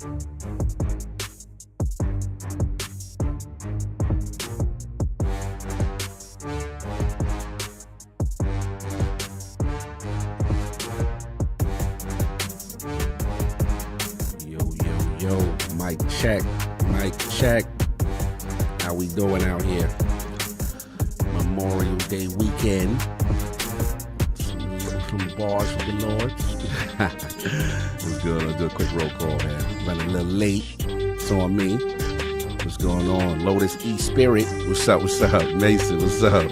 Yo, mic check. How we doing out here? Memorial Day weekend. Some bars for the Lords. What's good? I'll do a quick roll call, man. Running a little late. It's on me. What's going on? Lotus E Spirit. What's up? Mason, what's up?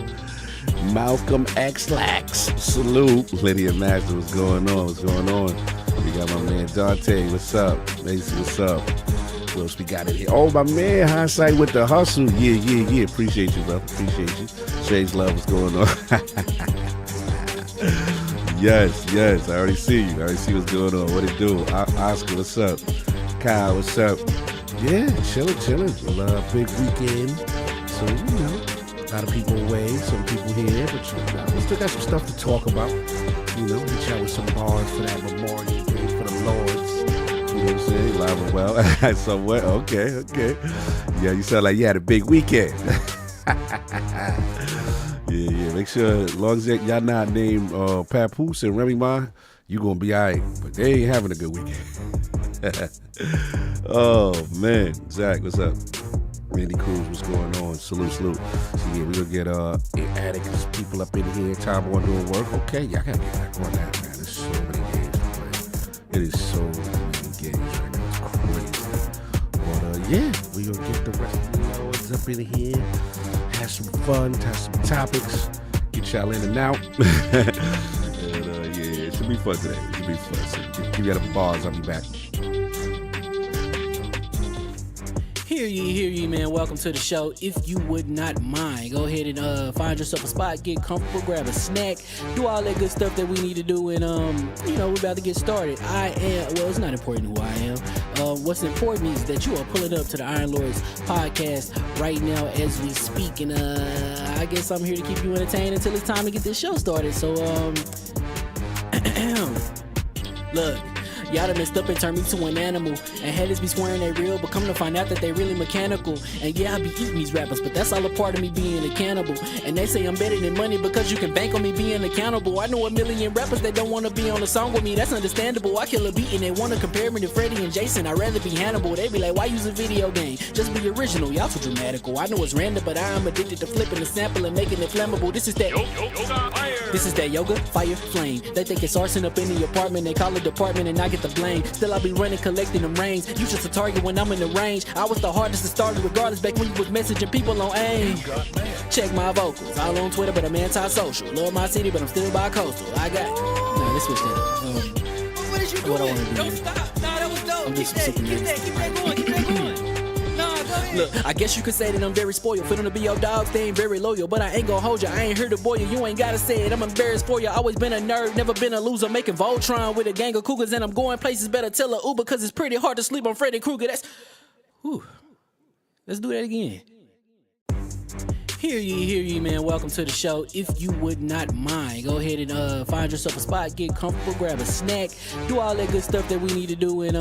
Malcolm X Lax. Salute. Lydia Master, what's going on? We got my man Dante, what's up? Mason, what's up? What else we got in here? Oh, my man, Hindsight with the Hustle. Yeah. Appreciate you, bro. Appreciate you. Shades Love, what's going on? Yes. I already see you. I already see what's going on. What it do? Oscar, what's up? Kyle, what's up? Yeah, chilling. Well, big weekend. So, a lot of people away, some people here, but we still got some stuff to talk about. Reach out with some bars for that Memorial Day for the Lords. You know what I'm saying? Live and well. Somewhere. Okay. Yeah, you sound like you had a big weekend. Yeah. Make sure, as long as y'all not named Papoose and Remy Ma, you gonna be all right. But they ain't having a good weekend. Oh, man. Zach, what's up? Randy Cruz, what's going on? Salute. So yeah, we gonna get Atticus people up in here. Time on doing work. Okay, y'all gotta get back on that, man. There's so many games to play. It is so many games right now. It's crazy. But yeah, we gonna get the rest of the Lords up in here. Have some fun, have some topics. Get y'all in and out. And yeah, it should be fun today. It should be fun. So give you the bars, I'll be back. Hear ye, man. Welcome to the show. If you would not mind, go ahead and find yourself a spot, get comfortable, grab a snack, do all that good stuff that we need to do, and we're about to get started. It's not important who I am. What's important is that you are pulling up to the Iron Lords podcast right now as we speak, and I guess I'm here to keep you entertained until it's time to get this show started. So look. Y'all done messed up and turned me to an animal. And haters be swearing they real, but come to find out that they really mechanical. And yeah, I be eating these rappers, but that's all a part of me being a cannibal. And they say I'm better than money because you can bank on me being accountable. I know a million rappers that don't want to be on a song with me, that's understandable. I kill a beat and they want to compare me to Freddie and Jason. I'd rather be Hannibal. They be like, why use a video game? Just be original, y'all too dramatical. I know it's random, but I am addicted to flipping the sample and making it flammable. This is that yoga, fire, flame. They think it's arson up in the apartment. They call it department and I get the blame. Still I be running, collecting them rings. You just a target when I'm in the range. I was the hardest to start regardless back when you was messaging people on AIM. Check my vocals. All on Twitter, but I'm anti-social. Love my city, but I'm still bi-coastal. Let's switch that up. What is you doing? What I want to do. Don't stop. Nah, that was dope. I'm Keep just that super going. Keep that going. Look, I guess you could say that I'm very spoiled. For them to be your dogs, they ain't very loyal. But I ain't gonna hold you, I ain't here to boil you. You ain't gotta say it, I'm embarrassed for you. Always been a nerd, never been a loser. Making Voltron with a gang of cougars. And I'm going places, better tell a Uber. Cause it's pretty hard to sleep on Freddy Krueger. Let's do that again. Hear ye, man. Welcome to the show. If you would not mind, go ahead and find yourself a spot, get comfortable, grab a snack, do all that good stuff that we need to do, and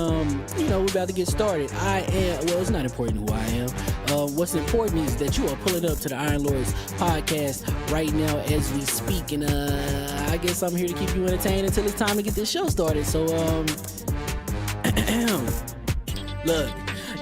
we're about to get started. It's not important who I am. What's important is that you are pulling up to the Iron Lords podcast right now as we speak, and I guess I'm here to keep you entertained until it's time to get this show started. So look.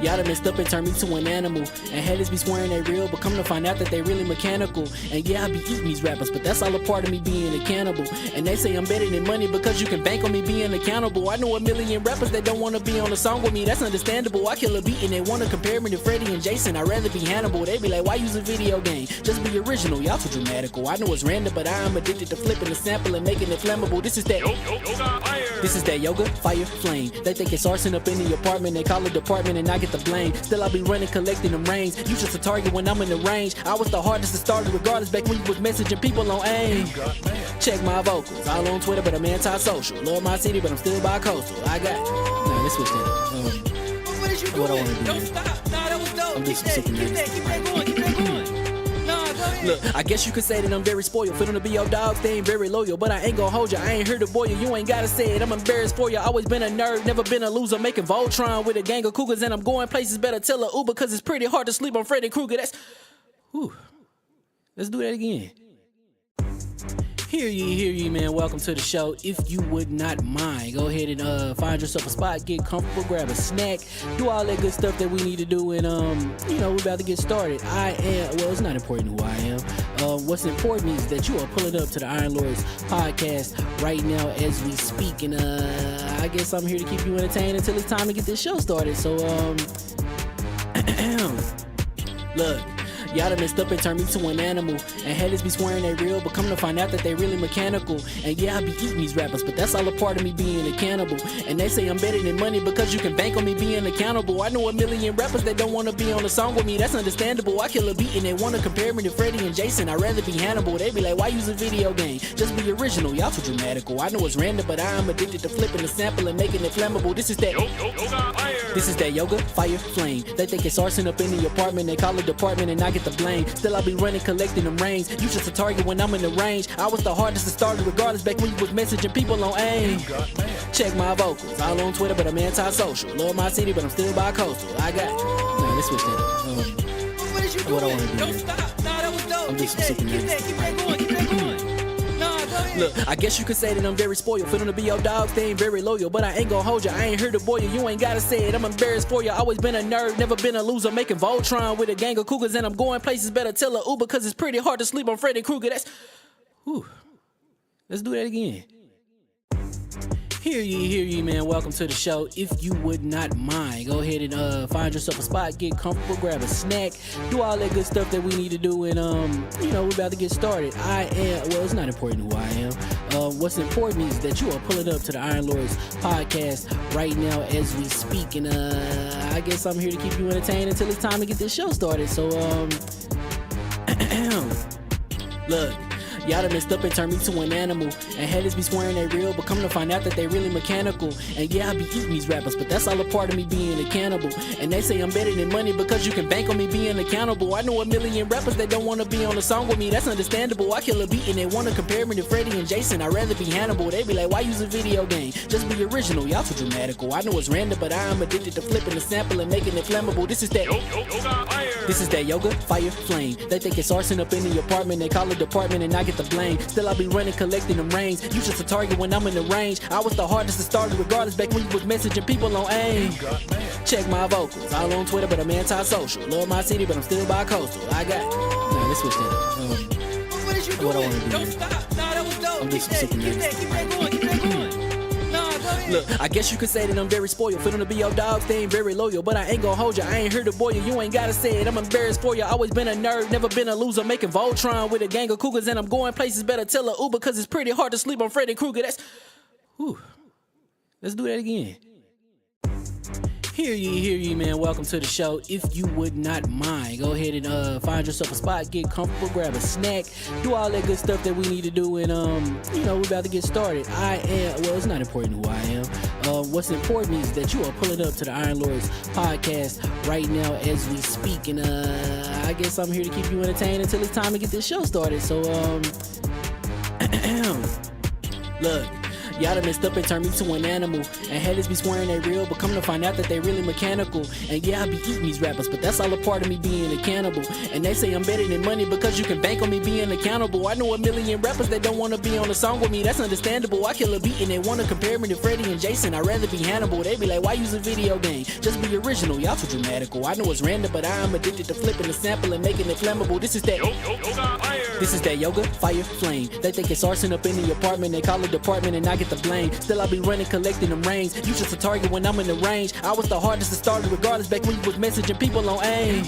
Y'all done messed up and turned me to an animal. And haters be swearing they real, but come to find out that they really mechanical. And yeah, I be eating these rappers, but that's all a part of me being a cannibal. And they say I'm better than money because you can bank on me being accountable. I know a million rappers that don't want to be on a song with me, that's understandable. I kill a beat and they want to compare me to Freddie and Jason. I'd rather be Hannibal. They be like, why use a video game? Just be original, y'all too dramatical. I know it's random, but I am addicted to flipping the sample and making it flammable. This is that yoga, fire, flame. They think it's arson up in the apartment. They call it department and I get the blame. Still I be running, collecting them rings. You just a target when I'm in the range. I was the hardest to start regardless back when you was messaging people on AIM. Check my vocals. All on Twitter, but I'm anti-social. Love my city, but I'm still bi-coastal. Let's switch that up. What is you doing? Don't stop. Nah, that was dope. I'm just keep that going. Look, I guess you could say that I'm very spoiled. For them to be your dogs, they ain't very loyal. But I ain't gon' hold ya, I ain't here to boil you. You ain't gotta say it, I'm embarrassed for ya. Always been a nerd, never been a loser. Making Voltron with a gang of cougars. And I'm going places, better tell a Uber. Cause it's pretty hard to sleep on Freddy Krueger. That's... Whew. Let's do that again. Hear ye, man. Welcome to the show. If you would not mind, go ahead and find yourself a spot, get comfortable, grab a snack, do all that good stuff that we need to do, and we're about to get started. It's not important who I am. What's important is that you are pulling up to the Iron Lords podcast right now as we speak, and I guess I'm here to keep you entertained until it's time to get this show started. So look. Y'all done messed up and turned me to an animal. And haters be swearing they real, but come to find out that they really mechanical. And yeah, I be eating these rappers, but that's all a part of me being a cannibal. And they say I'm better than money because you can bank on me being accountable. I know a million rappers that don't wanna be on a song with me, that's understandable. I kill a beat and they wanna compare me to Freddie and Jason. I'd rather be Hannibal. They be like, why use a video game? Just be original, y'all too dramatical. I know it's random, but I am addicted to flipping the sample and making it flammable. This is that yoga, fire, flame. They think it's arson up in the apartment, they call it department and I get the blame. Still I be running, collecting them rains. You just a target when I'm in the range. I was the hardest to start regardless back when you was messaging people on AIM. Check my vocals, all on Twitter but I'm anti-social. Love my city but I'm still bi-coastal. I got... Nah, let's switch that up. What is you doing? What I wanna do? Don't stop. Nah, that was dope. I'm Keep just super that, keep that going, keep that going. Nah, go ahead. Look, I guess you could say that I'm very spoiled. For them to be your dogs, they ain't very loyal. But I ain't gon' hold ya, I ain't here to boil you. You ain't gotta say it, I'm embarrassed for ya. Always been a nerd, never been a loser. Making Voltron with a gang of cougars. And I'm going places, better tell a Uber. Cause it's pretty hard to sleep on Freddy Krueger. That's... Whew. Let's do that again. Hear ye, man. Welcome to the show. If you would not mind, go ahead and find yourself a spot, get comfortable, grab a snack, do all that good stuff that we need to do, and we're about to get started. It's not important who I am. What's important is that you are pulling up to the Iron Lords podcast right now as we speak, and I guess I'm here to keep you entertained until it's time to get this show started. So look. Y'all done messed up and turned me to an animal. And haters be swearing they real, but come to find out that they really mechanical. And yeah, I be eating these rappers, but that's all a part of me being a cannibal. And they say I'm better than money because you can bank on me being accountable. I know a million rappers that don't wanna be on a song with me, that's understandable. I kill a beat and they wanna compare me to Freddie and Jason. I'd rather be Hannibal. They be like, why use a video game? Just be original, y'all too dramatical. I know it's random, but I am addicted to flipping the sample and making it flammable. This is that yoga, fire, flame. They think it's arson up in the apartment, they call it department and I get the blame. Still I be running, collecting them rains. You just a target when I'm in the range. I was the hardest to start regardless back when you was messaging people on AIM. Check my vocals, all on Twitter but I'm anti-social. Love my city but I'm still bi-coastal. I got... Nah, let's switch that up. What is you doing? What I wanna do? Don't stop. Nah, that was dope. I'm Keep just that, super keep that going, keep that going. Nah, go ahead. Look, I guess you could say that I'm very spoiled. For them to be your dogs, they ain't very loyal. But I ain't gon' hold ya, I ain't here to boil you. You ain't gotta say it, I'm embarrassed for ya. Always been a nerd, never been a loser. Making Voltron with a gang of cougars. And I'm going places, better tell a Uber. Cause it's pretty hard to sleep on Freddy Krueger. That's... Whew. Let's do that again. Hear ye, man. Welcome to the show. If you would not mind, go ahead and find yourself a spot, get comfortable, grab a snack, do all that good stuff that we need to do, and we're about to get started. It's not important who I am. What's important is that you are pulling up to the Iron Lords podcast right now as we speak, and I guess I'm here to keep you entertained until it's time to get this show started. So look. Y'all done messed up and turned me to an animal. And haters be swearing they real, but come to find out that they really mechanical. And yeah, I be eating these rappers, but that's all a part of me being a cannibal. And they say I'm better than money because you can bank on me being accountable. I know a million rappers that don't wanna be on a song with me, that's understandable. I kill a beat and they wanna compare me to Freddie and Jason. I'd rather be Hannibal. They be like, why use a video game? Just be original, y'all too dramatical. I know it's random, but I am addicted to flipping the sample and making it flammable. This is that yoga, fire, flame. They think it's arson up in the apartment, they call it department and I get the blame. Still I be running, collecting them rains. You just a target when I'm in the range. I was the hardest to start regardless back when you was messaging people on AIM.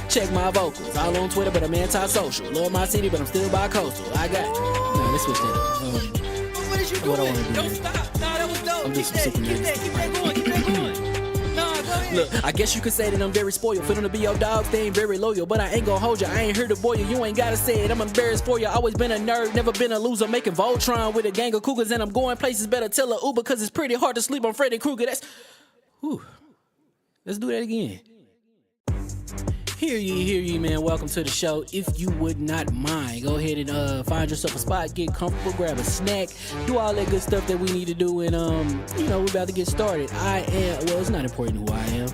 Check my vocals, all on Twitter but I'm anti-social. Love my city but I'm still bi-coastal. I got... Nah, let's switch that up. What is you doing? What I wanna do? Don't stop. Nah, that was dope. I'm Keep just that, super keep that going, keep that going. Nah, go ahead. Look, I guess you could say that I'm very spoiled. For them to be your dogs, they ain't very loyal. But I ain't gon' hold ya, I ain't here to boil you. You ain't gotta say it, I'm embarrassed for ya. Always been a nerd, never been a loser. Making Voltron with a gang of cougars. And I'm going places, better tell a Uber. Cause it's pretty hard to sleep on Freddy Krueger. That's... Whew. Let's do that again. Hear ye, man. Welcome to the show. If you would not mind, go ahead and find yourself a spot, get comfortable, grab a snack, do all that good stuff that we need to do, and we're about to get started. It's not important who I am.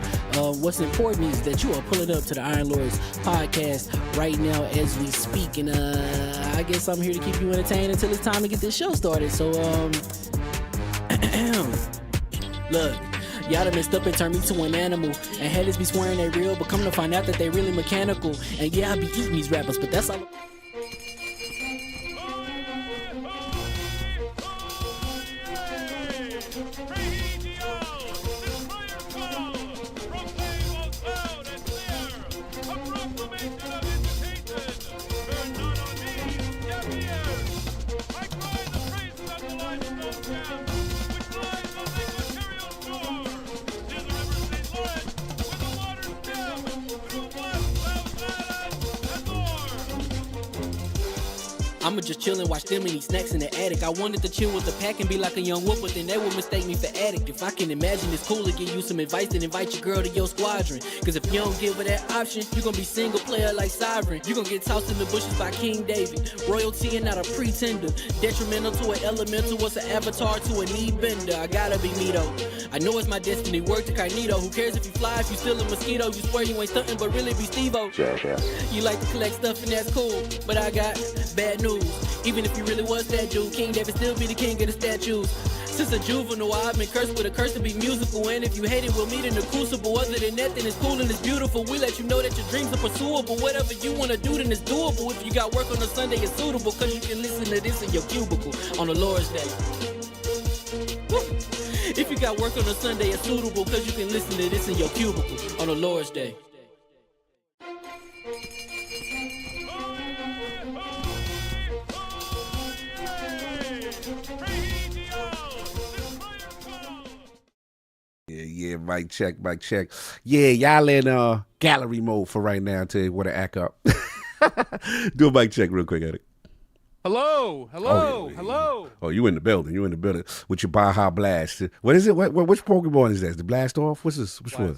What's important is that you are pulling up to the Iron Lords podcast right now as we speak, and I guess I'm here to keep you entertained until it's time to get this show started. So, look. Y'all done messed up and turned me to an animal. And haters be swearing they real, but come to find out that they really mechanical. And yeah, I be eating these rappers, but that's all. I'ma just chill and watch them and eat snacks in the attic. I wanted to chill with the pack and be like a young whoop, but then they would mistake me for addict. If I can imagine it's cool to give you some advice, then invite your girl to your squadron. Cause if you don't give her that option, you gon' be single player like Sovereign. You gon' get tossed in the bushes by King David. Royalty and not a pretender. Detrimental to an elemental, what's an avatar to a knee bender? I gotta be me though. I know it's my destiny, work to Carnito. Who cares if you fly, if you still a mosquito? You swear you ain't stunting, but really be Steve-O. Yeah. You like to collect stuff and that's cool, but I got bad news. Even if you really was that dude, King David still be the king of the statues. Since a juvenile, I've been cursed with a curse to be musical. And if you hate it, we'll meet in the crucible. Other than that, then it's cool and it's beautiful. We let you know that your dreams are pursuable. Whatever you wanna do, then it's doable. If you got work on a Sunday, it's suitable. Cause you can listen to this in your cubicle on the Lord's Day. Woo. If you got work on a Sunday, it's suitable. Cause you can listen to this in your cubicle on the Lord's Day. Yeah, mic check. Yeah, y'all in gallery mode for right now until you want to act up. Do a mic check real quick, Eric. Hello. Oh, you in the building. With your Baja Blast. What is it? Which Pokemon is that? The Blast Off? What's this? Which one?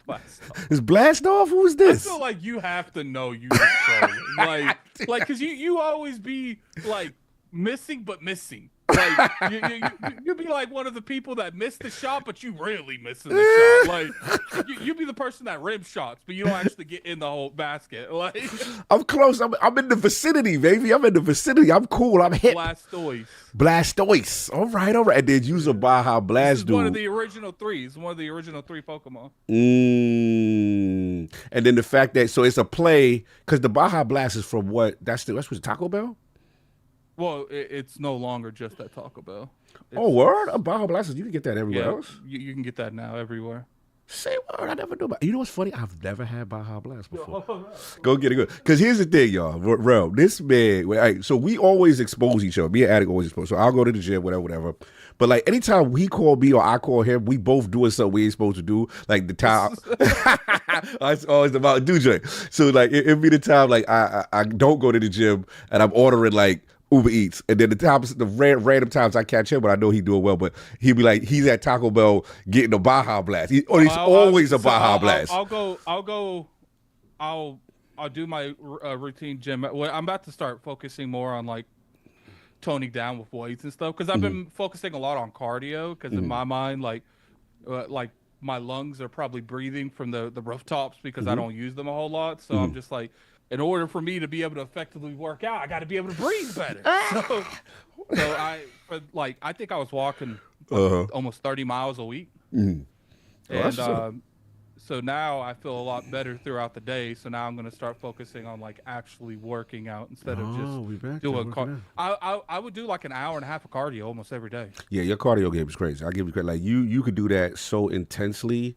Blast. Is Blast Off? Who is this? I feel like you have to know you just trolling. like, cause you always be like missing but missing. Like you'd be like one of the people that missed the shot, but you really missing the shot. Like you be the person that rim shots, but you don't actually get in the whole basket. Like I'm close. I'm in the vicinity, baby. I'm in the vicinity. I'm cool. I'm hit. Blastoise. All right. And then use a Baja Blast. This is one of the original three. It's one of the original three Pokemon. And then the fact that so it's a play because the Baja Blast is from what? That's what Taco Bell. Well, it's no longer just at Taco Bell. Oh, word? A Baja Blast, you can get that everywhere else? You can get that now everywhere. Say word, I never knew about. You know what's funny? I've never had Baja Blast before. Go get it good. Because here's the thing, y'all. Real, this man, so we always expose each other. Me and Attic always expose. So I'll go to the gym, whatever. But like anytime he call me or I call him, we both doing something we ain't supposed to do. Like the time, it's always about DJ. So like it be the time like I don't go to the gym and I'm ordering like Uber Eats, and then the random times I catch him, but I know he doing well. But he'd be like, he's at Taco Bell getting a Baja Blast. He's always a Baja Blast. I'll do my routine gym. I'm about to start focusing more on like toning down with weights and stuff because I've been focusing a lot on cardio. Because in my mind, like my lungs are probably breathing from the rooftops because I don't use them a whole lot. So I'm just like, in order for me to be able to effectively work out, I got to be able to breathe better. So I think I was walking almost 30 miles a week. And so now I feel a lot better throughout the day. So now I'm going to start focusing on like actually working out instead of just doing cardio. I would do like an hour and a half of cardio almost every day. Yeah, your cardio game is crazy. I'll give you credit. Like you could do that so intensely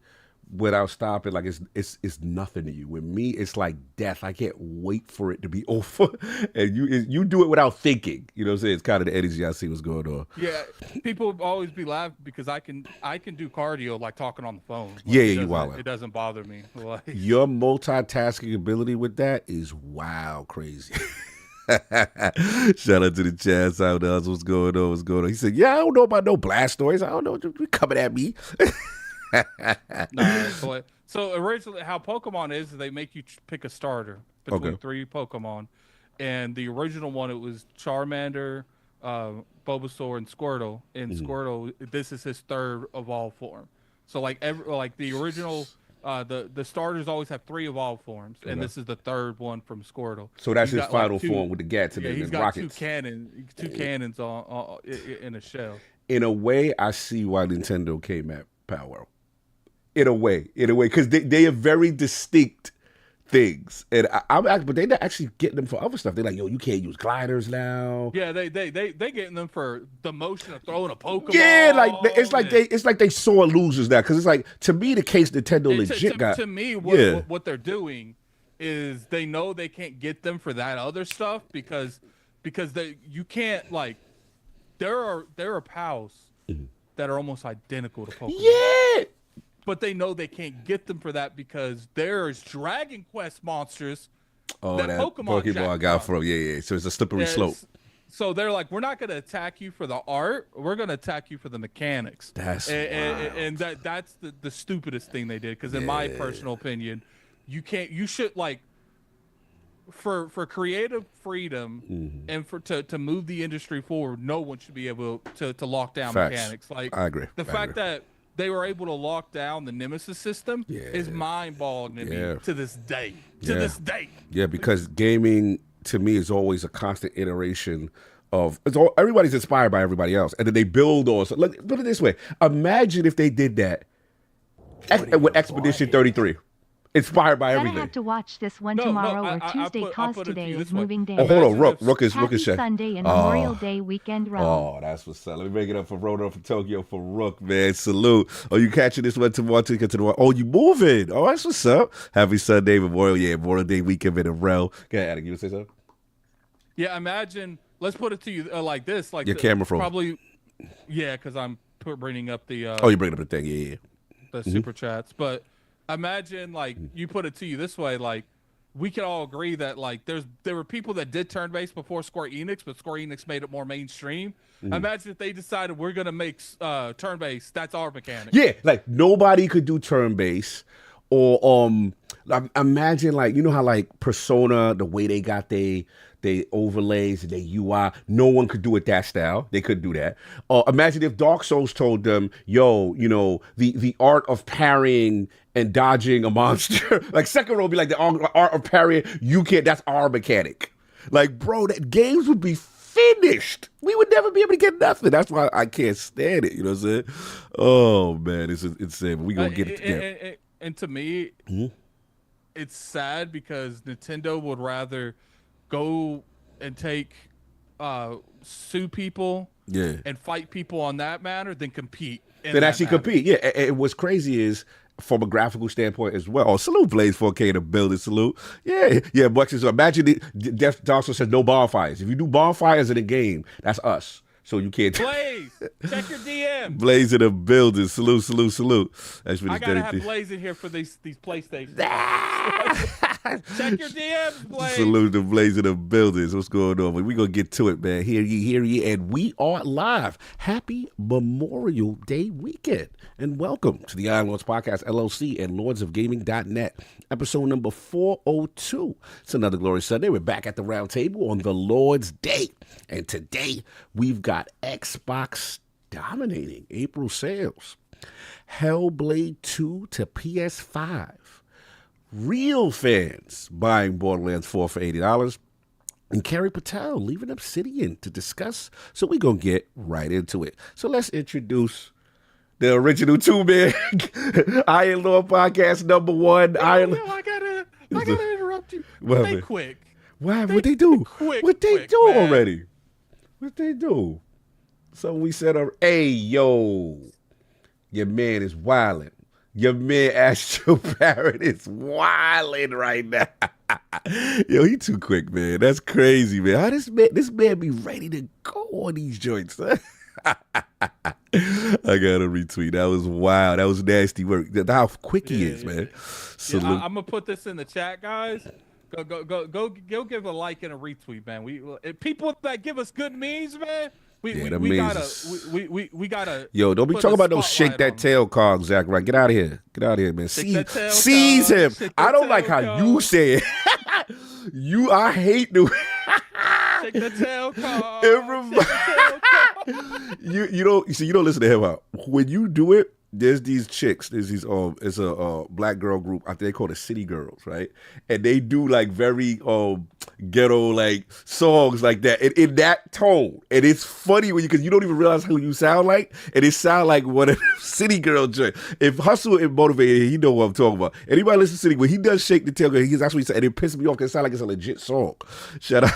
without stopping. Like it's nothing to you. With me, it's like death. I can't wait for it to be over. And you do it without thinking. You know what I'm saying? It's kind of the energy I see what's going on. Yeah, people always be laughing because I can do cardio like talking on the phone. Like, you wild. It doesn't bother me. Like, your multitasking ability with that is wild crazy. Shout out to the chat. Sound else what's going on? He said, "Yeah, I don't know about no Blastoise. I don't know. You coming at me." So originally, how Pokemon is they make you pick a starter between 3 Pokemon, and the original one it was Charmander, Bulbasaur, and Squirtle. And Squirtle, this is his 3rd evolved form. So like the original, the starters always have 3 evolved forms, and this is the 3rd one from Squirtle. So that's his final form with the Gats and he's the got rockets. two cannons on in a shell. In a way, I see why Nintendo came at Power. In a way, because they are very distinct things, and but they're not actually getting them for other stuff. They're like, yo, you can't use gliders now. Yeah, they getting them for the motion of throwing a Pokemon. Yeah, like it's like they sore losers now, because it's like, to me, the case Nintendo legit got. To me, what they're doing is they know they can't get them for that other stuff because you can't, like, there are pals that are almost identical to Pokemon. Yeah. But they know they can't get them for that because there's Dragon Quest monsters that Pokemon got from. Yeah. So it's a slippery slope. So they're like, we're not going to attack you for the art. We're going to attack you for the mechanics. That's that's the stupidest thing they did. Because in my personal opinion, you should, like, for creative freedom and to move the industry forward, no one should be able to lock down mechanics. Like, I agree. The fact that they were able to lock down the Nemesis system is mind-boggling to me to this day. Yeah, because gaming, to me, is always a constant iteration of... everybody's inspired by everybody else, and then they build on... So, look, put it this way. Imagine if they did that with Expedition 33. Inspired by everything. I have to watch this one tomorrow or Tuesday cause today is moving day. Oh, hold on, Rook is Happy chef. Sunday and Memorial Day weekend round. Oh, that's what's up. Let me make it up for Road from Tokyo for Rook, man. Salute. Oh, you catching this one tomorrow to get to the one? Oh, you moving? Oh, that's what's up. Happy Sunday, Memorial Day weekend in a row. Go ahead, Adam, you want to say something? Yeah, imagine. Let's put it to you like this, like your camera phone. Probably. Yeah, because I'm bringing up the. You're bringing up the thing, yeah. The super chats, but. Imagine, like, you put it to you this way, like, we can all agree that, like, there were people that did turn-based before Square Enix, but Square Enix made it more mainstream. Imagine if they decided we're going to make turn-based, that's our mechanic. Yeah, like, nobody could do turn-based, or, imagine, like, you know how, like, Persona, the way they got they overlays, their UI, no one could do it that style. They couldn't do that. Imagine if Dark Souls told them, yo, you know, the art of parrying and dodging a monster. Like, Sekiro would be like, the art of parrying, you can't, that's our mechanic. Like, bro, that games would be finished. We would never be able to get nothing. That's why I can't stand it. You know what I'm saying? Oh, man, it's insane. We gonna get it together. And to me, it's sad because Nintendo would rather go and take sue people and fight people on that matter than compete. Than actually compete. Yeah, and what's crazy is, from a graphical standpoint as well. Oh, salute Blaze 4K to build it. Salute. Yeah. Bucks. Imagine Dark Souls says no bonfires. If you do bonfires in a game, that's us. So you can't. Blaze, check your DM. Blaze in the building. Salute. That's I gotta have Blaze in here for these PlayStations. Check your DMs, Blaze. Salute to Blaze in the buildings. What's going on? We gonna get to it, man. Hear ye, and we are live. Happy Memorial Day weekend, and welcome to the Iron Lords Podcast LLC and LordsofGaming.net, episode number 402. It's another glorious Sunday. We're back at the round table on the Lord's Day, and today we've got Xbox dominating April sales. Hellblade 2 to PS5. Real fans buying Borderlands 4 for $80. And Carrie Patel leaving Obsidian to discuss. So we're going to get right into it. So let's introduce the original two-man Iron Lord Podcast number one. I gotta interrupt you. They quick. What they do? What they do man. Already? What they do? So we said, hey, yo, your man is wildin'. Your man Astro Parrot is wildin' right now. Yo, he too quick, man. That's crazy, man. How this man be ready to go on these joints, huh? I gotta retweet. That was wild. That was nasty work. How quick he is, man. Yeah, I'm gonna put this in the chat, guys. Go give a like and a retweet, man. People that give us good memes, man. We the we gotta. Yo, don't be put talking a about those spotlight shake that on tail cog, Zach. Right, get out of here. Get out of here, man. Shake that tail Seize cog, him. shake I that don't like tail how you cog. say it. I hate the. Shake the tail cog. You don't listen to hip hop. When you do it, there's these chicks. There's these it's a black girl group. I think they call it City Girls, right? And they do like very ghetto like songs like that, and in that tone. And it's funny when because you don't even realize who you sound like, and it sound like one of the City Girl joints. If Hustle and Motivated, he know what I'm talking about. Anybody listen to City, when he does Shake the Tail, he's actually saying, and it pisses me off because it sounds like it's a legit song. Shout out.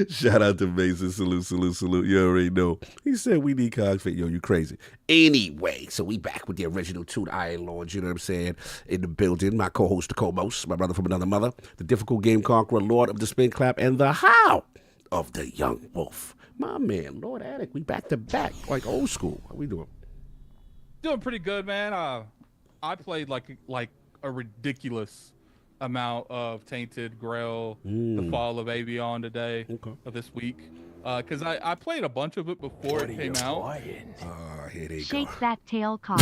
Shout out to Mason. Salute. You already know. He said we need Cogfit. Yo, you crazy. Anyway, so we back with the original two IRONLORD, you know what I'm saying? In the building, my co-host, the co-most, my brother from another mother, the difficult game conqueror, Lord of the Spin Clap, and the How of the Young Wolf. My man, Lord Attic, we back to back, like old school. How we doing? Doing pretty good, man. I played like a ridiculous amount of Tainted Grail, The Fall of Avion today, of this week. Because I played a bunch of it before it came out. Here they Shake go. that tail cog.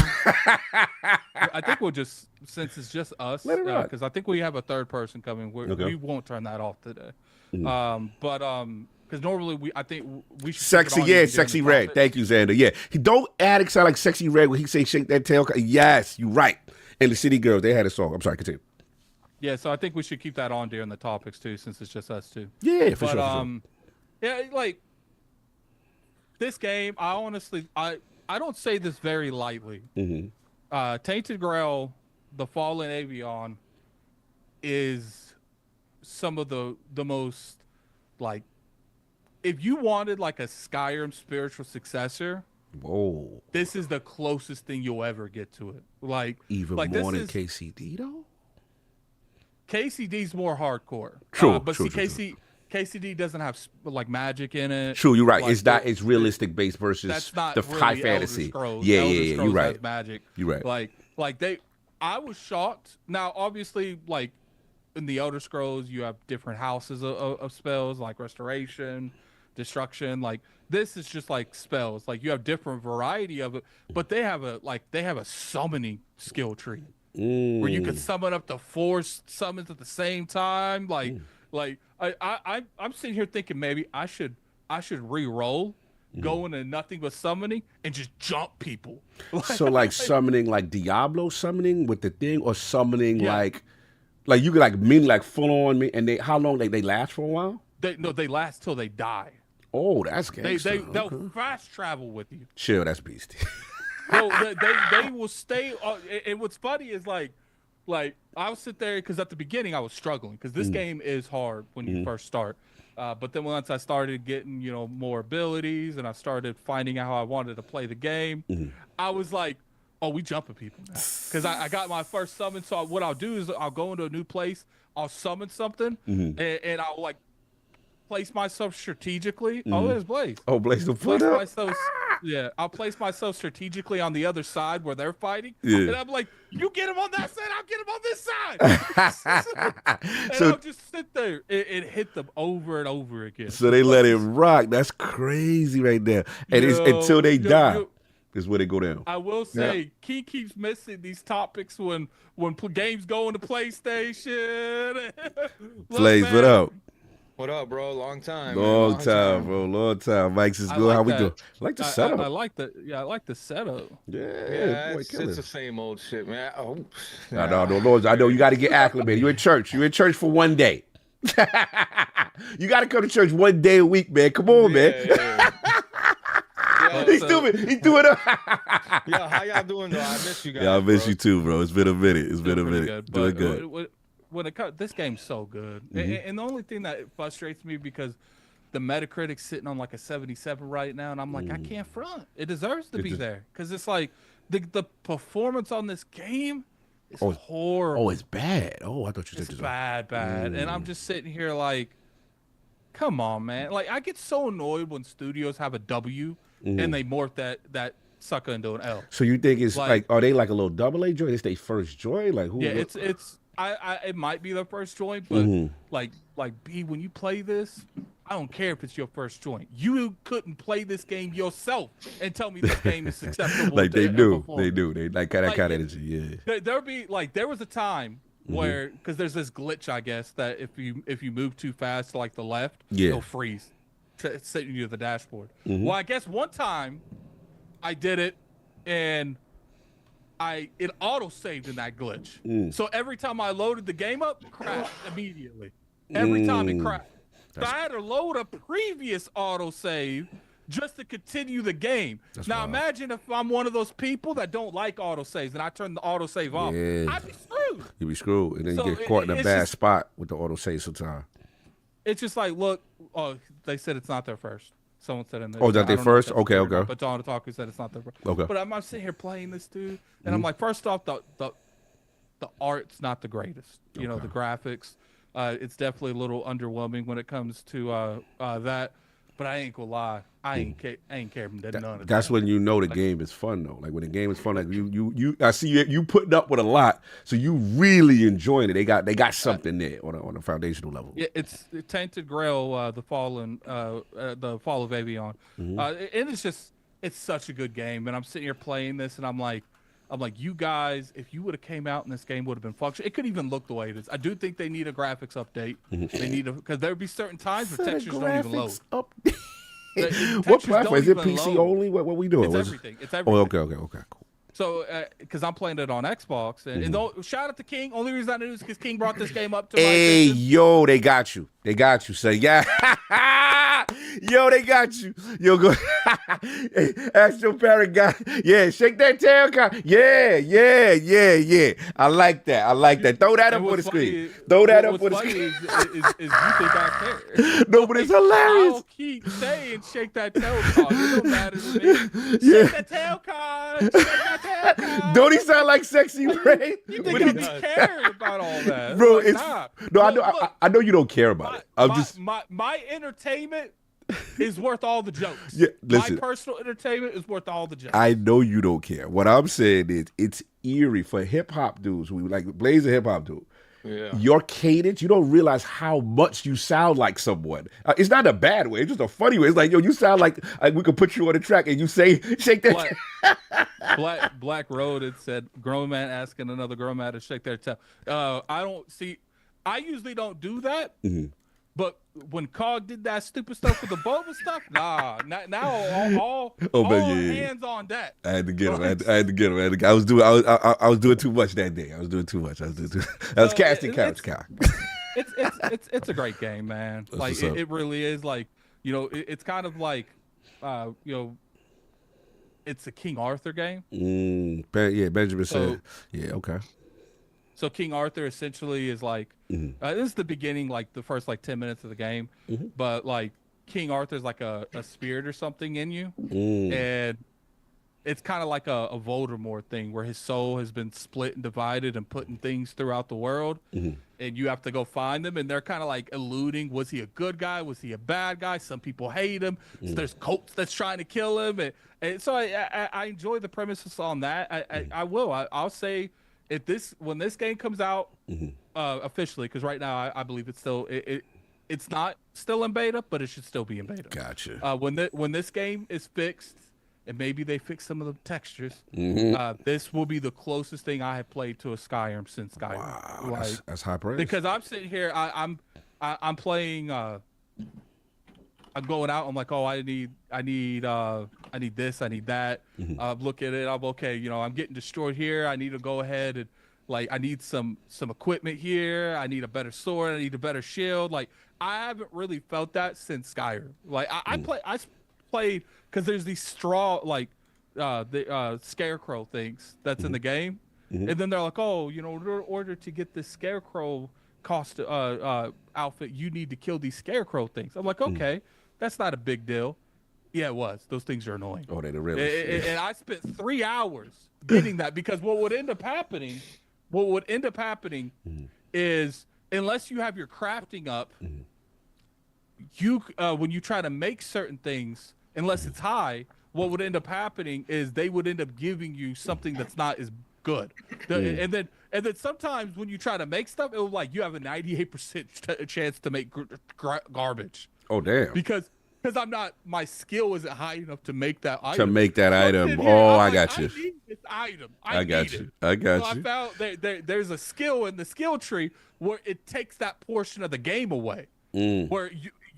I think we'll just, since it's just us, Let it rock. because I think we have a third person coming. We won't turn that off today. Because normally I think we should. Sexy, yeah, Sexy Red. Thank you, Xander. Yeah, he don't Attic sound like Sexy Red when he say Shake that tail. Yes, you right. And the City Girls, they had a song. I'm sorry, continue. Yeah, so I think we should keep that on during the topics too, since it's just us two. Yeah, for sure. Yeah, like this game, I honestly, I don't say this very lightly. Tainted Grail, The Fallen Avion, is some of the most, like, if you wanted like a Skyrim spiritual successor, whoa, this is the closest thing you'll ever get to it. Like even like more than KCD though. KCD's more hardcore. True, but true, see, KCD doesn't have like magic in it. True, you're right. Like, it's not. It's realistic based versus that's not the really high Elder fantasy. Scrolls. Yeah, Elder yeah. Scrolls You're right. has magic. You're right. Like I was shocked. Now, obviously, like in the Elder Scrolls, you have different houses of spells, like restoration, destruction. Like this is just like spells. Like you have different variety of it, but they have a summoning skill tree. Where you could summon up to 4 summons at the same time. Like I'm sitting here thinking maybe I should re-roll, go into nothing but summoning and just jump people. So like summoning like Diablo summoning with the thing, or summoning like you could like mean like full on me, and they how long they last for a while? They last till they die. Oh, that's gangster. They'll fast travel with you. Chill, that's beastie. No, they will stay. And what's funny is like I'll sit there because at the beginning I was struggling because this game is hard when you first start. But then once I started getting more abilities and I started finding out how I wanted to play the game, I was like, oh, we jumping people now because I got my first summon. So what I'll do is I'll go into a new place, I'll summon something, and I'll like place myself strategically. Oh, there's Blaze. Oh, Blaze the foot Place up. myself, yeah, I'll place myself strategically on the other side where they're fighting, Yeah. and I'm like, you get him on that side, I'll get him on this side. And So- I'll just sit there and hit them over and over again. So they let it rock. That's crazy right there. And it's until they die is where they go down. I will say, Key keeps missing these topics when games go into PlayStation. Look, Blaze, man, what up? What up, bro? Long time. Long time, bro. Long time. Mike's is I good. like How we that. doing? I like the setup. I like the setup. Yeah, Yeah, boy, it's kill the it. same old shit, man. Oh, I know you got to get acclimated. You're in church. You're in church for one day. You got to come to church one day a week, man. Come on, man. Yeah. He's stupid. He's doing it. Yo, how y'all doing, though? I miss you guys. Yeah, I miss bro. you too, bro. It's been a minute. It's been a Pretty minute. good, Doing but, good. When it comes, this game's so good, and the only thing that frustrates me because the Metacritic's sitting on like a 77 right now, and I'm like, I can't front. It deserves to be there because it's like the performance on this game is horrible. Oh, it's bad. Oh, I thought you said It's bad, and I'm just sitting here like, come on, man. Like I get so annoyed when studios have a W and they morph that sucker into an L. So you think it's like are they like a little double A joy? It's their first joy? Like who? Yeah, it's it might be the first joint, but like B, when you play this, I don't care if it's your first joint. You couldn't play this game yourself and tell me this game is acceptable. Like they do. They like that kind of energy. Yeah. There'll be like there was a time where because there's this glitch, I guess, that if you move too fast to like the left, it'll freeze, sitting you to the dashboard. Well, I guess one time I did it and it auto saved in that glitch. So every time I loaded the game up, it crashed immediately. Every time it crashed. So I had to load a previous auto save just to continue the game. Now imagine if I'm one of those people that don't like auto saves and I turn the auto save off. I'd be screwed. You'd be screwed, and then you get caught in a bad spot with the auto save sometimes. It's just like, look, they said it's not their first. Someone said in there. Oh, that they first? Okay. But John Otaku said it's not their first. Okay. But I'm sitting here playing this dude, and I'm like, first off, the art's not the greatest. You know, the graphics. It's definitely a little underwhelming when it comes to that. But I ain't gonna lie, I ain't care none of that. That's when you know the game is fun though. Like when the game is fun, like you I see you putting up with a lot, so you really enjoying it. They got something there on a foundational level. Yeah, it's Tainted Grail, the Fall of Avion, and it's such a good game. And I'm sitting here playing this, and I'm like, you guys, if you would have came out and this game would have been functional, it could even look the way it is. I do think they need a graphics update. They need because there would be certain times where textures don't even load. What platform is it? PC only? What we doing? It's everything. It's everything. Oh, okay, cool. So, because I'm playing it on Xbox, and shout out to King. Only reason I knew is because King brought this game up to my attention. Yo, they got you. Say, yeah. Yo, they got you. Yo, go. Hey, ask your parent guy. Yeah, shake that tail, guy. Yeah. I like that. Throw that up on the screen. Throw that up on the screen. Is you think I care? No, but it's hilarious. I'll keep saying shake that tail card. It don't matter to me. Shake that tail card. Shake that tail card. Don't he sound like Sexy Ray? You think I be caring about all that? Bro, like, it's nah. no. I know you don't care about it. My entertainment is worth all the jokes. Yeah, listen, my personal entertainment is worth all the jokes. I know you don't care. What I'm saying is, it's eerie for hip hop dudes who like Blaze a hip hop dude. Yeah. Your cadence, you don't realize how much you sound like someone. It's not a bad way; it's just a funny way. It's like, yo, you sound like we could put you on the track and you say, "Shake that." Black Road had said, "Grown man asking another grown man to shake their tail." I usually don't do that. But when Cog did that stupid stuff with the boba stuff, nah. Now all hands on deck. I had to get him. I had to get him. I was doing too much that day. I was casting couch cow. It's a great game, man. Like it really is. Like, you know, it's kind of like, you know, it's a King Arthur game. Yeah, Benjamin said. Yeah, okay. So King Arthur essentially is like, this is the beginning, like the first like 10 minutes of the game, but like King Arthur's like a spirit or something in you, and it's kind of like a Voldemort thing where his soul has been split and divided and put in things throughout the world, and you have to go find them, and they're kind of like eluding. Was he a good guy? Was he a bad guy? Some people hate him. So there's cults that's trying to kill him, and so I enjoy the premises on that. I'll say. When this game comes out officially, because right now I believe it's still it's not still in beta, but it should still be in beta. Gotcha. When this game is fixed, and maybe they fix some of the textures, this will be the closest thing I have played to a Skyrim since Skyrim. Wow, that's high praise. Because I'm sitting here, I'm playing. I'm going out. I'm like, oh, I need this. I need that. Look at it. I'm okay. You know, I'm getting destroyed here. I need to go ahead and like, I need some equipment here. I need a better sword. I need a better shield. Like, I haven't really felt that since Skyrim. Like, I played because there's these straw like the scarecrow things that's in the game, and then they're like, oh, you know, in order to get this scarecrow outfit, you need to kill these scarecrow things. I'm like, okay. That's not a big deal. Yeah, it was. Those things are annoying. Oh, they're really. And I spent 3 hours getting that because what would end up happening is unless you have your crafting up, you when you try to make certain things, unless it's high, what would end up happening is they would end up giving you something that's not as good. And then sometimes when you try to make stuff, it was like you have a 98% chance to make garbage. Oh damn! Because I'm not, my skill isn't high enough to make that item. To make that item. Here, Oh, I'm I like, got you. I need this item. I got need you. it. I got So you. I found there's a skill in the skill tree where it takes that portion of the game away. Where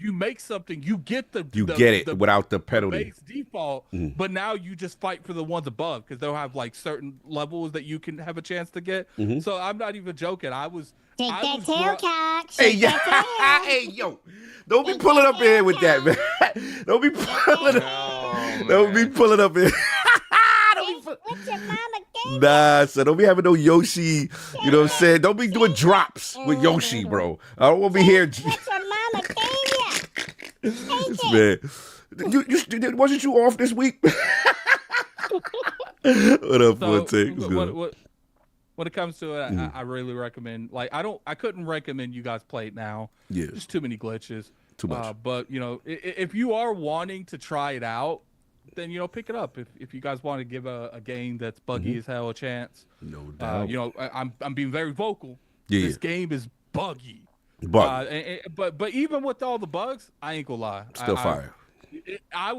you make something, you get you get it without the penalty. Base default, but now you just fight for the ones above because they'll have like certain levels that you can have a chance to get. So I'm not even joking. Take that tail, cock. Hey, yeah. Hey, yo. Don't be pulling up here with that, man. Don't be pulling up. Don't be pulling up here. What's your mama gave Nah, so don't be having no Yoshi. You know what I'm saying? Don't be doing drops with Yoshi, bro. I don't want to be here. What's your mama gave you? Man, wasn't you off this week? What up, Forte? When it comes to it, I really recommend. Like, I couldn't recommend you guys play it now. Yeah, there's too many glitches. Too much. But you know, if you are wanting to try it out, then pick it up. If you guys want to give a game that's buggy as hell a chance, no doubt. I'm being very vocal. Yeah, this game is buggy. But even with all the bugs, I ain't gonna lie. Still fire. I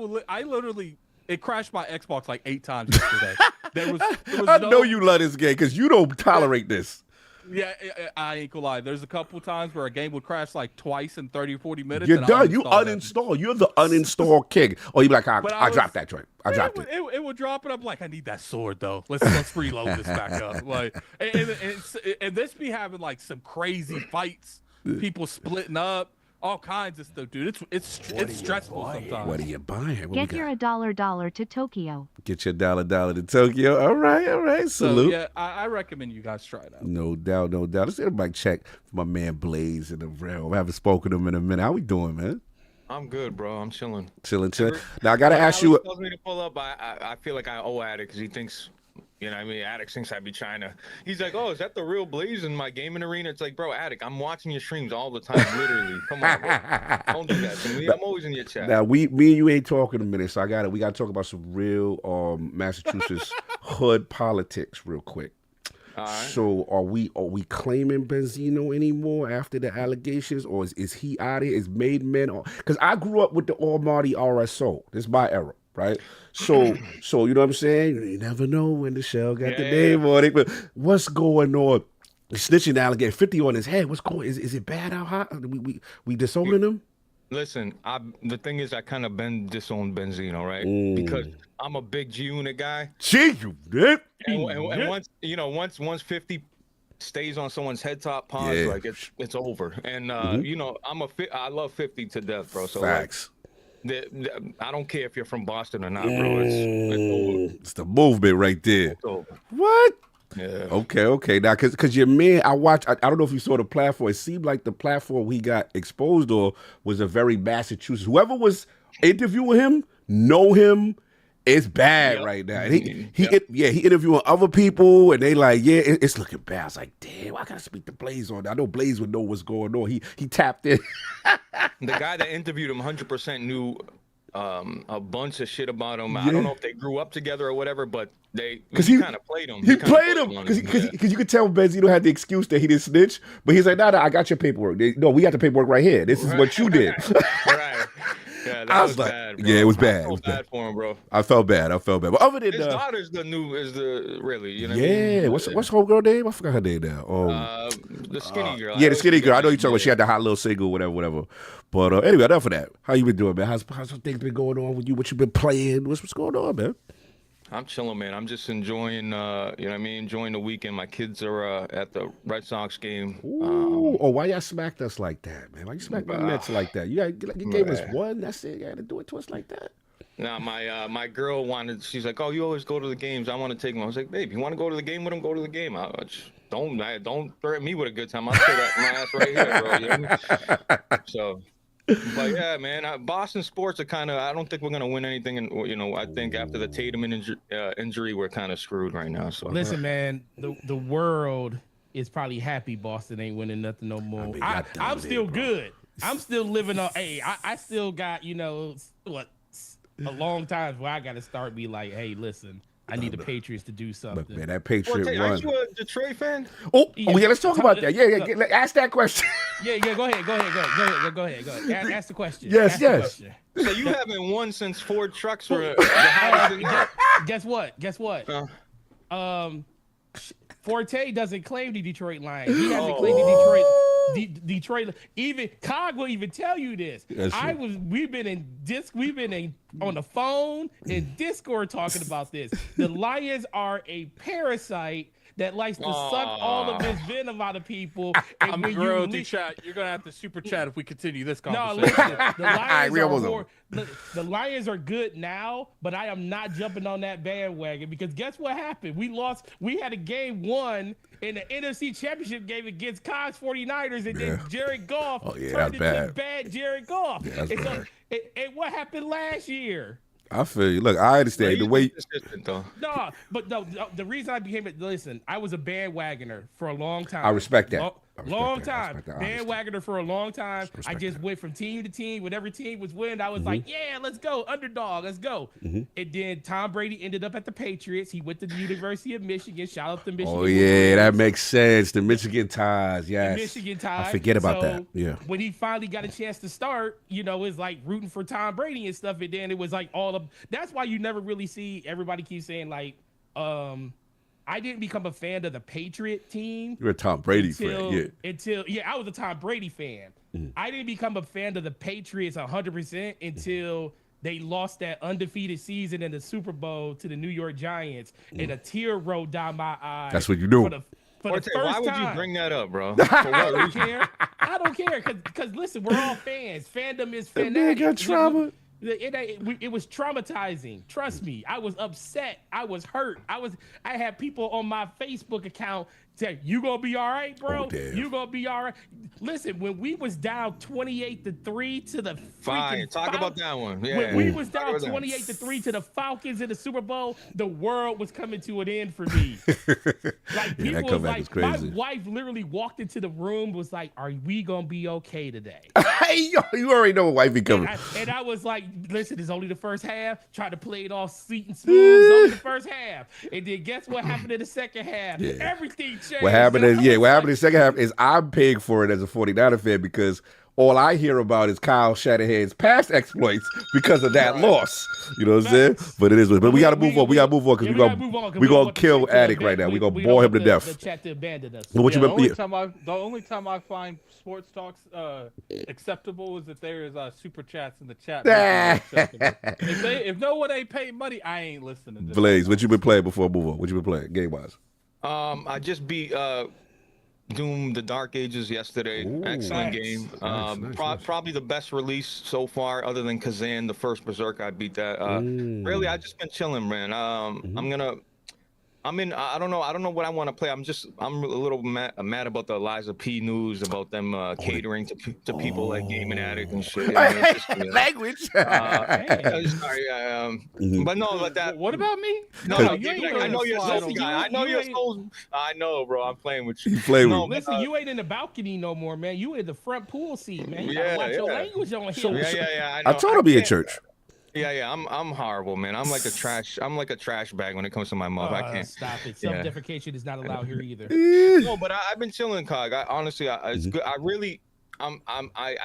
literally. It crashed my Xbox like 8 times yesterday. There was I know you love this game because you don't tolerate this. Yeah, I ain't gonna lie. There's a couple times where a game would crash like twice in 30 or 40 minutes. You're done. You uninstall. You're the uninstall king. Or you're like, I dropped that joint. I dropped it. It would drop it. I'm like, I need that sword though. Let's reload this back up. Like, and this be having like some crazy fights, people splitting up. All kinds of stuff, dude. It's stressful sometimes. What are you buying? Get your $1 to Tokyo. Get your $1 to Tokyo. All right. Salute. So, yeah, I recommend you guys try it out. No doubt. Let's get a mic check for my man Blaze in the realm. I haven't spoken to him in a minute. How we doing, man? I'm good, bro. I'm chilling. Chilling. Now I gotta ask you. Tells me to pull up. I feel like I owe Attic because he thinks. You know what I mean? Attic thinks I'd be trying to. He's like, oh, is that the real Blaze in my gaming arena? It's like, bro, Attic, I'm watching your streams all the time, literally. Come on, bro. Don't do that to me. I'm always in your chat. Now, me and you ain't talking a minute, so we got to talk about some real Massachusetts hood politics real quick. All right. So are we claiming Benzino anymore after the allegations, or is he out of here? Is Made Men? Because I grew up with the Almighty RSO. This is my era. Right, so you know what I'm saying. You never know when the shell got the name on it. But what's going on? The snitching alligator, 50 on his head. What's going? Is it bad out hot? We disowning him? Listen, the thing is, I kind of been disowned Benzino, right? Because I'm a big G Unit guy. G-Unit. And once 50 stays on someone's head top pause, like it's over. And I love 50 to death, bro. So facts. I don't care if you're from Boston or not, bro. It's the movement right there. It's over. What? Yeah. Okay. Now, because your man, I don't know if you saw the platform. It seemed like the platform he got exposed on was a very Massachusetts. Whoever was interviewing him, know him. It's bad right now. He interviewing other people, and they like, it's looking bad. I was like, damn, I gotta speak to Blaze on that. I know Blaze would know what's going on. He tapped in. The guy that interviewed him 100% knew a bunch of shit about him. I don't know if they grew up together or whatever, but he kind of played him. He played him because you could tell Benzino had the excuse that he didn't snitch, but he's like, nah, I got your paperwork. No, we got the paperwork right here. This is what you did. Right. Yeah, that was like, bad, bro. Yeah, it was bad. I felt bad for him, bro. I felt bad. But other than his daughter's really, you know. Yeah, what I mean? what's homegirl name? I forgot her name now. The skinny girl. Yeah, the skinny girl. I know you're talking about. She had the hot little single, whatever. But anyway, enough of that. How you been doing, man? How's things been going on with you? What you been playing? What's going on, man? I'm chilling, man. I'm just enjoying, you know what I mean? Enjoying the weekend. My kids are at the Red Sox game. Why y'all smacked us like that, man? Why you smacked the Mets like that? You gave us one. That's it. You had to do it to us like that. Nah, my girl wanted. She's like, oh, you always go to the games. I want to take them. I was like, babe, you want to go to the game with them? Go to the game. Don't threaten me with a good time. I'll say that my ass right here, bro. You know what I mean? So. But yeah, man, Boston sports are kind of. I don't think we're gonna win anything, and I think after the Tatum injury, we're kind of screwed right now. So listen, man, the world is probably happy Boston ain't winning nothing no more. I'm still good. I'm still living on. Hey, I still got a long time where I got to start be like, hey, listen, I need the Patriots to do something. Look, man, that Patriot Forte, run. aren't you a Detroit fan? Oh, yeah, let's talk about that. Yeah. Ask that question. Yeah, go ahead. Ask the question. Yes, Ask the yes. question. So you haven't won since Ford trucks were the hottest in Europe. Guess what? Forte doesn't claim the Detroit Lions. He hasn't claimed the Detroit. Even Cog will even tell you this. We've been on the phone and Discord talking about this. The Lions are a parasite that likes to suck all of this venom out of people. And I'm thrilled to chat. You're gonna have to super chat if we continue this conversation. No, listen. The Lions are good now, but I am not jumping on that bandwagon because guess what happened? We lost. We had a game one in the NFC Championship game against Cogs 49ers, and then Jared Goff turned into bad Jared Goff. Yeah, that's bad. And what happened last year? I feel you. Look, I understand the way. The reason I became it. Listen, I was a bandwagoner for a long time. I respect that. Long time. Bandwagoner for a long time. I just went from team to team. Whenever team was winning, I was like, yeah, let's go. Underdog, let's go. And then Tom Brady ended up at the Patriots. He went to the University of Michigan. Shout out to Michigan. Oh, yeah, that makes sense. The Michigan ties, yes. The Michigan ties. I forget about that. Yeah. When he finally got a chance to start, it was like rooting for Tom Brady and stuff. And then it was like that's why you never really see, everybody keeps saying like, I didn't become a fan of the Patriot team. You're a Tom Brady fan, I was a Tom Brady fan. I didn't become a fan of the Patriots 100% until they lost that undefeated season in the Super Bowl to the New York Giants, and a tear rolled down my eye. That's what you do. Why would you bring that up, bro? I don't care. I don't care because listen, we're all fans. Fandom is fanatic. Man got trauma. It was traumatizing. Trust me. I was upset. I was hurt. I had people on my Facebook account say, "You gonna be all right, bro? You gonna be all right?" Listen, when we was down 28-3 to the talk about that one. Yeah. When we was down 28-3 to the Falcons in the Super Bowl, the world was coming to an end for me. Like people was like, my wife literally walked into the room, was like, "Are we gonna be okay today?" You already know what wifey coming. And I was like, listen, it's only the first half. Try to play it all sweet and smooth. It's only the first half. And then guess what happened in the second half? Everything changed. What happened in the second half is I'm paying for it as a 49er fan because all I hear about is Kyle Shanahan's past exploits because of that loss. You know what I'm saying? But it is. But we got to move on. We got to move on because we're going to kill Attic right now. We're going to bore him to death. The chat to abandon us. The only time I find sports talks acceptable is if there is super chats in the chat. If no one ain't paying money, I ain't listening. Blaze, what you been playing before I move on? What you been playing game-wise? I just beat Doom the Dark Ages yesterday. Excellent game. Probably the best release so far, other than Kazan, the first Berserk. I beat that. Really, I just been chilling, man. I don't know what I want to play. I'm a little mad about the Eliza P news about them catering to people like Gaming Addict and shit. Language. Sorry. But no, like that. What about me? No, I know you're a Souls guy. I know you're a Souls. I know, bro. I'm playing with you. Listen, you ain't in the balcony no more, man. You in the front pool seat, man. You gotta watch your language on here. I told him be in church. Yeah, I'm horrible, man. I'm like a trash bag when it comes to my mouth. I can't stop it. Self-defecation is not allowed here either. No, but I've been chilling, Cog. Honestly, it's good. I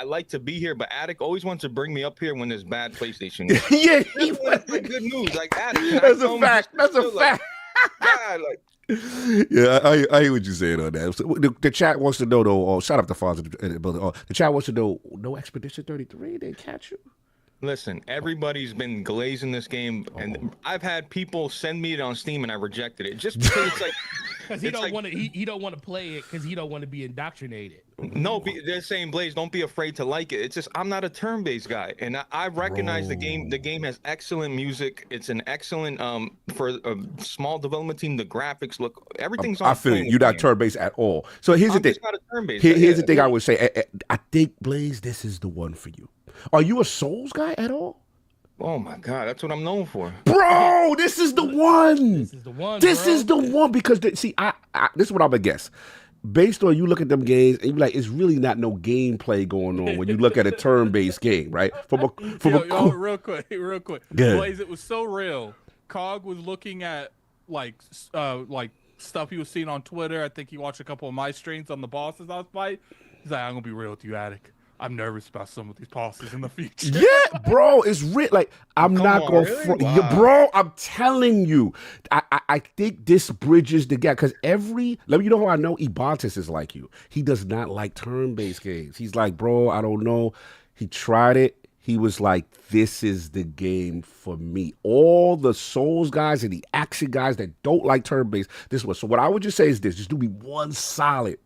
like to be here, but Attic always wants to bring me up here when there's bad PlayStation. That's like good news. Like Attic, that's a fact. That's a fact. Yeah, I hear what you're saying on that. So the chat wants to know though. Shout out to Fonz, the chat wants to know. No Expedition 33. They catch you. Listen, everybody's been glazing this game, and I've had people send me it on Steam, and I rejected it just because it's like because he don't want to. He don't want to play it because he don't want to be indoctrinated. No, they're saying, Blaze, don't be afraid to like it. It's just I'm not a turn-based guy, and I recognize the game. The game has excellent music. It's an excellent for a small development team. The graphics look, everything's on. I feel you're not turn-based at all. So here's the thing. Not a turn-based. Here's the thing I would say. I think Blaze, this is the one for you. Are you a Souls guy at all? Oh my God, that's what I'm known for, bro. This is the one. This is the one. This is the one because see, I this is what I'm gonna guess. Based on you look at them games and you're like, it's really not no gameplay going on when you look at a turn-based game, right? Real quick. Blaze, it was so real. Cog was looking at stuff he was seeing on Twitter. I think he watched a couple of my streams on the bosses I was fighting. He's like, I'm gonna be real with you, Attic. I'm nervous about some of these bosses in the future. Yeah, bro, it's real. Like, I'm not going to really? yeah, bro, I'm telling you. I think this bridges the gap because let me, you know how I know Ibantis is like you. He does not like turn-based games. He's like, bro, I don't know. He tried it. He was like, this is the game for me. All the Souls guys and the action guys that don't like turn-based, this was. So what I would just say is this. Just do me one solid,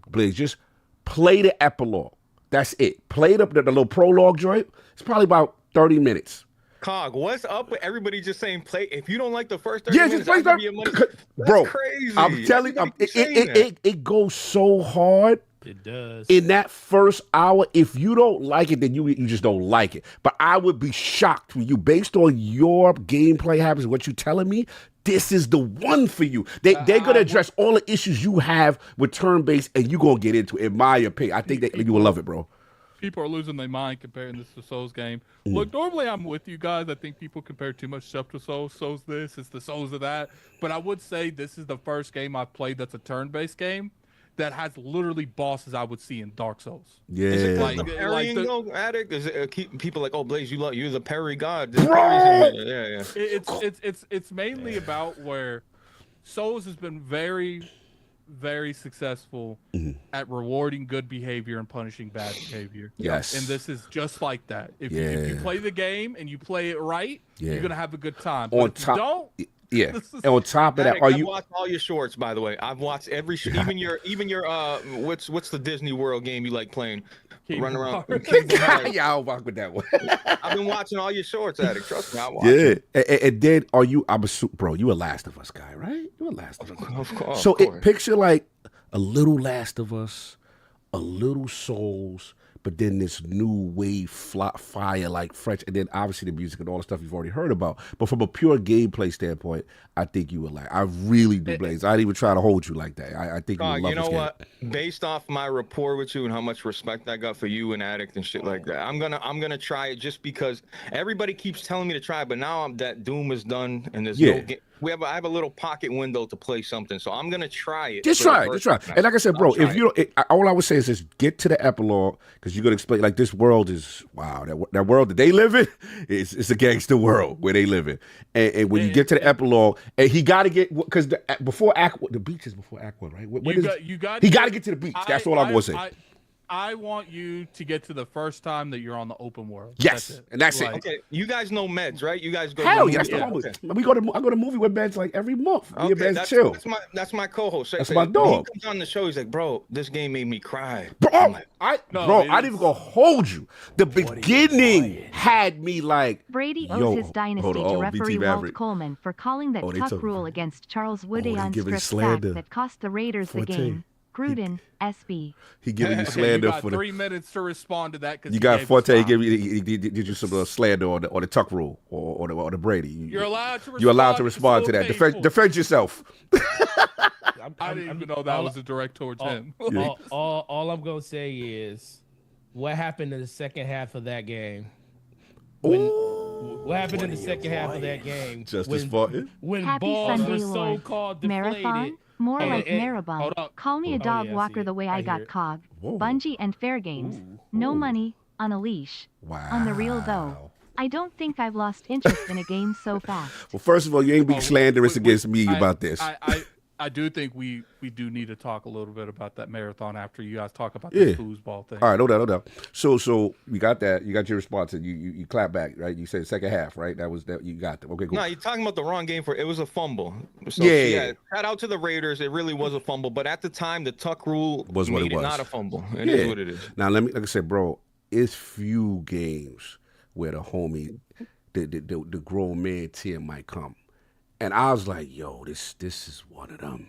Blaze. Just play the epilogue. That's it. Play the little prologue joint. It's probably about 30 minutes. Cog, what's up with everybody just saying play? If you don't like the first 30 minutes, just play I'll give you money. Bro, That's crazy. I'm telling you, it goes so hard. It does. In that first hour, if you don't like it, then you just don't like it. But I would be shocked when you, based on your gameplay habits, what you're telling me, this is the one for you. They're going to address all the issues you have with turn-based, and you're going to get into it, in my opinion. I think that you will love it, bro. People are losing their mind comparing this to Souls game. Look, normally I'm with you guys. I think people compare too much stuff to Souls. Souls this, it's the Souls of that. But I would say this is the first game I've played that's a turn-based game that has literally bosses I would see in Dark Souls. Yeah. Is it Like- the parrying like the- though, Addict? Is it keep people like, oh Blaze, you're the parry god? Bro! Yeah. It's mainly about where Souls has been very, very successful at rewarding good behavior and punishing bad behavior. Yes. And this is just like that. If you play the game and you play it right, you're gonna have a good time. On But if top- you don't, Yeah. And on top of that, Addict, are I've you? watched all your shorts, by the way. I've watched every even your what's the Disney World game you like playing? Kingdom Run around. Hearts. Kingdom Hearts. Yeah, I'll rock with that one. I've been watching all your shorts, Addict. Trust me, I watch. Yeah. And then are you? Bro, you a Last of Us guy, right? You a Last of Us. Of course. So it picture like a little Last of Us, a little Souls, but then this new wave fire like French, and then obviously the music and all the stuff you've already heard about. But from a pure gameplay standpoint, I think you would like. I really do, Blaze. I didn't even try to hold you like that. I think you would love You know this game. what? Based off my rapport with you and how much respect I got for you and Addict and shit like that, I'm gonna try it just because everybody keeps telling me to try. But now that Doom is done and there's no game. I have a little pocket window to play something, so I'm gonna try it. Just try it. And like I said, bro, if you don't, all I would say is just get to the epilogue because you're gonna explain. Like this world is wow. That world that they live in, it's a gangster world where they live in. And when you get to the epilogue, and he got to get because before Act, the beach is before Act 1, right? He got to get to the beach. That's all I'm gonna say. I want you to get to the first time that you're on the open world. Yes, and that's it. Okay, you guys know Meds, right? You guys go. Hell yes, yeah, okay. I go to movie with Meds like every month. Me and Meds chill. That's my co-host. That's my dog. He comes on the show. He's like, bro, this game made me cry. Bro, I didn't even go hold you. The beginning had me like. Brady Yo, owes his dynasty hold on, to referee BT Walt Maverick. Coleman for calling that they tuck took- rule against Charles Wood they on giving script Slander. sack that cost the Raiders the Forte. game. Gruden, SB. He giving you Okay, slander you got for 3 minutes to respond to that. You got Forte give you he did you some slander on the tuck rule or the Brady. You're allowed to. You're allowed to respond to that. Defend yourself. I didn't even know that was a direct towards him. All I'm gonna say is, what happened in the second half of that game? What happened in the second half of that game? Justice Forte. When Happy balls Sunday, were Lord. so-called deflated. Marathon? More like hold Maribel. up. Call me a Oh, dog yeah, I see walker it. the way I I hear got it. Cog. Whoa. Bungie and fair games. No money, on a leash. Wow. On the real though. I don't think I've lost interest in a game so fast. Well, first of all, you ain't being slanderous against me about this. I do think we do need to talk a little bit about that marathon after you guys talk about the foosball thing. All right, no doubt. So we got that. You got your response, and you clap back, right? You said second half, right? That you got that. Okay, cool. No, you're talking about the wrong game it was a fumble. So, Yeah. Shout out to the Raiders. It really was a fumble, but at the time, the tuck rule Was what made it was. not a fumble. It is what it is. Now like I said, bro, it's few games where the homie, the grown man tier might come, and I was like, yo, this is one of them.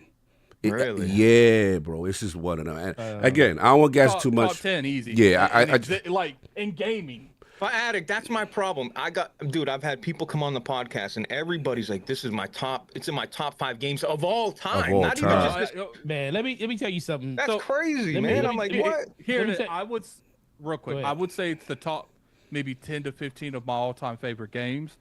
Really? Yeah, bro, this is one of them. And again, I don't want to guess too much. Top 10 easy. Yeah, I like in gaming. But Addict, that's my problem. I've had people come on the podcast and everybody's like, "This is my top. It's in my top 5 games of all time." Of all Not time. even just. Man, let me tell you something. That's crazy, man. I'm like, what? I would real quick. I would say it's the top maybe 10 to 15 of my all-time favorite games.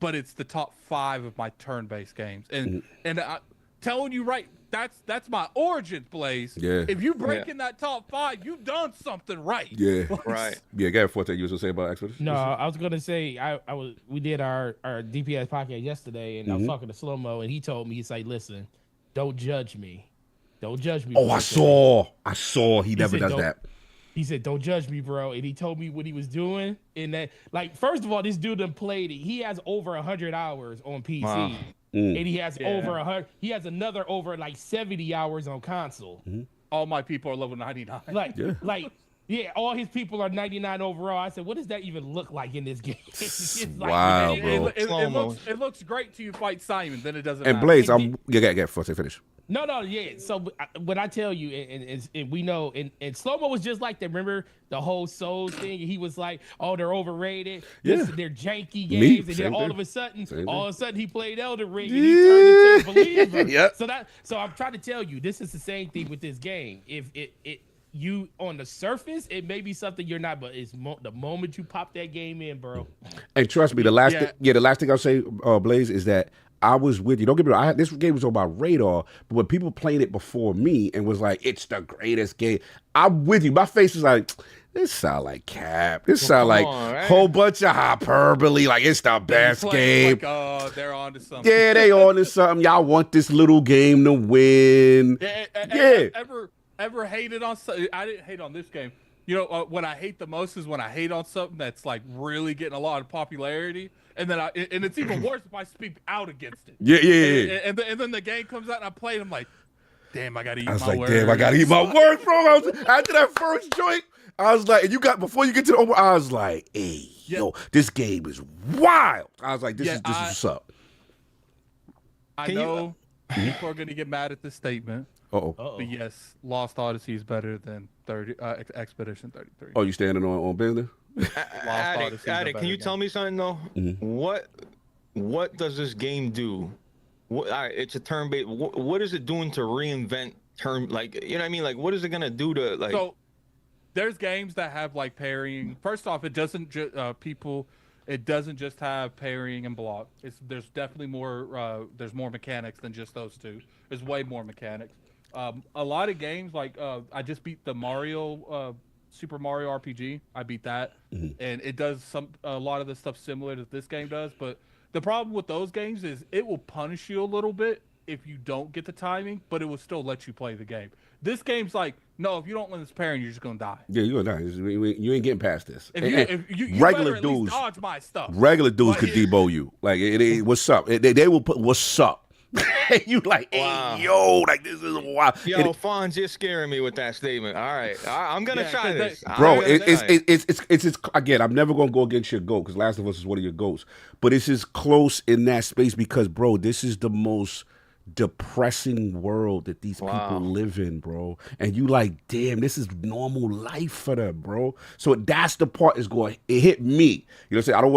but it's the top 5 of my turn-based games. And I telling you right, that's my origin, Blaze. Yeah. If you break in that top 5, you've done something right. Yeah. Right. Yeah, Gary Forte, you was gonna say about Expedition? No, I was gonna say we did our DPS podcast yesterday, and I was talking to Slow Mo, and he told me, he's like, listen, don't judge me. Don't judge me. Oh, I saw. He never does that. He said, don't judge me, bro. And he told me what he was doing. And that, like, first of all, this dude done played it. He has over 100 hours on PC. Wow. And he has over 100. He has another over like 70 hours on console. All my people are level 99. Yeah, all his people are 99 overall. I said, what does that even look like in this game? It's like, Wow, bro. It looks great till you fight Simon, then it doesn't And matter. Blaze, get Forte, finish. No, yeah. So what I tell you, and we know, and Slow-Mo was just like that. Remember the whole Souls thing? He was like, oh, they're overrated. Yeah. They're janky games. And then all of a sudden, he played Elden Ring and he turned into a believer. Yeah. So I'm trying to tell you, this is the same thing with this game. If you on the surface, it may be something you're not, but it's the moment you pop that game in, bro. And trust me, the last thing I'll say, Blaze, is that I was with you. Don't get me wrong. This game was on my radar, but when people played it before me and was like, it's the greatest game, I'm with you. My face was like, this sound like cap. This sound like whole bunch of hyperbole. Like, it's the best game. Like, oh, they're on to something. Yeah, they on to something. Y'all want this little game to win. Yeah. Ever hated on something? I didn't hate on this game. You know, what I hate the most is when I hate on something that's like really getting a lot of popularity, and then and it's even worse if I speak out against it. Yeah. And then the game comes out and I play it. I'm like, damn, I gotta eat my words. I was like, damn, I gotta eat my words, bro. After that first joint, I was like, and before you get to the over, I was like, hey, yo, this game is wild. I was like, this is what's up. I know people are gonna get mad at this statement. But yes, Lost Odyssey is better than Expedition 33. Oh, you standing on business? Addict, can you tell me something though? What does this game do? It's a turn-based. What is it doing to reinvent turn? Like, you know what I mean? Like, what is it gonna do to like? So there's games that have like parrying. First off, it doesn't It doesn't just have parrying and block. There's definitely more. There's more mechanics than just those two. There's way more mechanics. A lot of games, like I just beat the Super Mario RPG. I beat that, and it does a lot of the stuff similar to this game does. But the problem with those games is it will punish you a little bit if you don't get the timing, but it will still let you play the game. This game's like, no, if you don't learn this parrying, you're just gonna die. Yeah, you're gonna die. You ain't getting past this. If you regular better at least dudes, dodge my stuff. Regular dudes could debo you. Like, what's up? They will put what's up. You like, hey, yo, like this is wild. Yo, Fonz, you're scaring me with that statement. All right, I'm gonna try this, bro. It's again. I'm never gonna go against your goat because Last of Us is one of your goats, but it's just close in that space because, bro, this is the most depressing world that these people live in, bro. And you like, damn, this is normal life for them, bro. So that's the part is going. It hit me. You know what I'm saying? I don't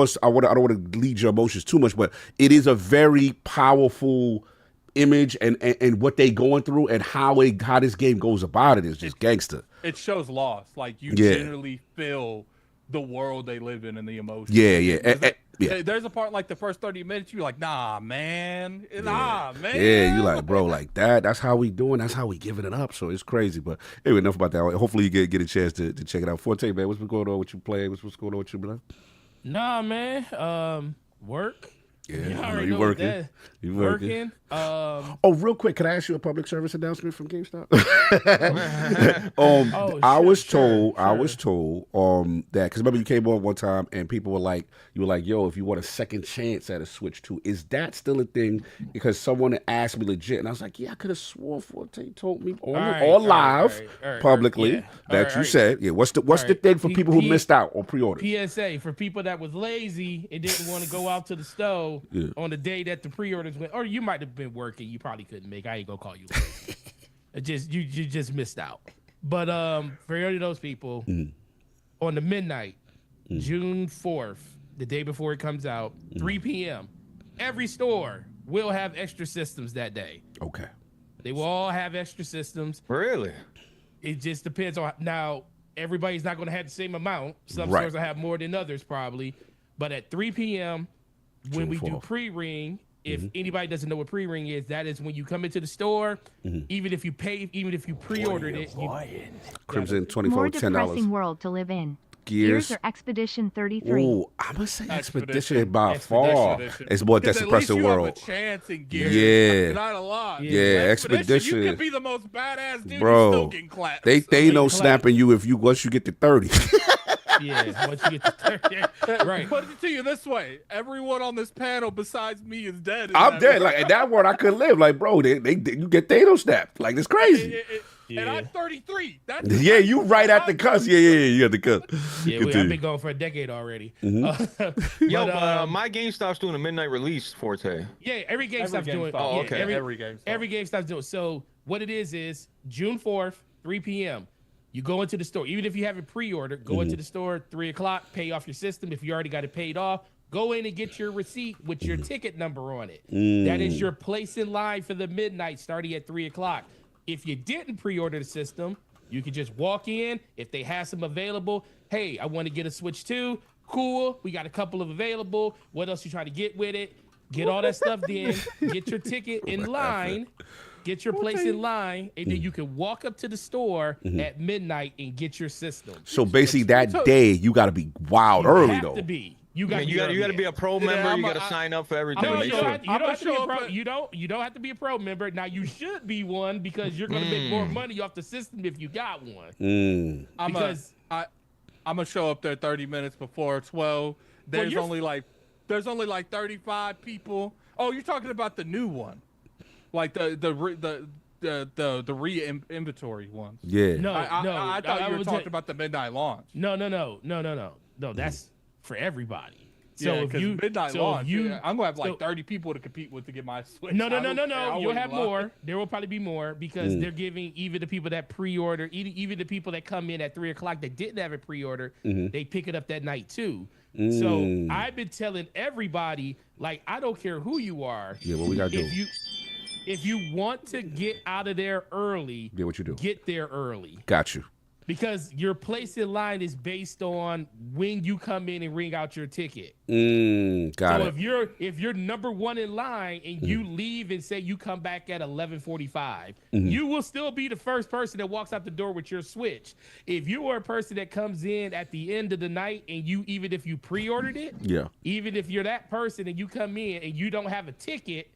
want to lead your emotions too much, but it is a very powerful image and what they going through and how this game goes about it is just gangster. It shows loss. Like you generally feel the world they live in and the emotions. Yeah. There's a part like the first 30 minutes you're like, nah, man. Yeah, you like, bro, like that's how we doing. That's how we giving it up. So it's crazy. But anyway, enough about that. Hopefully you get a chance to check it out. Forte, man, what's been going on with you playing? What's going on with you, man? Nah, man. Work. Yeah, you working. You working. Real quick, can I ask you a public service announcement from GameStop? I was told that because remember you came on one time and people were like, yo, if you want a second chance at a Switch 2, is that still a thing? Because someone asked me legit, and I was like, yeah, I could have sworn Forte told me on live publicly that you said, yeah. What's the thing for people who missed out on pre-order? PSA for people that was lazy and didn't want to go out to the store on the day that the pre-orders went, or you might have been working, you probably couldn't make. I ain't gonna call you lazy. You just missed out. But for any of those people, on the midnight, June 4th, the day before it comes out, 3 p.m., every store will have extra systems that day. Okay. They will all have extra systems. Really? It just depends on now. Everybody's not going to have the same amount. Some stores will have more than others probably. But at 3 p.m., when June we do 4th. pre-ring, if anybody doesn't know what pre-ring is, that is when you come into the store. Even if you pre-ordered it, Crimson 24, More $10. depressing world to live in. Gears. Or Expedition 33. Ooh, I'm gonna say Expedition Expedition. by far. It's more Because that's at least depressing you world. have a chance in Gears. Yeah. Not a lot. Yeah, Expedition. You could be the most badass dude. Bro, You still getting clapped. They know snapping you if you once you get to 30. yeah, once you get to 30, right. Put it to you this way: everyone on this panel besides me is dead. I'm dead. Like in that world, I couldn't live. Like, bro, you get Thanos snapped. Like it's crazy. And I'm 33. Yeah, you right at the cusp. Yeah, you at the cusp. Yeah, I've been going for a decade already. Yo, my GameStop's doing a midnight release, Forte. Yeah, every GameStop's doing. Oh, okay. Every GameStop. Every GameStop's doing. So what it is June 4th, 3 p.m. You go into the store. Even if you haven't pre-ordered, go into the store 3 o'clock. Pay off your system. If you already got it paid off, go in and get your receipt with your ticket number on it. That is your place in line for the midnight starting at 3 o'clock. If you didn't pre-order the system, you can just walk in. If they have some available, hey, I want to get a Switch 2. Cool. We got a couple of available. What else you trying to get with it? Get all that stuff in. Get your ticket in line. Get your place in line. And then you can walk up to the store at midnight and get your system. So basically, that day you got to be wild early have though. to be. You got to be a pro member. You got to sign up for everything. No, you don't have to be a pro. up. You don't have to be a pro member. Now you should be one because you're gonna make more money off the system if you got one. I'm gonna show up there 30 minutes before 12. There's only like 35 people. Oh, you're talking about the new one, like the re-inventory ones. Yeah. I thought you were talking about the midnight launch. No. That's for everybody. So yeah, if you midnight launch, I'm gonna have like so, 30 people to compete with to get my Switch. No. You'll have more. There will probably be more because they're giving even the people that pre-order, even the people that come in at 3 o'clock that didn't have a pre-order, they pick it up that night too. So I've been telling everybody, like, I don't care who you are. Yeah, what we gotta do? If you want to get out of there early, Yeah, what you do? Get there early. Got you. Because your place in line is based on when you come in and ring out your ticket. Got it. If you're number one in line and you leave and say you come back at 11:45, you will still be the first person that walks out the door with your Switch. If you are a person that comes in at the end of the night and even if you pre-ordered it, even if you're that person and you come in and you don't have a ticket,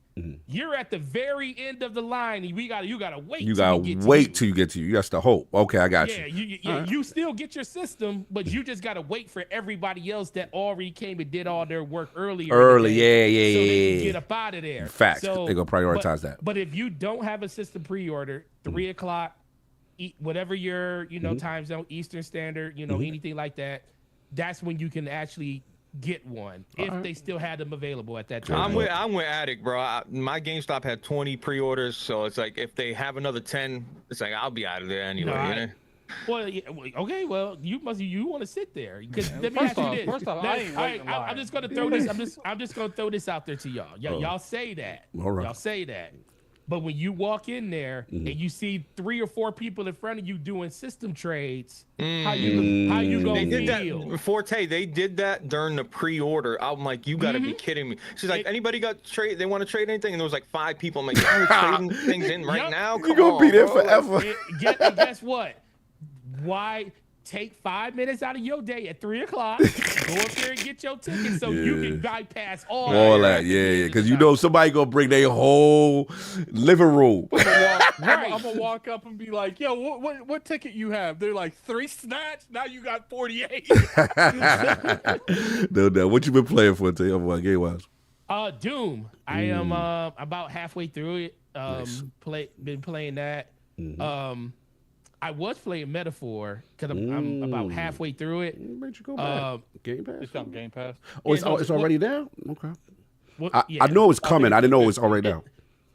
you're at the very end of the line, and you gotta wait. You gotta wait till you get to you. That's the hope. Okay, I got you. You still get your system, but you just gotta wait for everybody else that already came and did all their work earlier. So they can get up out of there. Facts. So, They're gonna prioritize that. But if you don't have a system pre-order, 3 o'clock, whatever your time zone, Eastern Standard, anything like that, that's when you can actually get one if they still had them available at that time. I'm with Addict, bro. My GameStop had 20 pre-orders, so it's like if they have another 10, it's like I'll be out of there anyway. Well, okay. Well, you want to sit there because let me ask you this. First off, I ain't waiting in line. I'm just gonna throw this. I'm just gonna throw this out there to y'all. Y'all say that. All right. Y'all say that. But when you walk in there and you see 3 or 4 people in front of you doing system trades, how you gonna feel? That, Forte, they did that during the pre-order. I'm like, you gotta be kidding me. She's like, anybody got trade? They want to trade anything? And there was like 5 people. I'm like, you're trading things in right now. You're gonna be there forever. And guess what? Why take 5 minutes out of your day at 3 o'clock? Go up there and get your ticket so you can bypass all that. Yeah. Because somebody gonna bring their whole living room. I'm gonna walk up and be like, "Yo, what ticket you have?" They're like, 3 snatch. Now you got 48. No. What you been playing for today? Game wise? Doom. I am about halfway through it. Nice. Been playing that. I was playing Metaphor because I'm about halfway through it. What made you go back? Game Pass? It's on Game Pass. Oh, it's already down? Okay. Well, I know it was coming. I didn't know it was already down.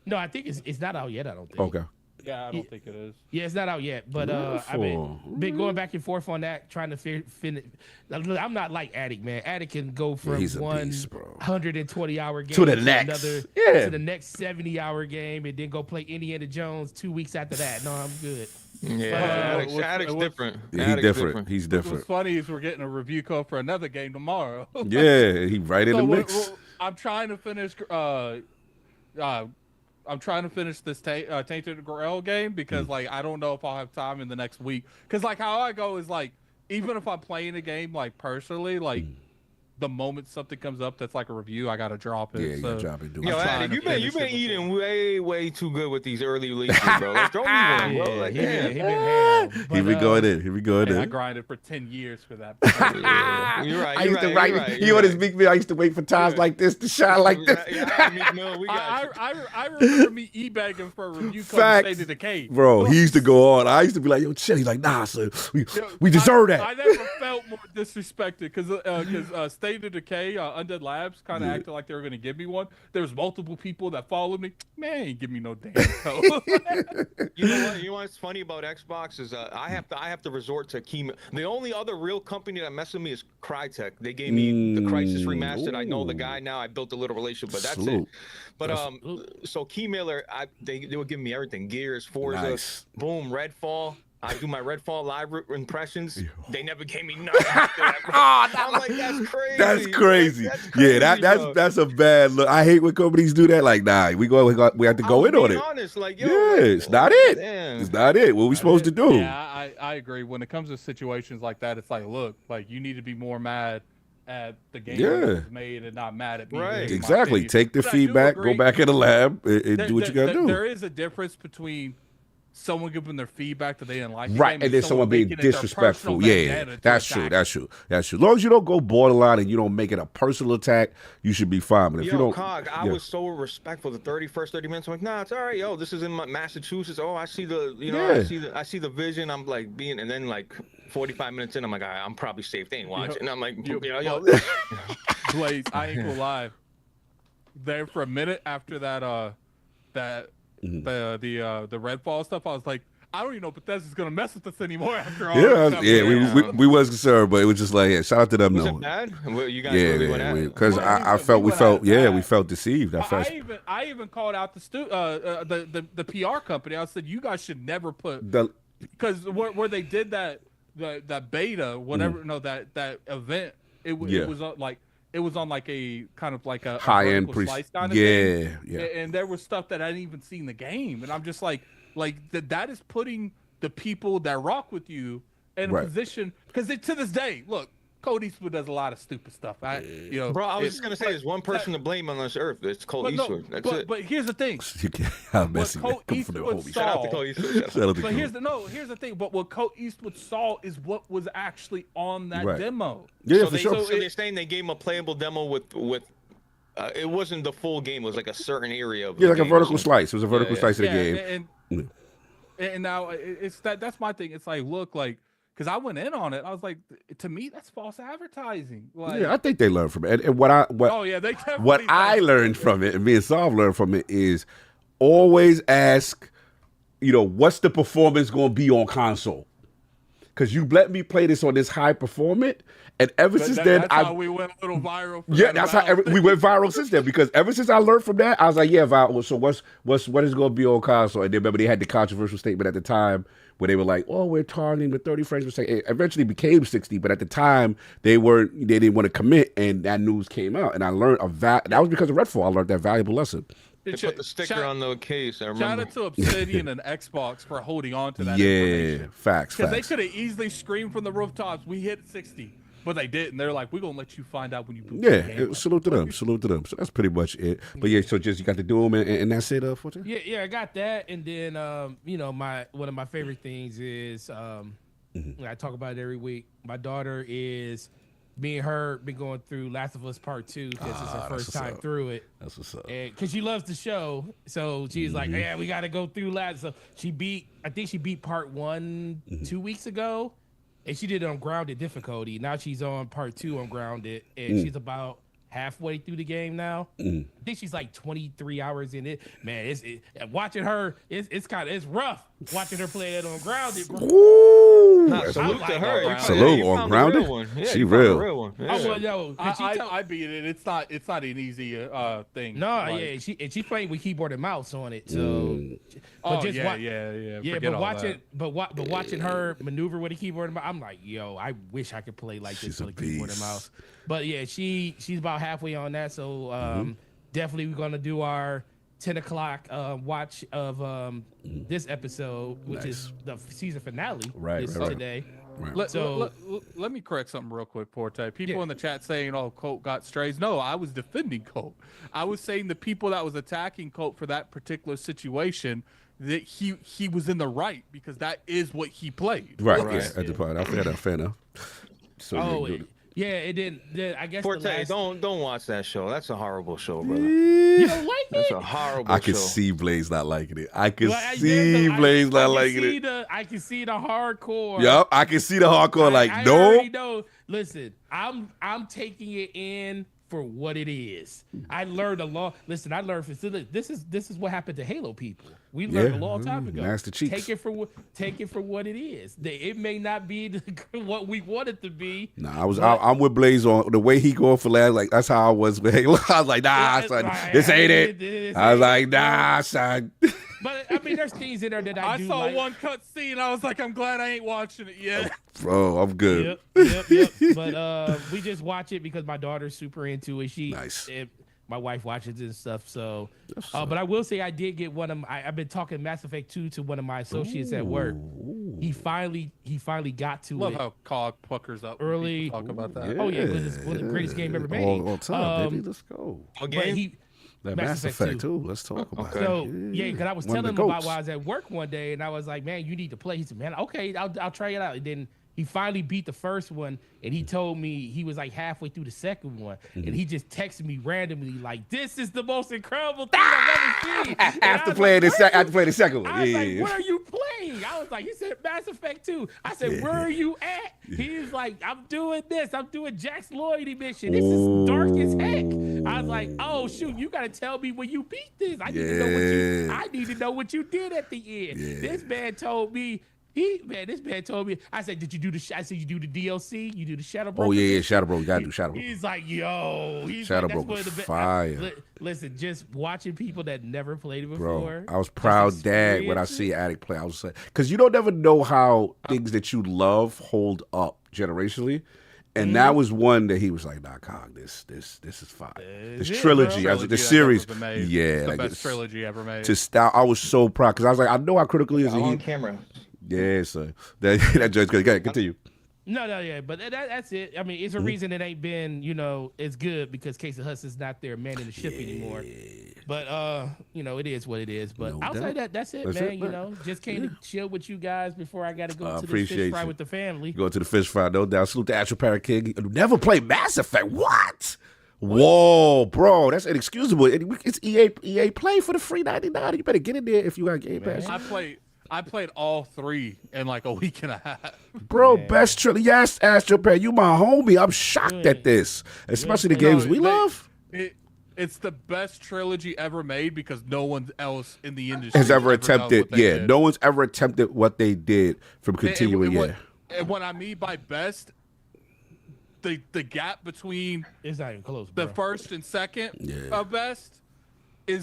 No, I think it's not out yet. I don't think. Okay. Yeah, I don't think it is. Yeah, it's not out yet. But I've been going back and forth on that, trying to finish. I'm not like Addict, man. Addict can go from he's a one beast, bro. 120-hour game To the next. to the next 70-hour game, and then go play Indiana Jones 2 weeks after that. No, I'm good. Yeah, Addict's different. Yeah, he's different. He's different. What's funny is we're getting a review code for another game tomorrow. Yeah, he right in the mix. I'm trying to finish. I'm trying to finish this Tainted Grail game because like I don't know if I'll have time in the next week. Because like how I go is like even if I'm playing a game like personally, like the moment something comes up that's like a review, I gotta drop it. Yeah, you so gotta drop it. Yo, Addy, you've been eating way too good with these early releases, bro. Like, throw me one, bro. Like, he been Here we going in. Here we going I in. grinded for 10 years for that. You're right. I used to write. He on his Meek Mill. I used to wait for times like this to shine like this. I remember me e-bagging for a review code State of Decay. Bro, he used to go on. I used to be like, yo, chill. He's like, nah, son, we deserve that. I never felt more disrespected because State of Decay, Undead Labs kind of acted like they were going to give me one. There was multiple people that followed me. Man, ain't give me no damn code. You know what? You know what's funny about Xbox is I have to resort to Cameo. The only other real company that messes with me is Crytek. They gave me the Crysis Remastered. I know the guy now. I built a little relationship, but that's it. But so Keymailer, they were giving me everything: Gears, Forza, boom, Redfall. I do my Redfall live impressions. They never gave me nothing after that. I'm like, that's crazy. That's crazy. Like, that's crazy. Yeah, that's a bad look. I hate when companies do that. Like, nah, we have to go in on it. Honest, like, yo, yeah, it's not it. Damn. It's not it. What we supposed to do? Yeah, I agree. When it comes to situations like that, it's like, look, like you need to be more mad at the game that was made and not mad at me. Right. Exactly. Take the feedback, go back in the lab, and do what you gotta do. There is a difference between someone giving their feedback that they didn't like, right, and then someone being disrespectful. Yeah, that's true. As long as you don't go borderline and you don't make it a personal attack, you should be fine. But if you don't, Cog, I was so respectful. The first 30 minutes, I'm like, nah, it's all right. Yo, this is in Massachusetts. Oh, I see I see the vision. I'm like and then like 45 minutes in, I'm like, all right, I'm probably safe. They ain't watching. And I'm like, yo. Blaze, I ain't gonna lie. There for a minute after that, the Redfall stuff, I was like, I don't even know Bethesda's gonna mess with us anymore after all. We was concerned, but it was just like, shout out to them. Was it bad? You guys really went at it? Because we felt deceived. I even called out the PR company. I said, you guys should never put because where they did that beta, whatever, that event, it was like. It was on like a kind of like a high-end slice kind of thing. Yeah. And there was stuff that I didn't even see in the game. And I'm just like that is putting the people that rock with you in a position. Because to this day, look, Colt Eastwood does a lot of stupid stuff. Bro, I was just going to say, there's one person to blame on this earth. It's Colt Eastwood. That's it. But here's the thing. Colt Eastwood saw. Shout out to Colt Eastwood. But here's the thing. But what Colt Eastwood saw is what was actually on that demo. Yeah, so for sure. So they're saying they gave him a playable demo with it wasn't the full game. It was like a certain area of like a vertical slice. It was a vertical slice of the game. And now it's that's my thing. It's like, look, like, because I went in on it, I was like, to me, that's false advertising. Like, I think they learned from it. And what I learned from it, and me and Sav learned from it, is always ask, what's the performance going to be on console? Because you let me play this on this high performance, and ever since then, how we went a little viral. That's how we went viral since then. Because ever since I learned from that, I was like, so what is going to be on console? And then remember, they had the controversial statement at the time where they were like, "Oh, we're targeting the 30 frames per second." It eventually became 60, but at the time they didn't want to commit, and that news came out, and I learned that was because of Redfall. I learned that valuable lesson. They put the sticker on the case. I remember. Shout out to Obsidian and Xbox for holding on to that information. Facts. Because they could have easily screamed from the rooftops, "We hit 60." But they didn't. They're like, we're going to let you find out when you put the game salute to them. Salute to them. So that's pretty much it. But so just you got the Doom and that's it, Forte? Yeah, I got that. And then, one of my favorite things is, I talk about it every week. My daughter is, me and her been going through Last of Us Part 2 because it's her first time through it. That's what's up. Because she loves the show. So she's like, yeah, we got to go through Last. So I think she beat Part 1 2 weeks ago. And she did it on grounded difficulty. Now she's on Part 2 on grounded, and she's about halfway through the game now. I think she's like 23 hours in it. Man, watching her, it's rough watching her play it on grounded. Bro. Woo! Nah, salute to her. You Salute found on the grounded. real one. Yeah, She you found the real. real one. Yeah. Oh, well, yo, I beat it. It's not an easy thing. no, like, yeah, she played with keyboard and mouse on it. So, Oh, just yeah. Yeah, Forget but all watching, that. but watching her maneuver with a keyboard and mouse, I'm like, yo, I wish I could play like She's this with a a keyboard and beast. mouse. But yeah, she's about halfway on that. So definitely we're gonna do our 10 o'clock watch of this episode, which is the season finale. Right. Today. Right. Let me correct something real quick, Forte. People in the chat saying, "Oh, Colt got strays." No, I was defending Colt. I was saying the people that was attacking Colt for that particular situation, that he was in the right because that is what he played. Right. Right. Yeah. At the part. Fair enough. So Yeah, it didn't. I guess Forte, the last, don't watch that show. That's a horrible show, brother. you don't like That's it. a horrible I can show. see Blaze not liking it. I can Well, see Blaze not liking it. I can see the hardcore. Yup, I can see the hardcore. I No. already know. Listen, I'm taking it in for what it is. I learned a lot. Listen, I learned this is what happened to Halo people. We learned a long time ago. Master Chiefs. Take it for what it is. It may not be what we want it to be. Nah, I'm with Blaze on the way he going for last. Like that's how I was with Halo. I was like, nah, It's son, like, this ain't it. I was like, nah, son. But I mean, there's things in there that I do saw like. one cut scene. I was like, I'm glad I ain't watching it yet. Bro, I'm good. Yep. But we just watch it because my daughter's super into it. Nice. My wife watches it and stuff. So, but I will say I did get one of I've been talking Mass Effect 2 to one of my associates at work. He finally got to Love it. how Cog puckers up when Early- people talk about that. Oh yeah, because it's one of the greatest game ever made. All time, baby. Let's go. What But game? That Mass Mass Effect Effect 2. too. Let's talk about Okay. it. So yeah, because I was One of telling him the about goats. while I was at work one day, and I was like, "Man, you need to play." He said, "Man, okay, I'll try it out." And then he finally beat the first one, and he told me he was like halfway through the second one, and he just texted me randomly like, "This is the most incredible thing I've ever seen." And I After was playing like, after playing the second one. I was Yeah. like, "What are you playing?" I was like, "He said Mass Effect 2." I said, "Where are you at?" He was like, "I'm doing this. I'm doing Jax Loyalty mission. This is dark as heck." I was like, "Oh shoot, you gotta tell me when you beat this. I need to know what you. I need to know what you did at the end." Yeah. This man told me. This man told me. I said, "Did you do the?" I said, "You do the DLC. You do the Shadow Broker." Oh yeah, Shadow Bro. You gotta do Shadow Bro. He's like, "Yo, he's Shadow like, that's Broker one of the best." fire. Listen, just watching people that never played it Bro, before. I was proud dad when I see Addict play. I was like, because you don't never know how things that you love hold up generationally. And that was one that he was like, "Nah, Cog, this is fire. This trilogy, as the series, yeah, It's the like best trilogy ever made. to style." I was so proud because I was like, I know how critical he is. I'm and on camera. Yeah, so that joke's good. Go ahead, continue. No, yeah, but that's it. I mean, it's a reason it ain't been, as good because Casey Hudson's not there manning the ship anymore. But it is what it is. But No outside doubt. that's it, That's man. it, man. Just came to chill with you guys before I got to go to the appreciate fish fry you. with the family. Go to the fish fry, no doubt. Salute to Astro Parrot King. Never played Mass Effect. What? Whoa, bro, that's inexcusable. It's EA Play for the free $99. You better get in there if you got Game Pass. I played all three in like a week and a half. Bro, best trilogy. Yes, Astro Parrot, you my homie. I'm shocked at this, especially the games we love. It's the best trilogy ever made because no one else in the industry Has ever done attempted. what they Yeah, did. no one's ever attempted what they did from continuing. And what I mean by best, the gap between It's not even close, the bro. first and second Yeah. of best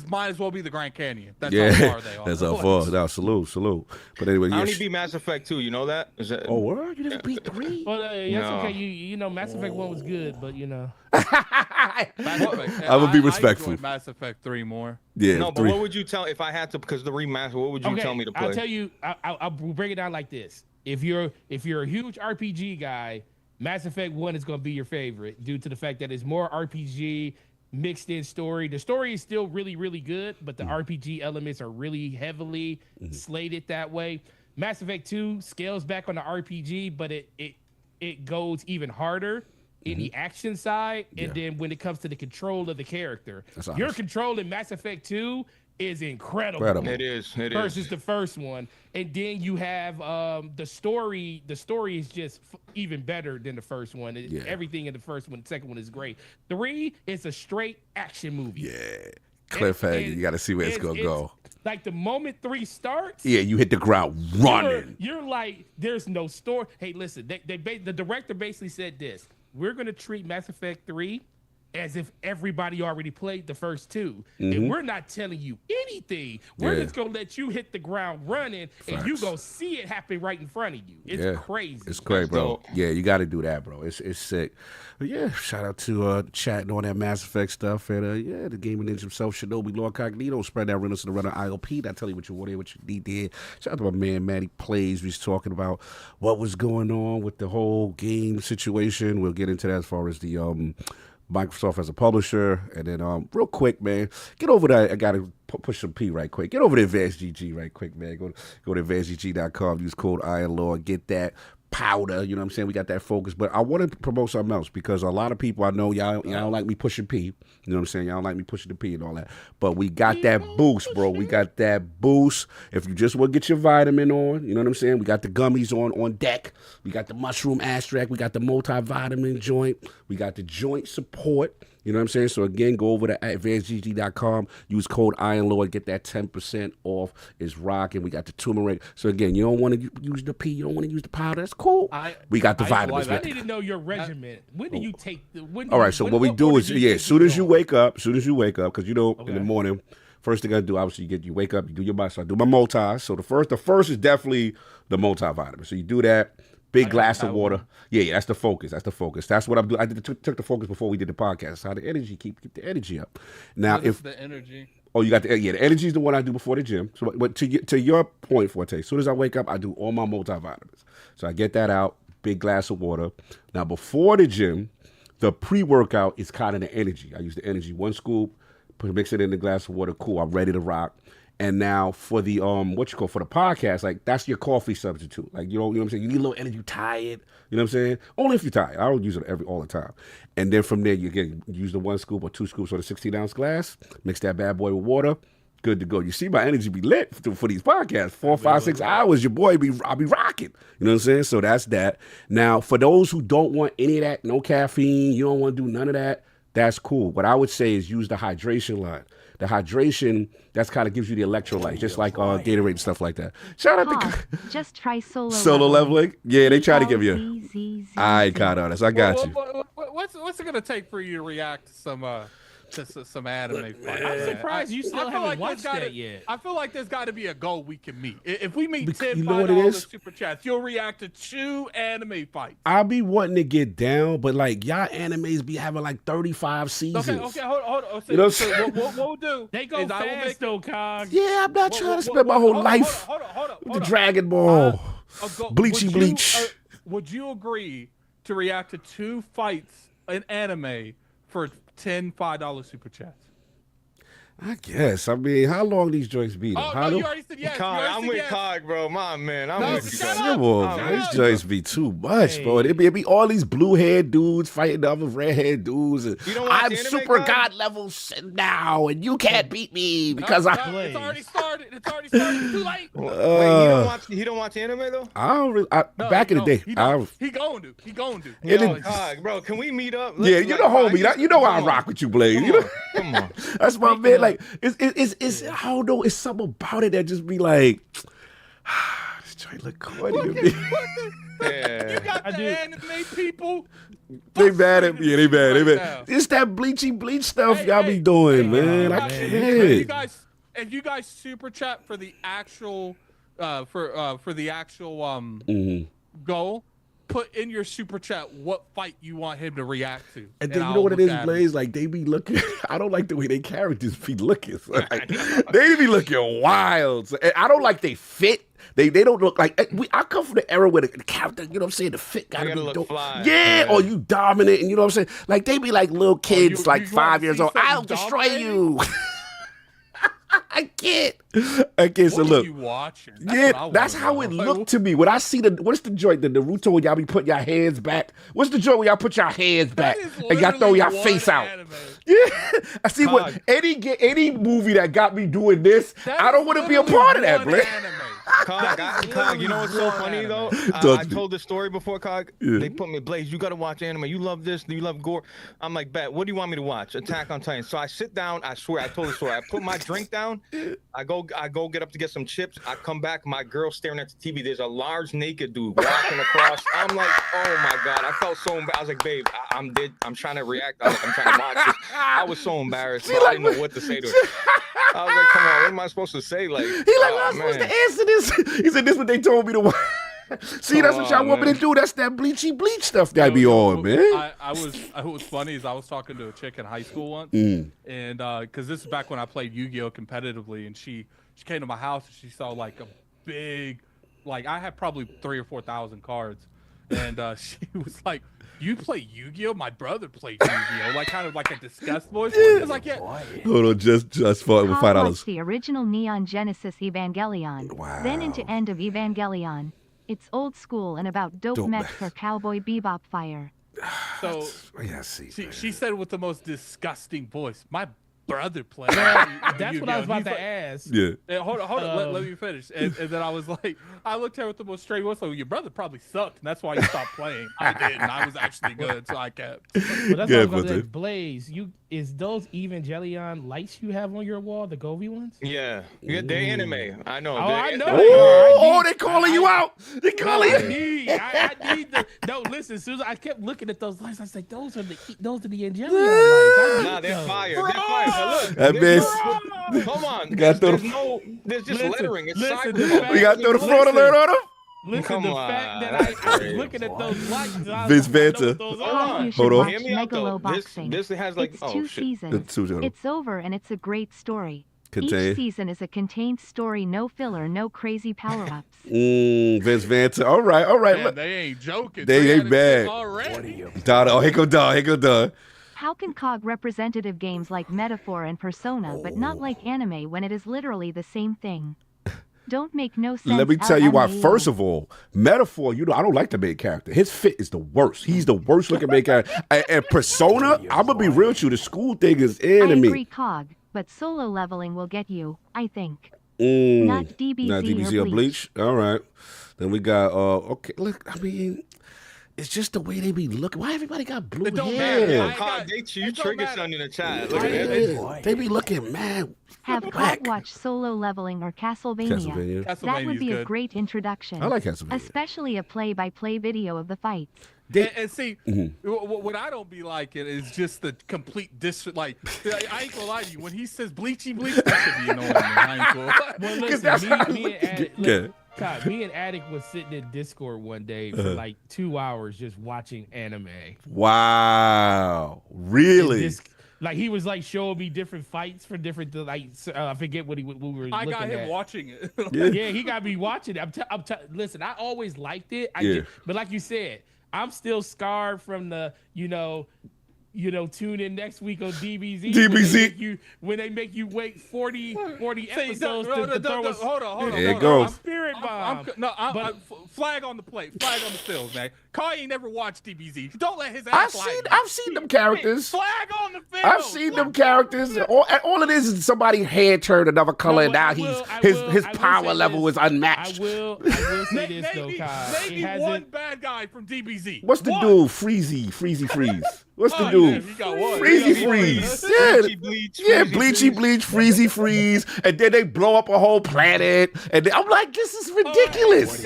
might as well be the Grand Canyon. That's Yeah, how far they are. that's how far. No, salute. But anyway, I yeah. only beat Mass Effect 2. You know that? Is that? Oh, word? You didn't beat 3? Well, that's No. okay. You know, Mass Effect 1 was good, but Mass Effect. I would be I respectful. enjoyed Mass Effect 3 more. Yeah, No, but 3. what would you tell if I had to? Because the remaster, what would you tell me to play? I'll tell you. I'll break it down like this. If you're a huge RPG guy, Mass Effect 1 is going to be your favorite due to the fact that it's more RPG mixed in story. The story is still really, really good, but the RPG elements are really heavily slated that way. Mass Effect 2 scales back on the RPG, but it goes even harder in the action side. And then when it comes to the control of the character, your control in Mass Effect 2 is incredible. It is. Versus the first one. And then you have the story. The story is just even better than the first one. Everything in the first one, the second one is great. 3 is a straight action movie. Yeah. cliffhanger. You got to see where it's gonna go. Like the moment 3 starts, Yeah, you hit the ground running. You're like, there's no story. Hey, listen, the director basically said this: we're gonna treat Mass Effect 3 as if everybody already played the first 2, and we're not telling you anything. We're just gonna let you hit the ground running, and you gonna see it happen right in front of you. It's crazy. It's great, bro. Yeah, you got to do that, bro. It's sick. But yeah, shout out to chat and all that Mass Effect stuff, and yeah, the gaming ninja himself, Shinobi Lord Cognito, spread that realness to the runner ILP. I tell you what you wanted, what you needed. Shout out to my man Matty Plays. He's talking about what was going on with the whole game situation. We'll get into that as far as the Microsoft as a publisher, and then real quick, man, get over that. I gotta push some P right quick. Get over to Advanced GG right quick, man. Go to advancedgg.com. Use code IRONLORD. Get that powder. You know what I'm saying? We got that focus, but I want to promote something else because a lot of people I know y'all don't like me pushing P. You know what I'm saying? Y'all don't like me pushing the P and all that. But we got that boost, bro. We got that boost. If you just want to get your vitamin on, you know what I'm saying? We got the gummies on deck. We got the mushroom extract. We got the multivitamin joint. We got the joint support. You know what I'm saying? So again, go over to advancedgg.com. Use code IRONLORD. Get that 10% off. It's rocking. We got the turmeric. So again, you don't want to use the P. You don't want to use the powder. That's cool. We got the vitamins. I need to know your regimen. When do you take the? All right. So what we do is, as soon as you wake up, because you know in the morning, first thing I do, obviously you wake up, you do your body. So I do my multi. So the first is definitely the multivitamin. So you do that. Big glass of water. Yeah, that's the focus. That's what I'm doing. I took the focus before we did the podcast. How the energy keep the energy up. Now, if the energy. Oh, you got the energy is the one I do before the gym. So, but to your point, Forte, as soon as I wake up, I do all my multivitamins. So I get that out. Big glass of water. Now before the gym, the pre-workout is kind of the energy. I use the energy 1 scoop, mix it in the glass of water. Cool. I'm ready to rock. And now for the for the podcast, like that's your coffee substitute. Like you know what I'm saying? You need a little energy, you tired. You know what I'm saying? Only if you're tired. I don't use it all the time. And then from there you use the 1 scoop or 2 scoops on a 16-ounce glass, mix that bad boy with water, good to go. You see my energy be lit for these podcasts. 4, 5, 6 hours, your boy I'll be rocking. You know what I'm saying? So that's that. Now for those who don't want any of that, no caffeine, you don't want to do none of that, that's cool. What I would say is use the hydration line. The hydration, that's kind of gives you the electrolytes, just like Gatorade and stuff like that. Shout out to just try solo leveling. Yeah, they try to give you. I caught on this. I got you. What's it gonna take for you to react to some anime fights? I'm surprised you still haven't watched that yet. I feel like there's got to be a goal we can meet. If we meet 10 you know what it is? super chats, you'll react to 2 anime fights. I'll be wanting to get down, but like y'all animes be having like 35 seasons. Okay, hold on. So, you know what we'll do? They go fast though, Cog. Yeah, I'm not trying to spend my whole life with the Dragon Ball, Bleach. Would you agree to react to 2 fights in anime for 10 $5 super chats? I guess. I mean, how long these joints be? You already said yes. I'm with Cog, bro. My man, I'm with you. Come on, these joints be too much, bro. It be all these blue-haired dudes fighting other red-haired dudes. And I'm super god level now, and you can't beat me because it's already started. It's too late. Wait, he don't watch anime though? I don't really. Back in the day, he going to. Cog, bro, can we meet up? Yeah, you know, homie. You know I rock with you, Blaze. Come on. That's my man. Like it's I don't know. It's something about it that just be like, this joint look corny to me. You got the anime people. They mad at me. Yeah, they mad. It's that bleach stuff y'all be doing, man. I can't. If you guys super chat for the actual goal, put in your super chat what fight you want him to react to. And then you know what it is, Blaze? Like they be looking. I don't like the way they characters be looking. So, like, they be looking wild. So, I don't like they fit. They don't look like. I come from the era where the character, you know what I'm saying, the fit gotta be dope. Yeah, or you dominant, and you know what I'm saying. Like they be like little kids, like 5 years old. I'll destroy you. I can't. So look. You watching? That's how it looked to me. When I see what's the joint, the Naruto where y'all be putting your hands back? What's the joint where y'all put your hands back and y'all throw your face out? Yeah. I see what any movie that got me doing this, I don't want to be a part of that, bro. Cog, you know what's so funny though? I told this story before, Cog. Yeah. They put me, Blaze, you gotta watch anime. You love this, you love gore. I'm like, bet. What do you want me to watch? Attack on Titan. So I sit down. I swear, I told the story. I put my drink down. I go get up to get some chips. I come back. My girl staring at the TV. There's a large naked dude walking across. I'm like, oh my god. I felt so embarrassed. I was like, babe, I'm trying to react. I'm trying to watch this. I was so embarrassed. So I didn't know what to say to her. I was like, come on, what am I supposed to say? Like, I'm supposed to answer this. He said, this is what they told me to watch. See, that's what y'all want me to do. That's that bleach stuff that be on, man. What's funny is I was talking to a chick in high school once, and because this is back when I played Yu-Gi-Oh competitively, and she came to my house and she saw like a big, like I had probably 3,000 or 4,000 cards, and she was like, "You play Yu-Gi-Oh? My brother played Yu-Gi-Oh!" Like kind of like a disgust voice. It's like, yeah. Hold on, just for $5. The original Neon Genesis Evangelion, then into End of Evangelion. It's old school and about dope mech for Cowboy Bebop fire. So yeah, she said with the most disgusting voice, "My brother played." That's what I was about to ask. Yeah. And hold on. Let me finish. And then I was like, I looked at her with the most straight voice. Like, your brother probably sucked, and that's why you stopped playing. I didn't. I was actually good, so I kept. But that's what I was about to say. Blaze, is those Evangelion lights you have on your wall the Govy ones? Yeah, they're anime. I know. I know. They calling you out. They calling you. I need the. No, listen. As soon as I kept looking at those lights, I said, those are the Evangelion lights. Nah, they're fire. They're fire. Look, come on. There's just lettering. It's cyberpunk. We got to throw the fraud alert on them. Listen, the fact that I was looking at those lights, Vince Vanta. Hold on. Hear me out though. This has like it's two seasons. It's over and it's a great story. Each season is a contained story, no filler, no crazy power-ups. Vince Vanta. All right. Man, they ain't joking. They ain't bad. Donna, here go Don. How can COG representative games like Metaphor and Persona, but not like anime when it is literally the same thing? Don't make no sense. Let me tell you why. First of all, Metaphor, I don't like the main character. His fit is the worst. He's the worst looking main character. And Persona, I'm going to be real with you. The school thing is enemy. I agree, COG, but solo leveling will get you, I think. Not DBZ or Bleach. All right. Then we got, okay, look, I mean, it's just the way they be looking. Why everybody got blue hair? You trigger something in the chat. Look at that. They be looking mad. Have COG watch Solo Leveling or Castlevania. That would be a great introduction. I like Castlevania. Especially a play-by-play video of the fights. And see, what I don't be liking is just the complete like, I ain't gonna lie to you. When he says bleachy, that should be annoying. I ain't gonna lie. Well, listen, me and Attic was sitting in Discord one day for like 2 hours just watching anime. Wow. Really? Like he was like showing me different fights for different I forget what we were looking at. I got him watching it. Yeah, he got me watching it. Listen, I always liked it. But like you said, I'm still scarred from the tune in next week on DBZ. When they make you wait 40 episodes to throw us. Hold on. There it goes. Spirit bomb. Flag on the plate. Flag on the field, man. Kai ain't never watched DBZ. Don't let his ass I've seen them characters. Flag on the field. I've seen them characters. All it is somebody's hair turned another color, and now his power level is unmatched. I will say this though, Kai. Maybe one bad guy from DBZ. What's the dude? Freezy Freeze. What's the dude? Freezy Freeze. Yeah, Bleachy Bleach, Freezy Freeze, and then they blow up a whole planet, and I'm like, this is ridiculous.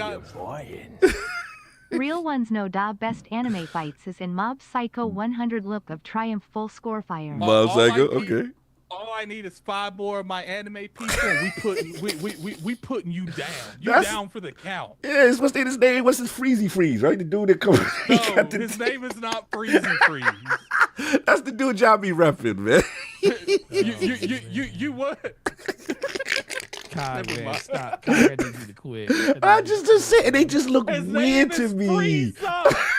Real ones know the best anime fights is in Mob Psycho 100 Look of Triumph Full Score Fire. Mob Psycho, okay. All I need is 5 more of my anime people. We putting you down. You down for the count. Yeah, what's his name? What's his Freezy Freeze, right? The dude that comes. No, his name is not Freezy Freeze. That's the dude y'all be repping, man. You what? God, man, stop. God, I need you to quit. I just said, and they just look weird to me.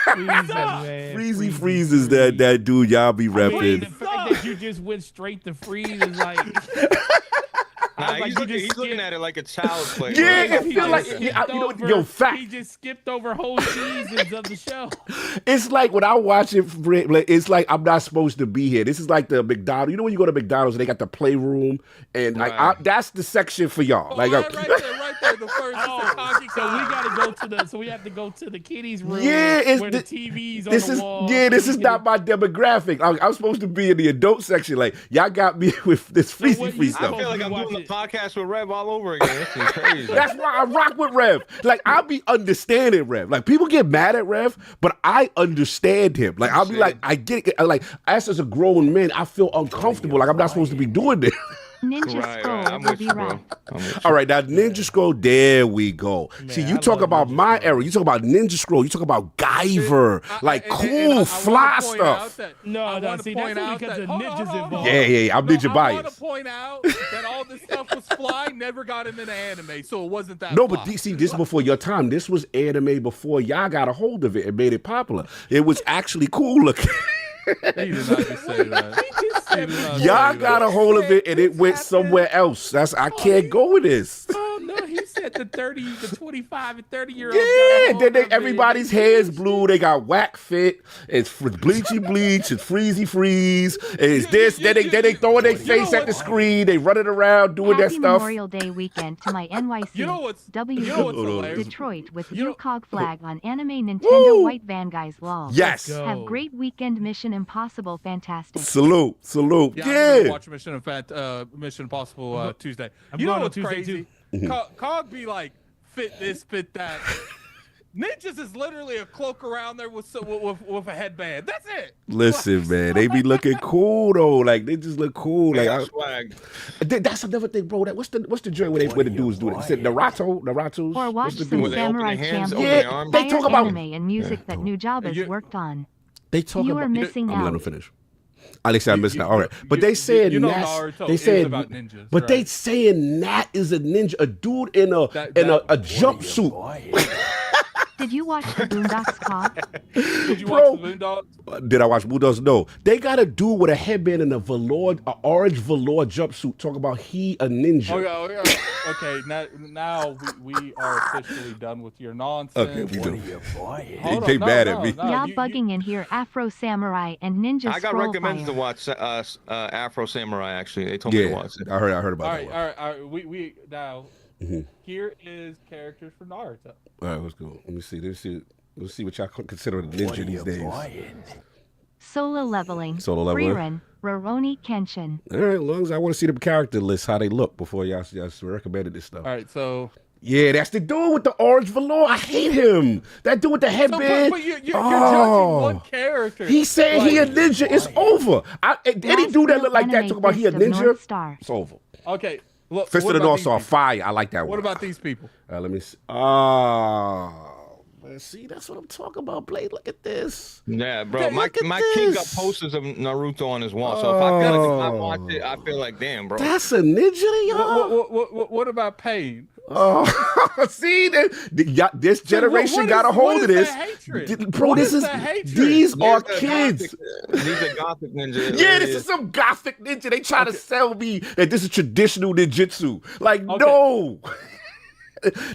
Freezy Freeze is that dude y'all be repping. The fact that you just went straight to Freeze is like. He's looking at it like a child play. Yeah, I feel like fact. He just skipped over whole seasons of the show. It's like when I watch it, it's like I'm not supposed to be here. This is like the McDonald's. You know when you go to McDonald's and they got the playroom, and like that's the section for y'all. Right there. the first. So we have to go to the kiddies room. Yeah, it's where the TVs on this the is wall. this is not my demographic. I'm supposed to be in the adult section. Like y'all got me with this freezy free I stuff. feel like I'm doing the podcast with Rev all over again. This is crazy. That's why I rock with Rev. Like I'll be understanding Rev. Like people get mad at Rev, but I understand him. Like I'll be like, I get it. Like as a grown man, I feel uncomfortable. Like I'm not supposed to be doing this. Ninja Scroll will be right. All right, now Ninja Scroll, there we go. Man, See, you I talk love about Ninja my Scroll. era. You talk about Ninja Scroll. You talk about Guyver, like cool, fly stuff. No, see, that's only because the ninjas involved. Yeah, I'm ninja I biased. want to point out that all this stuff was fly, never got into the anime, so it wasn't that. No, fly. but see, this is before your time. This was anime before y'all got a hold of it and made it popular. It was actually cool looking. He did not just say that. He did not Y'all say got that. a hold of it and it went somewhere else. I can't go with this. Oh no, he said the 25 and 30-year-olds. Yeah, then everybody's hair is blue. They got whack fit. It's bleachy bleach. It's freezy freeze. It's this. Then they throwing their face at the screen. They running around doing Happy that stuff. Memorial Day weekend to my NYC You know what's WZ Detroit with You know- UCOG flag on anime Nintendo Woo! White Van Guys lol. Yes. Go. Have great weekend Mission Impossible fantastic. Salute. Yeah, I'm Yeah. gonna watch Mission Impossible Tuesday. I'm You know going on what's Tuesday, crazy? Cog be like, fit this, fit that. Ninjas is literally a cloak around there with a headband. That's it. Listen, man, they be looking cool though. Like they just look cool. They Like got swag. that's another thing, bro. What's the joint where the dudes do it? Is it Naruto's? Or watch What's the some dude? Where they open Samurai their hands, Champloo. open their Yeah, arms. they talk about- anime and music that Nujaba's You- worked on. They talk You about. are missing I'm letting out. them finish. At least I missed that. All right, but they saying Naruto they is saying, about ninjas, but they right? saying Nat is a ninja, a dude in a jumpsuit. Did you watch the Boondocks Cog? Did you Bro. watch the Boondocks? Did I watch Bulldogs? No. They got a dude with a headband and a orange velour jumpsuit. Talk about he a ninja. Okay. Now we are officially done with your nonsense. Okay, we do. Hold They on, mad at me. Y'all bugging in here, Afro Samurai and Ninja I got Scroll recommended to Fire. watch Afro Samurai. Actually, they told me to Yeah, watch it. I heard about All that. right, One. all right. We now Mhm. here is characters for Naruto. All right, let's go. Let me see. Let's see what y'all consider a ninja these days. Solo leveling. Solo leveling. Rerun. Rurouni Kenshin. All right, as long as I want to see the character list, how they look before y'all recommended this stuff. All right, so Yeah, that's the dude with the orange velour. I hate him. That dude with the headband. but you're judging one character. He said he a ninja. It's over. Any Last dude that look real like that anime talk about he a Fist of ninja. North Star. It's over. Okay, look. Fist what of the about North these Star, people? fire. I like that one. What about these people? Let me see. Man, see, that's what I'm talking about, Blade. Look at this. Yeah, bro. Look My at kid got this. posters of Naruto on his wall. So if I watch it, I feel like, damn, bro. That's a ninja, y'all. What about Pain? Oh, see, this generation got a hold of this. Bro, these are kids. These are gothic ninja. Yeah, this is some gothic ninja. They try to sell me that this is traditional ninjutsu. Like, no.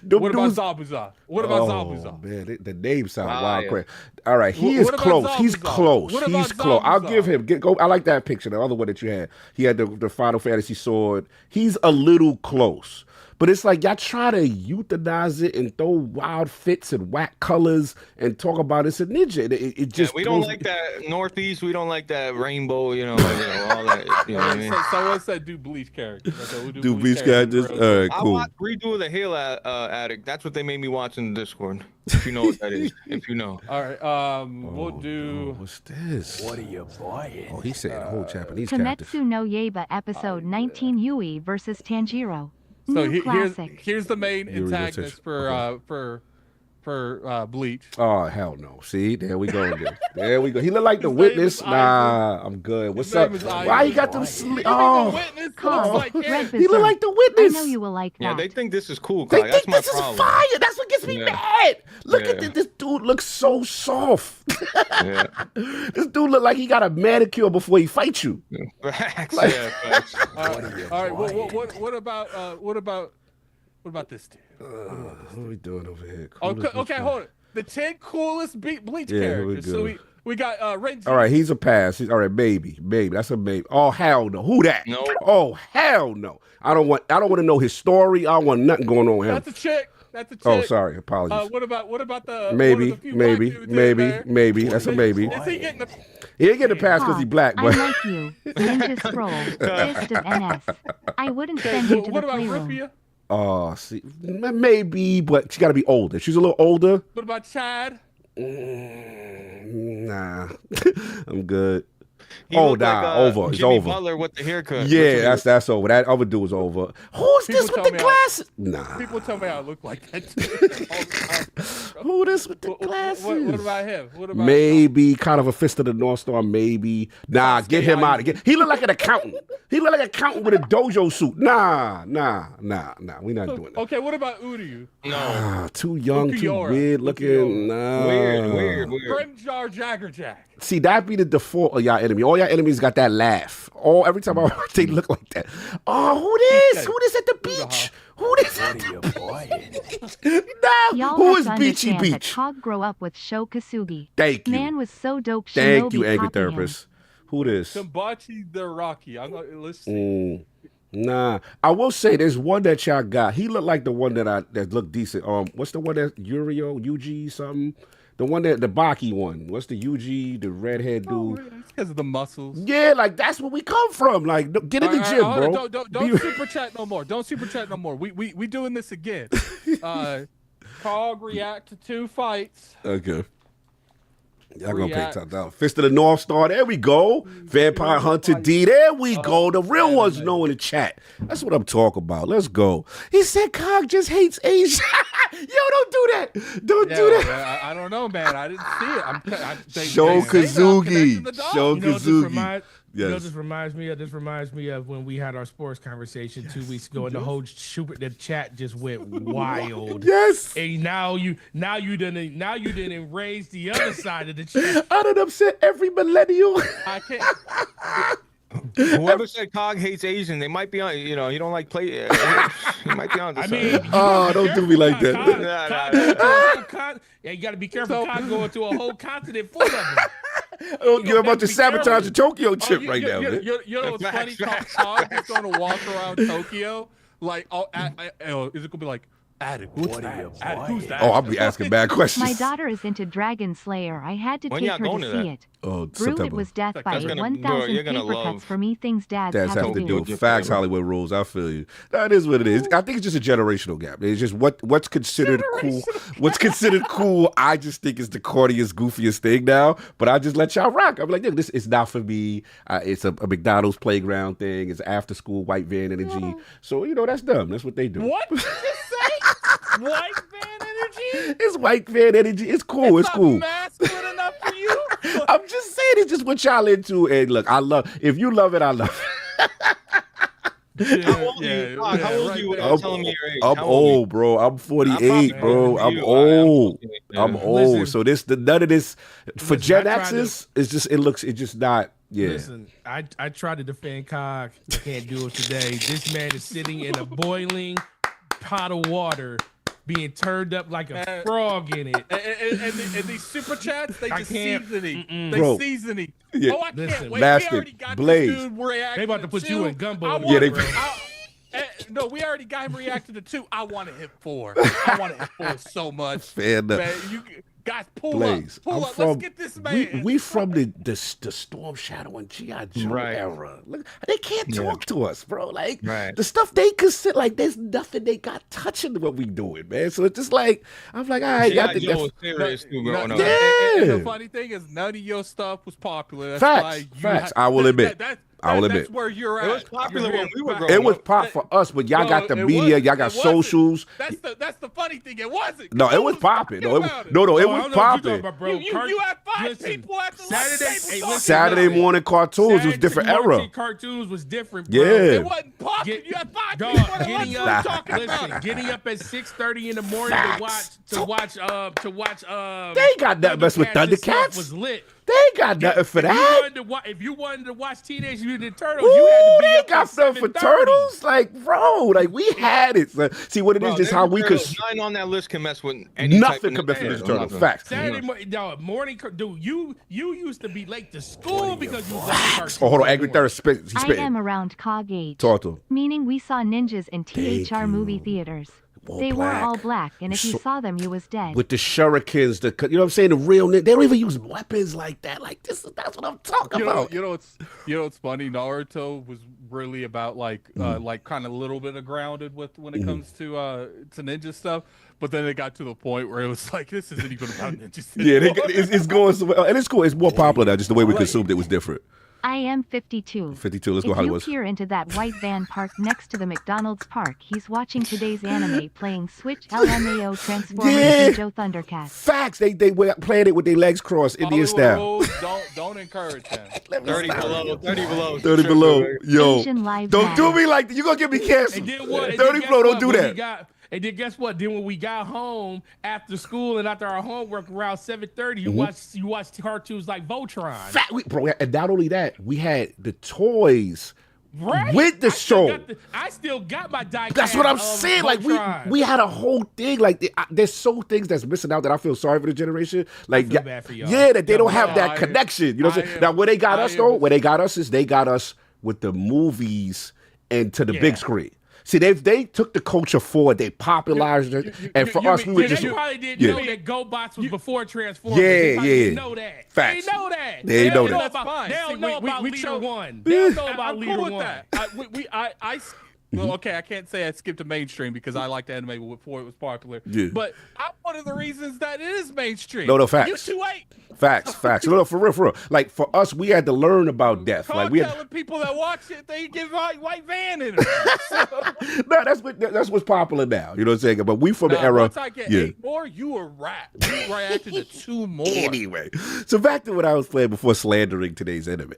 What about Zabuza? What about Zabuza? Man, the name sounds wild. yeah. Crazy. All right, he is What about close. He's Zabuza? close. What about He's close. I'll Zabuza? give him. Go. I like that picture. The other one that you had. He had the Final Fantasy sword. He's a little close. But it's like y'all try to euthanize it and throw wild fits and whack colors and talk about it's a ninja. It just We don't like that Northeast. We don't like that rainbow. You know, all that. You know what I mean? So let's say do bleach characters. Okay, we'll do bleach characters. All right, I cool. watched Redo of the Hill Addict. That's what they made me watch in the Discord. If you know what that is. If you know. All right. We'll do. What's this? What are you buying? Oh, he's saying the whole Japanese characters. Kimetsu no Yaiba episode 19 Yui versus Tanjiro. So New classic. here's the main Yuri antagonist Versus- for Bleach. Oh, hell no. See, there we go again. There we go. He look like the His name witness. is Nah, I'm good. What's name up? is Why Ivan. he got them sleep? The Oh, witness Cog, looks like Red him. he look like the witness. I know you will like that. Yeah, they think this is cool. They Kai. That's think my this problem. is fire. That's what gets me Yeah. mad. Look at Yeah. this. This dude looks so soft. Yeah. This dude look like he got a manicure before he fight you. Facts. Yeah, facts. All right. What about this dude? What are we doing over here? Okay, hold it. The 10 coolest Bleach Yeah, here we characters. go. So We got Renji. All right, he's a pass. All right, maybe. That's a maybe. Oh hell no. Who that? No. Oh hell no. I don't want to know his story. I don't want nothing going on with him. That's a chick. Oh, sorry. Apologies. What about the maybe. That's a maybe. Is he getting the? He ain't getting a pass because he's black. I'm But like you. Ninja Scroll. Fist of NS. I wouldn't send you to What the about playroom. Ripia? see, maybe, but she got to be older. She's a little older. What about Chad? Nah, I'm good. He Oh, looked nah, like, over. It's Jimmy over. Butler with the haircut. Yeah, that's over. That other dude was over. Who's this People with the tell me glasses? Nah. People tell me I look like that. Who this with the glasses? What about him? What about Maybe kind of a fist of the North Star. Maybe. Nah, get him out of here. He look like an accountant. He look like an accountant with a dojo suit. Nah. We not doing that. Okay, what about Uryu? No. Too young, too Ukiora. weird looking. Nah. Weird. Grimjar Jaggerjack. See, that be the default of y'all enemy. All y'all enemies got that laugh. Every time I watch, they look like that. Oh, who this? Who this at the beach? Who this at the beach? Nah, Y'all who have is to Beachy understand that Beach? Cog grow up with Sho Kasugi. Thank you. Man was so dope. Thank you, Shinobi anger copying him. therapist. Who this? Sambachi the Rocky. Let's see. Nah, I will say there's one that y'all got. He looked like the one that looked decent. What's the one that Yuji something? The one that the Baki one. What's the Yuji, the redhead dude? It's because of the muscles. Yeah, like that's where we come from. Like, get in the gym, bro. Don't super chat no more. Don't super chat no more. We doing this again. Cog react to 2 fights. Okay. Y'all gonna pay $10. Fist of the North Star. There we go. Vampire Hunter D. There we go. The real ones know in the chat. That's what I'm talking about. Let's go. He said Cog just hates Asia. Yo, don't do that. Don't do that. Man, I don't know, man. I didn't see it. Show Kazugi. Show You know, Kazugi. You know, this reminds me of when we had our sports conversation 2 weeks ago, and the whole the chat just went wild. Yes. And now you didn't raise the other side of the chat. I done upset every millennial. I can't. Whoever said Cog hates Asian, they might be on. You know, you don't like play. He might be on. I mean, don't do me like that. Yeah, you got to be careful. Cog going to a whole continent full of them. You're about to sabotage the Tokyo trip right now, man. You know what's funny? Cog is going to walk around Tokyo like, is it going to be like, who's that? Oh, I'll be asking bad questions. My daughter is into Dragon Slayer. I had to When take y'all her going to to see that? it. Oh, Brew, it September. was death by That's gonna- 1,000 bro, you're gonna paper love- cuts for me. Things dads That's have have to to do. do. Facts, Hollywood rules. I feel you. That is what it is. I think it's just a generational gap. It's just what's considered cool. What's considered cool, I just think is the corniest, goofiest thing now. But I just let y'all rock. I'm like, look, this is not for me. It's a McDonald's playground thing. It's after school white van energy. So, you know, that's dumb. That's what they do. What did you say? White van energy? It's white van energy. It's cool. It's cool. Masculine enough for you? I'm just saying it's just what y'all into. And look, if you love it, I love it. How old are you? Cog, how old are you without telling me your age? I'm How old are you? old, bro. I'm 48, probably bro. older than I'm you. old. Yeah. I'm old. Listen. So none of this for Listen, Gen I tried to- X's, it's just not. Yeah. Listen, I tried to defend Cog. I can't do it today. This man is sitting in a boiling pot of water, being turned up like a frog in it. And these super chats, they I just can't. seasoning. They Bro. seasoning. Yeah. Oh, I can't Listen, wait. Master, We already got Blaze. this dude reacting. They about to put you in gumbo. I Yeah, want- they- No, we already got him reacting to 2. I want to hit 4. I want to hit 4 so much. Fair enough. Man, you guys, pull Blaze. up. Pull I'm up. from, Let's get this man. we from the Storm Shadow and G.I. Joe Right. era. Look, they can't talk to us, bro. Like Right. the stuff they consider, like there's nothing they got touching what we doing, man. So it's just like I'm like, all right, Yeah, I think Joe that's was serious too growing up. Yeah. And the funny thing is, none of your stuff was popular. That's Facts, why you facts. I will admit. I will admit. That's where you're at. It was popular You're when we were back. growing it was up. pop for us, but y'all No, got the it media, wasn't. y'all got It wasn't. socials. That's the funny thing. It wasn't. No, it was popping. No, it was popping. You had 5 people at the Saturday morning cartoons was a different era. Cartoons was different, bro. Yeah. It wasn't popping. You had 5 Dog, people at getting lunch up, talking about listen, it. getting up at 6:30 in the morning Facts. to watch They ain't got that mess with Thundercats and stuff Thundercats. was lit. They ain't got nothing for that. If you wanted to watch Teenage Mutant Turtles, you had to be they up got at stuff for 7:30. turtles. Like, bro, like we had it. So, see what it is. Just how we could. Nine on that list can mess with any Nothing type of can mess with Ninja Ninja Turtles. Turtle. Facts. Morning, dude. You used to be late to school because you was watching Oh, hold on. Angry Third spit. He's I spitting. am around Cog Age. Talk to him. Meaning we saw ninjas in Thank THR you. movie theaters. All They black. were all black, and if you So- saw them, you was dead. With the shurikens, you know what I'm saying? The real, they don't even use weapons like that. Like that's what I'm talking about. You know what's funny? Naruto was really about like kind of a little bit of grounded when it comes to ninja stuff. But then it got to the point where it was like, this isn't even about ninjas. Yeah, it's going so well. And it's cool. It's more popular now. Just the way we consumed it was different. I am 52. 52. Let's go If you Hollywood. peer into that white van parked next to the McDonald's park, he's watching today's anime playing Switch LMAO Transformers Yeah. and Joe Thundercats. Facts. They were playing it with their legs crossed, Indian style. Don't encourage him. 30 below. 30 below. 30 below. Yo, Asian live don't do mag. me like that. You're going to get me canceled. And then what? 30 below, don't do that. And then guess what? Then when we got home after school and after our homework around 7:30, Mm-hmm. you watched cartoons like Voltron. Bro, and not only that, we had the toys Right? with the show. I still got my die. That's what I'm saying. Like we had a whole thing. Like there's so things that's missing out that I feel sorry for the generation. Like feel bad for y'all. yeah, that they Yeah, don't have no, that connection. You know what I'm saying? Now where they got us though, where they got us is they got us with the movies and to the big screen. See, they took the culture forward. They popularized it, and for us, we were just They probably didn't know that GoBots was before Transformers. Yeah, They probably yeah. didn't know that. Facts. They know that. They know don't that. About, Fine. they don't See, know we- about we Leader chose- One. They don't know I'm about cool Leader with One. that. Well, okay, I can't say I skipped to mainstream because I liked anime before it was popular. Yeah. But I'm one of the reasons that it is mainstream. No, facts. You too late. Facts. No, for real. Like for us, we had to learn about death. Like we had. Telling people that watch it, they give white van in it. So, No, that's what's popular now. You know what I'm saying? But we from the era. once I get 8 more, you a rat. You reacted to 2 more. Anyway, so back to what I was playing before slandering today's anime.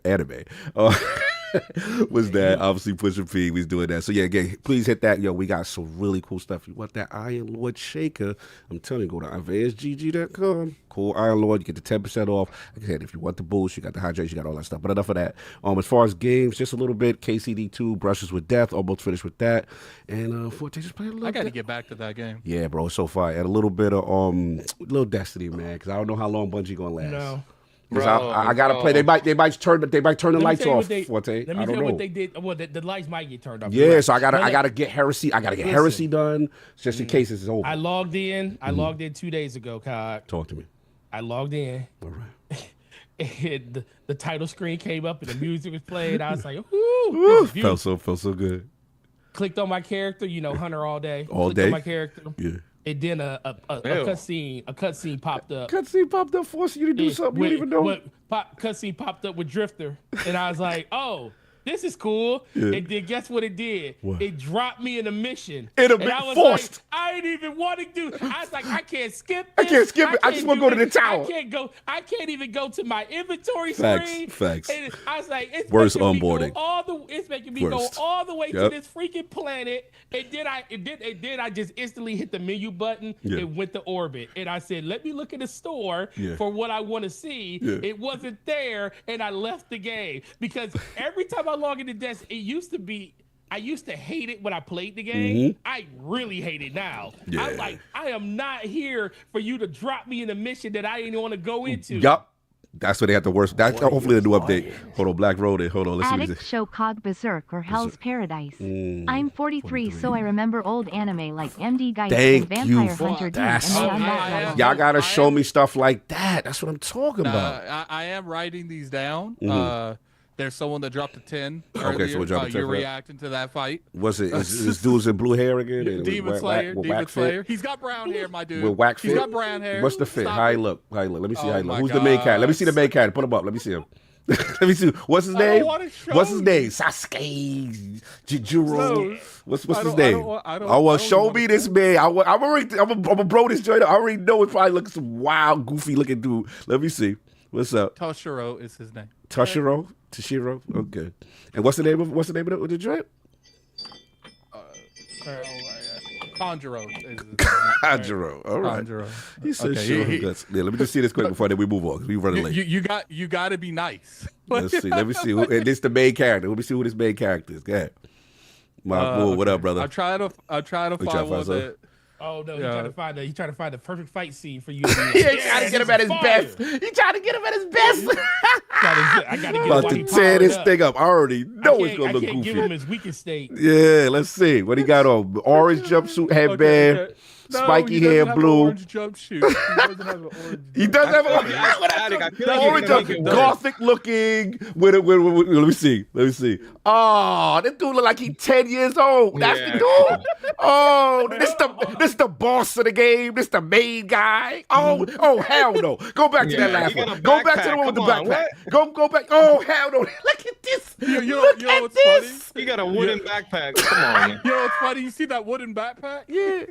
Was that obviously pushing P? We was doing that. So yeah, again, please hit that. Yo, we got some really cool stuff. You want that IRONLORD shaker? I'm telling you, go to advancedgg.com. Cool IRONLORD. You get the 10% off. Like I said, if you want the boost, you got the hydration, you got all that stuff. But enough of that. As far as games, just a little bit. KCD2, Brushes with Death. Almost finished with that. And Forte just played a little. I got to bit. get back to that game. Yeah, bro, it's so far. And a little bit of little Destiny, man, because I don't know how long Bungie gonna last. No. 'Cause I gotta play. They might turn the lights off. Forte. Let me I tell don't you know. what they did. Well, the lights might get turned off. Yeah, You're right. so I But gotta get heresy. I gotta get heresy done just in case it's over. I logged in. I logged in 2 days ago, Cog. Talk to me. I logged in. All right. And the title screen came up and the music was playing. I was like, "Ooh, this is beautiful." Felt so good. Clicked on my character, Hunter all day. All Clicked day? on my character. Yeah. And then a cutscene popped up. Cutscene popped up, forcing you to do something you don't even know. Cutscene popped up with Drifter, and I was like, "Oh, this is cool." Yeah. And then guess what it did? What? It dropped me in a mission. In a And I was forced. Like, I didn't even want to do. I was like, I can't skip. I This. can't skip it. I just can't wanna do go to the this. tower. I can't even go to my inventory Facts, screen. facts. And I was like, it's Worst making me go onboarding. It's making me Worst. go all the way Yep. to this freaking planet. And then I just instantly hit the menu button Yeah. and went to orbit. And I said, let me look at the store Yeah. for what I want to see. Yeah. It wasn't there, and I left the game because every time I log into desk, it used to be. I used to hate it when I played the game. I really hate it now. Yeah. I'm like, I am not here for you to drop me in a mission that I didn't want to go into. Yup. That's what they have to work. That's hopefully the new update. Hold on, Black Road. Hold on. Let's see what Addict this is. show Cog Berserk or Hell's Paradise. I'm 43, so I remember old anime like MD Geist and Thank you Vampire for Hunter D, that. and they on that Yeah. level. Y'all gotta I show am- me stuff like that. That's what I'm talking about. I am writing these down. There's someone that dropped a 10 Okay, earlier. so we dropped a 10 You're for that. reacting to that fight. What's it? Is dudes in blue hair again? And Demon with Slayer. with Demon whack Slayer. fit? He's got brown hair, my dude. With whack He's fit? got brown hair. What's the fit? Stop How he it. look? How he look? Let me see Oh how he look. my Who's the main cat? Let me God. see the main cat. Put him up. Let me see him. Let me see. What's his I don't name? wanna show What's his you. name? Sasuke, Jijuro. No, What's I his don't- I name? don't want- I don't- Oh well, I don't show wanna me this man. I'm gonna bro this joint. I already know it probably looks some wild, goofy looking dude. Let me see. What's up? Toshiro is his name. Toshiro? Okay. And what's the name of the joint? Conjuro. Conjuro. All right. Conjuro. He said, Okay, sure. Yeah, let me just see this quick before then we move on, because we running late. You got to be nice. Let's see. Let me see. And this the main character. Let me see who this main character is. Go ahead. What up, brother? I'm trying to find one that. Oh no, he's trying to find the perfect fight scene for you. He trying to get him at his best. He trying to get him at his best. I gotta get about to tear this thing up. I already know it's gonna look goofy. Give him his weakest state. Yeah, let's see what he got on. Orange jumpsuit, headband. Okay. No, spiky hair, blue. Orange jumpsuit. He doesn't have an orange. He does have an orange jumpsuit, gothic looking. Let me see. Oh, this dude look like he's 10 years old. That's the dude. Oh, this the boss of the game. This the main guy. Oh, hell no. Go back to that last one. Go back to the one with the backpack. Go back. Oh, hell no. Look at this. Look at this. He got a wooden backpack. Come on. You know what's funny? You see that wooden backpack? Yeah.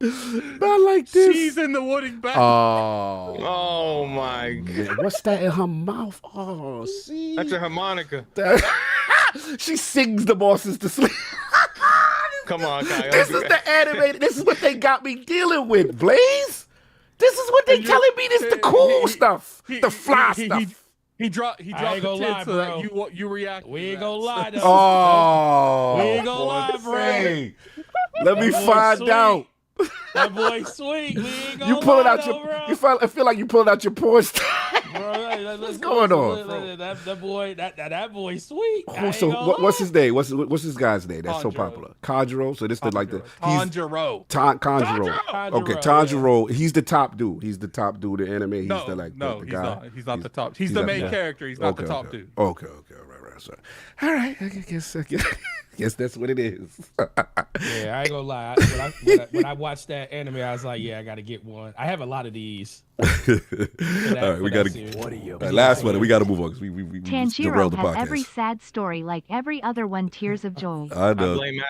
Not like this. She's in the wooden backpack. Oh my God. What's that in her mouth? Oh, see. That's a harmonica. She sings the bosses to sleep. Come on, Kai. This is the animated. This is what they got me dealing with, Blaze. This is what they telling me. This is the cool stuff, the fly stuff. He dropped the tip so that you react. We ain't gonna lie, though. Oh, we ain't gonna lie, bro. Let me find out. That boy sweet. We ain't gonna You pulling lie, out though, your. bro. I feel like you pulling out your porn star. What's going on? Bro? That boy sweet. Oh, so what's his name? What's this guy's name? That's so popular. Conjuro. So this is like the Conjuro. Conjuro. Okay, Conjuro. He's the top dude. He's the top dude in anime. He's the guy. He's not the top. He's the main character. He's not the top dude. Okay. Right. So, all right. I guess that's what it is. Yeah, I ain't gonna lie. When I watched that anime, I was like, yeah, I gotta get one. I have a lot of these. All right, we gotta. Last one. We gotta move on because we Tanjiro has every sad story like every other one. Tears of joy. I know. I blame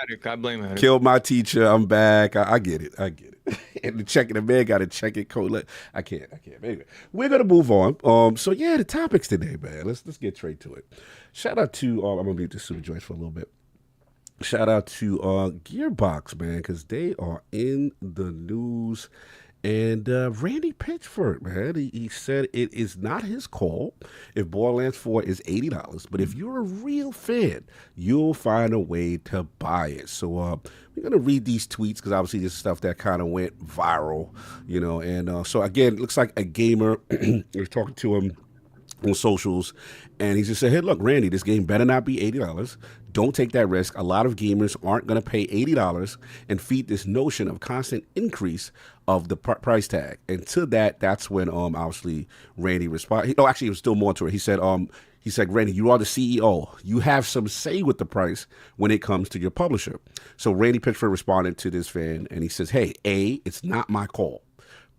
Attic. Killed my teacher. I'm back. I get it. And the man got to check it code. I can't. Anyway, we're gonna move on. So yeah, the topics today, man. Let's get straight to it. Shout out to I'm gonna mute the super joints for a little bit. Shout out to Gearbox, man, because they are in the news. And Randy Pitchford, man, he said it is not his call if Borderlands 4 is $80, but if you're a real fan, you'll find a way to buy it. So we're going to read these tweets because obviously this is stuff that kind of went viral, and so again, it looks like a gamer was talking to him on socials, and he just said, hey, look, Randy, this game better not be $80. Don't take that risk. A lot of gamers aren't going to pay $80 and feed this notion of constant increase of the price tag. And to that's when obviously Randy responded. Actually, it was still more to it. He said, Randy, you are the CEO. You have some say with the price when it comes to your publisher. So Randy Pitchford responded to this fan, and he says, hey, A, it's not my call.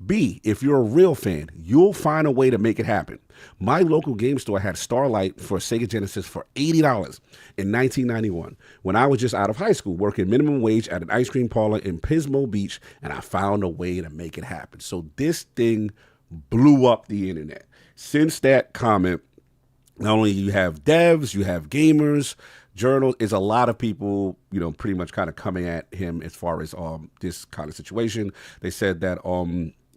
B, if you're a real fan, you'll find a way to make it happen. My local game store had Starlight for Sega Genesis for $80 in 1991 when I was just out of high school working minimum wage at an ice cream parlor in Pismo Beach, and I found a way to make it happen. So this thing blew up the internet. Since that comment, not only you have devs, you have gamers, journals, is a lot of people, pretty much kind of coming at him as far as this kind of situation. They said that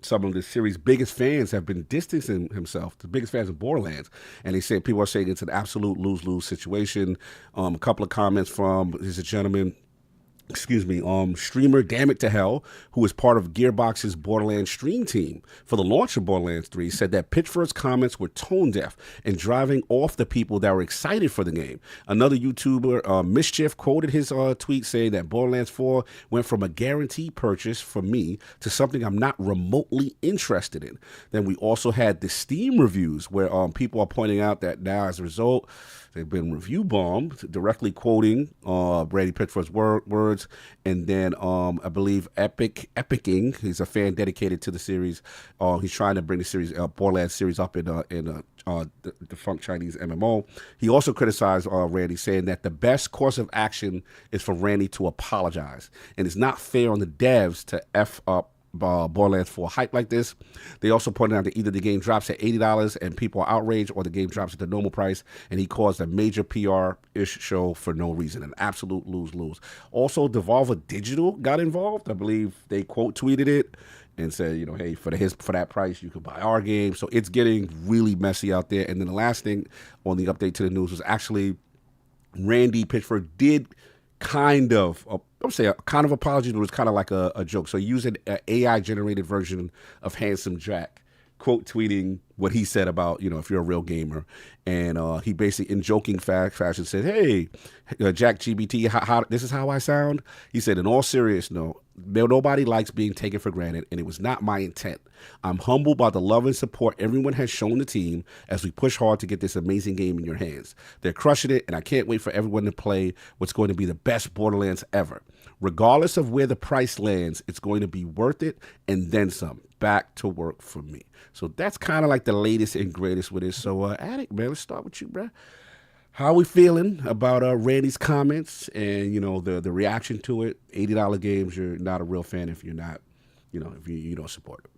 some of the series' biggest fans have been distancing himself, the biggest fans of Borderlands. And they said people are saying it's an absolute lose-lose situation. A couple of comments from, there's a gentleman, streamer Damn It to Hell, who is part of Gearbox's Borderlands stream team for the launch of Borderlands 3, said that Pitchford's comments were tone deaf and driving off the people that were excited for the game. Another YouTuber, Mischief, quoted his tweet saying that Borderlands 4 went from a guaranteed purchase for me to something I'm not remotely interested in. Then we also had the Steam reviews where people are pointing out that now as a result, they've been review bombed, directly quoting Randy Pitchford's words. And then I believe Epicing, he's a fan dedicated to the series. He's trying to bring the series, Borderlands series up in the defunct Chinese MMO. He also criticized Randy, saying that the best course of action is for Randy to apologize. And it's not fair on the devs to F up Borderlands 4 hype like this. They also pointed out that either the game drops at $80 and people are outraged, or the game drops at the normal price, and he caused a major PR-ish show for no reason. An absolute lose-lose. Also, Devolver Digital got involved. I believe they quote tweeted it and said, you know, hey, for that price, you could buy our game. So it's getting really messy out there. And then the last thing on the update to the news was actually Randy Pitchford did kind of apology, but it was kind of like a joke. So he used an AI generated version of Handsome Jack, quote tweeting what he said about, you know, if you're a real gamer. And he basically, in joking fashion, said, hey, Jack GBT, how this is how I sound. He said, in all seriousness, nobody likes being taken for granted, and it was not my intent. I'm humbled by the love and support everyone has shown the team as we push hard to get this amazing game in your hands. They're crushing it, and I can't wait for everyone to play what's going to be the best Borderlands ever. Regardless of where the price lands, it's going to be worth it, and then some. Back to work for me. So that's kind of like the latest and greatest with it. So, Addict, man, let's start with you, bro. How are we feeling about Randy's comments and, you know, the reaction to it? $80 games, you're not a real fan if you're not, you know, if you don't support it.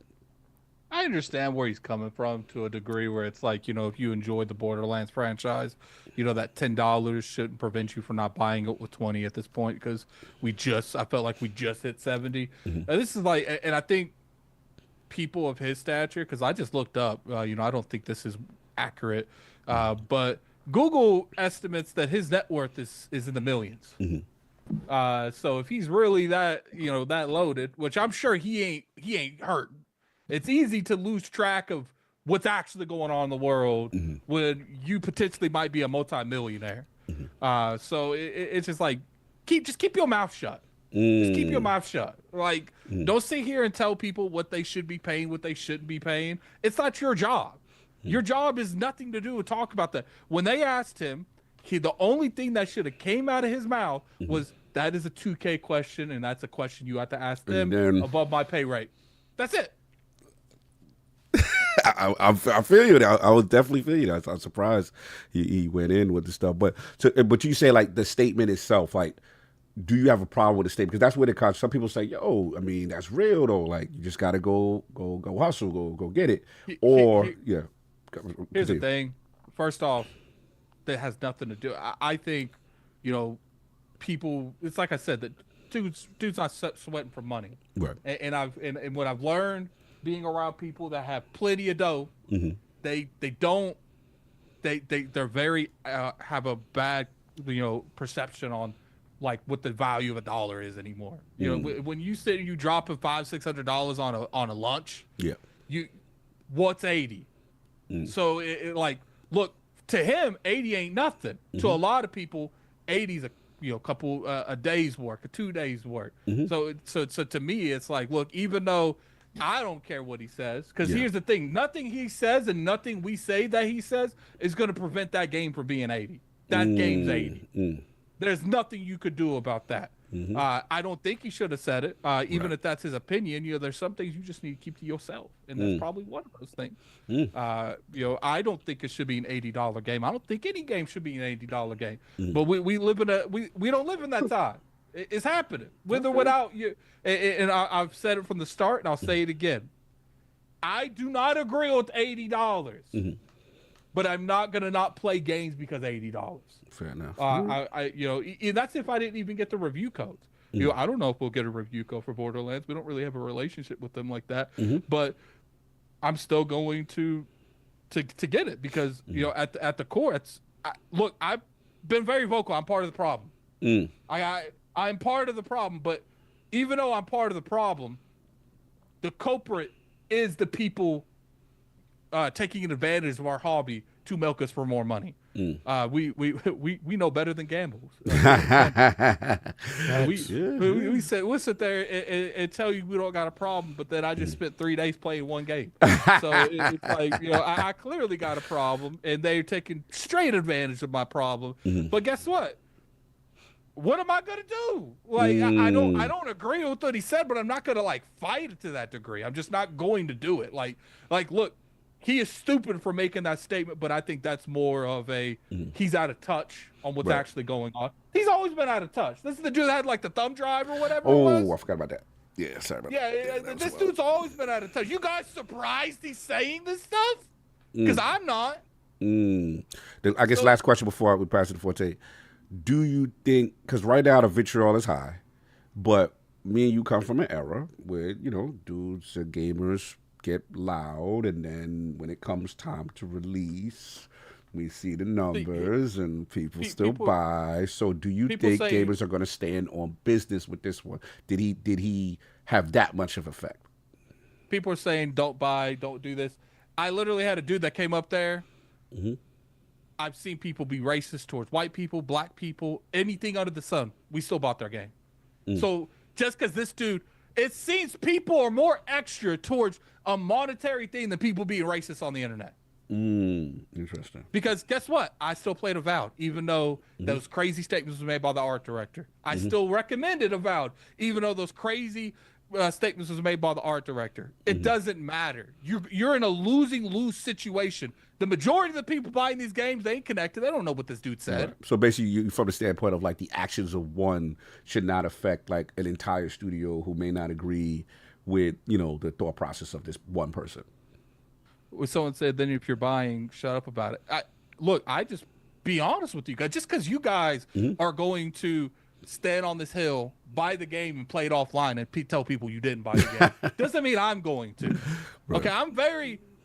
I understand where he's coming from to a degree where it's like, you know, if you enjoyed the Borderlands franchise, you know, that $10 shouldn't prevent you from not buying it with 20 at this point, because I felt like we just hit 70. Mm-hmm. This is like, and I think people of his stature, because I just looked up, you know, I don't think this is accurate, but Google estimates that his net worth is in the millions. Mm-hmm. So if he's really that, you know, that loaded, which I'm sure he ain't hurting. It's easy to lose track of what's actually going on in the world when you potentially might be a multimillionaire. So it's just like, keep your mouth shut. Just keep your mouth shut. Like, don't sit here and tell people what they should be paying, what they shouldn't be paying. It's not your job. Your job is nothing to do with talk about that. When they asked him, the only thing that should have came out of his mouth was, that is a 2K question, and that's a question you have to ask them above my pay rate. That's it. I feel you. I was definitely feel you. I'm surprised he went in with the stuff. But you say, like, the statement itself, like, do you have a problem with the statement? Because that's where it comes. Some people say, yo, I mean, that's real though. Like, you just gotta go hustle, go get it. Or yeah. Here's the thing. First off, that has nothing to do. I think, you know, people. It's like I said, that dude's not sweating for money. Right. And what I've learned being around people that have plenty of dough, they're very have a bad, you know, perception on like what the value of a dollar is anymore. You know, when you sit and you drop $500-$600 on a lunch, what's 80? So it like, look, to him 80 ain't nothing. To a lot of people, 80's a couple a day's work, a 2 days work. So to me, it's like, look, even though I don't care what he says, because here's the thing: nothing he says and nothing we say that he says is going to prevent that game from being 80. That game's 80. There's nothing you could do about that. I don't think he should have said it, even if that's his opinion. You know, there's some things you just need to keep to yourself, and that's probably one of those things. You know, I don't think it should be an $80 game. I don't think any game should be an $80 game. But we live in we don't live in that time. It's happening with or without you. And I've said it from the start, and I'll say it again. I do not agree with $80, but I'm not gonna not play games because $80. Fair enough. You know, that's if I didn't even get the review codes. You know, I don't know if we'll get a review code for Borderlands. We don't really have a relationship with them like that. But I'm still going to get it because you know, at the core, look, I've been very vocal. I'm part of the problem. I'm part of the problem, but even though I'm part of the problem, the culprit is the people taking advantage of our hobby to milk us for more money. We know better than gambles. We'll sit there and tell you we don't got a problem, but then I just spent 3 days playing one game. So it's like, you know, I clearly got a problem, and they're taking straight advantage of my problem. But guess what? What am I gonna do? Like, I don't agree with what he said, but I'm not gonna like fight it to that degree. I'm just not going to do it. Like, look, he is stupid for making that statement, but I think that's more of a he's out of touch on what's actually going on. He's always been out of touch. This is the dude that had like the thumb drive or whatever. Oh, I forgot about that. Yeah, sorry about Yeah, that. this dude's always been out of touch. You guys surprised he's saying this stuff? Because I'm not. I guess last question before we pass it to Forte. Do you think, because right now the vitriol is high, but me and you come from an era where, dudes and gamers get loud, and then when it comes time to release, we see the numbers and people still buy. So do you think gamers are going to stand on business with this one? Did he have that much of effect? People are saying don't buy, don't do this. I literally had a dude that came up there. I've seen people be racist towards white people, black people, anything under the sun. We still bought their game. So just because this dude, it seems people are more extra towards a monetary thing than people being racist on the internet. Interesting. Because guess what? I still played Avowed, even though those crazy statements were made by the art director. I still recommended Avowed, even though those crazy statements was made by the art director. It doesn't matter. You're in a lose situation. The majority of the people buying these games, they ain't connected. They don't know what this dude said. Right. So basically, you, from the standpoint of like the actions of one should not affect like an entire studio who may not agree with the thought process of this one person. When someone said, then if you're buying, shut up about it. I just be honest with you guys. Just because you guys are going to stand on this hill, buy the game, and play it offline, and tell people you didn't buy the game, doesn't mean I'm going to. Right. Okay,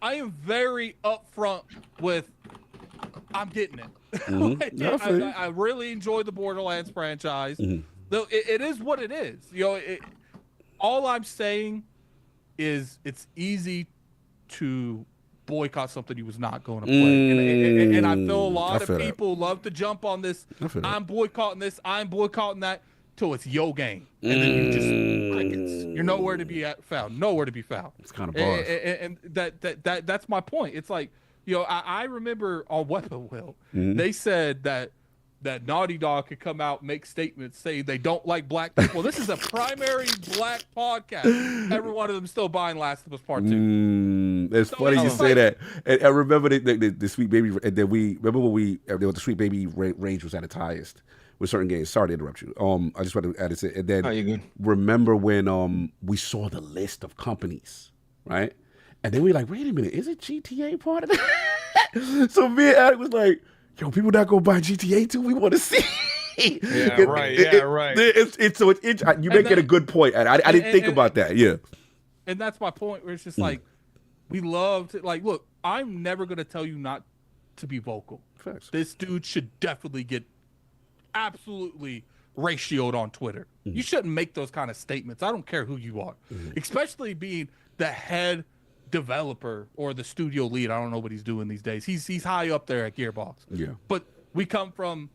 I am very upfront with. I'm getting it. I really enjoy the Borderlands franchise. Though it is what it is. All I'm saying is it's easy to boycott something he was not going to play. And I feel a lot of people love to jump on this. I'm boycotting this. I'm boycotting that till it's your game. And then you just crickets. You're nowhere to be found. Nowhere to be found. It's kind of bars. And that's my point. It's like, I remember on Weapon Wheel, they said that Naughty Dog could come out and make statements saying they don't like black people. This is a primary black podcast. Every one of them still buying Last of Us Part 2. It's funny you say that. And I remember the Sweet Baby, and then the Sweet Baby range was at its highest with certain games. Sorry to interrupt you. I just wanted to add it. And then remember when we saw the list of companies, right? And then we were like, wait a minute, is it GTA part of that? So me and Adam was like, yo, people not gonna buy GTA 2. We want to see. Yeah, right. You make it a good point. I didn't think about that. Yeah. And that's my point. Where it's just like we love to look. I'm never gonna tell you not to be vocal. Facts. This dude should definitely get absolutely ratioed on Twitter. You shouldn't make those kind of statements. I don't care who you are, especially being the head developer or the studio lead. I don't know what he's doing these days. He's high up there at Gearbox. Yeah. But we come from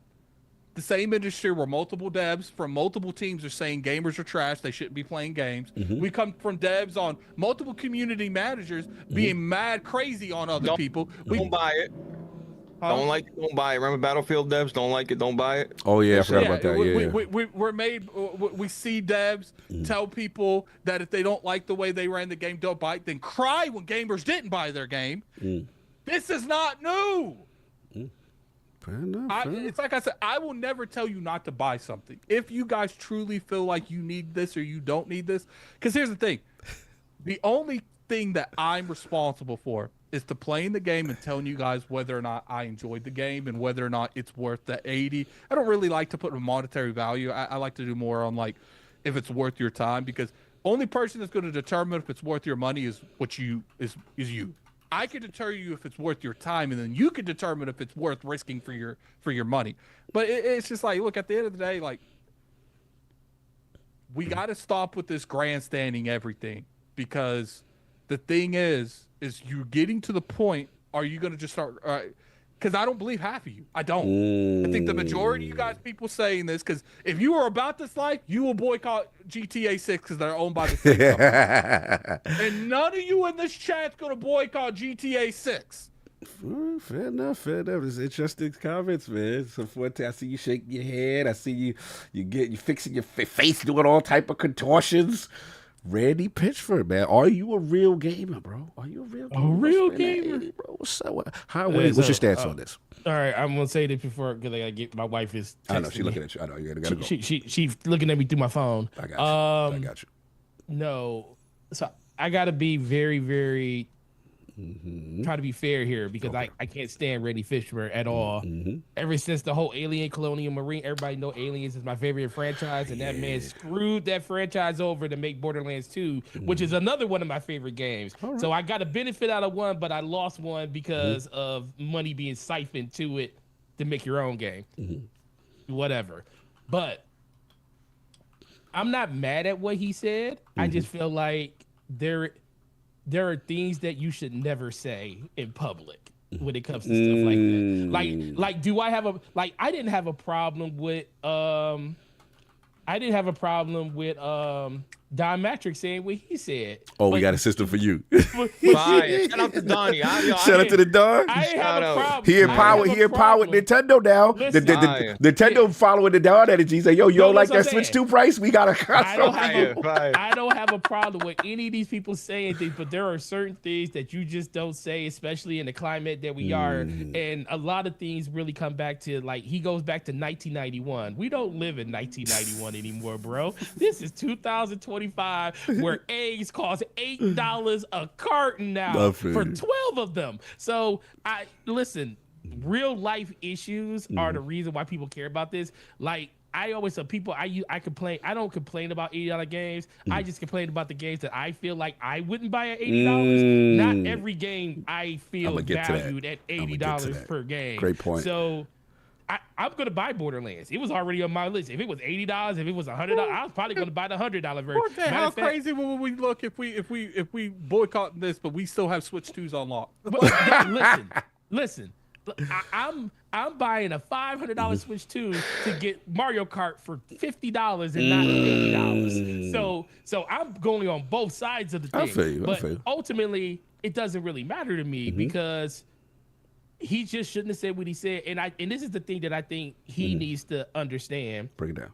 the same industry where multiple devs from multiple teams are saying gamers are trash, they shouldn't be playing games. We come from devs on multiple community managers being mad crazy on other people. Don't buy it. Don't like it, don't buy it. Remember Battlefield devs? Don't like it, don't buy it. Oh yeah, I forgot about that. We see devs tell people that if they don't like the way they ran the game, don't buy it. Then cry when gamers didn't buy their game. This is not new. Fair enough. It's like I said, I will never tell you not to buy something. If you guys truly feel like you need this or you don't need this, because here's the thing: the only thing that I'm responsible for is to playing the game and telling you guys whether or not I enjoyed the game and whether or not it's worth the 80. I don't really like to put a monetary value. I like to do more on like if it's worth your time, because only person that's going to determine if it's worth your money is what you is you. I can deter you if it's worth your time, and then you can determine if it's worth risking for your money. But it's just like, look, at the end of the day, like we got to stop with this grandstanding everything, because the thing is you're getting to the point, are you going to just start, because I don't believe half of you. I don't. I think the majority of you guys, people saying this, because if you are about this life, you will boycott GTA 6 because they're owned by the same company. And none of you in this chat's going to boycott GTA 6. Fair enough. It's interesting comments, man. So Forte, I see you shaking your head. I see you fixing your face, doing all type of contortions. Randy Pitchford, man, are you a real gamer, bro? Are you a real gamer? A real gamer, bro. What's your stance on this? All right, I'm gonna say this before, because I gotta get, my wife is. I know she's looking at you. I know you gotta go. She looking at me through my phone. I got you. no. So I gotta be very, very try to be fair here because I can't stand Randy Fishburne at all. Ever since the whole Alien Colonial Marine, everybody know Aliens is my favorite franchise, and that man screwed that franchise over to make Borderlands 2, which is another one of my favorite games. So I got a benefit out of one, but I lost one because of money being siphoned to it to make your own game. Whatever. But I'm not mad at what he said. I just feel like there are things that you should never say in public when it comes to stuff like that. Like, do I have I didn't have a problem with Don Matrix saying what he said. Oh, we got a system for you. Fire. Shout out to Donnie. Shout out to the Don. I ain't have a problem. He empowered Nintendo now. Nintendo following the Don energy. He said, yo, you don't like that Switch 2 price? We got a console. I don't have a problem with any of these people saying things, but there are certain things that you just don't say, especially in the climate that we are. And a lot of things really come back to, like, he goes back to 1991. We don't live in 1991 anymore, bro. This is 2025, where eggs cost $8 a carton now for 12 of them. So listen, real life issues are the reason why people care about this. Like, I always tell people, I complain. I don't complain about $80 games. I just complain about the games that I feel like I wouldn't buy at $80. Not every game I feel valued at $80 per game. Great point. So I'm gonna buy Borderlands. It was already on my list. If it was $80, if it was $100, I was probably gonna buy the $100 version. Forte, how crazy will we look if we boycott this, but we still have Switch 2s unlocked? Listen. I'm buying a $500 Switch 2 to get Mario Kart for $50 and not $80. So I'm going on both sides of the thing. I feel you. But ultimately, it doesn't really matter to me because he just shouldn't have said what he said. And this is the thing that I think he needs to understand. Break it down.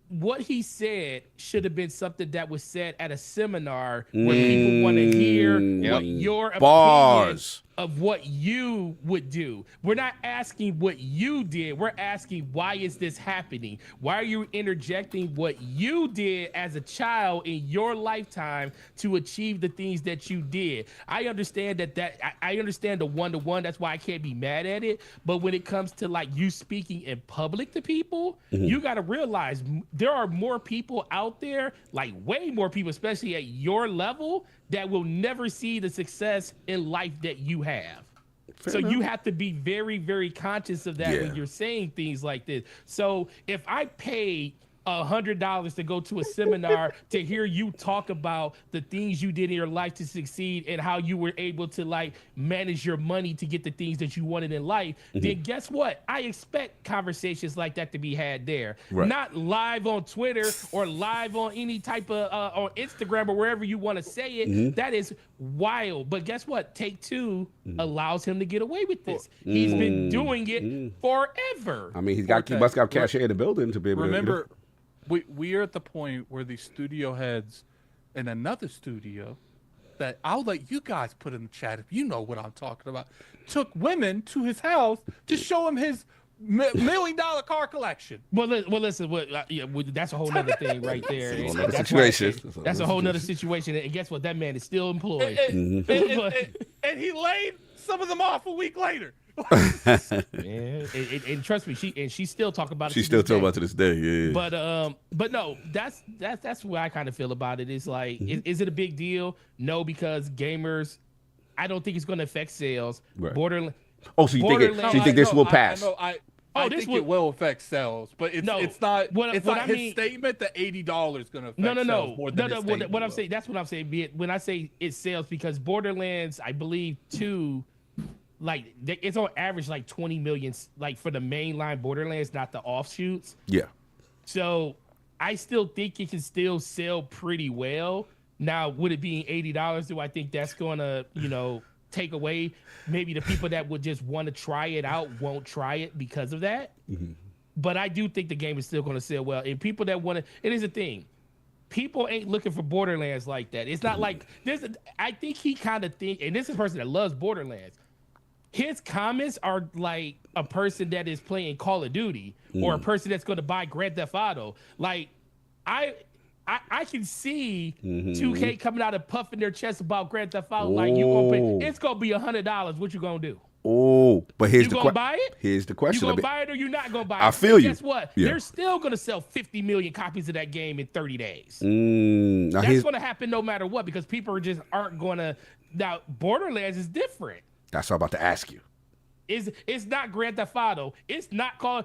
What he said should have been something that was said at a seminar where people want to hear what your opinion of what you would do. We're not asking what you did. We're asking, why is this happening? Why are you interjecting what you did as a child in your lifetime to achieve the things that you did? I understand I understand the one-to-one. That's why I can't be mad at it. But when it comes to like you speaking in public to people, you got to realize there are more people out there, like way more people, especially at your level, that will never see the success in life that you have. So you have to be very, very conscious of that when you're saying things like this. So if I paid $100 to go to a seminar to hear you talk about the things you did in your life to succeed and how you were able to like manage your money to get the things that you wanted in life, then guess what? I expect conversations like that to be had there. Not live on Twitter or live on any type of on Instagram or wherever you want to say it. That is wild. But guess what? Take-Two allows him to get away with this. He's been doing it forever. I mean, he must have cash in the building to be able to remember. We are at the point where the studio heads in another studio that I'll let you guys put in the chat if you know what I'm talking about, took women to his house to show him his $1 million car collection. Well, listen. That's a whole nother thing right there. That's a whole nother situation. And guess what? That man is still employed. And he laid some of them off a week later. Man, and trust me, she still talk about it. She still talk about it to this day. Yeah. But no, that's where I kind of feel about it. It's like, is it a big deal? No, because gamers, I don't think it's going to affect sales. Borderlands. Oh, so you think this will pass? I think it will affect sales, but it's not. It's not his statement that $80 is going to affect sales more than his statement. What I'm saying, that's what I'm saying. When I say it's sales, because Borderlands, I believe 2. Like it's on average like 20 million, like for the mainline Borderlands, not the offshoots. Yeah. So I still think it can still sell pretty well. Now, would it being $80? Do I think that's going to, take away maybe the people that would just want to try it out won't try it because of that? But I do think the game is still going to sell well. And people that want to, it is a thing. People ain't looking for Borderlands like that. It's not like this. I think he kind of think, and this is a person that loves Borderlands. His comments are like a person that is playing Call of Duty or a person that's going to buy Grand Theft Auto. Like, I can see 2K coming out and puffing their chest about Grand Theft Auto. Like, you gonna pay, it's gonna be $100. What you gonna do? Oh, but here's the question. You gonna buy it? Here's the question. You gonna buy it or you not gonna buy it? I feel you. Guess what? Yeah. They're still gonna sell 50 million copies of that game in 30 days. Now That's gonna happen no matter what, because people just aren't gonna. Now, Borderlands is different. That's what I'm about to ask you. It's not Grand Theft Auto. It's not Call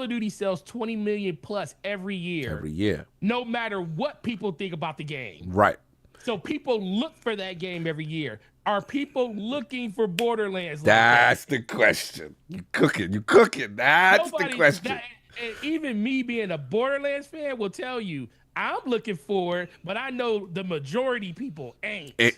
of Duty sells 20 million plus every year. Every year. No matter what people think about the game. Right. So people look for that game every year. Are people looking for Borderlands? That's the question. You cooking. That's the question. And even me being a Borderlands fan will tell you, I'm looking for it, but I know the majority people ain't. I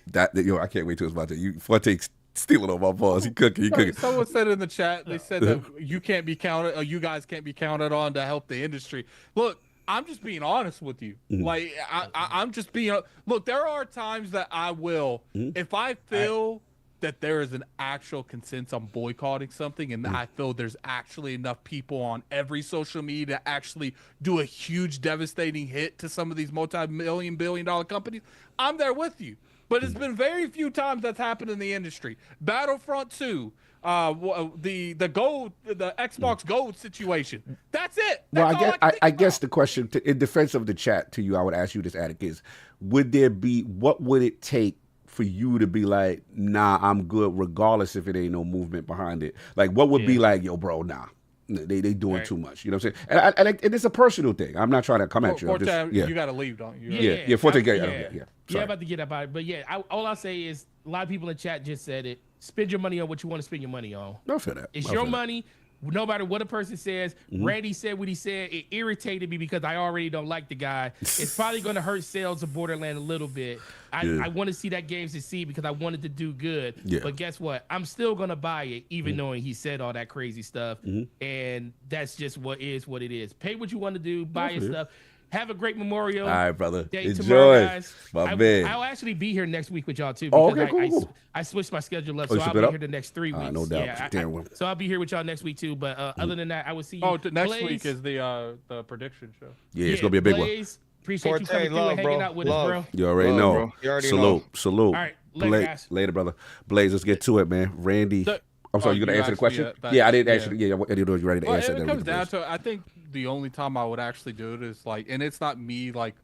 can't wait till it's about to. Forte stealing on my balls. He cooking. Someone said in the chat, they said that you can't be counted, or you guys can't be counted on to help the industry. Look, I'm just being honest with you. Like, I'm just being. Look, there are times that I will, if I feel that there is an actual consensus on boycotting something, and I feel there's actually enough people on every social media to actually do a huge, devastating hit to some of these multi-million, billion-dollar companies, I'm there with you. But it's been very few times that's happened in the industry. Battlefront 2, the Xbox Gold situation. That's it. That's well, I guess the question, in defense of the chat to you, I would ask you this, Attic, is what would it take for you to be like, nah, I'm good, regardless if it ain't no movement behind it? Like, what would be like, yo, bro, nah. They doing too much, you know what I'm saying? And it's a personal thing. I'm not trying to come at you. Forte, you got to leave, don't you? Yeah, Forte, yeah. Yeah, about to get about it. But yeah, all I'll say is a lot of people in chat just said it. Spend your money on what you want to spend your money on. No, for that. It's your money. No matter what a person says, Randy said what he said. It irritated me because I already don't like the guy. It's probably going to hurt sales of Borderlands a little bit. I want to see that game succeed because I wanted to do good. Yeah. But guess what? I'm still going to buy it, even knowing he said all that crazy stuff. And that's just what it is. Pay what you want to do. Buy your stuff. Have a great Memorial. All right, brother. Day Enjoy. Tomorrow, guys. My man. I'll actually be here next week with y'all too. Oh, Because okay, cool. I switched my schedule up, so I'll be here the next 3 weeks. No doubt. Yeah, so I'll be here with y'all next week too. But other than that, I will see you. Oh, next Blaze. week is the prediction show. Yeah, it's gonna be a big Blaze, appreciate you coming through and hanging out with us, bro. You already know. Bro. You already Salute. All right, later, guys. Later, brother. Blaze, let's get to it, man. Randy. I'm sorry, you gonna answer the question? I didn't answer. Yeah, I didn't know you ready to answer. It comes down to, I think the only time I would actually do it is like, and it's not me like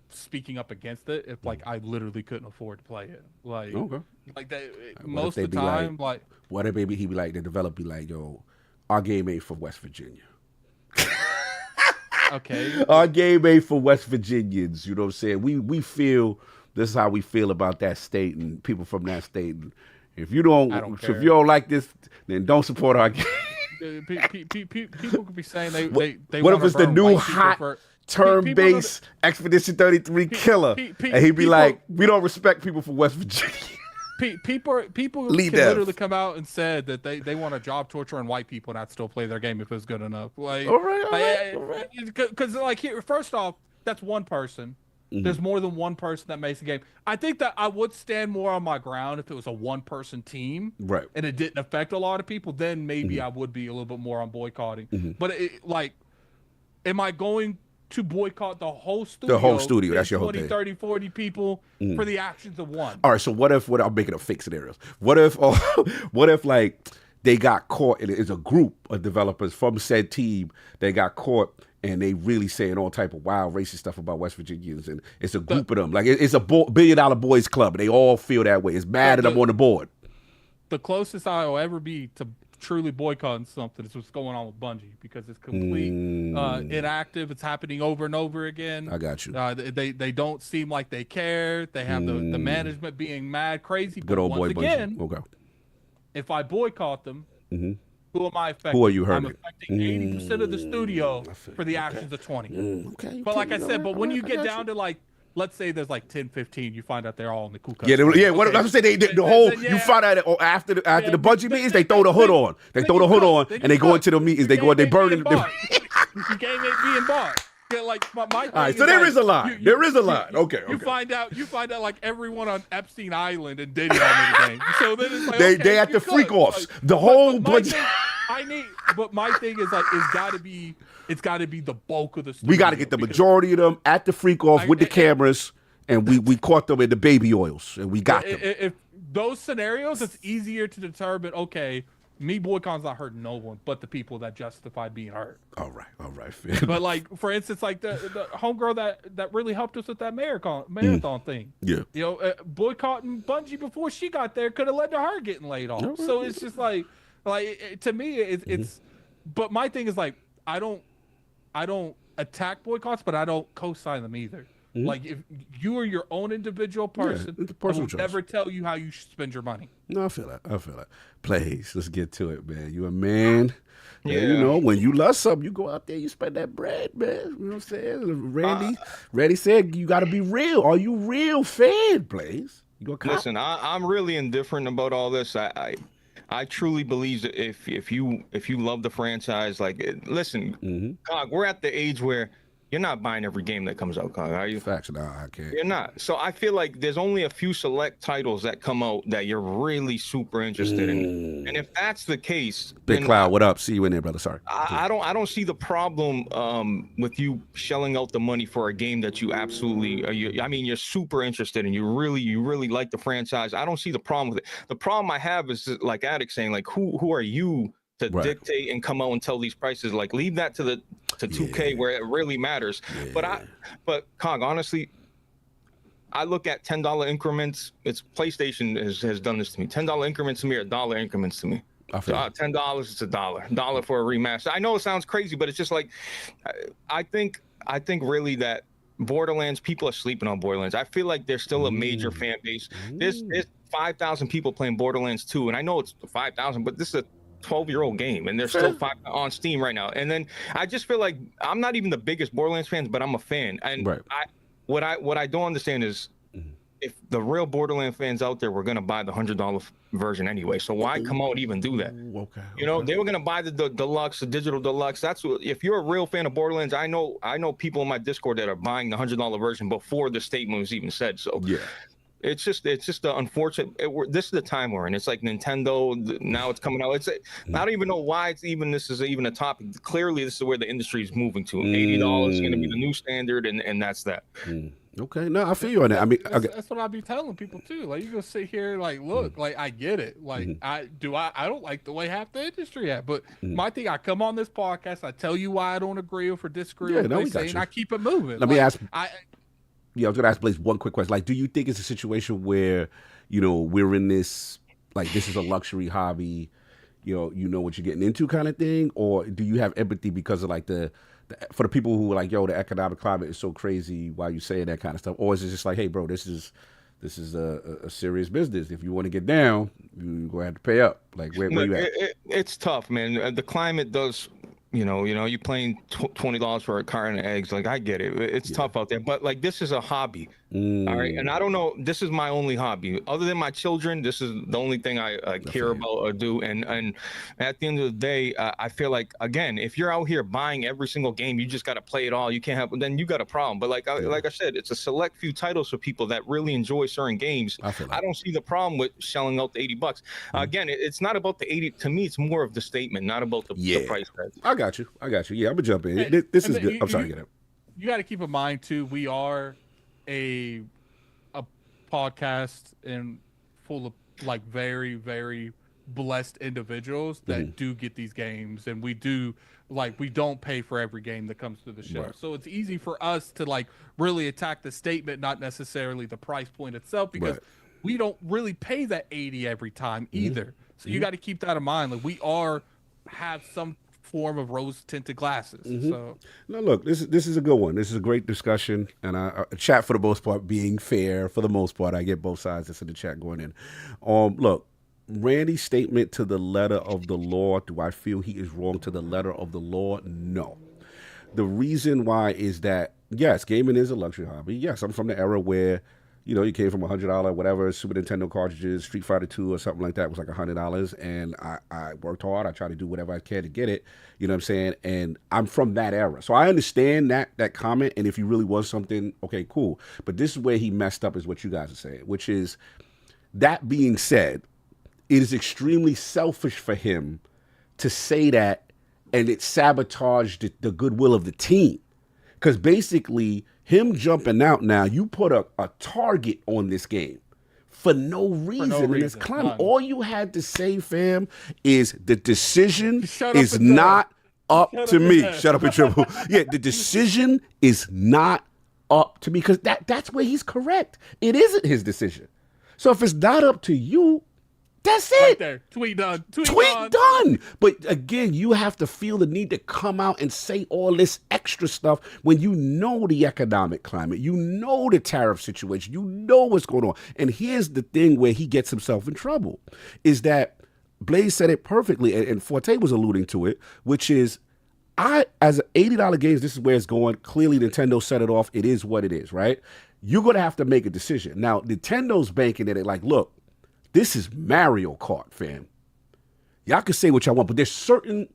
speaking up against it, if like I literally couldn't afford to play it. Like, like that most of the time, like what if maybe he be like, the developer be like, yo, our game ain't for West Virginia. Okay. Our game ain't for West Virginians, you know what I'm saying? We feel, this is how we feel about that state and people from that state. And if you don't like this, then don't support our game. People could be saying they what if it's the new hot turn-based Expedition 33 killer, and he'd be like, we don't respect people from West Virginia. People can literally come out and said that they want to job torture on white people and not still play their game if it's good enough. Like, all right. Because like here, first off, that's one person. There's more than one person that makes the game. I think that I would stand more on my ground if it was a one-person team, right? And it didn't affect a lot of people. Then maybe I would be a little bit more on boycotting. But am I going to boycott the whole studio? The whole studio. That's your whole 20, thing. 30, 40 people for the actions of one. All right. So what if I'm making up fake scenarios? What if like they got caught? It's a group of developers from said team. They got caught. And they really saying all type of wild racist stuff about West Virginians, and it's a group of them. Like it's a $1 billion boys club, and they all feel that way. It's bad that I'm on the board. The closest I'll ever be to truly boycotting something is what's going on with Bungie, because it's complete inactive. It's happening over and over again. I got you. They don't seem like they care. They have the management being mad crazy. Good old boy again, Bungie. Okay. If I boycott them. Who am I affecting? Who are you hurting? I'm affecting 80% of the studio for the actions of 20. But like I said, when you get down to like, let's say there's like 10, 15, you find out they're all in the Ku Klux Klan. What I'm saying, you find out after the Bungie meetings, they throw the hood on. They throw the hood on, and they go into the meetings. They burn it. The game ain't being bought. Yeah, like my thing all right, so there is a line. There is a line. Okay. You find out like everyone on Epstein Island and Diddy all made a game. So then it's like they at the freak offs. The whole bunch. But my thing is like, it's got to be the bulk of the studio. We got to get the majority of them at the freak off with the cameras, and we caught them in the baby oils, and we got them. If those scenarios, it's easier to determine. Okay, me boycotting's not hurting no one, but the people that justify being hurt. All right. But like, for instance, like the homegirl that really helped us with that marathon thing. Yeah. You know, boycotting Bungie before she got there could have led to her getting laid off. So it's just like to me, it's. But my thing is like, I don't attack boycotts, but I don't co-sign them either. Like, if you are your own individual person, I will never tell you how you should spend your money. No, I feel that. Please, let's get to it, man. You a man. Yeah. You know, when you love something, you go out there, you spend that bread, man. You know what I'm saying? Randy said you got to be real. Are you real fan, please? You gonna listen, I'm really indifferent about all this. I truly believe that if you love the franchise, like, listen, Cog, we're at the age where you're not buying every game that comes out, Cog, are you? Facts, no, I can't. You're not. So I feel like there's only a few select titles that come out that you're really super interested in. And if that's the case, Big Cloud, what up? See you in there, brother. Sorry. I don't see the problem with you shelling out the money for a game that you absolutely you're super interested in. You really like the franchise. I don't see the problem with it. The problem I have is, like Addict saying, like, who are you to dictate and come out and tell these prices? Like, leave that to 2K where it really matters. But Cog, honestly, I look at $10 increments. It's PlayStation has done this to me. $10 increments to me are $1 increments to me. So, $10 is $1 for a remaster. I know it sounds crazy, but it's just like, I think really that Borderlands, people are sleeping on Borderlands. I feel like there's still a major fan base. There's 5,000 people playing Borderlands 2, and I know it's 5,000, but this is a 12-year-old game, and they're still on Steam right now. And then I just feel like I'm not even the biggest Borderlands fan, but I'm a fan. And what I don't understand is, if the real Borderlands fans out there were going to buy the $100 version anyway, so why come out and even do that? You know, they were going to buy the deluxe, the digital deluxe. That's what, if you're a real fan of Borderlands, I know people in my Discord that are buying the $100 version before the statement was even said. So it's just the unfortunate. This is the time we're in. It's like Nintendo. Now it's coming out. I don't even know why this is even a topic. Clearly, this is where the industry is moving to. $80 is going to be the new standard, and that's that. Okay, no, I feel you on that. I mean, that's what I be telling people too. Like, you gonna sit here, like, look, like, I get it. Like, I don't like the way half the industry at. But my thing, I come on this podcast, I tell you why I don't agree or disagree with what they say, and I keep it moving. Let me ask. I was gonna ask Blaze one quick question. Like, do you think it's a situation where, you know, we're in this, like, this is a luxury hobby, you know what you're getting into kind of thing, or do you have empathy because of like for the people who are like, yo, the economic climate is so crazy, why you saying that kind of stuff, or is it just like, hey, bro, this is a serious business. If you want to get down, you're gonna have to pay up. Like, where you at? It's tough, man. The climate does. You know, you're paying $20 for a carton of eggs. Like, I get it. It's tough out there. But, like, this is a hobby. All right. And I don't know. This is my only hobby. Other than my children, this is the only thing I care about or do. And at the end of the day, I feel like, again, if you're out here buying every single game, you just got to play it all. You can't have, then you got a problem. But like I said, it's a select few titles for people that really enjoy certain games. I don't see the problem with shelling out the $80. Again, it's not about the 80. To me, it's more of the statement, not about the price tag. I got you. Yeah, I'm gonna jump in. This is good. I'm sorry. You got to keep in mind too. We are a podcast and full of like very, very blessed individuals that do get these games, and we don't pay for every game that comes to the show. So it's easy for us to like really attack the statement, not necessarily the price point itself, because we don't really pay that 80 every time either. So you got to keep that in mind. Like, we have some form of rose-tinted glasses. So no, look, this is a good one. This is a great discussion, and I chat for the most part being fair. For the most part, I get both sides that's in the chat going in. Look, Randy's statement to the letter of the law. Do I feel he is wrong to the letter of the law? No. The reason why is that, yes, gaming is a luxury hobby. Yes, I'm from the era where, you know, you came from $100, whatever, Super Nintendo cartridges, Street Fighter 2 or something like that was like $100. And I worked hard. I tried to do whatever I can to get it. You know what I'm saying? And I'm from that era. So I understand that comment. And if you really want something, okay, cool. But this is where he messed up, is what you guys are saying, which is, that being said, it is extremely selfish for him to say that, and it sabotaged the goodwill of the team. Because basically, him jumping out now, you put a target on this game for no reason. In this climate, all you had to say, fam, is the decision is not up to me. Shut up and dribble. Yeah, the decision is not up to me, because that's where he's correct. It isn't his decision. So if it's not up to you, that's it. Right there. Tweet done. Tweet done. But again, you have to feel the need to come out and say all this extra stuff when you know the economic climate, you know the tariff situation, you know what's going on. And here's the thing where he gets himself in trouble, is that Blaze said it perfectly, and Forte was alluding to it, which is, as an $80 games, this is where it's going. Clearly, Nintendo set it off. It is what it is, right? You're going to have to make a decision. Now, Nintendo's banking at it like, look, this is Mario Kart, fam. Y'all can say what y'all want, but there's certain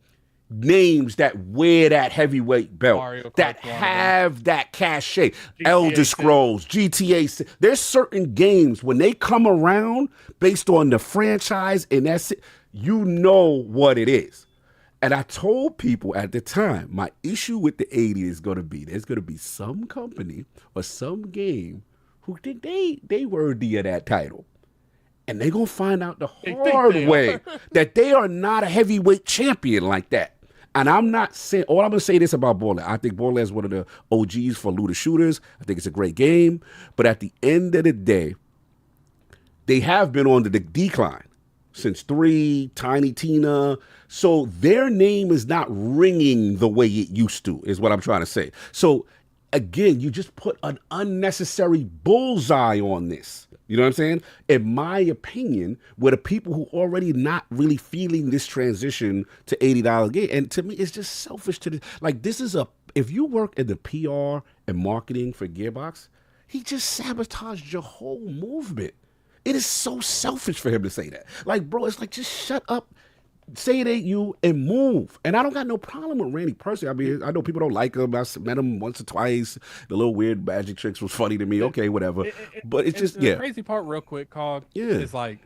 names that wear that heavyweight belt, that have that cachet. Elder Scrolls, GTA. There's certain games, when they come around based on the franchise, and that's it, you know what it is. And I told people at the time, my issue with the 80 is going to be, there's going to be some company or some game who think they worthy of that title. And they're going to find out the hard way that they are not a heavyweight champion like that. And I'm not saying, I'm going to say this about Borderlands. I think Borderlands is one of the OGs for looter shooters. I think it's a great game. But at the end of the day, they have been on the decline since 3, Tiny Tina. So their name is not ringing the way it used to, is what I'm trying to say. So again, you just put an unnecessary bullseye on this. You know what I'm saying? In my opinion, with the people who already not really feeling this transition to $80 game, and to me, it's just selfish to like, this is if you work in the PR and marketing for Gearbox, he just sabotaged your whole movement. It is so selfish for him to say that. Like, bro, it's like, just shut up, say it ain't you, and move. And I don't got no problem with Randy personally. I mean, I know people don't like him. I met him once or twice. The little weird magic tricks was funny to me. Okay, whatever. But it's just, the crazy part, real quick, Cog, yeah, is like,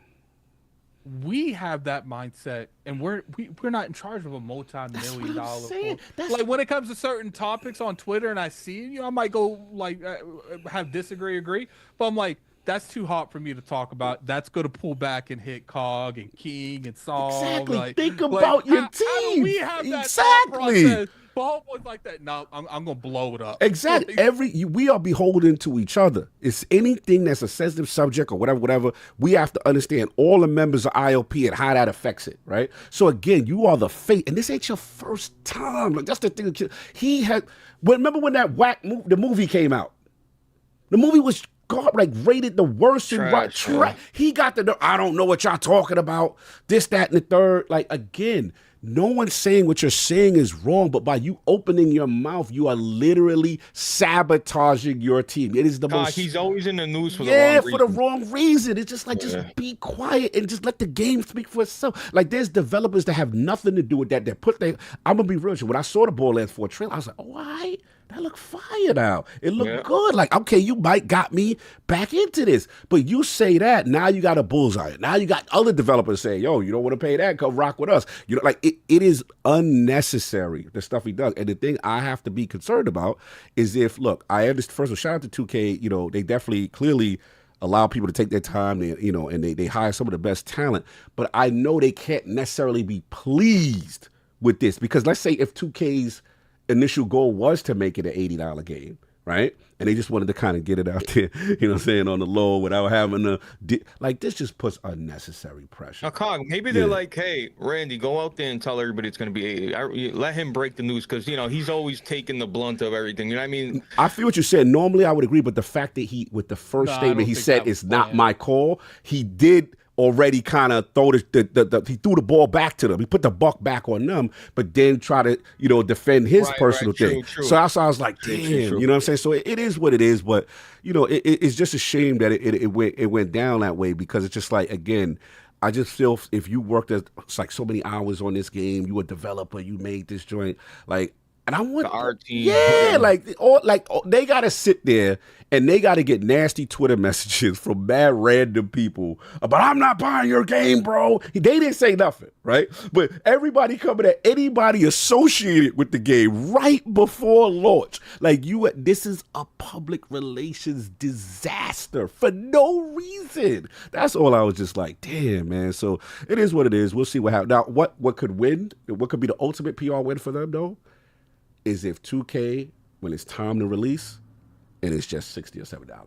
we have that mindset, and we're not in charge of a multi-million-dollar. Like, when it comes to certain topics on Twitter, and I see, you know, I might go like have disagree, agree, but I'm like, that's too hot for me to talk about. That's going to pull back and hit Cog and King and Saul. Exactly. Like, think about your team. How do we have that exactly. Both was like that. No, I'm going to blow it up. Exactly. We are beholden to each other. It's anything that's a sensitive subject or whatever. We have to understand all the members of ILP and how that affects it, right? So again, you are the face, and this ain't your first time. Like, that's the thing. He had. Remember when that the movie came out? The movie was rated the worst in trash. He got I don't know what y'all talking about. This, that, and the third. Like, again, no one's saying what you're saying is wrong, but by you opening your mouth, you are literally sabotaging your team. It is the most. He's always in the news for the wrong reason. It's just like, just be quiet and just let the game speak for itself. Like, there's developers that have nothing to do with that. I'm gonna be real. When I saw the Borderlands 4 trailer, I was like, all right. That look fire now. It looked good. Like, okay, you might got me back into this. But you say that, now you got a bullseye. Now you got other developers saying, yo, you don't want to pay that, come rock with us. You know, like, it is unnecessary, the stuff he does. And the thing I have to be concerned about is if, look, I understand, first of all, shout out to 2K, you know, they definitely clearly allow people to take their time, and they hire some of the best talent. But I know they can't necessarily be pleased with this, because let's say if 2K's initial goal was to make it an $80 game, right? And they just wanted to kind of get it out there, you know what I'm saying, on the low without having to, like, this just puts unnecessary pressure. Now, Cog, maybe they're like, hey, Randy, go out there and tell everybody it's going to be 80. Let him break the news, because, you know, he's always taking the blunt of everything. You know what I mean? I feel what you're saying. Normally, I would agree, but the fact that with the first statement, he said it's not my call, he did already kind of he threw the ball back to them. He put the buck back on them, but then try to, you know, defend his personal thing. True. So I was like, damn, you know what I'm saying? So it is what it is, but, you know, it's just a shame that it went down that way, because it's just like, again, I just feel if you worked like so many hours on this game, you were a developer, you made this joint, like, And I want the RT. yeah, they gotta sit there and they gotta get nasty Twitter messages from bad random people about I'm not buying your game, bro. They didn't say nothing, right? But everybody coming at anybody associated with the game right before launch. Like this is a public relations disaster for no reason. That's all I was just like, damn, man. So it is what it is. We'll see what happens. Now, what could win? What could be the ultimate PR win for them though? Is if 2K, when it's time to release, and it's just $60 or $70. You know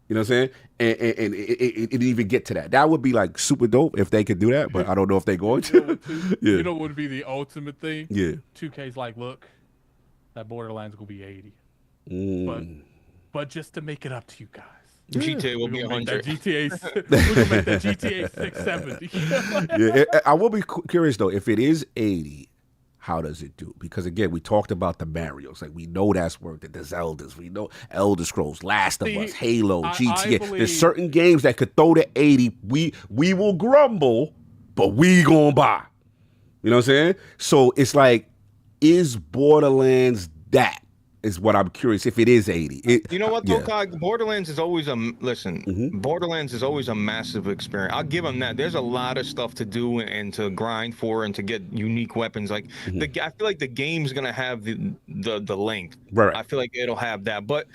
what I'm saying? And it even get to that. That would be like super dope if they could do that, but I don't know if they're going to. You know what would be the ultimate thing? Yeah. 2K's like, look, that Borderlands will be 80. But just to make it up to you guys. GTA will be 100. We're gonna make that GTA 670. Yeah, I will be curious though, if it is 80, how does it do? Because again, we talked about the Marios. Like we know that's worked. The Zeldas, we know Elder Scrolls, Last of Us, Halo, GTA. There's certain games that could throw to 80. We will grumble, but we gonna buy. You know what I'm saying? So it's like, is Borderlands that? Is what I'm curious if it is 80. You know what though, Cog? Borderlands is always Borderlands is always a massive experience. I'll give them that. There's a lot of stuff to do and to grind for and to get unique weapons. Like I feel like the game's gonna have the length. Right. I feel like it'll have that, but.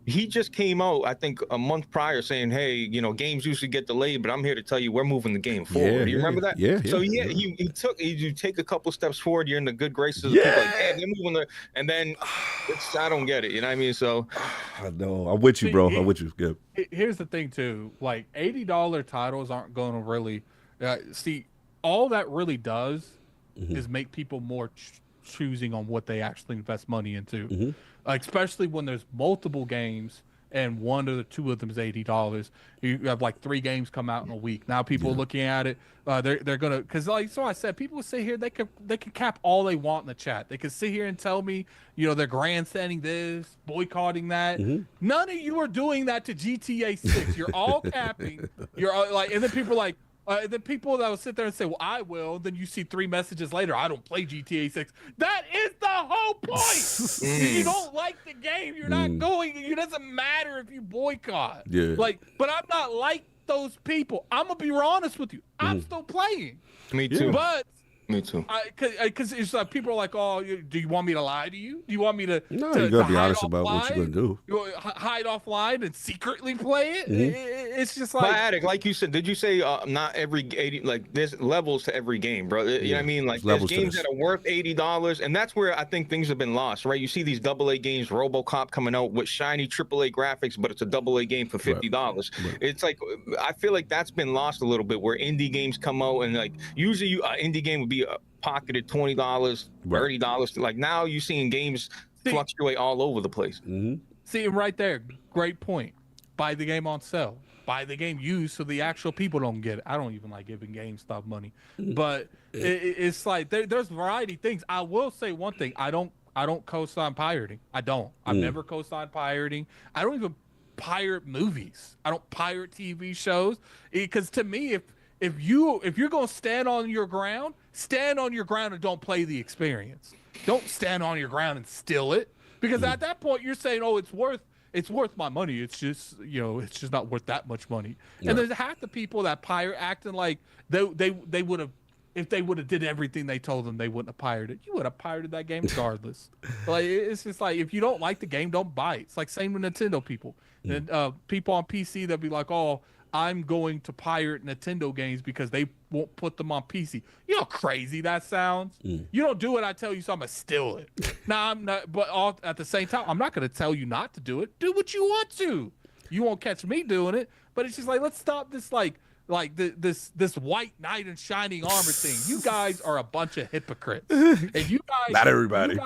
He just came out, I think, a month prior saying, hey, you know, games usually get delayed, but I'm here to tell you we're moving the game forward. Do you remember that? Yeah. So, you take a couple steps forward, you're in the good graces of people like, hey, they're moving and then I don't get it. You know what I mean? So, I know. I'm with you, bro. I'm with you. Good. Here's the thing, too. Like, $80 titles aren't going to really see, all that really does is make people more choosing on what they actually invest money into. Especially when there's multiple games and one or two of them is $80. You have like 3 games come out in a week. Now people are looking at it. They're gonna, because like so I said, people sit here. They can cap all they want in the chat. They can sit here and tell me, you know, they're grandstanding this, boycotting that. None of you are doing that to GTA 6. You're all capping. You're all, like, and then people are like. The people that will sit there and say, well, I will. Then you see 3 messages later, I don't play GTA 6. That is the whole point. If you don't like the game, you're not going. It doesn't matter if you boycott. Yeah. Like, but I'm not like those people. I'm going to be honest with you. I'm still playing. Me too. But me too. Because it's like people are like, oh, do you want me to lie to you? Do you want me to? No, you gotta be honest about what you're gonna do. You hide offline and secretly play it. It's just like. But Attic, like you said, did you say not every 80? Like there's levels to every game, bro. You know what I mean? Like there's games that are worth $80, and that's where I think things have been lost, right? You see these AA games, RoboCop coming out with shiny AAA graphics, but it's a AA game for $50. Right. It's like I feel like that's been lost a little bit, where indie games come out and like usually indie game would be pocketed $20, $30. Like now you're seeing games fluctuate all over the place. See, right there, great point. Buy the game on sale. Buy the game used so the actual people don't get it. I don't even like giving GameStop money, but it's like there's variety of things. I will say one thing: I don't co-sign pirating. I don't. I've never co-signed pirating. I don't even pirate movies. I don't pirate TV shows because to me, if you're gonna stand on your ground and don't play the experience. Don't stand on your ground and steal it, because at that point you're saying, oh, it's worth my money. It's just, you know, it's just not worth that much money. And there's half the people that pirate acting like they would have, if they would have did everything they told them, they wouldn't have pirated. You would have pirated that game regardless. Like it's just like, if you don't like the game, don't buy it. It's like same with Nintendo people. And people on PC that be like, oh, I'm going to pirate Nintendo games because they won't put them on PC. You know how crazy that sounds? You don't do it, I tell you, so I'm going to steal it. Now, I'm not, but at the same time, I'm not going to tell you not to do it. Do what you want to. You won't catch me doing it. But it's just like, let's stop this this white knight in shining armor thing. You guys are a bunch of hypocrites. And you guys... Not everybody.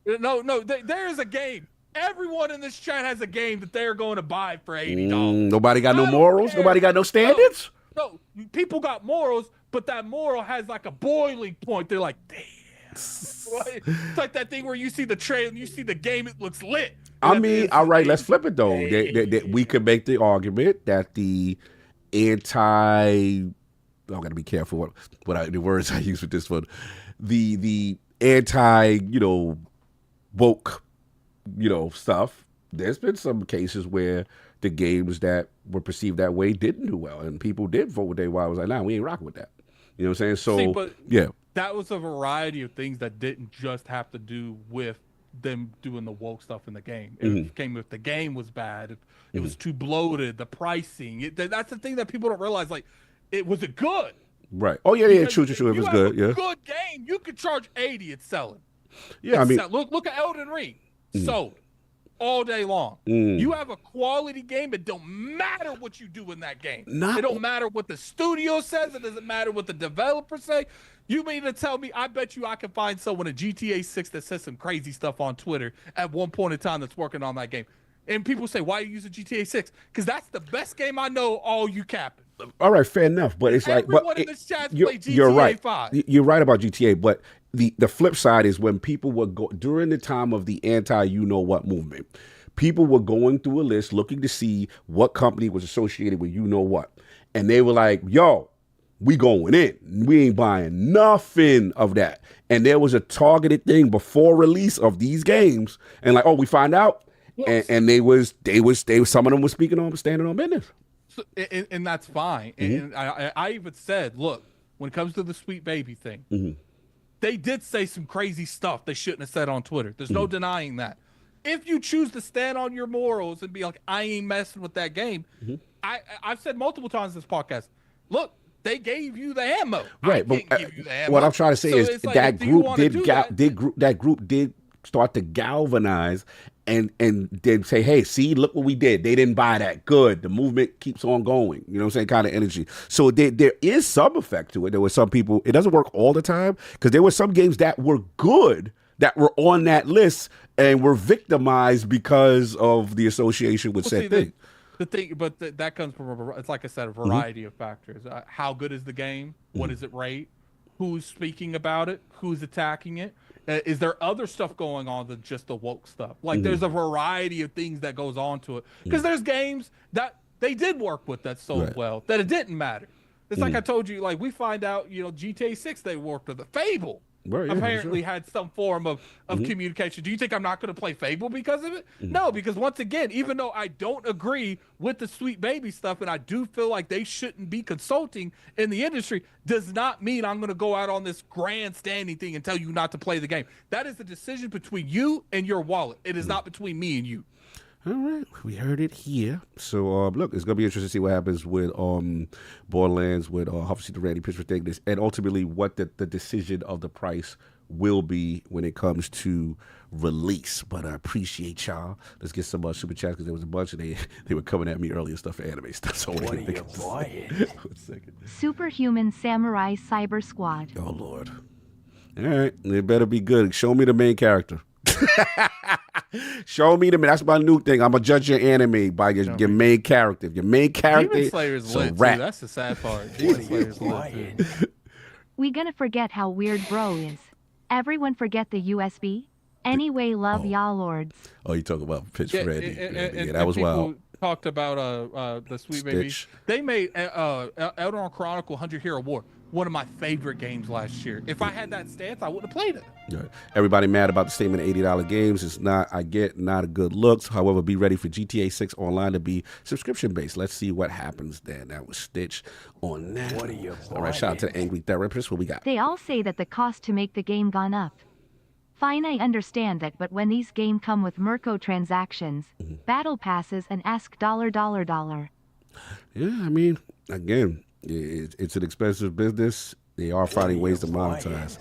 There is a game. Everyone in this chat has a game that they're going to buy for $80. Nobody got no morals? Nobody got no standards? No, people got morals, but that moral has like a boiling point. They're like, damn. It's like that thing where you see the trailer and you see the game, it looks lit. I mean, all right, let's flip it though. That we could make the argument that the I'm going to be careful what the words I use with this one. The anti, woke, stuff. There's been some cases where the games that were perceived that way didn't do well, and people did vote with their wild. I was like, nah, we ain't rocking with that. You know what I'm saying? So, See, but yeah. that was a variety of things that didn't just have to do with them doing the woke stuff in the game. It came with the game was bad. It was too bloated. The pricing. That's the thing that people don't realize. Like, was it good? Right. Oh yeah, true. If it's good, yeah. Good game. You could charge 80. It's selling. Yeah, look at Elden Ring. Sold all day long. You have a quality game. It don't matter what you do in that game. It don't matter what the studio says. It doesn't matter what the developer say. You mean to tell me? I bet you I can find someone in GTA 6 that says some crazy stuff on Twitter at one point in time that's working on that game. And people say, why are you using GTA 6? Because that's the best game I know. All you capping. All right, fair enough. But it's everyone in this chat play GTA you're right. 5. You're right about GTA. But the flip side is when people were during the time of the anti-you-know-what movement, people were going through a list looking to see what company was associated with you-know-what. And they were like, yo, we going in. We ain't buying nothing of that. And there was a targeted thing before release of these games. And like, oh, we find out. Yes. And they was some of them were standing on business. So, and that's fine. And I even said, look, when it comes to the Sweet Baby thing, they did say some crazy stuff they shouldn't have said on Twitter. There's no denying that. If you choose to stand on your morals and be like, I ain't messing with that game, I've said multiple times in this podcast, look, they gave you the ammo. Right, but give you the ammo. What I'm trying to say is like, that group did start to galvanize and then say, hey, see, look what we did. They didn't buy that. Good. The movement keeps on going. You know what I'm saying? Kind of energy. So there is some effect to it. There were some people, it doesn't work all the time because there were some games that were good that were on that list and were victimized because of the association with said thing. The thing, but that comes from, it's like I said, a variety of factors. How good is the game? What is it rate? Who's speaking about it? Who's attacking it? Is there other stuff going on than just the woke stuff? Like there's a variety of things that goes on to it. Because there's games that they did work with that sold well, that it didn't matter. It's like I told you, like we find out, GTA 6 they worked with. Fable apparently had some form of communication. Do you think I'm not going to play Fable because of it? No, because once again, even though I don't agree with the Sweet Baby stuff and I do feel like they shouldn't be consulting in the industry, does not mean I'm going to go out on this grandstanding thing and tell you not to play the game. That is a decision between you and your wallet. It is not between me and you. All right, we heard it here. So, look, it's going to be interesting to see what happens with Borderlands, with obviously the Randy Pitchford thing, and ultimately what the decision of the price will be when it comes to release. But I appreciate y'all. Let's get some super chats because there was a bunch, and they were coming at me earlier, stuff for anime stuff. So what are you buying? 1 second. Superhuman Samurai Cyber Squad. Oh, Lord. All right, it better be good. Show me the main character. Show me that's my new thing. I'm gonna judge your anime by your main character. Your main character. Demon Slayer's lit too. That's the sad part. Demon Slayer's lit too. We gonna forget how weird bro is. Everyone forget the USB. Anyway, love y'all lords. Oh, you talk about Pitchford? Yeah, that was wild. Talked about the Sweet Baby. They made Elder Chronicle 100 Hero War. One of my favorite games last year. If I had that stance, I wouldn't have played it. Right. Everybody mad about the statement of $80 games. It's not a good look. However, be ready for GTA 6 Online to be subscription-based. Let's see what happens then. That was Stitch on that. What are you All right, shout out to the Angry Therapist. What we got? They all say that the cost to make the game gone up. Fine, I understand that, but when these games come with microtransactions, battle passes, and ask $. Yeah, I mean, again, it's an expensive business. They are finding ways to monetize.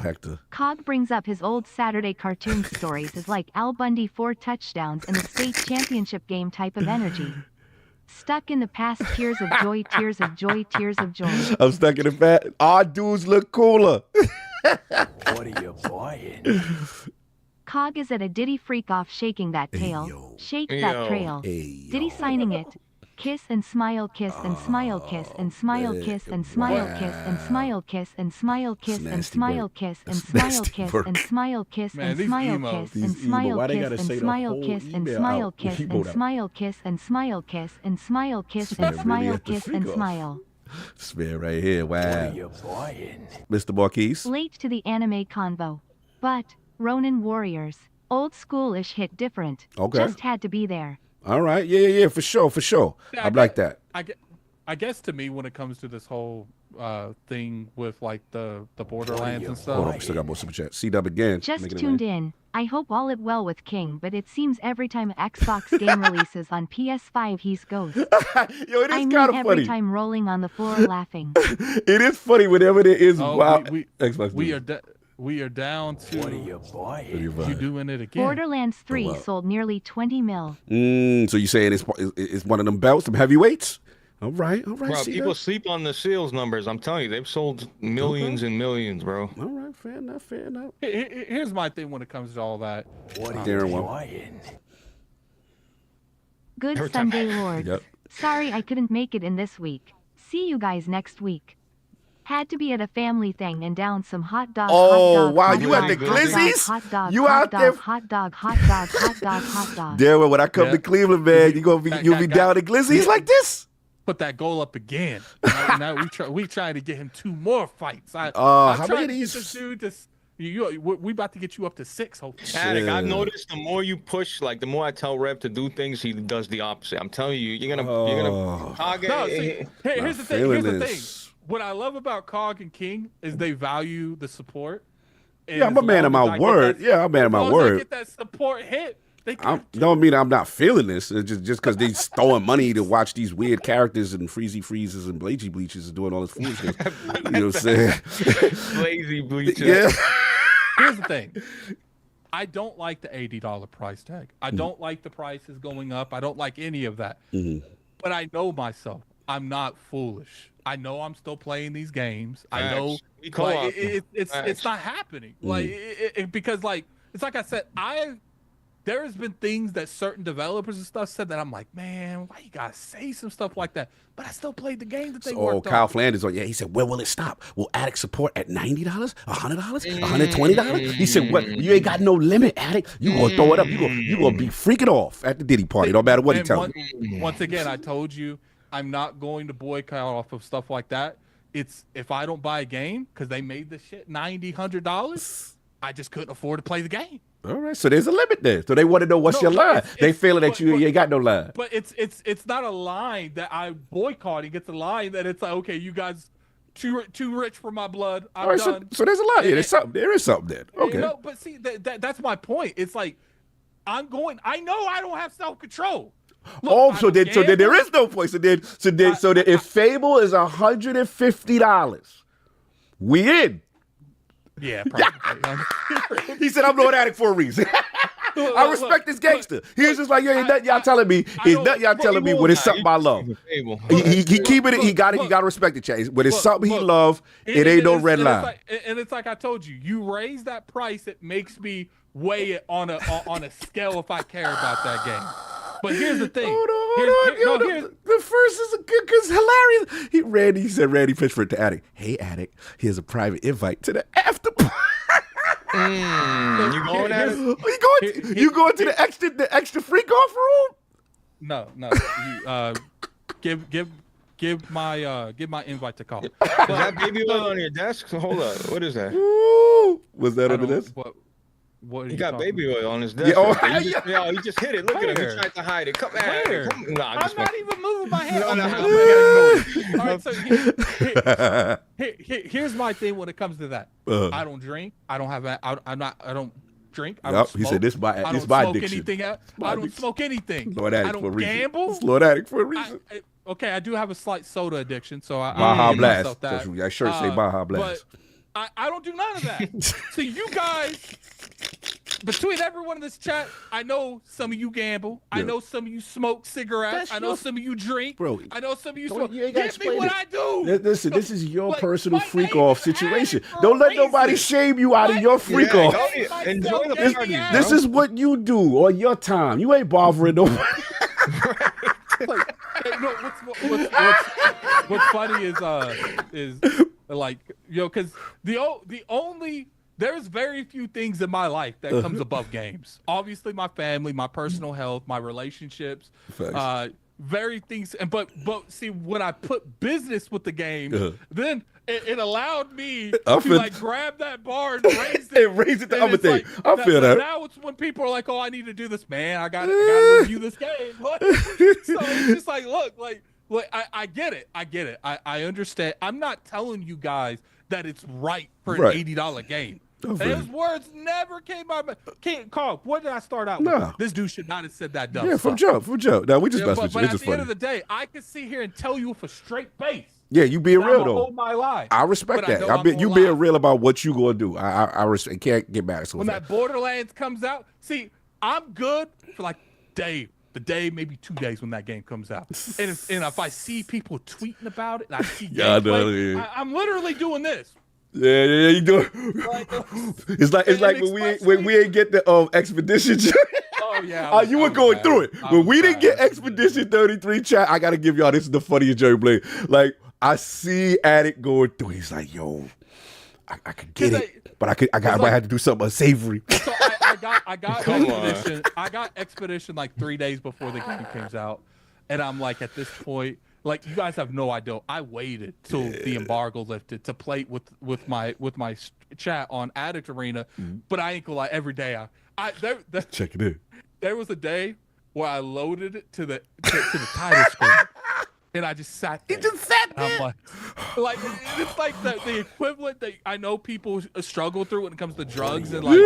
Hector. Cog brings up his old Saturday cartoon stories as like Al Bundy 4 touchdowns in the state championship game type of energy. Stuck in the past, tears of joy, tears of joy, tears of joy. I'm stuck in the past. Our dudes look cooler. What are you buying? Cog is at a Diddy freak off shaking that tail. Shake that trail. Diddy signing it. Kiss and smile, kiss and smile, kiss and smile, kiss and smile, kiss and smile, kiss and smile, kiss and smile, kiss and smile, kiss and smile, kiss and smile, kiss and smile, kiss and smile, kiss and smile, kiss and smile, kiss and smile, kiss and smile, kiss and smile, kiss and smile. This man right here, wow. What are you buying? Mr. Marquise. Late to the anime convo. But, Ronin Warriors, old schoolish hit different. Okay. Just had to be there. All right. Yeah, for sure. Yeah, I like that. I guess to me, when it comes to this whole thing with like the Borderlands and stuff. Hold on, we still got more super chat. C-Dub again. Just tuned in. I hope all is well with King, but it seems every time Xbox game releases on PS5 he's ghost. Yo, it is kind of funny. Every time rolling on the floor laughing. It is funny whenever there is Xbox. We are down to. What are you buying? You doing it again? Borderlands 3 sold nearly 20 mil. So you saying it's one of them belts, them heavyweights? All right. Bro, people sleep on the sales numbers. I'm telling you, they've sold millions and millions, bro. All right, fair enough. Here's my thing when it comes to all that. What are you buying? Good Sunday, Lord. Yep. Sorry I couldn't make it in this week. See you guys next week. Had to be at a family thing and down some hot dog. Oh, wow, hot you dog, at the Glizzy's? Hot dog, You hot out dog, there? Hot dog, hot dog, hot dog, hot dog. There, when I come to Cleveland, man, you'll be down at Glizzy's like this? Put that goal up again. Now we trying to get him 2 more fights. How many of these? This dude we about to get you up to 6. Hopefully. Attic, I've noticed the more you push, like the more I tell Rev to do things, he does the opposite. I'm telling you, you're gonna target. No, see, here's the thing. What I love about Cog and King is they value the support. Yeah, I'm a man of my word. I'm a man of my word. Get that support hit. Don't mean I'm not feeling this. It's just because they throwing money to watch these weird characters and freezes and bleaches and doing all this foolishness. You know what I'm saying? Lazy bleaches. Yeah. Here's the thing. I don't like the $80 price tag. I don't like the prices going up. I don't like any of that. But I know myself. I'm not foolish. I know I'm still playing these games. I know it's not happening. Because it's like I said, there has been things that certain developers and stuff said that I'm like, man, why you gotta say some stuff like that? But I still played the game that they worked on. Kyle Flanders, he said, where will it stop? Will Attic support at $90, $100, $120? He said, what? You ain't got no limit, Attic. You gonna throw it up. You gonna be freaking off at the Diddy party. No matter what he tells you. Once again, I told you, I'm not going to boycott off of stuff like that. It's if I don't buy a game because they made the shit $90, $100, I just couldn't afford to play the game. All right, so there's a limit there. So they want to know what's your line. They feeling that you ain't got no line. But it's not a line that I boycotting. It's a line that it's like, okay, you guys too rich for my blood. I'm done. So there's a line. Yeah, there's something. There is something there. Okay. But see, that's my point. It's like I know I don't have self-control. Look, so then there is no point. So then if Fable is $150, we in. Yeah, probably. He said, I'm Lord Attic for a reason. I respect this gangster. He's just like, ain't nothing y'all telling me. It's nothing y'all telling me when it's something I love. He keep it. He got to respect the change. When it's something he love, it ain't no red line. And it's like I told you, you raise that price, it makes me weigh it on a scale if I care about that game. But here's the thing. Hold on. The first is because hilarious. He said, Randy Pitchford to Attic. Hey, Attic, here's a private invite to the after party. You going at it? You going to the extra freak off room? No. Give my invite to call. Is that baby oil on your desk? So hold up. What is that? Ooh, was that under this? What he got baby oil on his desk. He just hit it. Look at him. He tried to hide it. Come here. I'm not even moving my head. All right, so here's my thing when it comes to that. I don't drink. I don't drink. I don't smoke. He said this my addiction. I don't smoke anything. Lord Attic I for a don't reason. gamble. Lord Attic for a reason. Okay, I do have a slight soda addiction, so Baja Blast. That. That shirt say Baja Blast. But I don't do none of that. So you guys, between everyone in this chat, I know some of you gamble. Yeah. I know some of you smoke cigarettes. I know some of you drink. Bro, I know some of you smoke. Give me what I do. Listen, this is your personal freak off situation. Don't let nobody shame you out of your freak off. Enjoy the party. This is what you do on your time. You ain't bothering nobody. What's funny is like, because there's very few things in my life that comes above games. Obviously, my family, my personal health, my relationships. very things. And but see, when I put business with the game, then it allowed me to like grab that bar and raise it. And raise it to other thing. I feel that. Now it's when people are like, "Oh, I need to do this, man. I got to review this game." So it's just like, look, like I get it. I understand. I'm not telling you guys that it's right for an $80 game. Those words never came out. Carl, what did I start out with? This dude should not have said that dumb stuff. From jump. Now we just mess with you. But It's at just the end funny. of the day, I can sit here and tell you with a straight face. Yeah, you being real though. Hold my life. I respect that. You being real about what you gonna do. I respect. Can't get mad at someone. When that Borderlands comes out, see, I'm good for like the day, maybe 2 days when that game comes out. And if I see people tweeting about it, and I see gameplay, I'm literally doing this. Yeah, you do it. It's like when we ain't get the Expedition. Oh yeah. You were going through it. When we didn't get Expedition 33 chat, I gotta give y'all, this is the funniest Jerry Blade. Like, I see Addict going through. He's like, yo, I could get it, but I might have to do something unsavory. So I got Expedition. I got Expedition like 3 days before the game comes out, and I'm like, at this point, like, you guys have no idea. I waited till the embargo lifted to play with my chat on Addict Arena, but I ain't gonna lie. Every day check it in. There was a day where I loaded it to the title screen. And I just sat there. You just sat there. I'm like it's like the equivalent that I know people struggle through when it comes to drugs and like.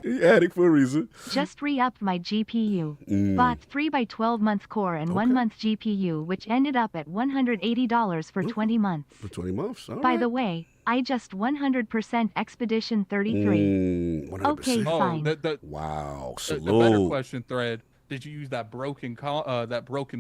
Addict for a reason. Just re-upped my GPU. Bought 3x12 months core and 1 month GPU, which ended up at $180 for 20 months. For 20 months. By the way, I just 100% Expedition 33. 100%. Okay, fine. Wow. The better question, Thread. Did you use that broken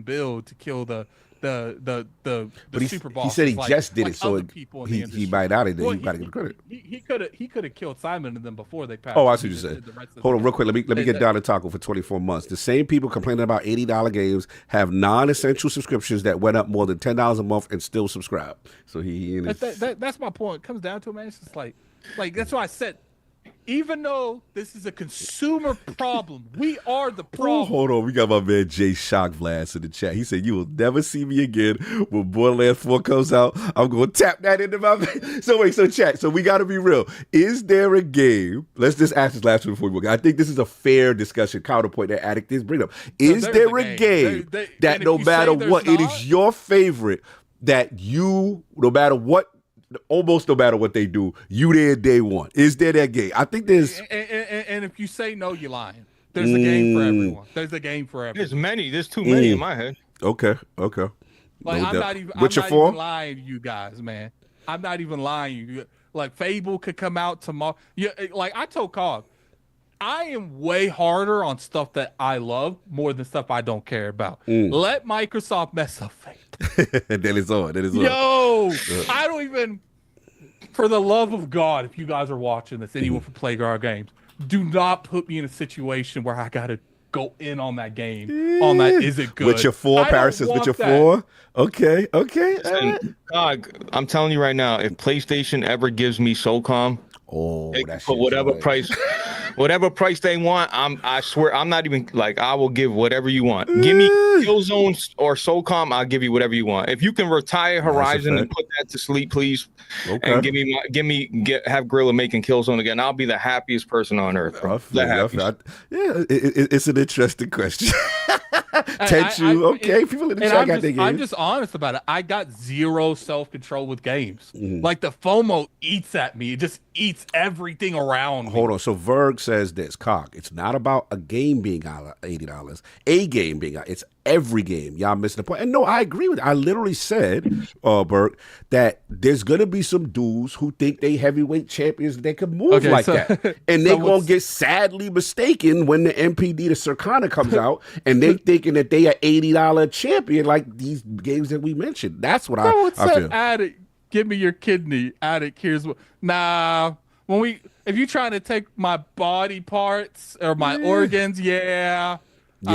build to kill the super boss? He said he just did it, so he might out of it. Well, he might get credit. He could have killed Simon and them before they passed. Oh, I see what you said. Hold on, real quick. Let me get down to Taco for 24 months. The same people complaining about $80 games have non-essential subscriptions that went up more than $10 a month and still subscribe. So that's my point. It comes down to it, man. It's just like that's why I said, even though this is a consumer problem, we are the problem. Oh, hold on. We got my man Jay Shockblast in the chat. He said, you will never see me again when Borderlands 4 comes out. I'm going to tap that into my face. So chat. So we got to be real. Is there a game? Let's just ask this last one before we go. I think this is a fair discussion, counterpoint that Addict is bringing up. Is there a game that no matter what, it is your favorite, that you, no matter what, almost no matter what they do, you there day one? Is there that game? I think there's. And if you say no, you're lying. There's a game for everyone. There's a game for everyone. There's many. There's too many in my head. Okay. Like, no I'm doubt. not even lying to you guys, man. I'm not even lying to you. Like, Fable could come out tomorrow. Yeah, like I told Cog, I am way harder on stuff that I love more than stuff I don't care about. Let Microsoft mess up Fable. That is on. Yo, I don't even, for the love of God, if you guys are watching this, anyone from Playground Games, do not put me in a situation where I gotta go in on that game. On that, is it good? With your 4, Paris is with your 4. Okay. And, I'm telling you right now, if PlayStation ever gives me SOCOM, for whatever price they want, I swear I'm not even like, I will give whatever you want. Give me Killzone or SOCOM, I'll give you whatever you want. If you can retire Horizon and put that to sleep, please, and have Gorilla making Killzone again, I'll be the happiest person on earth. It's an interesting question. Tenchu, people in the chat got their games. I'm just honest about it. I got zero self-control with games. Like, the FOMO eats at me. It just eats everything around me. Hold on. So Verg says this, Cock, it's not about a game being $80. A game being it's every game. Y'all missing the point. And no, I agree with it. I literally said, Berg, that there's going to be some dudes who think they heavyweight champions, they could move that. And they're going to get sadly mistaken when the MPD, the Circana comes out, and they thinking that they are $80 champion like these games that we mentioned. That's what I feel. Addict, give me your kidney. Addict, here's what. Nah, if you're trying to take my body parts or my organs, I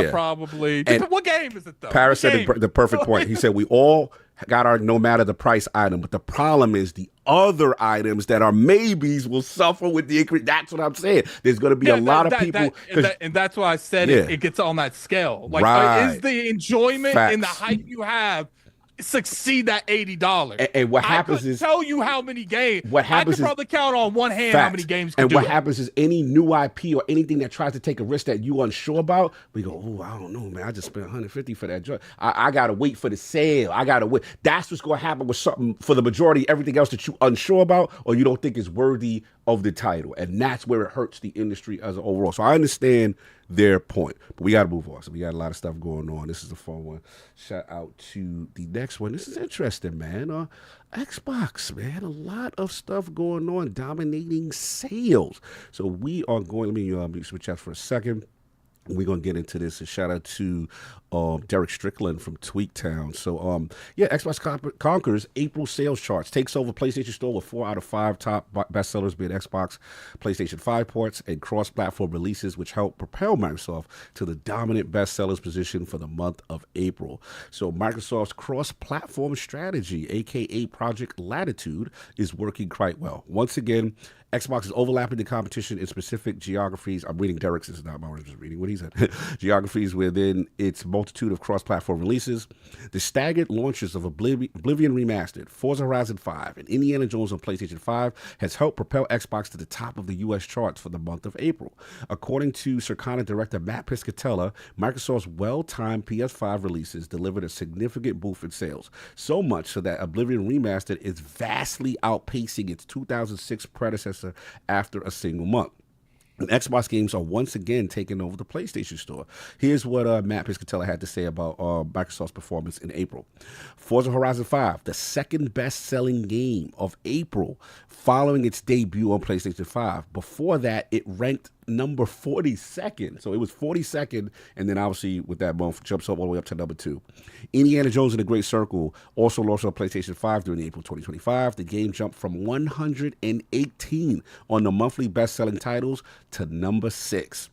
probably. What game is it though? Paris said the perfect point. He said we all got our no matter the price item. But the problem is the other items that are maybes will suffer with the increase. That's what I'm saying. There's going to be a lot of people. And that's why I said it gets on that scale. Like, is the enjoyment and the hype you have succeed that $80? And what happens is, tell you how many games. What happens I could probably count on one hand how many games. And what happens is any new IP or anything that tries to take a risk that you unsure about, we go, oh, I don't know, man. I just spent $150 for that joint. I gotta wait for the sale. I gotta wait. That's what's gonna happen with something for the majority. Everything else that you unsure about or you don't think is worthy of the title, and that's where it hurts the industry as an overall. So I understand their point, but we got to move on. So we got a lot of stuff going on. This is a fun one. Shout out to the next one. This is interesting, man. Xbox, man, a lot of stuff going on, dominating sales. So we are going. Let me switch out for a second. We're going to get into this. A shout out to Derek Strickland from Tweaktown. So, Xbox conquers April sales charts, takes over PlayStation Store with 4 out of 5 top bestsellers being Xbox, PlayStation 5 ports, and cross-platform releases, which help propel Microsoft to the dominant bestsellers position for the month of April. So, Microsoft's cross-platform strategy, aka Project Latitude, is working quite well. Once again, Xbox is overlapping the competition in specific geographies. I'm reading Derek's, this is not mine, I'm just reading what he said. Geographies within its multitude of cross-platform releases. The staggered launches of Oblivion Remastered, Forza Horizon 5, and Indiana Jones on PlayStation 5 has helped propel Xbox to the top of the U.S. charts for the month of April. According to Circana director Matt Piscatella, Microsoft's well-timed PS5 releases delivered a significant boost in sales, so much so that Oblivion Remastered is vastly outpacing its 2006 predecessor after a single month. And Xbox games are once again taking over the PlayStation Store. Here's what Matt Piscatella had to say about Microsoft's performance in April. Forza Horizon 5, the second best-selling game of April following its debut on PlayStation 5. Before that, it ranked number 42nd. So it was 42nd, and then obviously with that month, jumps all the way up to number 2. Indiana Jones in the Great Circle also launched on PlayStation 5 during April 2025. The game jumped from 118 on the monthly best-selling titles to number 6.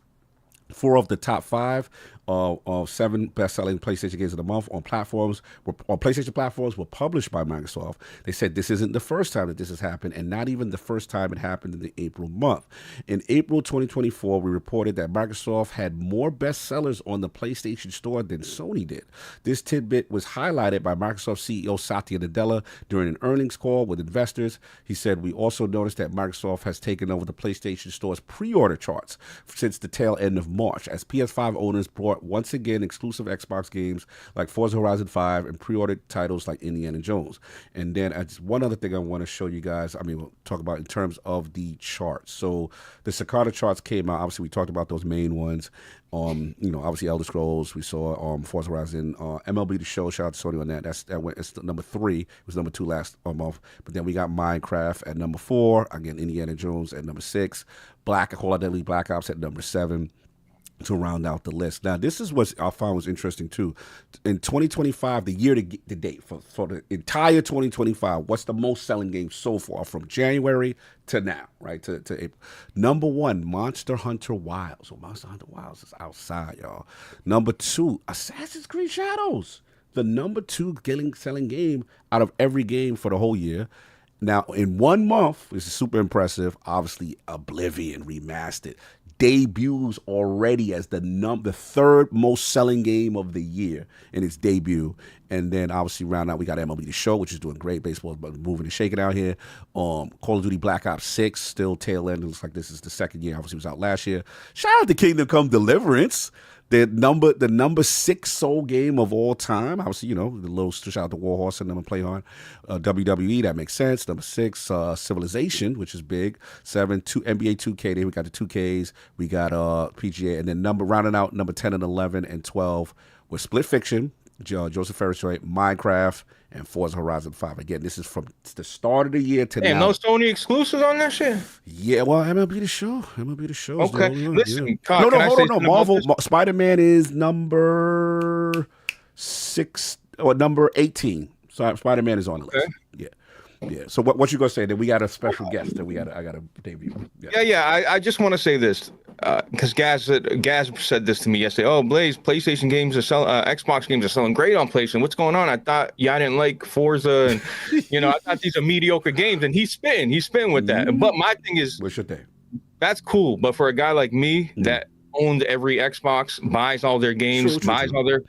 4 of the top 5 of 7 best-selling PlayStation games of the month on PlayStation platforms were published by Microsoft. They said this isn't the first time that this has happened, and not even the first time it happened in the April month. In April 2024, we reported that Microsoft had more bestsellers on the PlayStation Store than Sony did. This tidbit was highlighted by Microsoft CEO Satya Nadella during an earnings call with investors. He said, "We also noticed that Microsoft has taken over the PlayStation Store's pre-order charts since the tail end of March, as PS5 owners brought once again exclusive Xbox games like Forza Horizon 5 and pre-ordered titles like Indiana Jones." And then just one other thing I want to show you guys, we'll talk about in terms of the charts. So the Circana charts came out. Obviously, we talked about those main ones. Obviously Elder Scrolls, we saw Forza Horizon, MLB The Show, shout out to Sony on that. It's number 3. It was number 2 last month. But then we got Minecraft at number 4. Again, Indiana Jones at number 6. Call of Duty Black Ops at number 7. To round out the list. Now, this is what I found was interesting too. In 2025, the year to date for the entire 2025, what's the most selling game so far from January to now, right? To April. Number 1, Monster Hunter Wilds. So Monster Hunter Wilds is outside, y'all. Number 2, Assassin's Creed Shadows. The number 2 selling game out of every game for the whole year. Now, in 1 month, this is super impressive. Obviously, Oblivion Remastered debuts already as the 3rd most selling game of the year in its debut. And then obviously round out, we got MLB The Show, which is doing great. Baseball is moving and shaking out here. Call of Duty Black Ops 6, still tail end. It looks like this is the 2nd year. Obviously it was out last year. Shout out to Kingdom Come Deliverance. The number 6 sold game of all time. Obviously, the little shout out to Warhorse and them play on WWE. That makes sense. Number 6, Civilization, which is big. 7, NBA 2K. Then we got the 2Ks. We got PGA, and then rounding out number 10 and 11 and 12 with Split Fiction, Joseph Ferris-Joy, Minecraft, and Forza Horizon 5. Again, this is from the start of the year to now. No Sony exclusives on that shit? Yeah, well, MLB The Show. MLB The Show. Okay, listen. Yeah. Hold on. Marvel, Spider-Man is number 6, or number 18. So Spider-Man is on the list. Yeah. So what you gonna say? Then we got a special guest that I got to debut. Yeah. I just want to say this. because Gaz said this to me yesterday. Oh, Blaze, PlayStation games are selling, Xbox games are selling great on PlayStation. What's going on? I thought y'all didn't like Forza, and I thought these are mediocre games. And he's spin with that. But my thing is, what's your thing? That's cool. But for a guy like me that owned every Xbox, buys all their games, all their,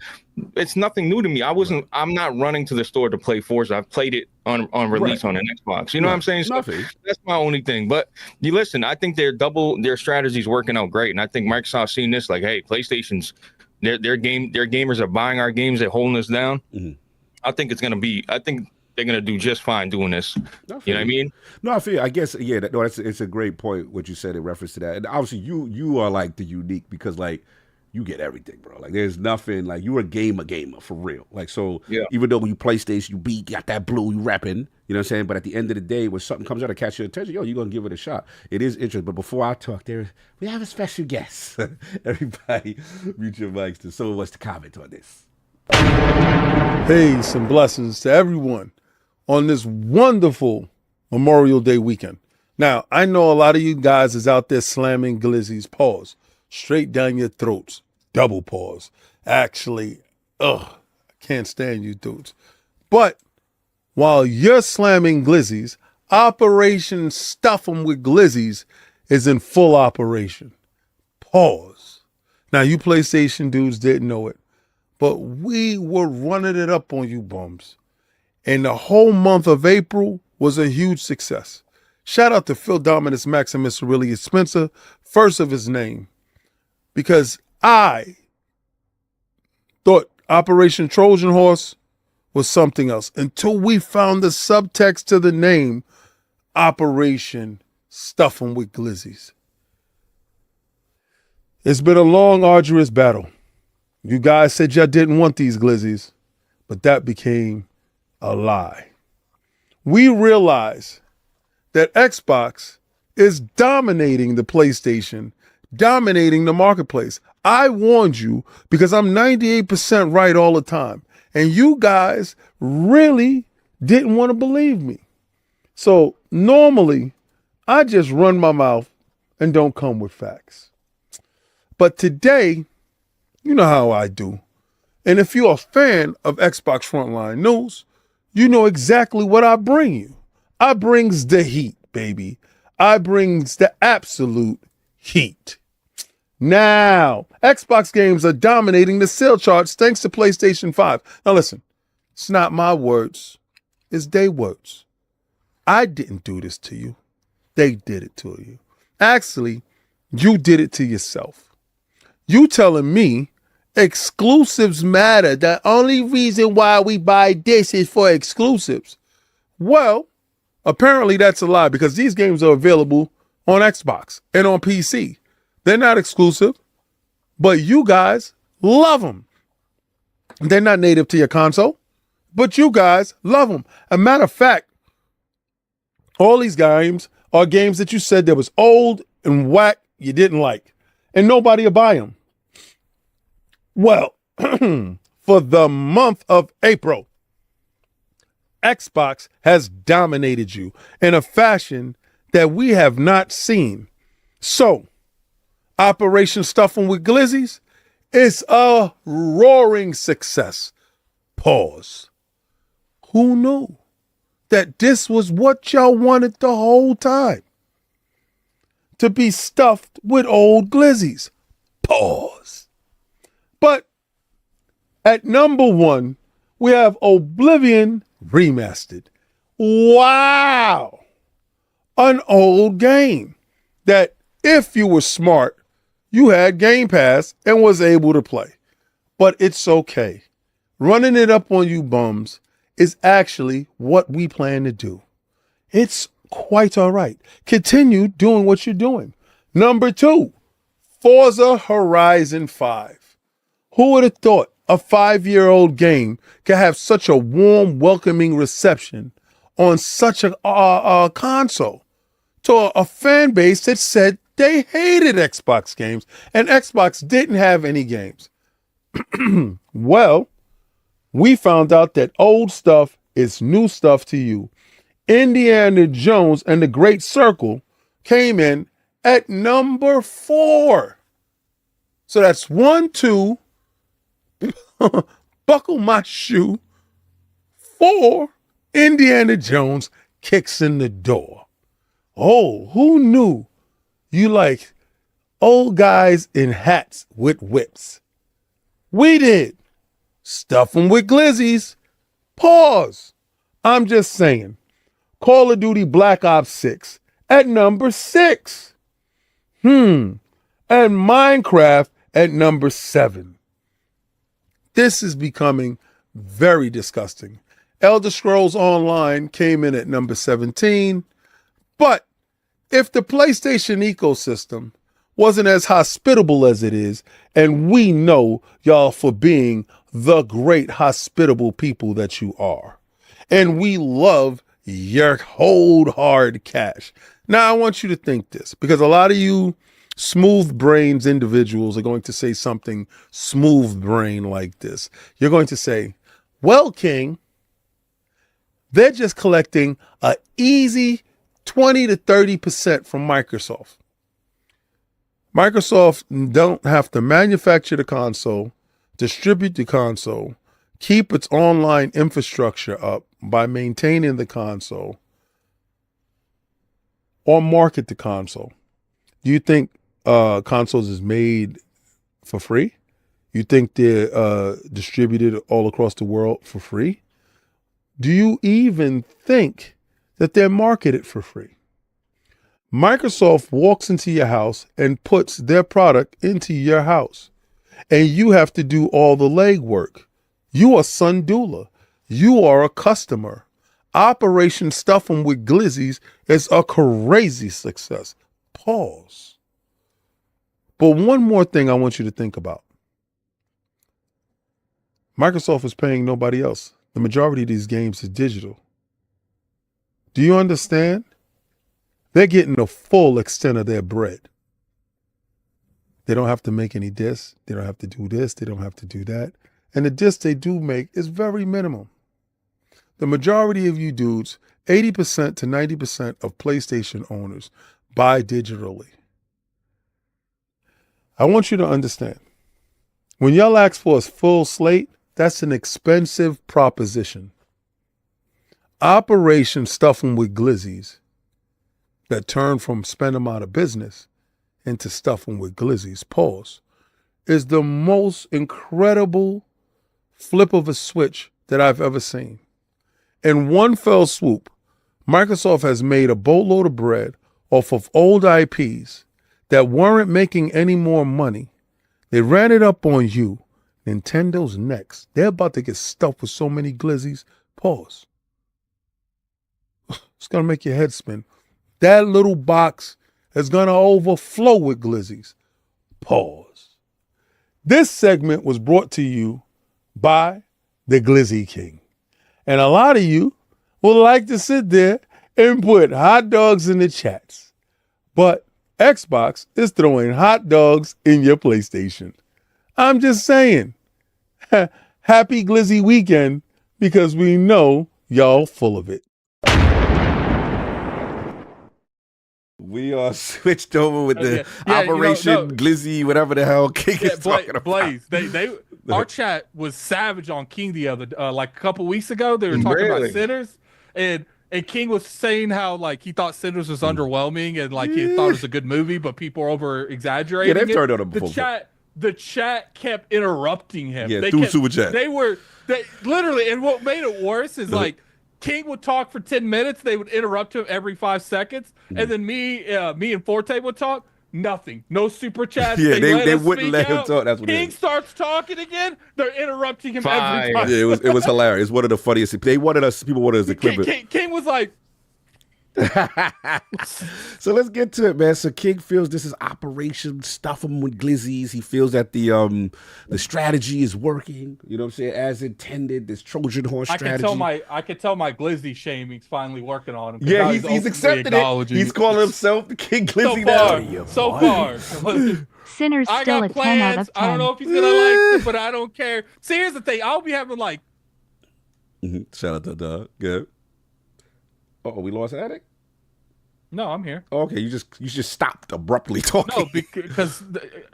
it's nothing new to me. I'm not running to the store to play Forza. I've played it on release on an Xbox. You know what I'm saying? So that's my only thing. But you listen, I think their strategy is working out great. And I think Microsoft's seen this, like, hey, PlayStation's their gamers are buying our games, they're holding us down. I think they're gonna do just fine doing this. You know what I mean? No, I guess it's a great point what you said in reference to that. And obviously you are like the unique because like you get everything, bro. Like there's nothing like you're a gamer for real. Like so even though when you PlayStation you got that blue, you rapping, you know what I'm saying? But at the end of the day, when something comes out to catch your attention, you're gonna give it a shot. It is interesting. But before I talk, we have a special guest. Everybody mute your mics. There's so much to comment on this. Peace and blessings to everyone on this wonderful Memorial Day weekend. Now, I know a lot of you guys is out there slamming glizzies, pause, straight down your throats, double pause. Actually, I can't stand you dudes. But while you're slamming glizzies, Operation Stuff 'em with Glizzies is in full operation. Pause. Now, you PlayStation dudes didn't know it, but we were running it up on you bums. And the whole month of April was a huge success. Shout out to Phil Dominus Maximus Aurelius Spencer, first of his name, because I thought Operation Trojan Horse was something else until we found the subtext to the name, Operation Stuff 'em with Glizzies. It's been a long, arduous battle. You guys said y'all didn't want these glizzies, but that became a lie. We realize that Xbox is dominating the PlayStation, dominating the marketplace. I warned you because I'm 98% right all the time. And you guys really didn't want to believe me. So normally I just run my mouth and don't come with facts. But today, you know how I do. And if you're a fan of Xbox Frontline News, you know exactly what I bring you. I brings the heat, baby. I brings the absolute heat. Now, Xbox games are dominating the sale charts thanks to PlayStation 5. Now listen, it's not my words, it's their words. I didn't do this to you. They did it to you. Actually, you did it to yourself. You telling me exclusives matter. The only reason why we buy this is for exclusives. Well, apparently that's a lie because these games are available on Xbox and on PC. They're not exclusive, but you guys love them. They're not native to your console, but you guys love them. As a matter of fact, all these games are games that you said that was old and whack, you didn't like, and nobody will buy them. Well, for the month of April, Xbox has dominated you in a fashion that we have not seen. So, Operation Stuff 'em with Glizzies is a roaring success. Pause. Who knew that this was what y'all wanted the whole time? To be stuffed with old glizzies. Pause. But at number one, we have Oblivion Remastered. Wow. An old game that if you were smart, you had Game Pass and was able to play. But it's okay. Running it up on you bums is actually what we plan to do. It's quite all right. Continue doing what you're doing. Number two, Forza Horizon 5. Who would have thought a 5-year-old game could have such a warm, welcoming reception on such a console to a fan base that said they hated Xbox games and Xbox didn't have any games? Well, we found out that old stuff is new stuff to you. Indiana Jones and the Great Circle came in at number 4. So that's 1, 2, buckle my shoe. 4, Indiana Jones kicks in the door. Oh, who knew you like old guys in hats with whips? We did. Stuff them with glizzies. Pause. I'm just saying. Call of Duty Black Ops 6 at number 6. And Minecraft at number 7. This is becoming very disgusting. Elder Scrolls Online came in at number 17. But if the PlayStation ecosystem wasn't as hospitable as it is, and we know y'all for being the great hospitable people that you are, and we love your cold hard cash. Now I want you to think this, because a lot of you smooth brains individuals are going to say something smooth brain like this. You're going to say, well, King, they're just collecting a easy 20 to 30% from Microsoft. Microsoft don't have to manufacture the console, distribute the console, keep its online infrastructure up by maintaining the console, or market the console. Do you think consoles is made for free? You think they're distributed all across the world for free? Do you even think that they're marketed for free? Microsoft walks into your house and puts their product into your house, and you have to do all the legwork. You are Sundula. You are a customer. Operation Stuff 'em with Glizzies is a crazy success. Pause. But one more thing I want you to think about. Microsoft is paying nobody else. The majority of these games is digital. Do you understand? They're getting the full extent of their bread. They don't have to make any discs. They don't have to do this. They don't have to do that. And the discs they do make is very minimum. The majority of you dudes, 80% to 90% of PlayStation owners, buy digitally. I want you to understand. When y'all ask for a full slate, that's an expensive proposition. Operation Stuff 'em with Glizzies that turn from spend 'em out of business into Stuff 'em with Glizzies, pause, is the most incredible flip of a switch that I've ever seen. In one fell swoop, Microsoft has made a boatload of bread off of old IPs that weren't making any more money. They ran it up on you. Nintendo's next. They're about to get stuffed with so many glizzies. Pause. It's going to make your head spin. That little box is going to overflow with glizzies. Pause. This segment was brought to you by the Glizzy King. And a lot of you would like to sit there and put hot dogs in the chats. But Xbox is throwing hot dogs in your PlayStation. I'm just saying, happy Glizzy weekend, because we know y'all full of it. We are switched over with the Operation Glizzy, whatever the hell King is talking about. Blaze, our chat was savage on King the other, like a couple weeks ago. They were talking about Sinners, and King was saying how like he thought Sinners was underwhelming and like he thought it was a good movie, but people are over exaggerating. Yeah, they've turned on him before. The chat kept interrupting him. Yeah, through super chat. They literally, and what made it worse is like King would talk for 10 minutes. They would interrupt him every 5 seconds, and then me and Forte would talk. Nothing. No super chats. Yeah, they wouldn't let him talk. That's what King starts talking again. They're interrupting him every time. Yeah, it was hilarious. One of the funniest. People wanted us to clip it. King was like. So let's get to it, man. So King feels this is Operation Stuff 'em with Glizzies. He feels that the strategy is working. You know what I'm saying? As intended. This Trojan horse strategy. I could tell my Glizzy shaming's finally working on him. Yeah, he's accepted it. He's calling himself the King Glizzy now. So far. Sinners still a 10 out of 10. I don't know if he's gonna like it, but I don't care. See, here's the thing. I'll be having like. Shout out to Doug. Good. Oh, we lost Attic? No, I'm here. Okay, you just stopped abruptly talking. No, because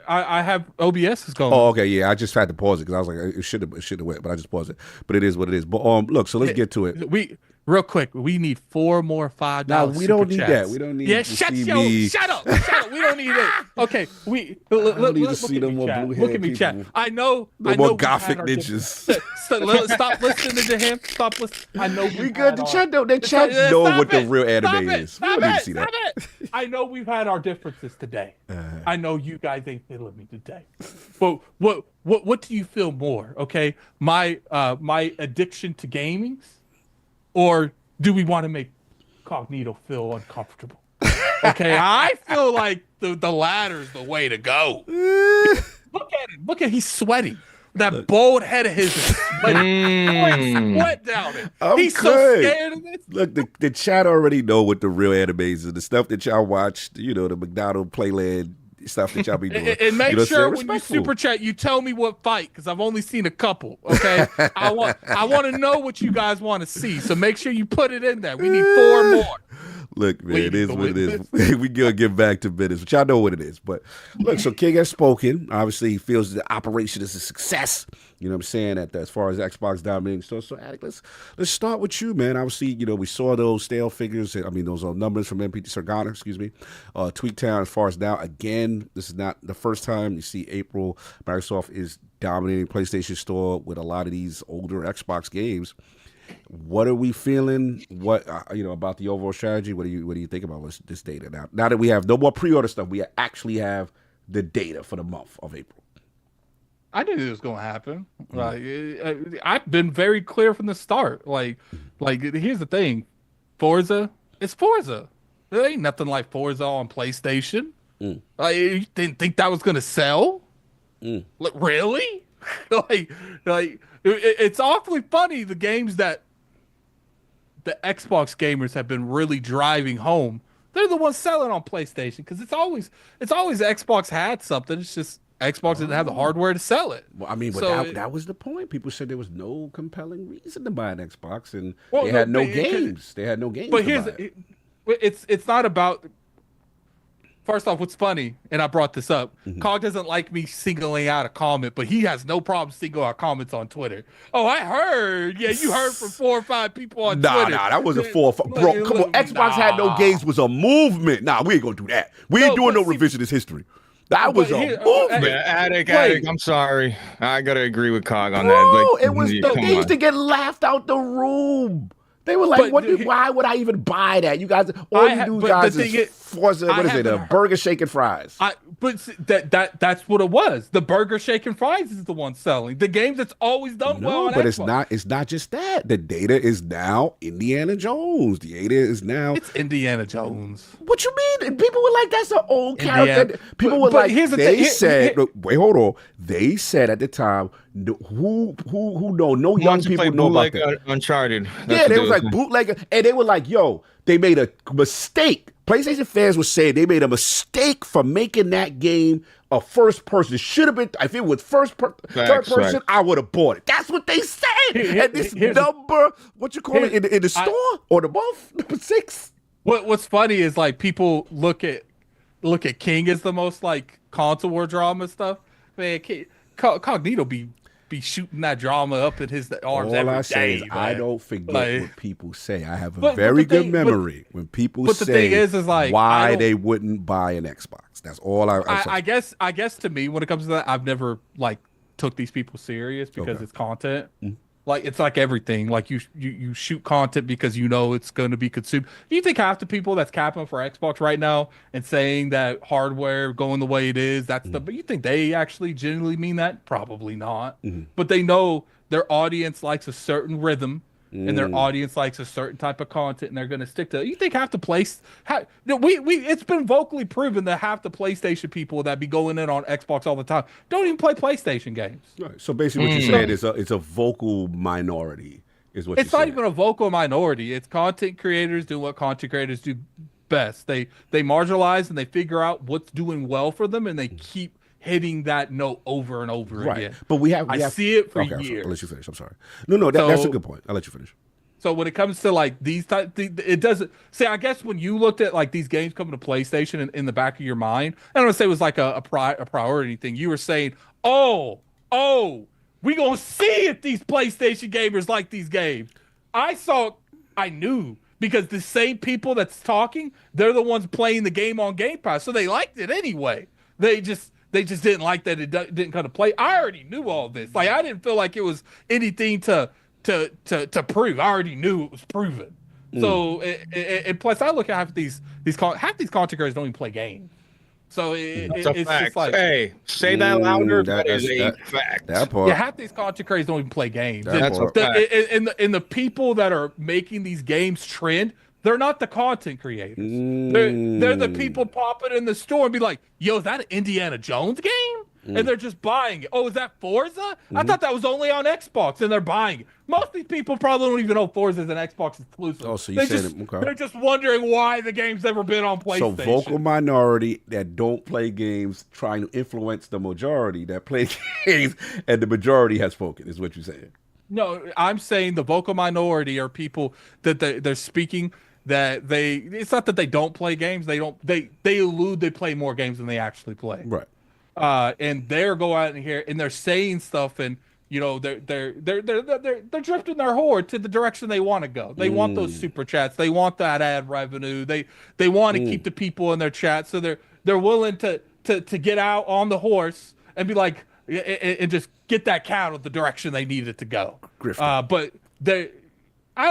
I have OBS is going. Oh, okay, yeah. I just had to pause it because I was like, it should have went, but I just paused it. But it is what it is. But look, so let's get to it. Real quick, we need 4 more $5. No, we don't need that. We don't need. Yeah, shut up. We don't need it. Okay, need to see them more blue Look at me, chat. I know. No more gothic ninjas. Stop listening to him. Stop listening. I know we good. The chat know what the real anime is. We don't need to see that. I know we've had our differences today. I know you guys ain't feeling me today. But what do you feel more? Okay, my addiction to gaming. Or do we want to make Cognito feel uncomfortable? Okay, I feel like the latter's the way to go. Look at him. Look at he's sweating. That bald head of his is sweating. Sweat down it. He's so scared of this. Look, the chat already know what the real anime is. The stuff that y'all watched, the McDonald Playland stuff that y'all be doing. And make sure when you super chat, you tell me what fight, because I've only seen a couple. Okay, I want to know what you guys want to see. So make sure you put it in there. We need 4 more. Look, man, it is what it is. We gonna get back to business, but y'all know what it is. But look, so King has spoken. Obviously, he feels the operation is a success. You know what I'm saying? As far as Xbox dominating stores. So, Attic, let's start with you, man. Obviously, we saw those stale figures. I mean, those numbers from MPT Sargana, Tweaktown. As far as now, again, this is not the first time you see April. Microsoft is dominating PlayStation Store with a lot of these older Xbox games. What are we feeling? What about the overall strategy? What do you think about this data now? Now that we have no more pre-order stuff, we actually have the data for the month of April. I knew it was going to happen. Like I've been very clear from the start. Like here's the thing, Forza, it's Forza. There ain't nothing like Forza on PlayStation. Like you didn't think that was going to sell? Like, really? like it's awfully funny, the games that the Xbox gamers have been really driving home, they're the ones selling on PlayStation, because it's always Xbox had something. It's just Xbox didn't have the hardware to sell it. Well, I mean, but that was the point. People said there was no compelling reason to buy an Xbox, and they had no games. They had no games. But it's not about. First off, what's funny, and I brought this up, Cog doesn't like me singling out a comment, but he has no problem singling out comments on Twitter. Oh, I heard. Yeah, you heard from 4 or 5 people on Twitter. Nah, that wasn't 4 or 5. Bro, come on. Xbox had no games was a movement. Nah, we ain't going to do that. We ain't doing no revisionist history. That was a movement. Attic, I'm sorry. I got to agree with Cog on that. Like, it was they used to get laughed out the room. They were like, why would I even buy that? You guys, all you do guys is Forza, burger, shake, and fries. But that's what it was. The burger, shake, and fries is the one selling. The game that's always done well on Xbox. But it's not just that. The data is now Indiana Jones. The data is now... It's Indiana Jones. What you mean? People were like, that's an old character. People were like, they said... Wait, hold on. They said at the time, who know, no young people know about that. Uncharted. Yeah, they was like bootlegger, and they were like, yo, they made a mistake. PlayStation fans were saying they made a mistake for making that game a first person. It should have been, if it was third person, I would have bought it. That's what they said. And this number, what you call it, in the store or the month, number 6. What's funny is like people look at King as the most like console war drama stuff. Man, Cognito be shooting that drama up in his arms every day. All I say is I don't forget what people say. I have a very good memory when people say the thing is like, why they wouldn't buy an Xbox. That's all I guess to me, when it comes to that, I've never like took these people serious because it's content. Like it's like everything. Like you shoot content because you know it's going to be consumed. Do you think half the people that's capping for Xbox right now and saying that hardware going the way it is, but you think they actually genuinely mean that? Probably not. But they know their audience likes a certain rhythm and their audience likes a certain type of content, and they're going to stick to it. You think half the it's been vocally proven that half the PlayStation people that be going in on Xbox all the time don't even play PlayStation games. Right. So basically, what you're saying is it's a vocal minority. Is what it's not even a vocal minority. It's content creators do what content creators do best. They marginalize and they figure out what's doing well for them, and they keep hitting that note over and over again. But we have I see it for years. I'll let you finish. I'm sorry. No, that's a good point. I'll let you finish. So when it comes to like these type, it doesn't say. I guess when you looked at like these games coming to PlayStation in the back of your mind, I don't want to say it was like a priority thing. You were saying, oh, we gonna see if these PlayStation gamers like these games. I knew because the same people that's talking, they're the ones playing the game on Game Pass, so they liked it anyway. They just didn't like that it didn't come to play. I already knew all this. Like I didn't feel like it was anything to prove. I already knew it was proven. So and plus I look at half these content creators don't even play games. So it's just like, hey, say that louder. That is a fact. That part. Yeah, half these content creators don't even play games. That's a fact. And the people that are making these games trend, they're not the content creators. They're the people popping in the store and be like, yo, is that an Indiana Jones game? And they're just buying it. Oh, is that Forza? I thought that was only on Xbox, and they're buying it. Most of these people probably don't even know Forza is an Xbox exclusive. Oh, so they're just wondering why the game's never been on PlayStation. So vocal minority that don't play games trying to influence the majority that play games, and the majority has spoken, is what you're saying. No, I'm saying the vocal minority are people that they're speaking that it's not that they don't play games. They allude they play more games than they actually play. Right. And they're going out in here and they're saying stuff, and you know they're drifting their horde to the direction they want to go. They want those super chats. They want that ad revenue. They want to keep the people in their chat, so they're willing to get out on the horse and be like and just get that cattle the direction they need it to go. But I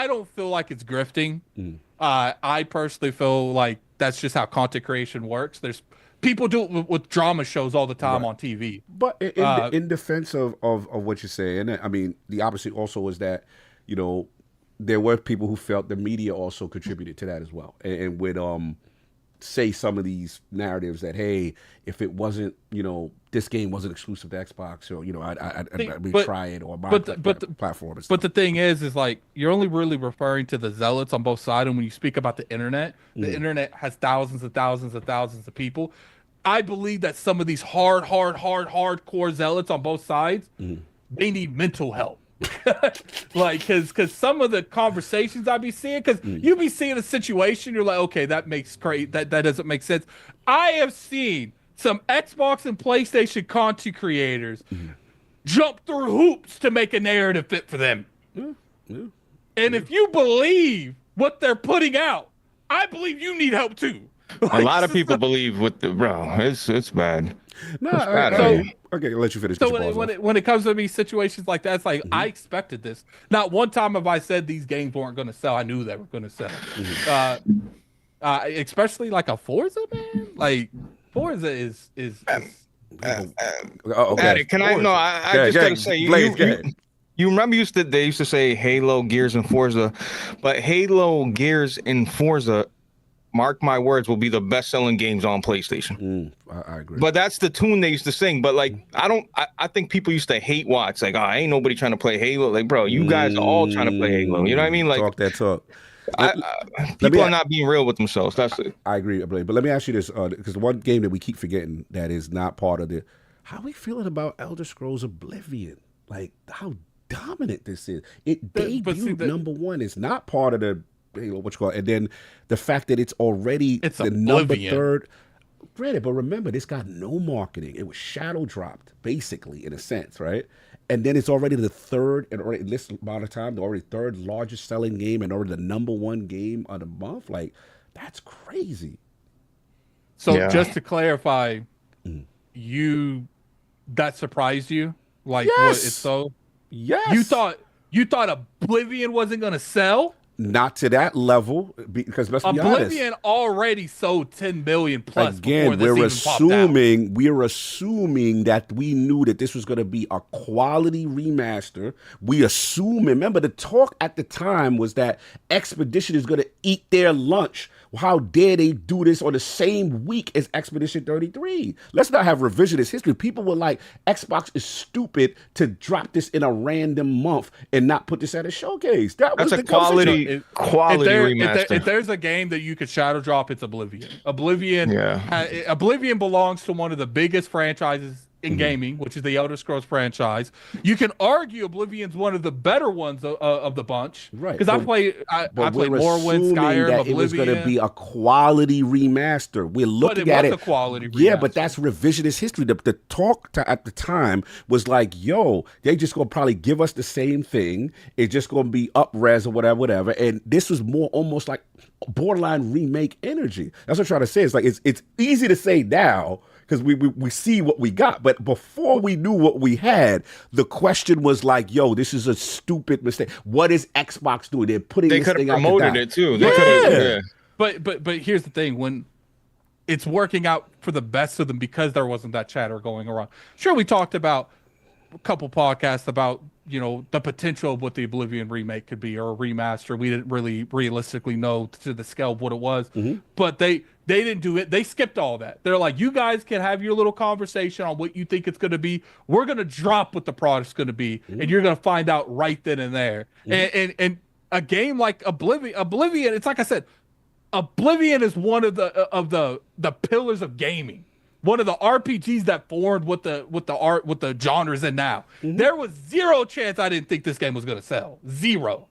don't feel like it's grifting. I personally feel like that's just how content creation works. There's people do it with drama shows all the time on TV. But in defense of what you're saying, I mean, the opposite also is that, you know, there were people who felt the media also contributed to that as well. And would say some of these narratives that, hey, if it wasn't, you know, this game wasn't exclusive to Xbox, or, you know, I'd try it, or my platform. But the thing is like, you're only really referring to the zealots on both sides. And when you speak about the internet has thousands and thousands and thousands of people. I believe that some of these hardcore zealots on both sides, they need mental help. Like, because some of the conversations I be seeing, because you be seeing a situation, you're like, okay, that doesn't make sense. I have seen some Xbox and PlayStation content creators jump through hoops to make a narrative fit for them. And if you believe what they're putting out, I believe you need help too. Like, a lot of people believe with the it's bad. No, bad, okay, I'll let you finish. So when it comes to these situations like that, it's like I expected this. Not one time have I said these games weren't going to sell. I knew they were going to sell. Especially like a Forza, man. Like Forza is okay. Can I? No, I just gotta say, you remember they used to say Halo, Gears, and Forza, but Halo, Gears, and Forza, mark my words, will be the best-selling games on PlayStation. I agree. But that's the tune they used to sing. But like, I think people used to hate watch. Like, ain't nobody trying to play Halo. Like, bro, you guys are all trying to play Halo. You know what I mean? Like, talk that talk. People are not being real with themselves. That's it. I agree, but let me ask you this, because the one game that we keep forgetting that is not part of the. How are we feeling about Elder Scrolls Oblivion? Like, how dominant this is. It debuted #1. It's not part of the. What you call it, and then the fact that it's already the number 3rd. Granted, but remember, this got no marketing. It was shadow dropped, basically, in a sense, right? And then it's already the 3rd, and already this amount of time, the already 3rd largest selling game, and already the #1 game of the month. Like, that's crazy. So just to clarify, that surprised you? Like, yes. What it's so? Yes. You thought Oblivion wasn't gonna sell? Not to that level, because let's be honest. Oblivion already sold 10 million plus. Again, we're assuming that we knew that this was going to be a quality remaster. We assume, remember, the talk at the time was that Expedition is going to eat their lunch. How dare they do this on the same week as Expedition 33? Let's not have revisionist history. People were like, Xbox is stupid to drop this in a random month and not put this at a showcase. That's a quality remaster. If there's a game that you could shadow drop, it's Oblivion. Oblivion belongs to one of the biggest franchises in gaming, which is the Elder Scrolls franchise. You can argue Oblivion's one of the better ones of the bunch, right? Because I played Morrowind, Skyrim, that Oblivion. It was going to be a quality remaster. We're looking at it. A quality remaster. Yeah, but that's revisionist history. The talk at the time was like, yo, they just going to probably give us the same thing. It's just going to be up-res or whatever. And this was more almost like Borderline remake energy. That's what I'm trying to say. It's like it's easy to say now because we see what we got. But before we knew what we had, the question was like, yo, this is a stupid mistake. What is Xbox doing? They're putting this thing out. They could have promoted it too. They could have. But here's the thing. When it's working out for the best of them because there wasn't that chatter going around. Sure, we talked about a couple podcasts about, you know, the potential of what the Oblivion remake could be or a remaster. We didn't really realistically know to the scale of what it was, but they didn't do it. They skipped all that. They're like, you guys can have your little conversation on what you think it's going to be. We're going to drop what the product's going to be, and you're going to find out right then and there. And a game like Oblivion, it's like I said, Oblivion is one of the pillars of gaming. One of the RPGs that formed what the genre's in now. There was zero chance I didn't think this game was going to sell. Zero.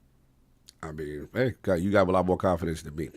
I mean, hey, you got a lot more confidence than me.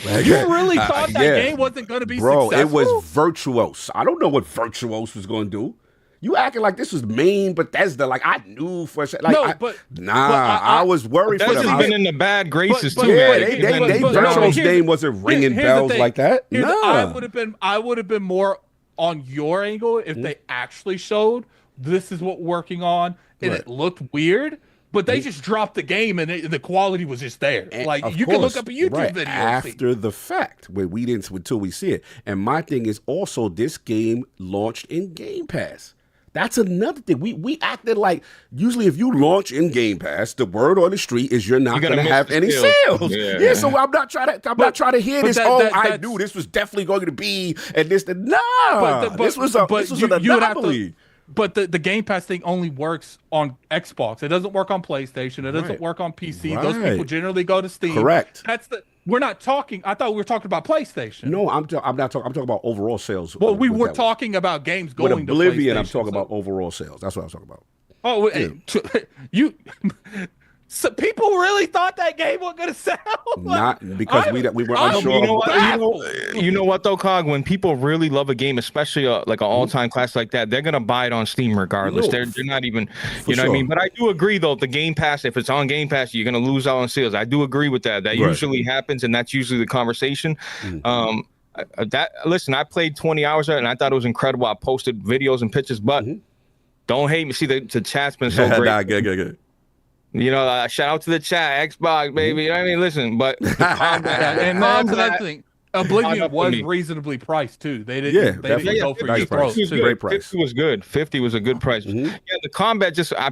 Like, you really thought that game wasn't going to be successful? Bro, it was Virtuos. I don't know what Virtuos was going to do. You acting like this was main Bethesda. Like, I knew for a second. Like, I was worried for them. Bethesda's been in the bad graces, too. Yeah, Virtuos' name wasn't ringing bells like that. I would have been more on your angle if they actually showed this is what we're working on and it looked weird, but they just dropped the game and the quality was just there. Like, you can look up a YouTube video after the fact where we didn't until we see it. And my thing is also this game launched in Game Pass. That's another thing. We acted like usually if you launch in Game Pass, the word on the street is you're not going to have any sales. Yeah, so I'm not trying to hear this. I knew this was definitely going to be and this. This was an anomaly. But the Game Pass thing only works on Xbox. It doesn't work on PlayStation. It doesn't work on PC. Those people generally go to Steam. Correct. We're not talking. I thought we were talking about PlayStation. No, I'm not talking. I'm talking about overall sales. Well, we were talking about games going with Oblivion. I'm talking about overall sales. That's what I was talking about. Oh, you. So people really thought that game was going to sell? Not because we were unsure. You know what though, Cog? When people really love a game, especially like an all-time classic like that, they're going to buy it on Steam regardless. They're not even, you know what I mean? But I do agree though, the Game Pass, if it's on Game Pass, you're going to lose out on sales. I do agree with that. That usually happens, and that's usually the conversation. Listen, I played 20 hours and I thought it was incredible. I posted videos and pictures, but don't hate me. See, the chat's been so great. Good. You know, shout out to the chat, Xbox, baby. You know what I mean? Listen, but and that's another thing. Oblivion was reasonably priced too. They didn't go for your throat. Great price. 50 was good. 50 was a good price. Yeah, the combat I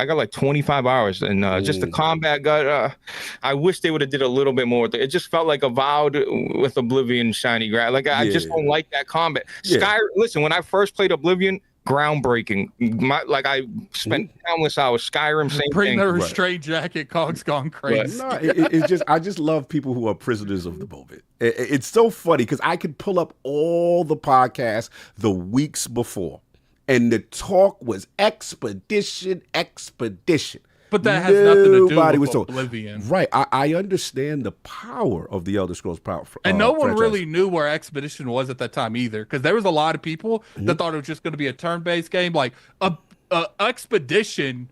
got like 25 hours and just the combat got I wish they would have did a little bit more with it. It just felt like Avowed with Oblivion shiny grass. Like I just don't like that combat. Listen, when I first played Oblivion, groundbreaking. I spent countless hours. Skyrim, same Bring thing. the restraint jacket, Cog's gone crazy. No, it's just I just love people who are prisoners of the moment. It's so funny because I could pull up all the podcasts the weeks before, and the talk was expedition. But that has nothing to do with Oblivion. Right. I understand the power of the Elder Scrolls power. And no one really knew where Expedition was at that time either, because there was a lot of people that thought it was just going to be a turn-based game. Like, Expedition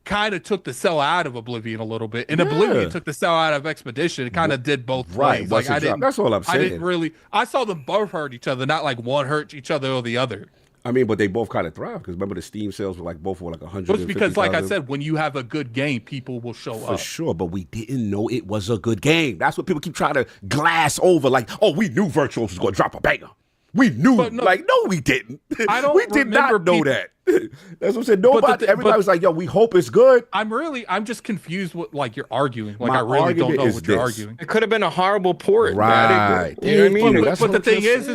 kind of took the sell out of Oblivion a little bit, and Oblivion took the sell out of Expedition. It kind of did both ways. Like, that's all I'm saying. I saw them both hurt each other, not like one hurt each other or the other. I mean, but they both kind of thrive because remember the Steam sales were both 100. It's because, like I said, when you have a good game, people will show up. For sure, but we didn't know it was a good game. That's what people keep trying to glass over. Like, oh, we knew Virtuos was going to drop a banger. We knew, no, we didn't. We did not know that. That's what I'm saying. Everybody was like, yo, we hope it's good. I'm just confused what you're arguing. Like, I really don't know what you're arguing. It could have been a horrible port. Right. You know what I mean? But the thing is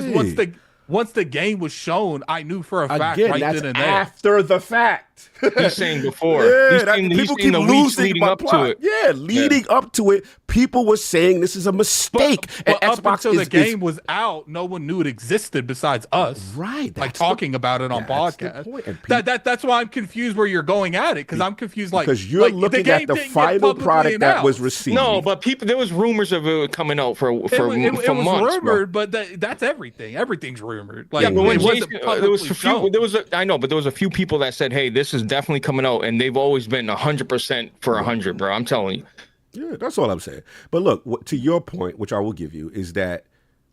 once the game was shown, I knew for a fact right then and there. After the fact. fact. He's saying before. Yeah, He's seen the weeks leading up to it. Yeah, leading up to it, people were saying this is a mistake. But and up Xbox until the game was out, no one knew it existed besides us. Right. Like talking about it on podcast. That's why I'm confused where you're going at it, because I'm confused. Like, because you're looking at the final product that was received. No, but there was rumors of it coming out for months. It was rumored, but that's everything. Everything's rumored. Like, yeah, but when there was a few people that said, "Hey, this is definitely coming out," and they've always been 100% for 100, bro. I'm telling you. Yeah, that's all I'm saying. But look, to your point, which I will give you, is that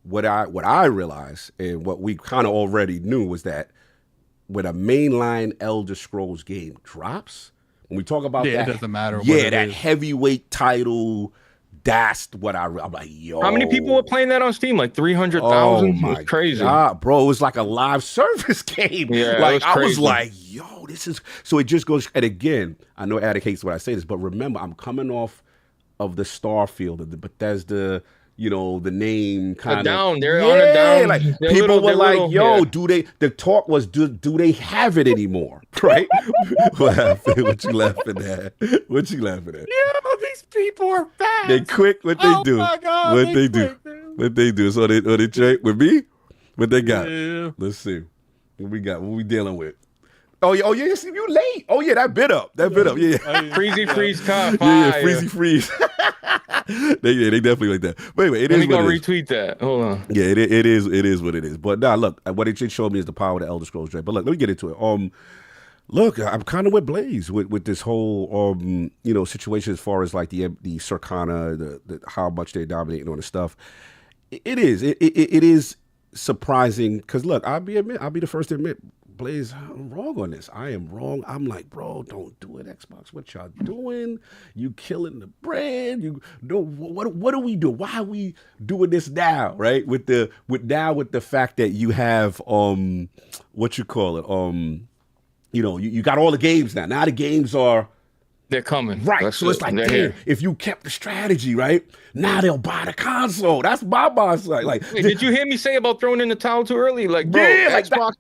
what I realized and what we kind of already knew was that when a mainline Elder Scrolls game drops, when we talk about that, it doesn't matter. That heavyweight title. That's what I'm like, yo. How many people were playing that on Steam? Like 300,000? Oh my crazy. God, bro. It was like a live service game. Yeah, like I was like, yo, this is so it just goes. And again, I know Attic hates when I say this, but remember, I'm coming off of the Starfield, of the Bethesda, the name kind of They're on a down. Like people were like, yo, the talk was, do they have it anymore? Right? What happened? What you laughing at? What you laughing at? Yeah, these people are fast. They quick. What they do? My God, what they do? What they do? So they trade with me? What they got? Yeah. Let's see. What we got? What we dealing with? Oh yeah, you late. Oh yeah, that bit up. Yeah. Freezy freeze cop. Yeah, freezy freeze. they definitely like that. But anyway, Let me go retweet that. Hold on. Yeah, it is what it is. But nah, look, what it showed me is the power of the Elder Scrolls, But look, let me get into it. Look, I'm kind of with Blaze with this whole situation as far as like the Circana, the how much they're dominating on the stuff. It is surprising because look, I'll be the first to admit, Blaze, I'm wrong on this. I am wrong. I'm like, bro, don't do it, Xbox. What y'all doing? You killing the brand. What do we do? Why are we doing this now? Right? With the fact that you have what you call it? You got all the games now. Now the games they're coming. Right. It's like, damn, if you kept the strategy, right? Now they'll buy the console. That's my boss. Like, wait, did you hear me say about throwing in the towel too early? Like, bro, Xbox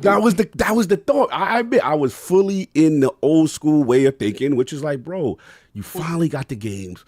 that was the thought. I admit I was fully in the old school way of thinking, which is like, bro, you finally got the games.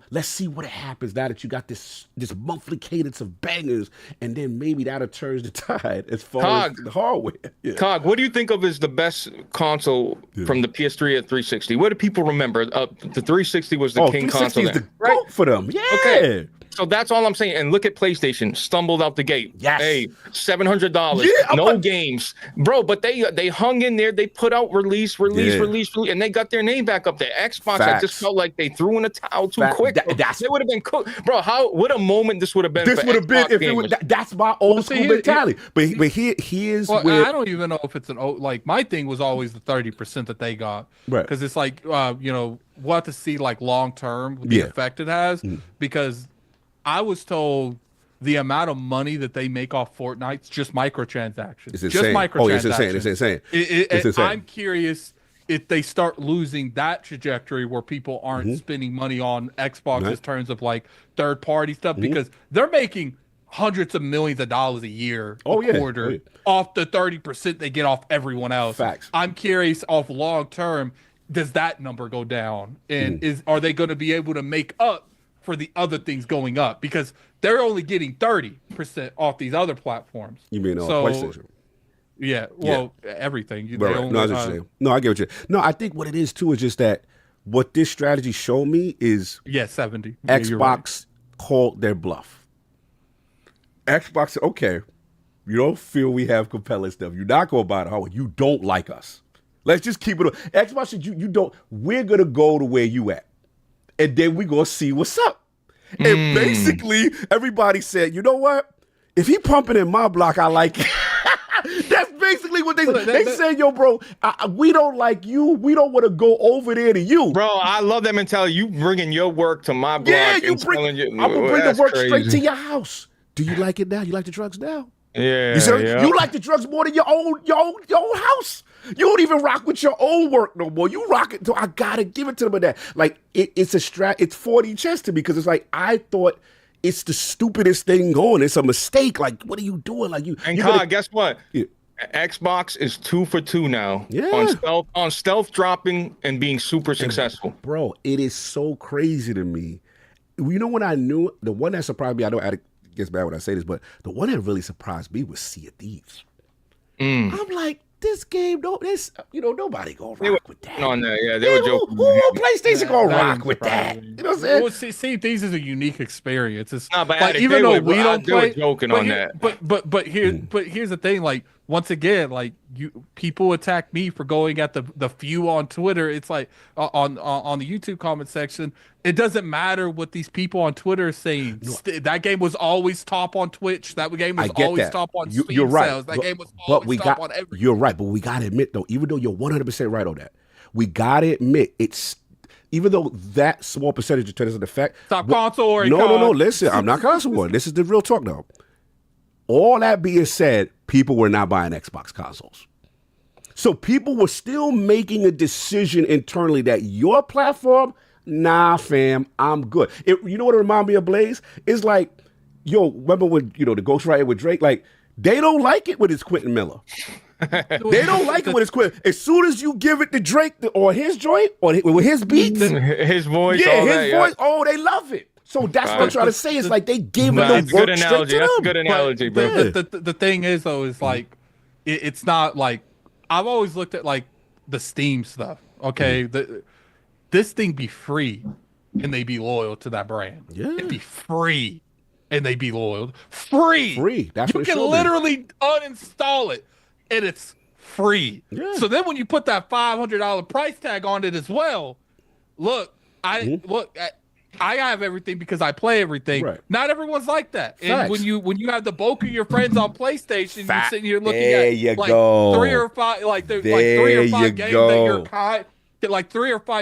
Let's see what happens now that you got this monthly cadence of bangers, and then maybe that'll turn the tide as far as the hardware. Yeah. Cog, what do you think of as the best console from the PS3 at 360? What do people remember? The 360 was the king console. 360 is the GOAT for them. Yeah. Okay. So that's all I'm saying. And look at PlayStation, stumbled out the gate. Yes. Hey, $700. No games. Bro, but they hung in there. They put out release, and they got their name back up there. Xbox, I just felt like they threw in the towel too quick. They would have been cooked. Bro, what a moment this would have been. This would have been if it was, that's my old school mentality. But here's where I don't even know if it's like my thing was always the 30% that they got. Right. Because it's like we'll have to see like long term the effect it has because I was told the amount of money that they make off Fortnite's just microtransactions. It's insane. It's insane. It's insane. I'm curious if they start losing that trajectory where people aren't spending money on Xbox in terms of like third party stuff because they're making hundreds of millions of dollars a year quarter off the 30% they get off everyone else. Facts. I'm curious off long term, does that number go down? And are they going to be able to make up for the other things going up because they're only getting 30% off these other platforms? You mean PlayStation? Yeah, everything. Right. No, I get what you. No, I think what it is too is just that what this strategy showed me is 70. Xbox called their bluff. Xbox said, okay, you don't feel we have compelling stuff. You're not going to buy the hardware. You don't like us. Let's just keep it. Xbox said, you don't. We're going to go to where you at. And then we're going to see what's up. And basically, everybody said, you know what? If he pumping in my block, I like it. That's basically what they said. They said, yo, bro, we don't like you. We don't want to go over there to you. Bro, I love that mentality. You bringing your work to my block. Yeah, I'm going to bring the work straight to your house. Do you like it now? You like the drugs now? Yeah. You like the drugs more than your own house. You don't even rock with your own work no more. You rock it. So I gotta give it to them with that. Like it's a It's 4D chess to me because it's like I thought it's the stupidest thing going. It's a mistake. Like what are you doing? Like you. And Kai, guess what? Yeah. Xbox is 2 for 2 now. Yeah. On stealth dropping and being super successful. Bro, it is so crazy to me. You know what I knew? The one that surprised me, I know it gets bad when I say this, but the one that really surprised me was Sea of Thieves. I'm like, this game, nobody gonna rock with that. On that, yeah, they were joking. Who on PlayStation gonna rock with that? You know what I'm saying? Well, see, these is a unique experience. It's Nah, but like even though we don't play, joking but on here- that. But here's the thing. Like once again, like people attack me for going at the few on Twitter. It's like on the YouTube comment section. It doesn't matter what these people on Twitter are saying. That game was always top on Twitch. That game was always top on Steam you're right. sales. That game was always top on everything. You're right, but we gotta admit though, even though you're 100% right on that, we gotta admit it's. Even though that small percentage of Twitter's an effect. Top console or no. Listen, I'm not console one. This is the real talk now. All that being said, people were not buying Xbox consoles. So people were still making a decision internally that your platform, nah, fam, I'm good. You know what it reminded me of, Blaze? It's like, remember when, the ghostwriter with Drake? Like, they don't like it when it's Quentin Miller. They don't like it when it's Quentin. As soon as you give it to Drake or his joint or with his beats, his voice, they love it. So that's what I'm trying to say. It's like they gave it the work straight to them. That's a good analogy, bro. The thing is though, is like it's not like I've always looked at like the Steam stuff. Okay, this thing be free and they be loyal to that brand. Yeah, it'd be free and they be loyal. Free. That's you what can literally uninstall it and it's free. Yeah. So then when you put that $500 price tag on it as well, I have everything because I play everything. Right. Not everyone's like that. Facts. And when you have the bulk of your friends on PlayStation, you're sitting here looking there at you like go. 3 or 5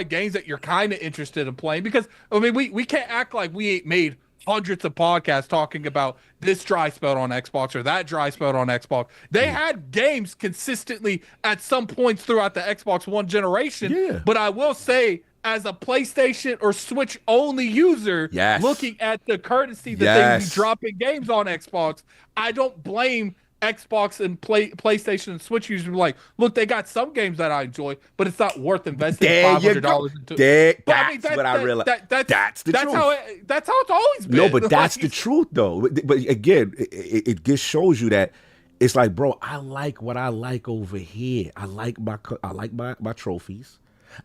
games that you're kind of interested in playing. Because I mean we can't act like we ain't made hundreds of podcasts talking about this dry spell on Xbox or that dry spell on Xbox. They had games consistently at some points throughout the Xbox One generation. Yeah. But I will say, as a PlayStation or Switch only user, looking at the courtesy that they would be dropping games on Xbox, I don't blame Xbox and PlayStation and Switch users. Like, look, they got some games that I enjoy, but it's not worth investing $500 into. That's what I realized. That's the truth. That's how it's always been. No, but that's the truth, though. But again, it just shows you that it's like, bro, I like what I like over here. I like my trophies.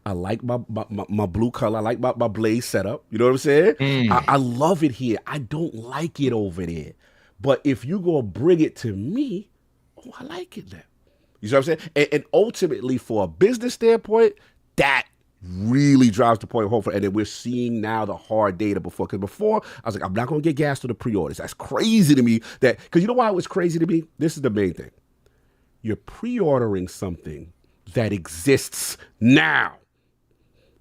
I like my blue color. I like my Blaze setup. You know what I'm saying? I love it here. I don't like it over there. But if you go bring it to me, I like it now. You see what I'm saying? And ultimately, for a business standpoint, that really drives the point home. And then we're seeing now the hard data before. Because before, I was like, I'm not going to get gas to the pre-orders. That's crazy to me. Because you know why it was crazy to me? This is the main thing. You're pre-ordering something that exists now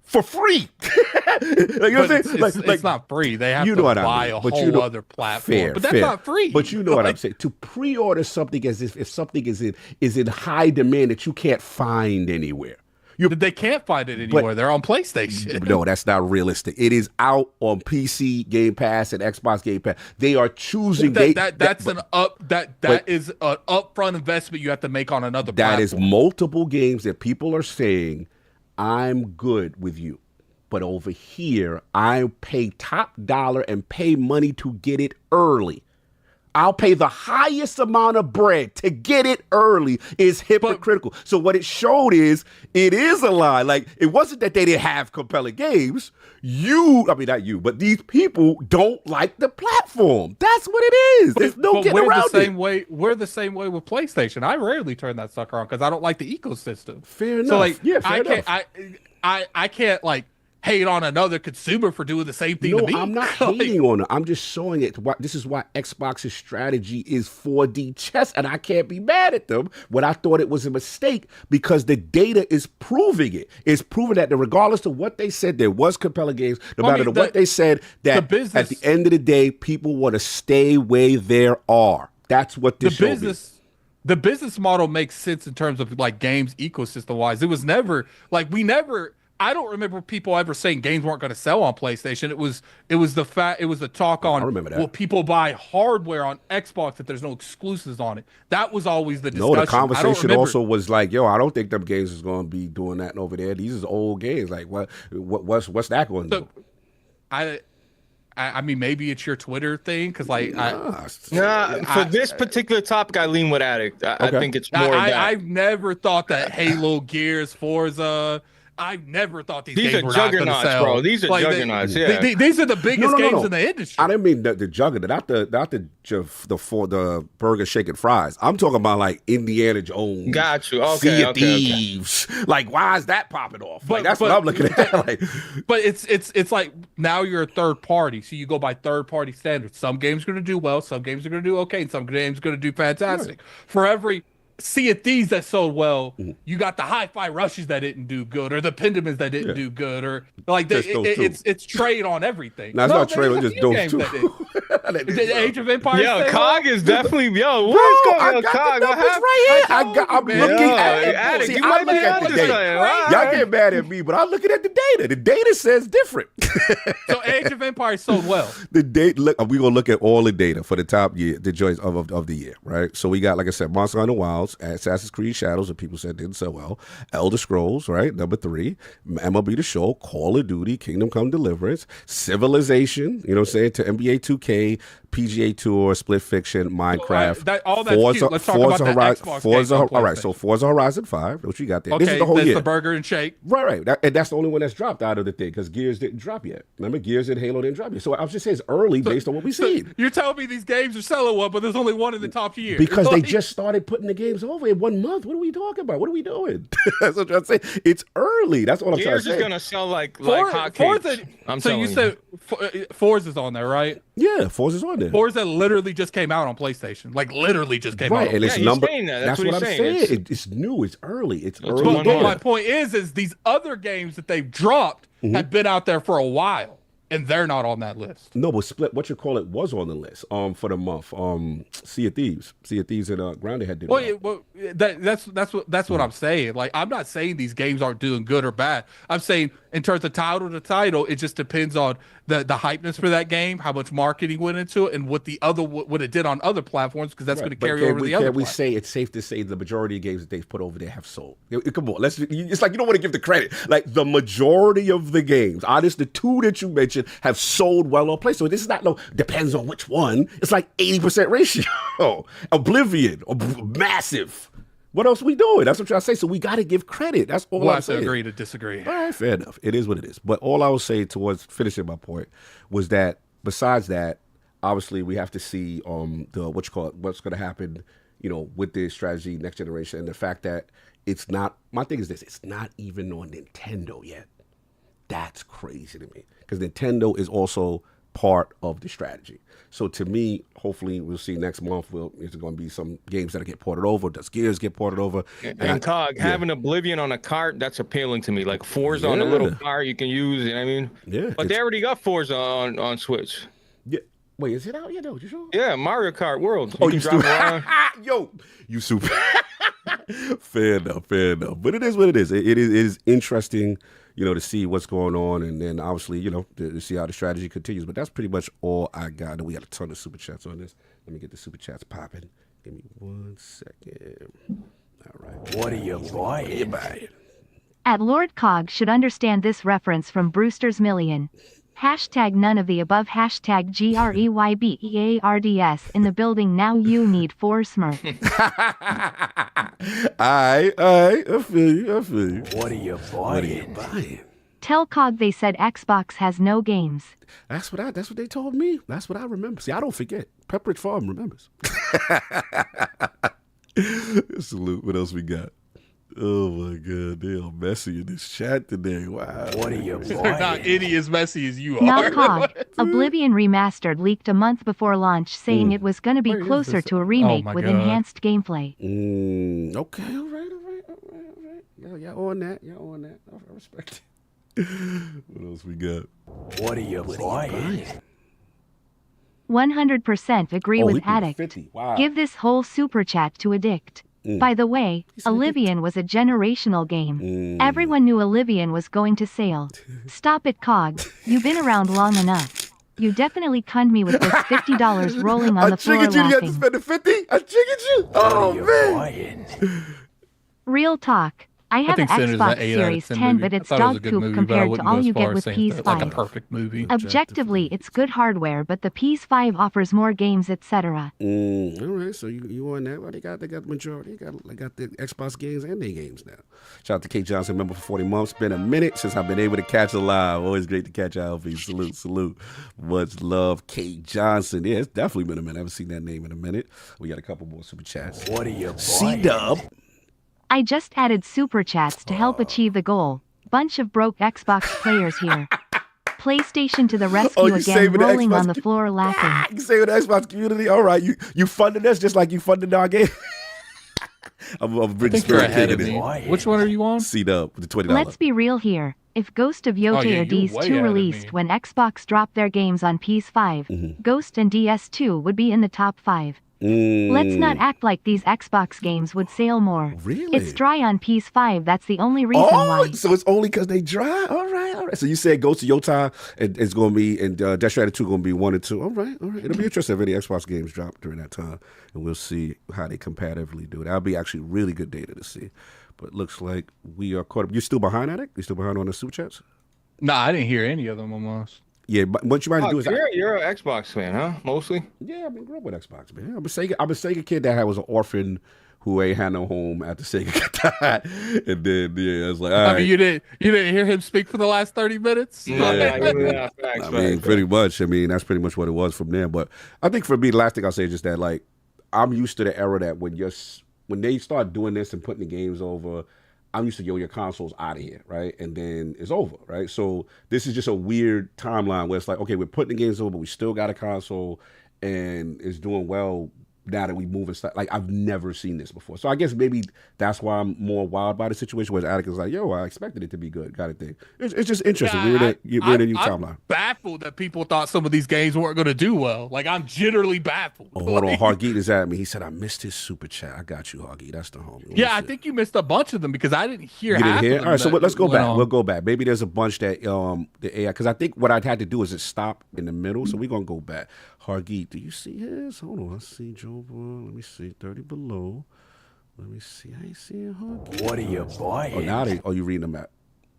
for free. You know what I'm saying? It's not free. They have to buy a whole other platform. But that's not free. But you know what I'm saying? To pre-order something as if something is in high demand that you can't find anywhere. They can't find it anywhere. They're on PlayStation. No, that's not realistic. It is out on PC Game Pass and Xbox Game Pass. They are choosing. That is an upfront investment you have to make on another platform. That is multiple games that people are saying, I'm good with you. But over here, I pay top dollar and pay money to get it early. I'll pay the highest amount of bread to get it early is hypocritical. So what it showed is, it is a lie. Like, it wasn't that they didn't have compelling games. Not you, but these people don't like the platform. That's what it is. There's no getting around it. We're the same way with PlayStation. I rarely turn that sucker on because I don't like the ecosystem. Fair enough. So like, fair enough. I can't like hate on another consumer for doing the same thing to me. I'm not hating on it. I'm just showing it. This is why Xbox's strategy is 4D chess, and I can't be mad at them when I thought it was a mistake because the data is proving it. It's proving that regardless of what they said, there was compelling games. No matter what they said, that at the end of the day, people want to stay where they are. That's what this showed me. The business model makes sense in terms of like games ecosystem wise. It was never like we never I don't remember people ever saying games weren't going to sell on PlayStation. It was the talk on, I remember that. Will people buy hardware on Xbox if there's no exclusives on it? That was always the discussion. No, the conversation also was like, yo, I don't think them games is going to be doing that over there. These is old games. Like, what's that going to do? I mean, maybe it's your Twitter thing, because like, for this particular topic, I lean with Addict. I think it's more that. I've never thought that Halo, Gears, Forza. I've never thought these games are were not juggernauts, sell. bro. These are juggernauts. Yeah, these are the biggest games in the industry. I didn't mean the juggernaut, not the burger shaking fries. I'm talking about like Indiana Jones. Got you. Okay, Sea of Thieves. Okay. Like, why is that popping off? Like, that's what I'm looking at. Like, but it's like now you're a third party, so you go by third party standards. Some games are going to do well, some games are going to do okay, and some games are going to do fantastic. For every Sea of Thieves that sold well, you got the Hi-Fi Rushes that didn't do good, or the Pendamins that didn't do good, or like it's trade on everything. No, it's not trade on just those two. The Age of Empires. Yo, Cog is definitely what's going on, Cog? What happened? Right here. I'm looking at it. I look at the data. Y'all get mad at me, but I'm looking at the data. The data says different. So Age of Empires sold well. The date. Look, we're gonna look at all the data for the top year, the joys of the year, right? So we got, like I said, Monster Hunter Wilds, Assassin's Creed Shadows, that people said didn't sell well, Elder Scrolls, right, number 3, MLB The Show, Call of Duty, Kingdom Come Deliverance, Civilization, you know what I'm saying, to NBA 2K, PGA Tour, Split Fiction, Minecraft, all that's cute. Let's talk about the Xbox Forza. All right, so Forza Horizon 5, what you got there? Okay, this is the whole year. The burger and shake. Right. And that's the only one that's dropped out of the thing, because Gears didn't drop yet. Remember, Gears and Halo didn't drop yet. So I was just saying it's early based on what we see. You're telling me these games are selling well, but there's only one in the top year. Because they just started putting the games over in 1 month. What are we talking about? What are we doing? That's what I'm trying to say. It's early. That's what I'm trying to say. Gears is going to sell like hotcakes. So you said Forza's on there, right? Yeah, Forza's on there. Forza literally just came out on PlayStation. Like, literally just came out. Right, and it's number. That's what I'm saying. It's new. It's early. It's early. But my point is these other games that they've dropped have been out there for a while. And they're not on that list. No, but Split, what you call it, was on the list for the month. Sea of Thieves and Grounded had did. Well, that's what I'm saying. Like, I'm not saying these games aren't doing good or bad. I'm saying in terms of title to title, it just depends on the hypeness for that game, how much marketing went into it, and what it did on other platforms, because that's going to carry over the other. Can we say it's safe to say the majority of games that they've put over there have sold? Come on, it's like you don't want to give the credit. Like, the majority of the games, honest, the 2 that you mentioned, have sold well on PlayStation. So this is not depends on which one. It's like 80% ratio. Oblivion, massive. What else are we doing? That's what y'all say. So we got to give credit. That's all I'm saying. Agree to disagree. All right, fair enough. It is what it is. But all I was saying towards finishing my point was that besides that, obviously we have to see what's going to happen, with the strategy next generation, and the fact that it's not. My thing is this: it's not even on Nintendo yet. That's crazy to me, because Nintendo is also part of the strategy. So to me, hopefully we'll see next month. There's going to be some games that get ported over. Does Gears get ported over? And Cog, having Oblivion on a cart, that's appealing to me. Like Forza on a little cart you can use. You know what I mean? Yeah. But they already got Forza on Switch. Yeah. Wait, is it out yet? You sure? Yeah, Mario Kart World. You drive around. Yo, you super. Fair enough. But it is what it is. It is interesting, to see what's going on, and then obviously, to see how the strategy continues. But that's pretty much all I got. And we got a ton of super chats on this. Let me get the super chats popping. Give me 1 second. All right. What are you buying? At Lord Cog should understand this reference from Brewster's Million. Hashtag none of the above. Hashtag GREYBEARDS in the building now. You need 4 Smurf. I feel you. What are you buying? Tell Cog they said Xbox has no games. That's what they told me. That's what I remember. See, I don't forget. Pepperidge Farm remembers. Salute. What else we got? Oh my God, they are messy in this chat today. Wow. What are you buying? They're not any as messy as you are. Now Cog, Oblivion Remastered leaked a month before launch, saying it was going to be closer to a remake with enhanced gameplay. Okay, all right. Y'all on that. I respect it. What else we got? What are you buying? 100% agree with Addict. 50. Wow. Give this whole super chat to Addict. By the way, Oblivion was a generational game. Everyone knew Oblivion was going to sale. Stop it, Cog. You've been around long enough. You definitely cunned me with this $50 rolling on the floor I triggered you. You had to laughing. spend the 50. I triggered you. Oh man. Real talk. I have an Sinner's Xbox an 8 out of Series 10 10, movie. but I it's thought it was a dog good poop movie, but I compared to wouldn't all go as you far get as with saying that, like a PS5. perfect movie. Objectively, it's good hardware, but the PS5 offers more games, etc. All right, so you on that? Well, they got the majority. They got the Xbox games and their games now. Shout out to Kate Johnson, member for 40 months. Been a minute since I've been able to catch a live. Always great to catch ILP. Salute. Much love, Kate Johnson. Yeah, it's definitely been a minute. I haven't seen that name in a minute. We got a couple more super chats. What are you buying? C-Dub. I just added super chats to help achieve the goal. Bunch of broke Xbox players here. PlayStation to the rescue again, rolling on the floor laughing. You saving the Xbox community? All right, you funded us just like you funded our game. I'm bringing spirit ahead of in me. it. Which one are you on? C-Dub with the $20. Let's be real here. If Ghost of Yote yeah, or you're way DS2 ahead of released me. when Xbox dropped their games on PS5, Ghost and DS2 would be in the top 5. Let's not act like these Xbox games would sell more. Really? It's dry on PS5, that's the only reason why. So it's only because they dry? All right. So you said Ghost of Yotai is going to be, and Death Stranding 2 going to be 1 and 2. All right. It'll be interesting if any Xbox games drop during that time, and we'll see how they comparatively do it. That'll be actually really good data to see. But it looks like we are caught up. You still behind at it? You still behind on the super chats? Nah, I didn't hear any of them almost. Yeah, but what you might do is You're an Xbox fan, huh? Mostly. Yeah, I've been growing up with Xbox, man. I'm a Sega kid that was an orphan who ain't had no home after Sega died, and then I was like, all right. I mean, you didn't hear him speak for the last 30 minutes? Yeah. Pretty much. I mean, that's pretty much what it was from there. But I think for me, the last thing I'll say is just that, like, I'm used to the era that when they start doing this and putting the games over, I'm used to, your console's out of here, right? And then it's over, right? So this is just a weird timeline where it's like, okay, we're putting the games over, but we still got a console and it's doing well now that we move and stuff. Like, I've never seen this before. So I guess maybe that's why I'm more wild by the situation, where Atticus is like, yo, I expected it to be good, kind of thing. It's just interesting. Yeah, we're in a new timeline. I'm baffled that people thought some of these games weren't going to do well. Like, I'm generally baffled. Oh, hold on. Hargeet is at me. He said, I missed his super chat. I got you, Hargeet. That's the homie. Yeah, I think you missed a bunch of them because I didn't hear You half didn't hear? of them. All right, so let's go back. on. We'll go back. Maybe there's a bunch that the AI, because I think what I'd had to do is just stop in the middle. So we're going to go back. Hargeet, do you see his? Hold on. I see Joe. Let me see. 30 below. Let me see. I ain't seeing Hargeet. What are you buying? Oh, now you reading them at?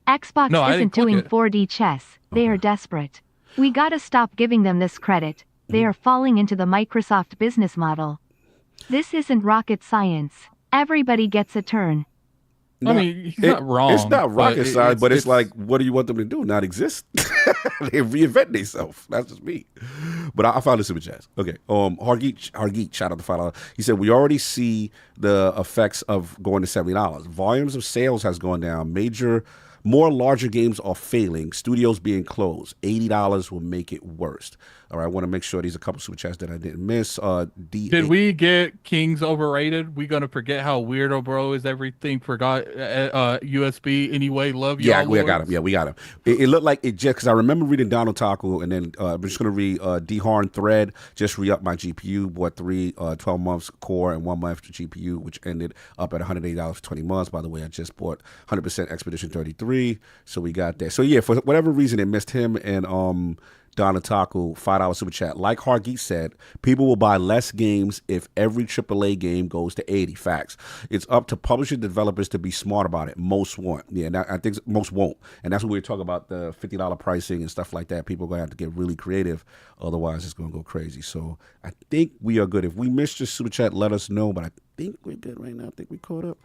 Xbox No, I isn't didn't click doing it. 4D chess. They are desperate. We gotta stop giving them this credit. They are falling into the Microsoft business model. This isn't rocket science. Everybody gets a turn. I mean, he's not wrong. It's not rocket science, but it's it's like, what do you want them to do? Not exist? They reinvent themselves. That's just me. But I found the super chats. Okay. Hargeet, shout out to $5. He said, we already see the effects of going to $70. Volumes of sales has gone down. More larger games are failing. Studios being closed. $80 will make it worse. All right, I want to make sure these are a couple super chats that I didn't miss. Did we get Kings overrated? We gonna forget how weirdo bro is everything? Forgot USB anyway. Love you. Yeah, we got him. Yeah, we got him. It looked like it just because I remember reading Donald Taco, and then I'm just gonna read D Harn Thread. Just re-up my GPU. Bought 12 months core and 1 month GPU, which ended up at $180 for 20 months. By the way, I just bought 100% Expedition 33, so we got that. So yeah, for whatever reason, it missed him and Donna Taco, $5 super chat. Like Hargeet said, people will buy less games if every AAA game goes to 80. Facts. It's up to publisher developers to be smart about it. Most won't. Yeah, and I think most won't. And that's what we were talking about, the $50 pricing and stuff like that. People are going to have to get really creative. Otherwise, it's going to go crazy. So I think we are good. If we missed your super chat, let us know. But I think we're good right now. I think we caught up.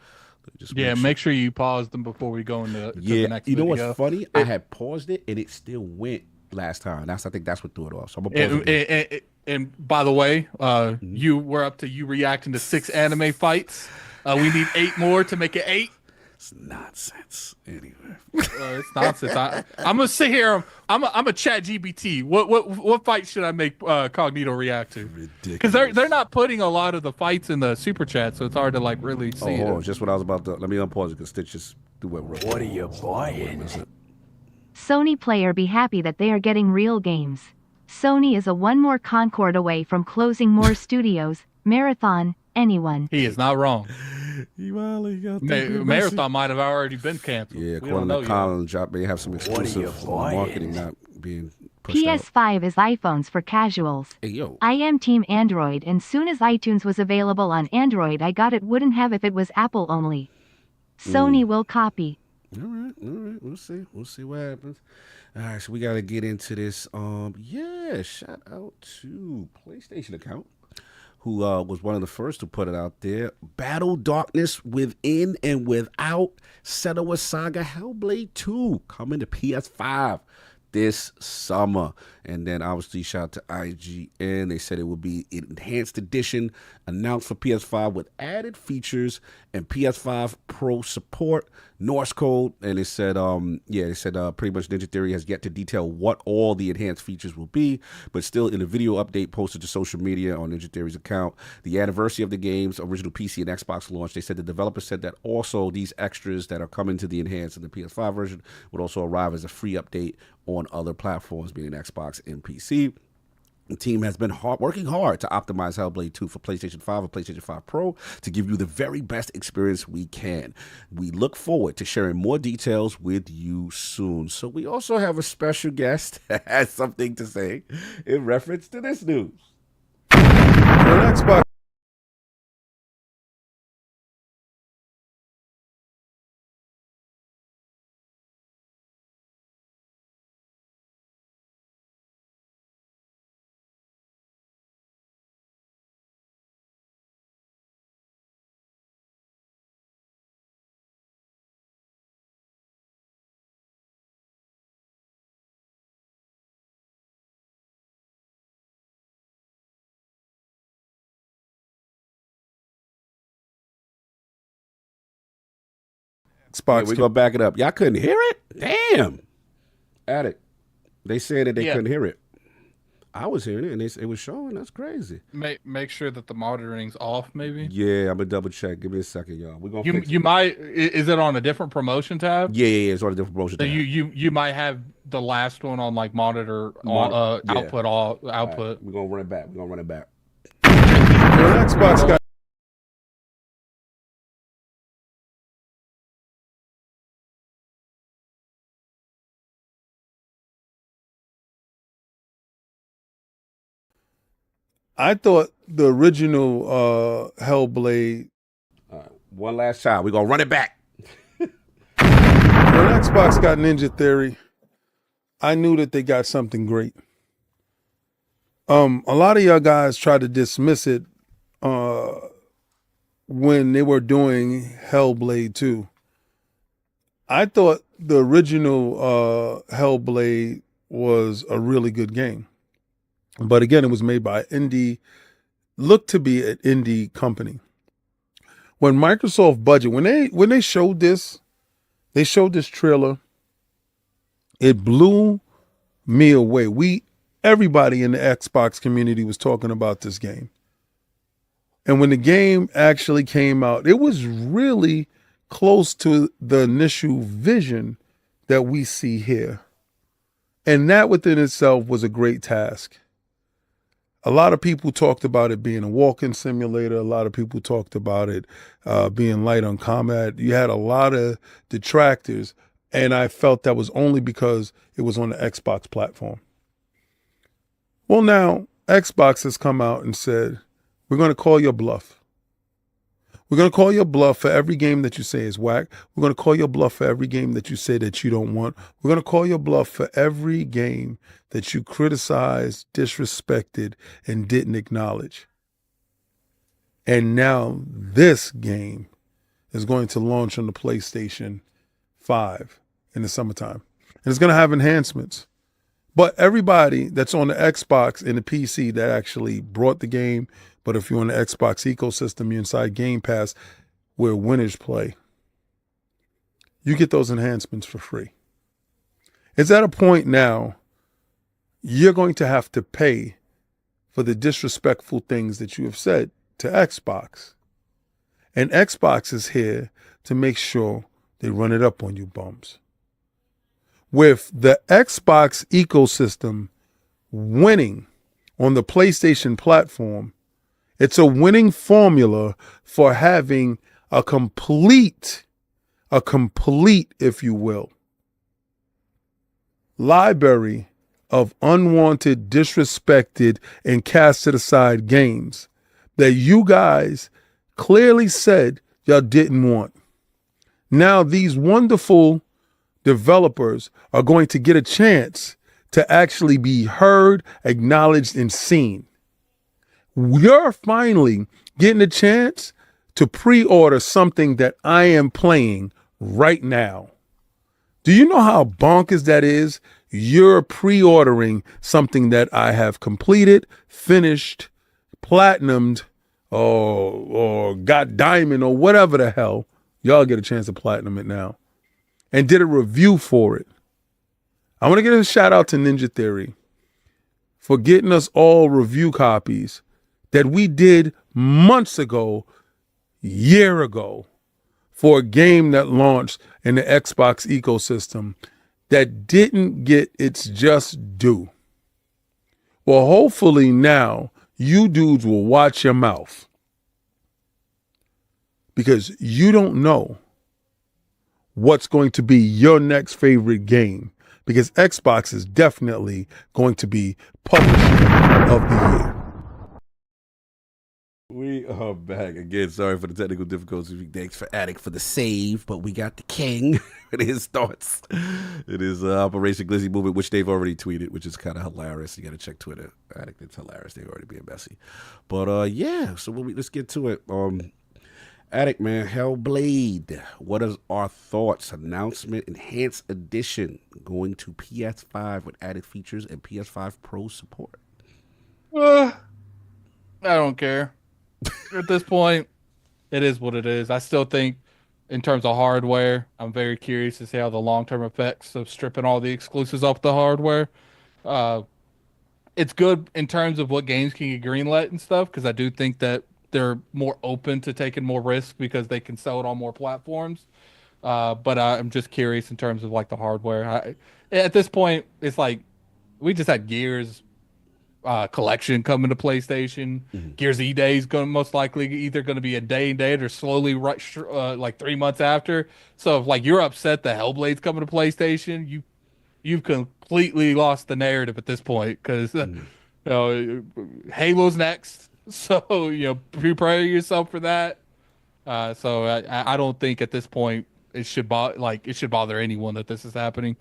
Make sure you pause them before we go into the next you know video. what's funny? I had paused it, and it still went last time. I think that's what threw it off. So I'm gonna pause it. And by the way, you were up to you reacting to 6 anime fights. We need 8 more to make it 8. It's nonsense. Anyway, it's nonsense. I'm gonna sit here. I'm a chat GBT. What fight should I make Cognito react to? Because they're not putting a lot of the fights in the super chat, so it's hard to like really see. Oh, just what I was about to. Let me unpause it because Stitch just do what. What are you buying? Sony player be happy that they are getting real games. Sony is a one more Concord away from closing more studios, Marathon, anyone. He is not wrong. Marathon might have already been canceled. Yeah, according to Colin, Drop may have some exclusive marketing not being pushed out. PS5 is iPhones for casuals. Hey, yo. I am Team Android, and soon as iTunes was available on Android, I got it. Wouldn't have if it was Apple only. Sony will copy. All right. We'll see what happens. All right, so we got to get into this. Shout out to PlayStation account, who was one of the first to put it out there. Battle Darkness Within and Without, Senua's Saga Hellblade 2 coming to PS5 this summer. And then obviously shout out to IGN. They said it would be an enhanced edition announced for PS5 with added features and PS5 Pro support, Norse code. And they said, pretty much Ninja Theory has yet to detail what all the enhanced features will be, but still in a video update posted to social media on Ninja Theory's account, the anniversary of the game's original PC and Xbox launch, they said the developer said that also these extras that are coming to the enhanced and the PS5 version would also arrive as a free update on other platforms, being Xbox and PC. The team has been working hard to optimize Hellblade 2 for PlayStation 5 and PlayStation 5 Pro to give you the very best experience we can. We look forward to sharing more details with you soon. So we also have a special guest that has something to say in reference to this news. Xbox. Yeah, we're going to back it up. Y'all couldn't hear it? Damn. Addict. They said that they couldn't hear it. I was hearing it, and it was showing. That's crazy. Make sure that the monitoring's off, maybe? Yeah, I'm going to double check. Give me a second, y'all. We're gonna you might... Is it on a different promotion tab? Yeah. It's on a different promotion tab. You might have the last one on, like, monitor output. Output. Right, we're going to run it back. Xbox got... I thought the original Hellblade. One last time. We're going to run it back. When Xbox got Ninja Theory, I knew that they got something great. A lot of y'all guys tried to dismiss it when they were doing Hellblade 2. I thought the original Hellblade was a really good game. But again, it was made by looked to be an indie company. When Microsoft budget, when they showed this trailer, it blew me away. Everybody in the Xbox community was talking about this game. And when the game actually came out, it was really close to the initial vision that we see here. And that within itself was a great task. A lot of people talked about it being a walking simulator. A lot of people talked about it being light on combat. You had a lot of detractors, and I felt that was only because it was on the Xbox platform. Well, now Xbox has come out and said, we're going to call your bluff. We're going to call your bluff for every game that you say is whack. We're going to call your bluff for every game that you say that you don't want. We're going to call your bluff for every game that you criticized, disrespected, and didn't acknowledge. And now this game is going to launch on the PlayStation 5 in the summertime. And it's going to have enhancements. But everybody that's on the Xbox and the PC that actually brought the game, but if you're on the Xbox ecosystem, you're inside Game Pass, where winners play, you get those enhancements for free. It's at a point now, you're going to have to pay for the disrespectful things that you have said to Xbox. And Xbox is here to make sure they run it up on you bums. With the Xbox ecosystem winning on the PlayStation platform, it's a winning formula for having a complete, if you will, library of unwanted, disrespected, and casted aside games that you guys clearly said y'all didn't want. Now these wonderful developers are going to get a chance to actually be heard, acknowledged, and seen. You're finally getting a chance to pre-order something that I am playing right now. Do you know how bonkers that is? You're pre-ordering something that I have completed, finished, platinumed, or got diamond, or whatever the hell. Y'all get a chance to platinum it now. And did a review for it. I want to give a shout out to Ninja Theory for getting us all review copies that we did months ago, year ago, for a game that launched in the Xbox ecosystem that didn't get its just due. Well, hopefully now you dudes will watch your mouth, because you don't know what's going to be your next favorite game, because Xbox is definitely going to be Publisher of the Year. We are back again. Sorry for the technical difficulties. Thanks for Attic for the save, but we got the king with his thoughts. It is Operation Glizzy movement, which they've already tweeted, which is kind of hilarious. You got to check Twitter. Attic, it's hilarious. They're already being messy. But yeah, so let's get to it. Attic, man, Hellblade. What is our thoughts? Announcement, Enhanced Edition, going to PS5 with added features and PS5 Pro support. I don't care. At this point, it is what it is. I still think, in terms of hardware, I'm very curious to see how the long-term effects of stripping all the exclusives off the hardware. It's good in terms of what games can get greenlit and stuff, because I do think that they're more open to taking more risk because they can sell it on more platforms. But I'm just curious in terms of like the hardware. At this point, it's like we just had Gears collection coming to PlayStation. Gears E-Day is going to most likely either going to be a day and date or slowly like 3 months after. So if like you're upset that Hellblade's coming to PlayStation, you've completely lost the narrative at this point, because you know, Halo's next. So, you know, prepare yourself for that. So I don't think at this point it should bother anyone that this is happening.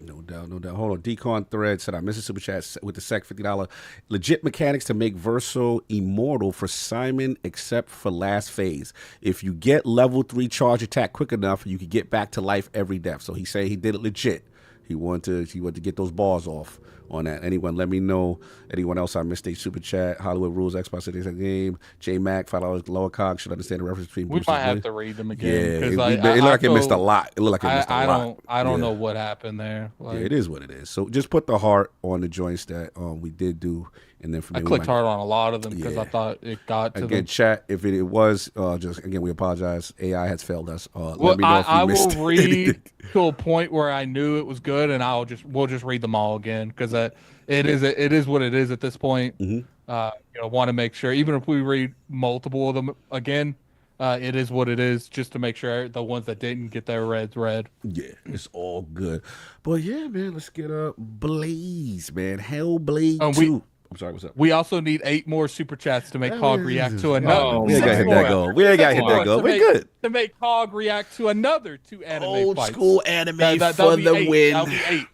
No doubt, no doubt. Hold on. Decon Thread said, I missed a super chat with the SEC $50. Legit mechanics to make Verso immortal for Simon, except for last phase. If you get level 3 charge attack quick enough, you can get back to life every death. So he said he did it legit. He wanted to get those bars off on that. Anyone, let me know. Anyone else I missed a super chat. Hollywood Rules, Xbox City game. J Mac, $5 lower cog. Should understand the reference between. We might have to read them again. Yeah, it looked like it missed a lot. It looked like it missed a lot. I don't know what happened there. Like, yeah, it is what it is. So just put the heart on the joints that we did do, and then from I clicked hard on a lot of them because I thought it got to again. them. Chat, if it was just again, we apologize. AI has failed us. Well, let me know if I missed will read anything. to a point where I knew it was good, and we'll just read them all again, because it is what it is at this point. You know, want to make sure, even if we read multiple of them again, it is what it is, just to make sure the ones that didn't get their reds read. Yeah, it's all good. But yeah, man, let's get Blaze, man. Hellblade 2. I'm sorry, what's up? We also need 8 more super chats to make Hog react to another. We ain't got to hit that goal. We ain't got to hit that goal. We're good. To make Hog react to another 2 anime Old fights. school anime for the win. That'll be 8.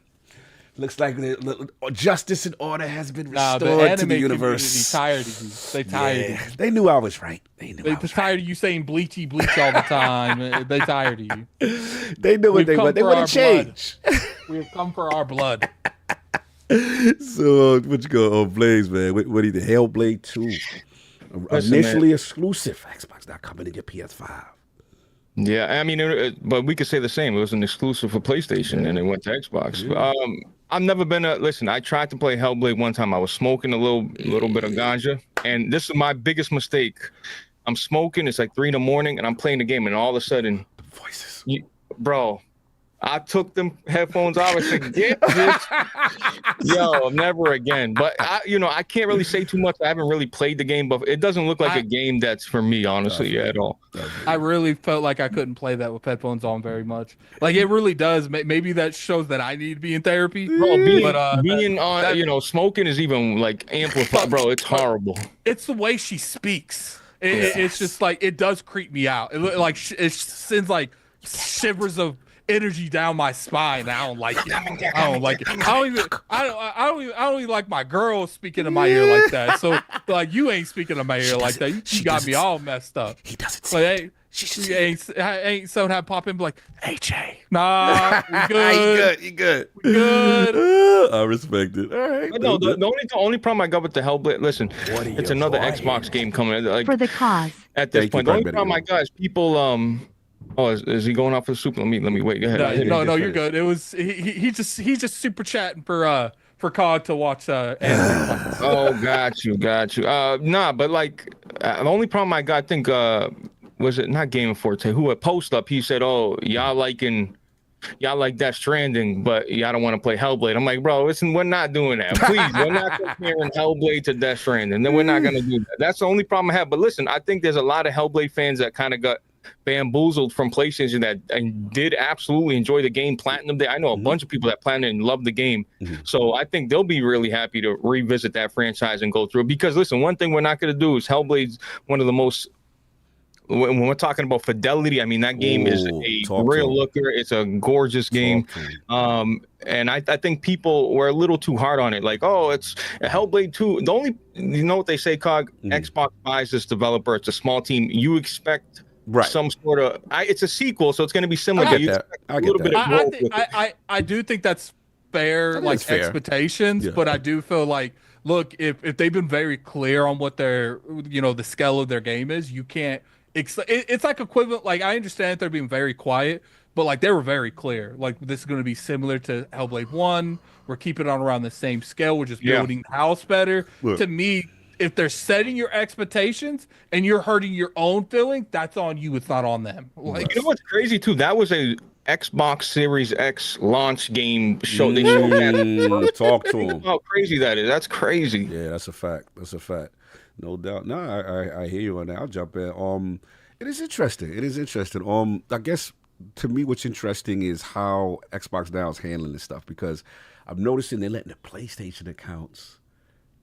Looks like the justice and order has been the restored to the universe. Tired of you. They tired of you. They knew I was right. They tired of you saying bleachy bleach all the time. They tired of you. They knew what they want. They want to change. We have come for our blood. So what you go on Blaze, man? What do you think? Hellblade 2. Initially exclusive. Xbox not coming to your PS5. Yeah, I mean, but we could say the same. It was an exclusive for PlayStation, and it went to Xbox. I've never been listen. I tried to play Hellblade one time. I was smoking a little bit of ganja, and this is my biggest mistake. I'm smoking. It's like 3 a.m, and I'm playing the game, and all of a sudden, the voices, bro. I took them headphones off and said, "Get this, yo, never again." But I can't really say too much. I haven't really played the game, but it doesn't look like a game that's for me, honestly, at all. I really felt like I couldn't play that with headphones on very much. Like it really does. Maybe that shows that I need to be in therapy. Bro, being on, smoking is even like amplified, bro. It's horrible. It's the way she speaks. It's just like it does creep me out. It sends like shivers of energy down my spine. I don't like it. I don't like it. I don't even like my girl speaking in my ear like that. So like you ain't speaking in my ear like that. You got me all messed up. He doesn't. Like, she ain't so have pop in be like, "Hey Jay, nah, we good. You good. We good." I respect it. All right. But no, the only problem I got with the Hellblade, listen, it's another Xbox game coming. Like, For the cause. At this point, the only problem I got is people. Oh, is he going off for the soup? Let me wait. Go ahead. No, you're good. It was he's just super chatting for COD to watch anime. Oh, got you. Nah, but like the only problem I got, I think was it not Game of Forte? Who had post up? He said, "Oh, y'all like Death Stranding, but y'all don't want to play Hellblade." I'm like, bro, listen, we're not doing that. Please, we're not comparing Hellblade to Death Stranding. Then we're not gonna do that. That's the only problem I have. But listen, I think there's a lot of Hellblade fans that kind of got bamboozled from PlayStation that did absolutely enjoy the game. Platinum Day. I know a bunch of people that planned it and loved the game. So I think they'll be really happy to revisit that franchise and go through it. Because listen, one thing we're not going to do is Hellblade's one of the most, when we're talking about fidelity, I mean, that game is a real looker. It's a gorgeous game. And I think people were a little too hard on it. Like, oh, it's a Hellblade 2. The only, you know what they say, COG? Xbox buys this developer. It's a small team. You expect some sort of it's a sequel, so it's going to be similar. I get that. I do think that's fair, like fair expectations, but I do feel like, look, if they've been very clear on what their the scale of their game is, you can't. It's like equivalent. Like I understand they're being very quiet, but like they were very clear. Like this is going to be similar to Hellblade 1. We're keeping it on around the same scale. We're just building the house better. Look. To me, if they're setting your expectations and you're hurting your own feeling, that's on you. It's not on them. Like, you know what's crazy too? That was a Xbox Series X launch game show. They showed that. Talk to them. How crazy that is. That's crazy. Yeah, that's a fact. No doubt. No, I hear you on that. I'll jump in. It is interesting. I guess to me, what's interesting is how Xbox now is handling this stuff, because I'm noticing they're letting the PlayStation accounts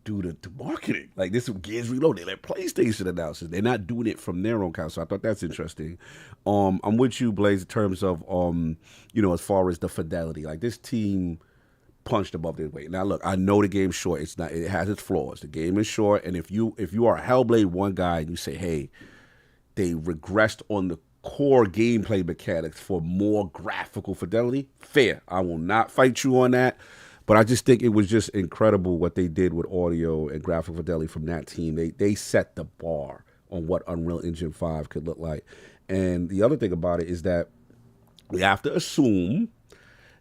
do the marketing. Like this Gears Reload, they let PlayStation announce it. They're not doing it from their own account. So I thought that's interesting. I'm with you, Blaze, in terms of as far as the fidelity. Like this team punched above their weight. Now look, I know the game's short. It has its flaws. The game is short, and if you are a Hellblade 1 guy and you say, hey, they regressed on the core gameplay mechanics for more graphical fidelity, fair. I will not fight you on that. But I just think it was just incredible what they did with audio and graphic fidelity from that team. They set the bar on what Unreal Engine 5 could look like. And the other thing about it is that we have to assume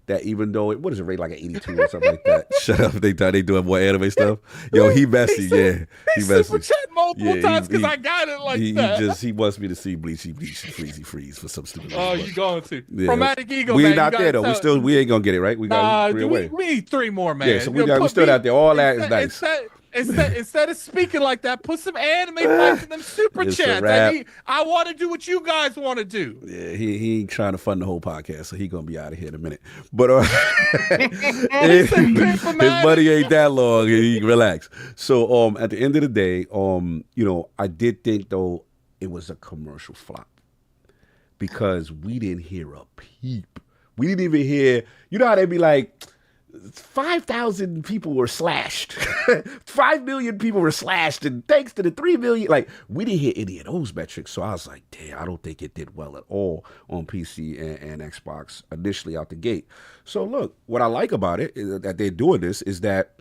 that even though what is it, rate like an 82 or something like that? Shut up. They thought they doing more anime stuff. Yo, he messy, He messy. Super chat multiple times because I got it like that. He wants me to see Bleachy Freeze for some stupid. Oh, you going to? Yeah. Chromatic Ego, we man. Ain't not there though. We ain't gonna get it right. We got we need 3 more, man. Yeah, so we stood out there. All that is nice. Instead of speaking like that, put some anime fights in them super chats. I want to do what you guys want to do. Yeah, he ain't trying to fund the whole podcast, so he gonna be out of here in a minute. But his money ain't that long. He relax. So at the end of the day, I did think though it was a commercial flop because we didn't hear a peep. We didn't even hear. You know how they be like, 5,000 people were slashed. 5 million people were slashed, and thanks to the 3 million, like we didn't hear any of those metrics. So I was like, damn, I don't think it did well at all on PC and Xbox initially out the gate. So look, what I like about it is that they're doing this is that,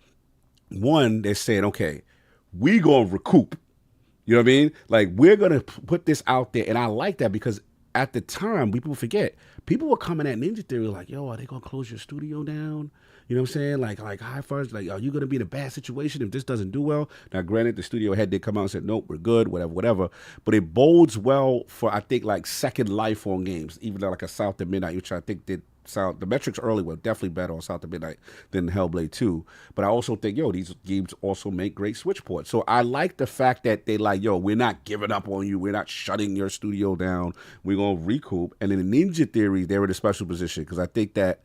one, they're saying, okay, we gonna recoup. You know what I mean? Like we're gonna put this out there, and I like that because at the time, people forget, people were coming at Ninja Theory like, yo, are they gonna close your studio down? You know what I'm saying? Like high first, like, are you going to be in a bad situation if this doesn't do well? Now, granted, the studio head did come out and said, nope, we're good, whatever. But it bodes well for, I think, like Second Life on games. Even though like a South and Midnight, which I think did the metrics early were definitely better on South of Midnight than Hellblade 2. But I also think, these games also make great Switch ports. So I like the fact that they like, we're not giving up on you. We're not shutting your studio down. We're going to recoup. And in Ninja Theory, they're in a special position because I think that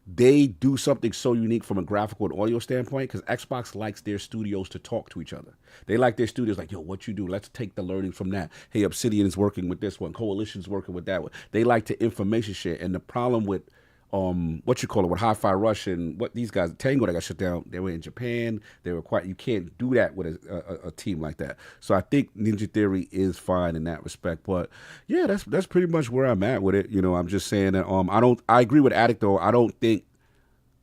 they do something so unique from a graphical and audio standpoint because Xbox likes their studios to talk to each other. They like their studios like, what you do? Let's take the learning from that. Hey, Obsidian is working with this one. Coalition's working with that one. They like to information share. And the problem with with Hi-Fi Rush and what these guys, Tango that got shut down, they were in Japan. They were you can't do that with a team like that. So I think Ninja Theory is fine in that respect. But yeah, that's pretty much where I'm at with it. I'm just saying that I agree with Addict though. I don't think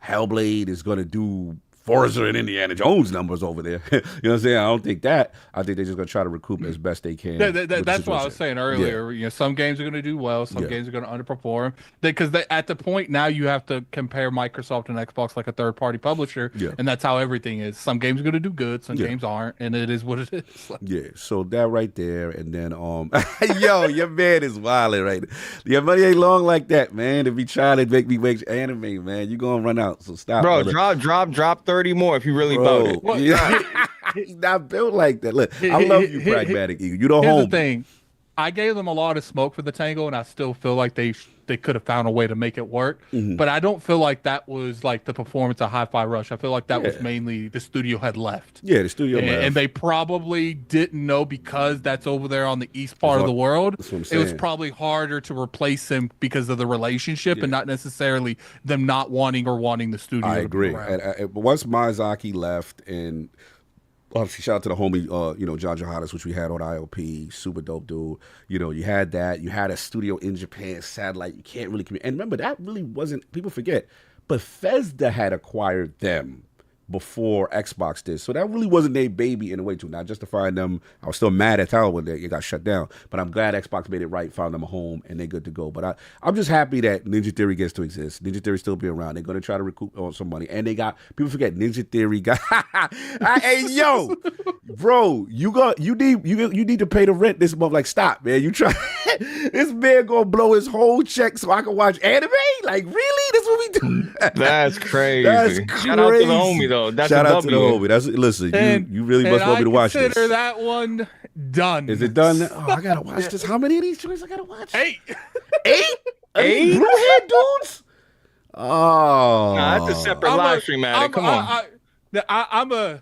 Hellblade is gonna do Forza and Indiana Jones numbers over there. You know what I'm saying? I don't think that. I think they're just going to try to recoup as best they can. That's what I was saying earlier. Yeah. Some games are going to do well. Some games are going to underperform. Because at the point now you have to compare Microsoft and Xbox like a third-party publisher. Yeah. And that's how everything is. Some games are going to do good. Some games aren't. And it is what it is. Yeah. So that right there. And then, your man is wilding right now. Your money ain't long like that, man. To be trying to make me make anime, man. You're going to run out. So stop. Bro, drop 30 more if you really about it. Well, he's not built like that. Look, I love you, Pragmatic Eagle. You don't hold the thing. I gave them a lot of smoke for the Tango, and I still feel like they could have found a way to make it work. Mm-hmm. But I don't feel like that was like the performance of Hi-Fi Rush. I feel like that was mainly the studio had left. Yeah, the studio left. And they probably didn't know because that's over there on the east part of the world. It was probably harder to replace him because of the relationship and not necessarily them not wanting the studio. I agree. But once Miyazaki left and obviously, shout out to the homie, John Johannes, which we had on ILP, super dope dude. You had that. You had a studio in Japan, satellite. You can't really communicate. And remember, that really wasn't, people forget, Bethesda had acquired them before Xbox did. So that really wasn't their baby in a way, too. Not justifying them. I was still mad at how when they got shut down. But I'm glad Xbox made it right, found them a home, and they're good to go. But I'm just happy that Ninja Theory gets to exist. Ninja Theory still be around. They're going to try to recoup on some money. And they got, people forget, Ninja Theory got, hey, yo, bro, you need to pay the rent this month. Like, stop, man. You try, this man going to blow his whole check so I can watch anime? Like, really? That's what we do? That's crazy. Shout out to the homie, though. That's Shout out to the homie. Listen, you really must want me to watch this. Consider that one done. Is it done? Oh, I gotta watch this. How many of these joints I gotta watch? 8. 8? 8 blue-head dudes? Oh, nah, that's a separate live stream, man. Come on.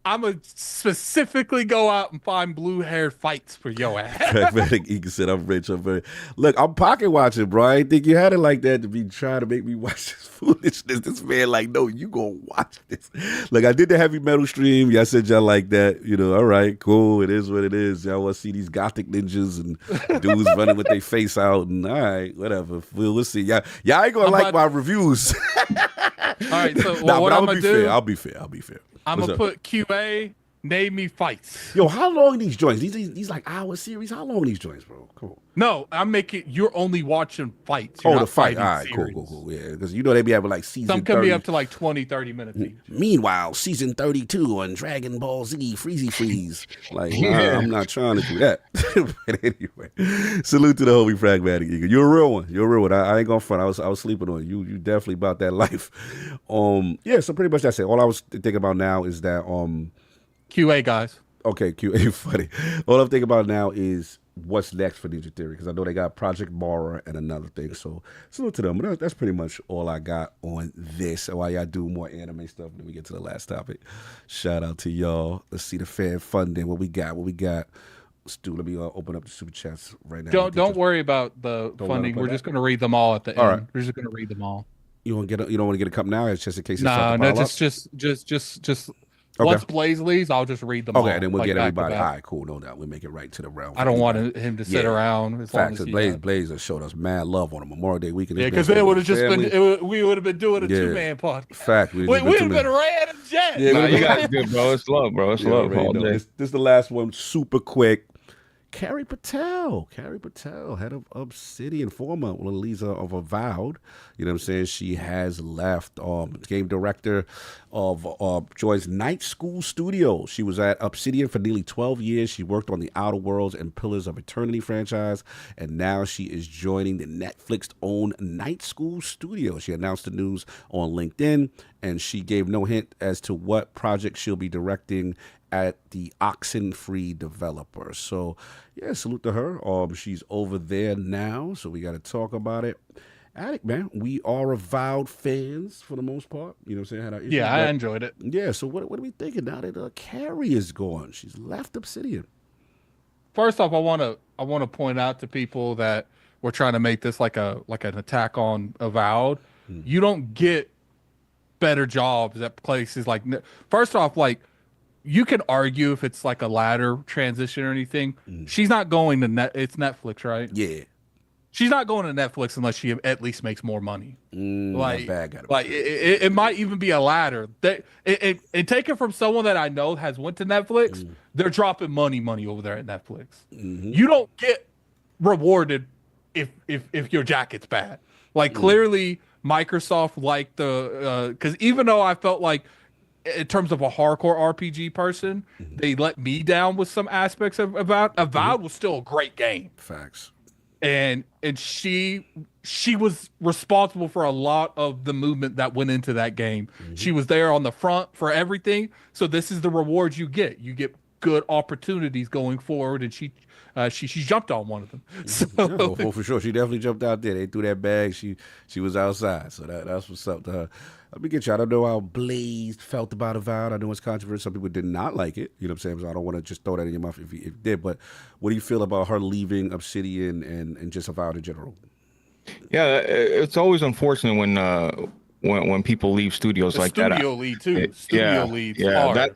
I'm a specifically go out and find blue-haired fights for your ass. Pragmatic Eagle said, I'm rich. Look, I'm pocket watching, bro. I didn't think you had it like that to be trying to make me watch this foolishness. This man like, no, you gonna watch this. Look, I did the heavy metal stream. Y'all said y'all like that. All right, cool. It is what it is. Y'all want to see these gothic ninjas and dudes running with their face out. And all right, whatever. We'll see. Y'all ain't gonna like my reviews. All right, so what I'm gonna do? I'll be fair. I'm going to put QA, name me fights. Yo, how long are these joints? These like hour series? How long are these joints, bro? Come on. No, you're only watching fights. You're the fight. All right, cool. Yeah, because they be having like season 30. Some can be up to like 20, 30 minutes each. Meanwhile, season 32 on Dragon Ball Z Freezy Freeze. Like, I'm not trying to do that. But anyway, salute to the homie Pragmatic Eagle. You're a real one. I ain't gonna front. I was sleeping on you. You definitely about that life. Yeah, so pretty much that's it. All I was thinking about now is that QA guys. Okay, QA funny. All I'm thinking about now is what's next for Ninja Theory, because I know they got Project Mara and another thing. So salute to them. But that's pretty much all I got on this. While y'all do more anime stuff, then we get to the last topic. Shout out to y'all. Let's see the fan funding. What we got? Stu, let me open up the super chats right now. Don't worry about the funding. We're just going to read them all at the end. All right. We're just going to read them all. You don't want to get a cup now? It's just in case. No, just. Okay. Once Blaze leaves, I'll just read them all. Okay, then we'll get everybody. All right, cool. No doubt. We'll make it right to the realm. I don't want him to sit around. Facts. Blaze has showed us mad love on a Memorial Day weekend. Yeah, because it would have just been, we would have been doing a two-man party. Fact. We would have been ran and jet. Yeah, you guys good, bro. It's love, bro. It's love. This is the last one, super quick. Carrie Patel, head of Obsidian, former Lisa of Avowed. You know what I'm saying? She has left. Game director of Joy's Night School Studios. She was at Obsidian for nearly 12 years. She worked on the Outer Worlds and Pillars of Eternity franchise, and now she is joining the Netflix-owned Night School Studios. She announced the news on LinkedIn, and she gave no hint as to what project she'll be directing at the Oxenfree developer. So, yeah, salute to her. She's over there now, so we got to talk about it. Addict, man, we are Avowed fans for the most part. You know what I'm saying? Had our issues, Yeah, I enjoyed it. Yeah, so what are we thinking now that Carrie is gone? She's left Obsidian. First off, I want to point out to people that we're trying to make this like an attack on Avowed. You don't get better jobs at places like. First off, like, you can argue if it's like a ladder transition or anything. She's not going to it's Netflix, right? Yeah. She's not going to Netflix unless she at least makes more money. Like it might even be a ladder. And take it from someone that I know has went to Netflix. They're dropping money over there at Netflix. You don't get rewarded if your jacket's bad. Like clearly Microsoft liked because even though I felt like in terms of a hardcore RPG person, they let me down with some aspects of Avowed was still a great game. Facts. And she was responsible for a lot of the movement that went into that game. She was there on the front for everything. So this is the rewards you get. You get good opportunities going forward, and she jumped on one of them. So yeah, for sure, she definitely jumped out there. They threw that bag. She was outside. So that's what's up to her. Let me get you. I don't know how Blazed felt about Avowed. I know it's controversial. Some people did not like it. You know what I'm saying? So I don't want to just throw that in your mouth if you did. But what do you feel about her leaving Obsidian and just Avowed in general? Yeah, it's always unfortunate when people leave studios like that. Studio lead too. Studio lead. Yeah,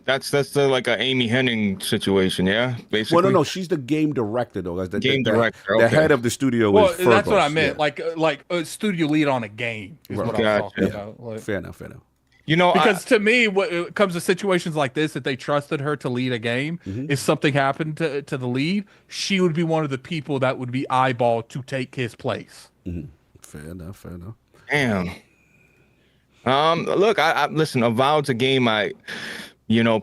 that's like a Amy Hennig situation. Yeah, basically. Well, no, she's the game director though. That's the game director. The head of the studio. Well, is that's what I Fergus. meant. Like a studio lead on a game is what I'm talking about. Like, fair enough. You know, because to me, when it comes to situations like this, if they trusted her to lead a game, if something happened to the lead, she would be one of the people that would be eyeballed to take his place. Fair enough. Damn. Look, I listen. Avowed's a game.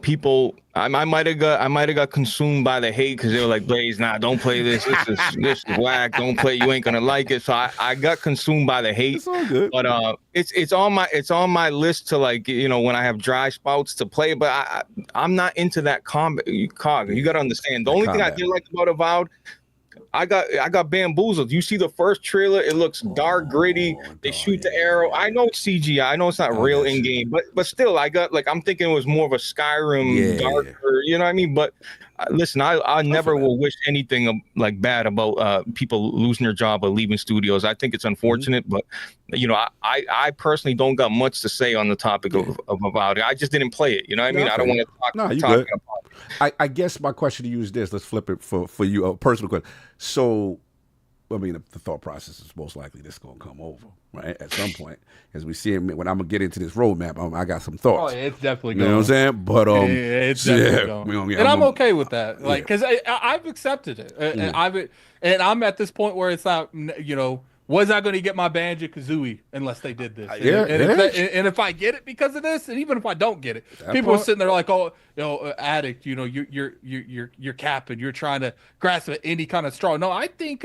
People. I might have got consumed by the hate because they were like, Blaze, nah, don't play this. This is whack. Don't play. You ain't gonna like it. So I got consumed by the hate. It's all good. But it's on my list to, like, when I have dry spouts to play. But I'm not into that combat. You got to understand. The only thing I did like about Avowed, I got bamboozled. You see the first trailer, it looks dark, gritty. They shoot the arrow. I know it's CGI. I know it's not real in game, but still, I'm thinking it was more of a Skyrim, darker. You know what I mean? But listen, I never will wish anything like bad about people losing their job or leaving studios. I think it's unfortunate, but I personally don't got much to say on the topic of about it. I just didn't play it. You know what I mean? I don't want to talk about it. I guess my question to you is this. Let's flip it for you, a personal question. So, I mean, the thought process is most likely this is going to come over, right, at some point. As we see it, when I'm going to get into this roadmap, I got some thoughts. Oh, it's definitely going. You know what I'm saying? But, it's definitely going. And I'm okay with that. Like, because I've accepted it. And I'm at this point where it's not, was I going to get my Banjo-Kazooie unless they did this? And if I get it because of this, and even if I don't get it, people are sitting there like, oh, addict, you're capping, you're trying to grasp at any kind of straw. No, I think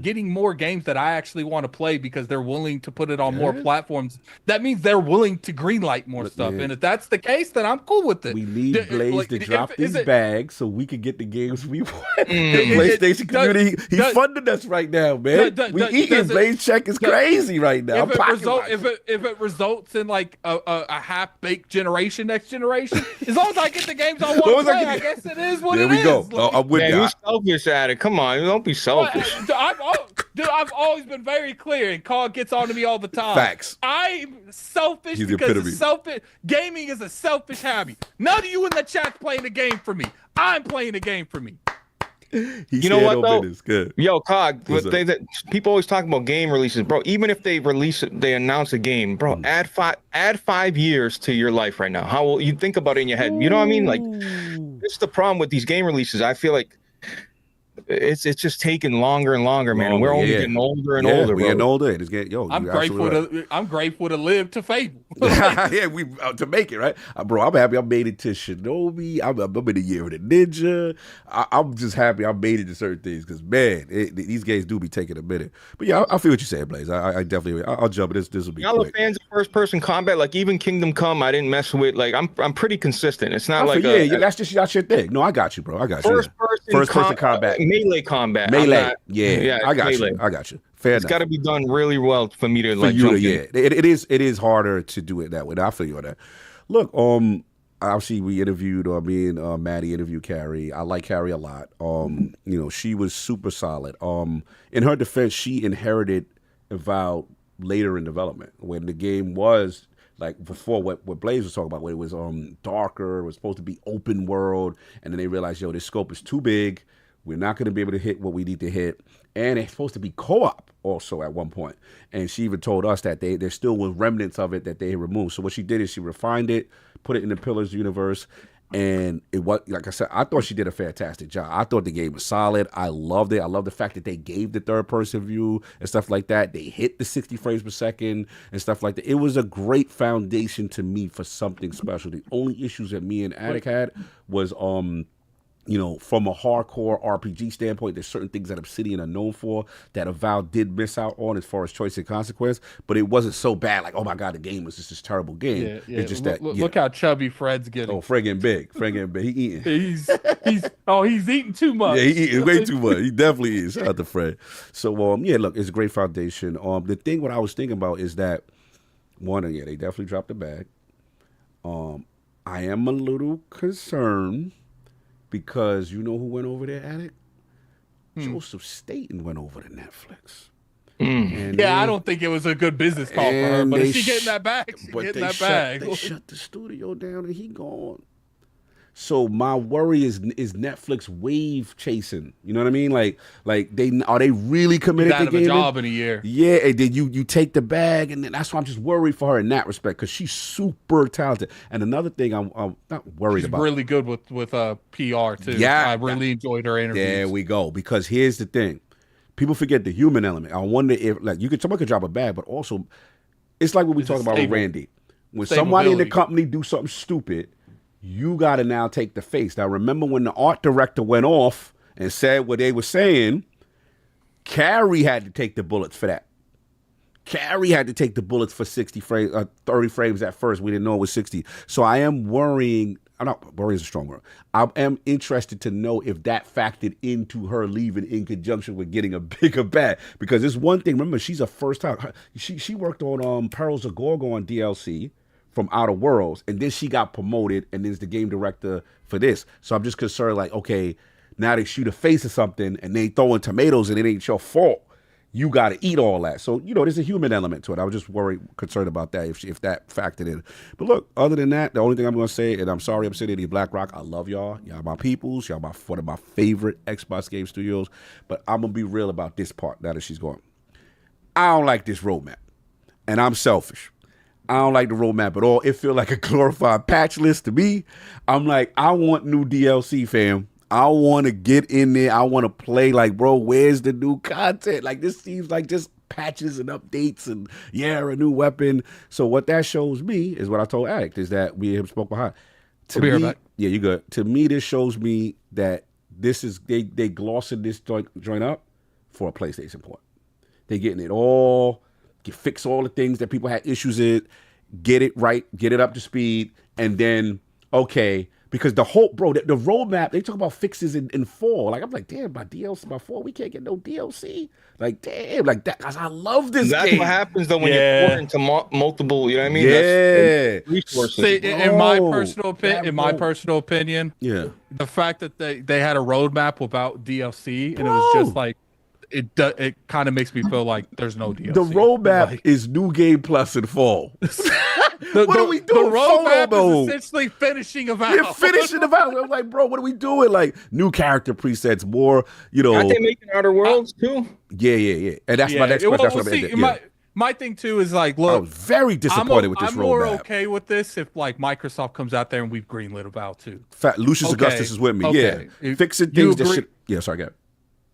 getting more games that I actually want to play because they're willing to put it on more platforms. That means they're willing to greenlight more stuff. And if that's the case, then I'm cool with it. We need Blaze to drop these bags so we can get the games we want. The PlayStation community, he's funding us right now, man. We eating. Blaze check is crazy right now. If it results in like a half-baked next generation, as long as I get the games I want to play, I guess it is what it is. There we go. I'm with you. You're selfish at it. Come on, don't be selfish. I've always been very clear, and Carl gets on to me all the time. Facts. I'm selfish because it's selfish. Gaming is a selfish hobby. None of you in the chat's playing a game for me. I'm playing a game for me. You know what though? Good. Yo, Cog, people always talk about game releases, bro. Even if they announce a game, bro, add 5 years to your life right now. How will you think about it in your head? You know what I mean? Like, it's the problem with these game releases. I feel like it's just taking longer and longer, man. We're only getting older and older. We're getting older. It's getting, I'm grateful to live to Fable. Yeah, we to make it right, bro. I'm happy I made it to Shinobi. I'm in the year of the ninja. I'm just happy I made it to certain things because man, these games do be taking a minute. But yeah, I feel what you're saying, Blaze. I definitely I'll jump. This will be. Y'all are fans of first person combat, like even Kingdom Come. I didn't mess with. Like I'm pretty consistent. It's not like that's just your thing. No, I got you, bro. I got you. First person combat, melee combat. Melee, I got you. I got you. Fair enough. It's got to be done really well for me to like. Jump in. It is harder to do it that way. I feel you on that. Look, obviously we interviewed, me and Maddie interviewed Carrie. I like Carrie a lot. She was super solid. In her defense, she inherited Avowed later in development when the game was like before what Blaze was talking about, where it was darker, it was supposed to be open world, and then they realized, this scope is too big. We're not going to be able to hit what we need to hit. And it's supposed to be co-op also at one point. And she even told us that there still was remnants of it that they removed. So what she did is she refined it, put it in the Pillars universe. And it was, like I said, I thought she did a fantastic job. I thought the game was solid. I loved it. I love the fact that they gave the third person view and stuff like that. They hit the 60 frames per second and stuff like that. It was a great foundation to me for something special. The only issues that me and Attic had was from a hardcore RPG standpoint, there's certain things that Obsidian are known for that Avowed did miss out on as far as choice and consequence, but it wasn't so bad. Like, oh my God, the game was just this terrible game. Yeah. It's just look how chubby Fred's getting. Oh, Fred getting big. He eating. he's eating too much. Yeah, he eating way too much. He definitely is. Shout out to Fred. So, look, it's a great foundation. The thing what I was thinking about is that they definitely dropped the bag. I am a little concerned. Because you know who went over there, Attic? Joseph Staten went over to Netflix. I don't think it was a good business call for her, but is she getting that bag? They shut the studio down and he gone. So my worry is Netflix wave chasing. You know what I mean? Like are they really committed to gaming? He's out of a job in a year. Yeah, and then you take the bag, and then that's why I'm just worried for her in that respect because she's super talented. And another thing I'm not worried about. She's really good with PR too. Yeah, I really enjoyed her interviews. There we go. Because here's the thing, people forget the human element. I wonder if someone could drop a bag, but also it's like what we talked about with Randy. When somebody in the company do something stupid, you got to now take the face. Now, remember when the art director went off and said what they were saying, Carrie had to take the bullets for that. Carrie had to take the bullets for 60 frames, 30 frames at first. We didn't know it was 60. So I am worrying. Worrying is a strong word. I am interested to know if that factored into her leaving in conjunction with getting a bigger bag. Because it's one thing. Remember, she's a first time. She worked on Perils of Gorgon DLC from Outer Worlds, and then she got promoted and is the game director for this. So I'm just concerned, like, okay, now they shoot a face or something and they throwing tomatoes and it ain't your fault. You got to eat all that. So, there's a human element to it. I was just concerned about that if that factored in. But look, other than that, the only thing I'm going to say, and I'm sorry I'm sitting in BlackRock, I love y'all. Y'all my peoples. Y'all one of my favorite Xbox game studios. But I'm going to be real about this part now that she's gone. I don't like this roadmap. And I'm selfish. I don't like the roadmap at all. It feels like a glorified patch list to me. I'm like, I want new DLC, fam. I want to get in there. I want to play. Like, bro, where's the new content? Like, this seems like just patches and updates and, a new weapon. So what that shows me is what I told Addict, is that we have spoke behind. To me, yeah, you good. To me, this shows me that this is, they glossing this joint up for a PlayStation port. They getting it all, fix all the things that people had issues in, get it right, get it up to speed, and then, okay, because the whole, bro, the roadmap, they talk about fixes in 4. Like, I'm like, damn, by 4, we can't get no DLC. Like, damn, like that, because I love this That's game. what happens, though, when you're pouring into multiple, you know what I mean? Yeah. That's resources. See, in my personal opinion, yeah, the fact that they had a roadmap without DLC, and it was just like, it kind of makes me feel like there's no DLC. The roadmap is New Game Plus in fall. What are we doing? The roadmap is essentially finishing Avowed. You're finishing Avowed. I'm like, bro, what are we doing? Like, new character presets, more, Aren't they making Outer Worlds too? Yeah. And that's my next question. That's what I'm ending. My thing too is like, look, I was very disappointed with this roadmap. I'm more okay with this if like Microsoft comes out there and we've greenlit Avowed too. Lucius Augustus is with me. Okay. Yeah, fixing things that should. Yeah, sorry, go ahead.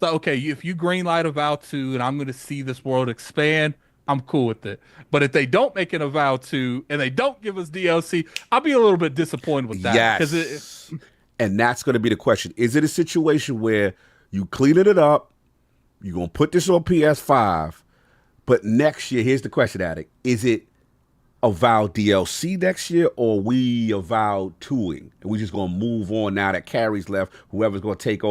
So, okay, if you greenlight Avowed 2 and I'm going to see this world expand, I'm cool with it. But if they don't make an Avowed 2 and they don't give us DLC, I'll be a little bit disappointed with that. Yes. And that's going to be the question. Is it a situation where you cleaning it up, you're going to put this on PS5, but next year, here's the question, Addict. Is it Avowed DLC next year, or we Avowed 2ing? And we just going to move on now that Carrie's left. Whoever's going to take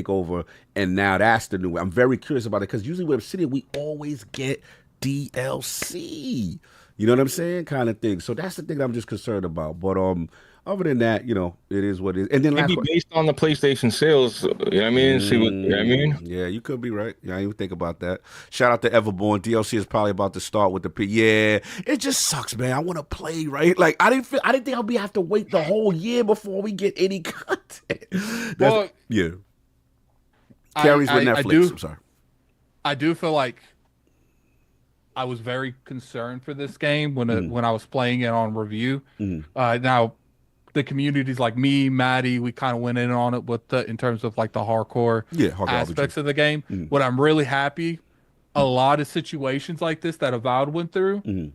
over. And now that's the new way. I'm very curious about it because usually with Obsidian, we always get DLC. You know what I'm saying? Kind of thing. So that's the thing I'm just concerned about. But other than that, you know, it is what it is. And then maybe based on the PlayStation sales, you know what I mean? See what you know what I mean? Yeah, you could be right. Yeah, I didn't even think about that. Shout out to Everborn. DLC is probably about to start with the Yeah, it just sucks, man. I want to play, right? Like I didn't think I'll have to wait the whole year before we get any content. Yeah. Carries with Netflix. I'm sorry. I do feel like I was very concerned for this game when I was playing it on review. Now, the communities like me, Maddie, we kind of went in on it with in terms of like the hardcore aspects of the game. What I'm really happy, a lot of situations like this that Avowed went through,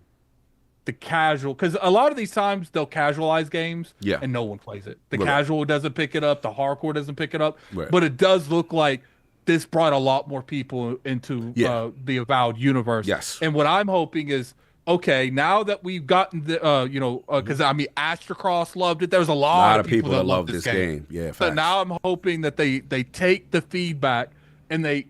the casual, because a lot of these times they'll casualize games and no one plays it. The casual doesn't pick it up, the hardcore doesn't pick it up, but it does look like this brought a lot more people into the Avowed universe. Yes. And what I'm hoping is, okay, now that we've gotten the, because I mean, Astrocross loved it. There's a lot of people that love this game. Yeah. So now I'm hoping that they take the feedback and they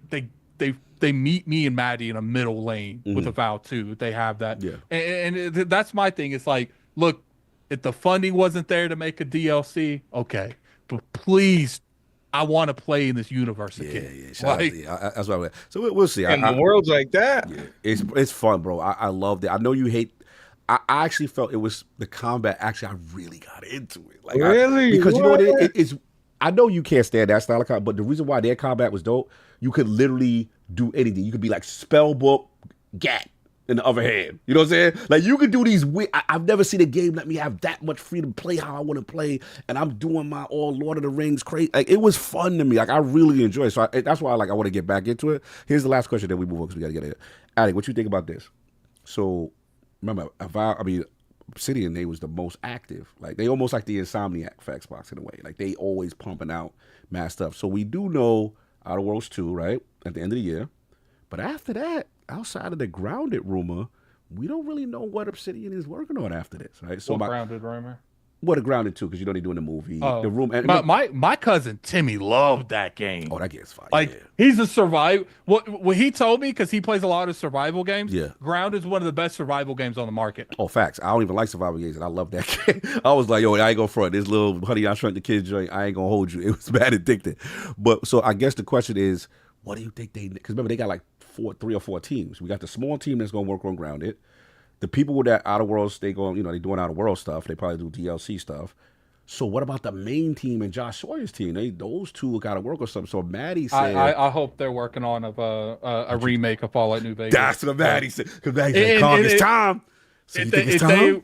meet me and Maddie in a middle lane with Avowed 2. They have that. Yeah. And that's my thing. It's like, look, if the funding wasn't there to make a DLC, okay, but please, I want to play in this universe again. Yeah. That's what so we'll see. And the world's like that. Yeah, it's fun, bro. I loved it. I know you hate. I actually felt it was the combat. Actually, I really got into it. Like, really? Because you know what it is. I know you can't stand that style of combat, but the reason why their combat was dope, you could literally do anything. You could be like spellbook, gat in the other hand. You know what I'm saying? Like you could do these weird. I've never seen a game let me have that much freedom to play how I want to play, and I'm doing my all Lord of the Rings crazy. Like it was fun to me. Like I really enjoy it. So that's why I want to get back into it. Here's the last question that we move on because we got to get it. Addy, what you think about this? So remember, Obsidian, they was the most active. Like they almost like the Insomniac for Xbox in a way. Like they always pumping out mad stuff. So we do know Outer Worlds 2, right? At the end of the year. But after that, outside of the Grounded rumor, we don't really know what Obsidian is working on after this, right? So Grounded rumor? What a Grounded 2, because you know they're doing the movie. The room. And my cousin Timmy loved that game. Oh, that game's fire. Like he's a survival. What he told me, because he plays a lot of survival games. Yeah, Grounded is one of the best survival games on the market. Oh, facts. I don't even like survival games, and I love that game. I was like, yo, I ain't gonna front this little Honey I Shrunk the Kids joint. I ain't gonna hold you. It was bad addicted. But so I guess the question is, what do you think because remember they got like 3 or 4 teams. We got the small team that's gonna work on Grounded. The people with that Outer Worlds, they doing Outer World stuff. They probably do DLC stuff. So what about the main team and Josh Sawyer's team? Those two got to work or something. So Maddie said, I hope they're working on a remake of Fallout New Vegas. That's what Maddie said. Because Maddie said, "Kong, it's time." So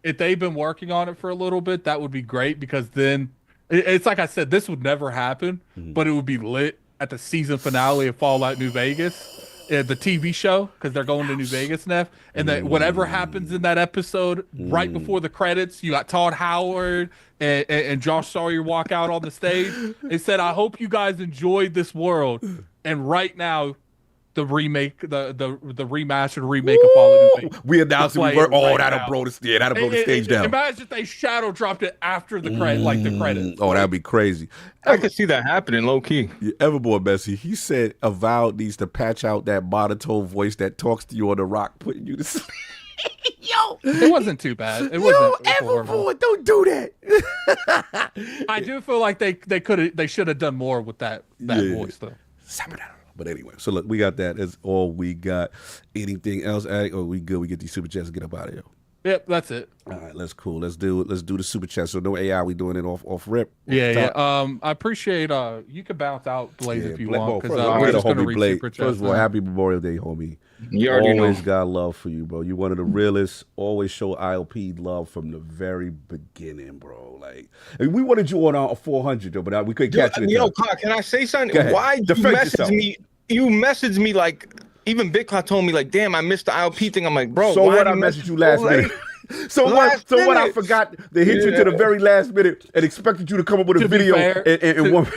if they've been working on it for a little bit, that would be great because then it's like I said, this would never happen, but it would be lit at the season finale of Fallout New Vegas. The TV show, because they're going to New Vegas now, and that whatever happens in that episode, right before the credits, you got Todd Howard and Josh Sawyer walk out on the stage and said, "I hope you guys enjoyed this world." And right now, the remake, the remastered remake of Fallout New Vegas. We announced we were. Oh, that'll blow the stage down. Imagine if they shadow dropped it after the the credits. Oh, that'd be crazy. I could see that happening, low key. Yeah, Everborn Messi. He said Avowed needs to patch out that monotone voice that talks to you on the rock, putting you to sleep. Yo, it wasn't too bad. It wasn't Everborn, don't do that. I do feel like they should have done more with that voice though. But anyway, so look, we got that. That's all we got. Anything else, Addict? Or we good? We get these super chats and get up out of here. Yep, that's it. All right, let's cool. Let's do the super chat. So no AI, we doing it off rip. Yeah. I appreciate you can bounce out Blaze if you want, because we're just gonna homie read Blaze. super chats. First of all, happy Memorial Day, homie. You already always know. got love for you, bro. You one of the realest. Always show ILP love from the very beginning, bro. Like, and we wanted you on 400 though, but we couldn't catch you. Yo, Clark, can I say something? Why you message me? You messaged me like, even Big Clark told me like, damn, I missed the ILP thing. I'm like, bro, so why what? I messaged you last minute. So what? So what? I forgot to hit you to the very last minute and expected you to come up with a video in one.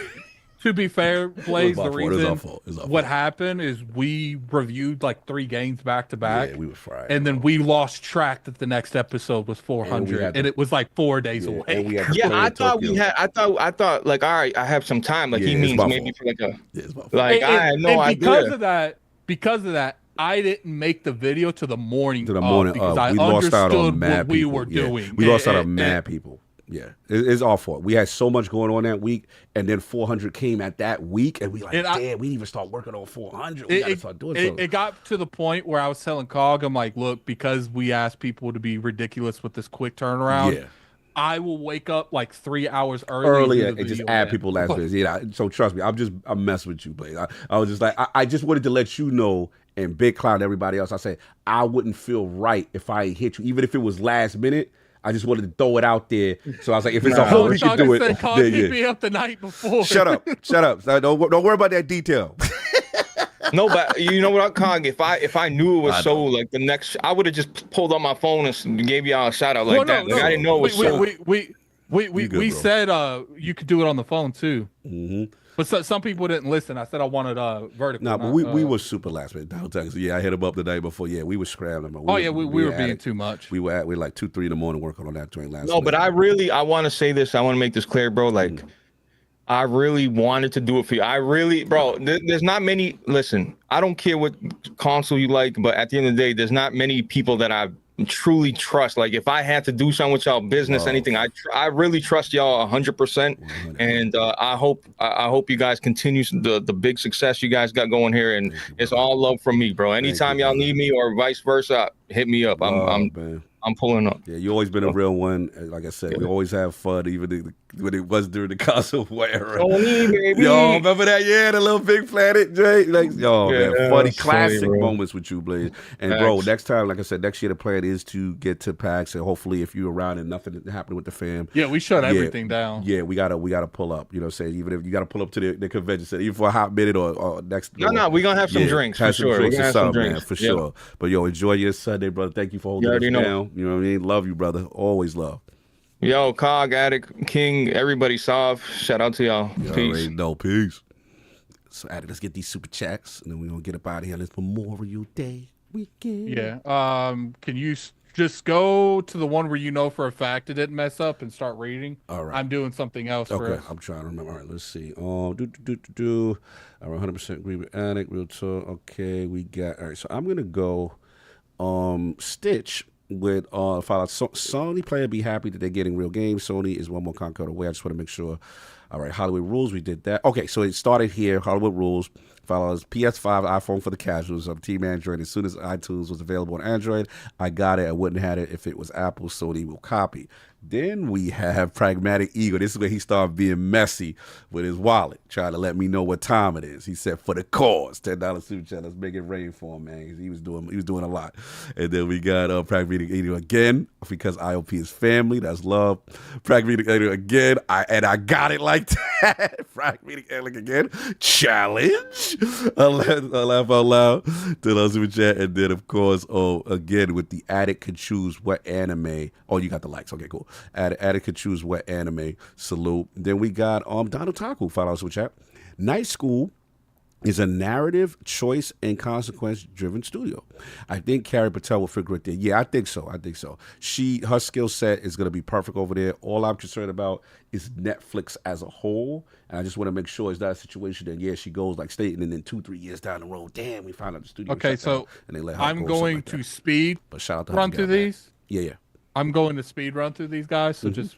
To be fair, Blaze, the reason what what happened is we reviewed like 3 games back to back. Yeah, we were fried. And then we lost track that the next episode was 400, and it was like 4 days away. Yeah, I thought we had. I thought like, all right, I have some time. Like he means maybe for like a. Like I had no idea. Because of that, I didn't make the video to the morning. Because I we lost out on understood what we people. were doing. We lost out on mad people. Yeah, it's our fault. We had so much going on that week, and then 400 came at that week, and we like, damn, we didn't even start working on 400. We gotta start doing something. It got to the point where I was telling Cog, I'm like, look, because we asked people to be ridiculous with this quick turnaround, I will wake up like 3 hours early and just add people last minute. Yeah, so trust me, I'm messing with you, Blaze. I was just like, I just wanted to let you know, and Big Cloud and everybody else, I said, I wouldn't feel right if I hit you, even if it was last minute. I just wanted to throw it out there. So I was like, if it's a whole, we can do it. Hit me up the night before. Shut up. Don't worry about that detail. No, but you know what, Kong? If I knew it was so like the next, I would have just pulled up my phone and gave y'all a shout out like that. Like, I didn't know it was so. We said you could do it on the phone too. Mm-hmm. But some people didn't listen. I said I wanted vertical. Nah, but we were super last minute. Yeah, I hit him up the night before. Yeah, we were scrambling. We were being too much. We were like 2-3 in the morning working on that joint last. No, but I want to say this. I want to make this clear, bro. Like, I really wanted to do it for you. I really, bro. There's not many. Listen, I don't care what console you like, but at the end of the day, there's not many people that I truly trust. Like, if I had to do something with y'all business, anything, I really trust y'all 100%. And I hope you guys continue the big success you guys got going here. And it's all love from me, bro. Anytime y'all need me or vice versa, hit me up. I'm pulling up. Yeah, you always been a real one. Like I said, we always have fun, even when it was during the console war era. Tony, baby. Yo, remember that? Yeah, the little big planet, Jay. Like, man, funny classic moments with you, Blaze. And bro, next time, like I said, next year the plan is to get to PAX, and hopefully, if you're around and nothing happening with the fam, we shut everything down. Yeah, we gotta pull up. You know, what I'm saying, even if you gotta pull up to the convention center, even for a hot minute or next. No, we're gonna have some drinks for sure. We're gonna have some drinks, man, for sure. But yo, enjoy your Sunday, brother. Thank you for holding us down. You know what I mean? Love you, brother. Always love. Yo, Cog, Addict, King, everybody soft. Shout out to y'all. Peace. Peace. So, Addict, let's get these super chats, and then we're gonna get up out of here. Let's Memorial Day weekend. Yeah. Can you just go to the one where you know for a fact it didn't mess up and start reading? All right. I'm doing something else. Okay. I'm trying to remember. All right. Let's see. I 100% agree with Addict. Real talk. Okay. We got. All right. So I'm gonna go. Stitch. With Sony player be happy that they're getting real games. Sony is one more Concord away. I just want to make sure. All right, Hollywood Rules, we did that. Okay, so it started here. Hollywood Rules follows PS5, iPhone for the casuals of Team Android. As soon as iTunes was available on Android, I got it. I wouldn't have had it if it was Apple. Sony will copy. Then we have Pragmatic Eagle. This is where he started being messy with his wallet, trying to let me know what time it is. He said, "For the cause, $10 super chat. Let's make it rain for him, man." He was doing a lot. And then we got Pragmatic Eagle again because ILP is family. That's love. Pragmatic Eagle again. I got it like that. Pragmatic Eagle again. Challenge. I laugh out loud to the super chat. And then of course, again with the Addict could choose what anime. Oh, you got the likes. Okay, cool. Addict could choose what anime. Salute. Then we got Donald Taku, $5 super chat. Night School is a narrative, choice, and consequence-driven studio. I think Carrie Patel will figure it there. Yeah, I think so. Her skill set is going to be perfect over there. All I'm concerned about is Netflix as a whole, and I just want to make sure it's not a situation that, she goes like Staten, and then 2-3 years down the road, damn, we found out the studio. Okay, so and they let her I'm going to speed but shout out to run through these. Yeah. I'm going to speed run through these guys, so just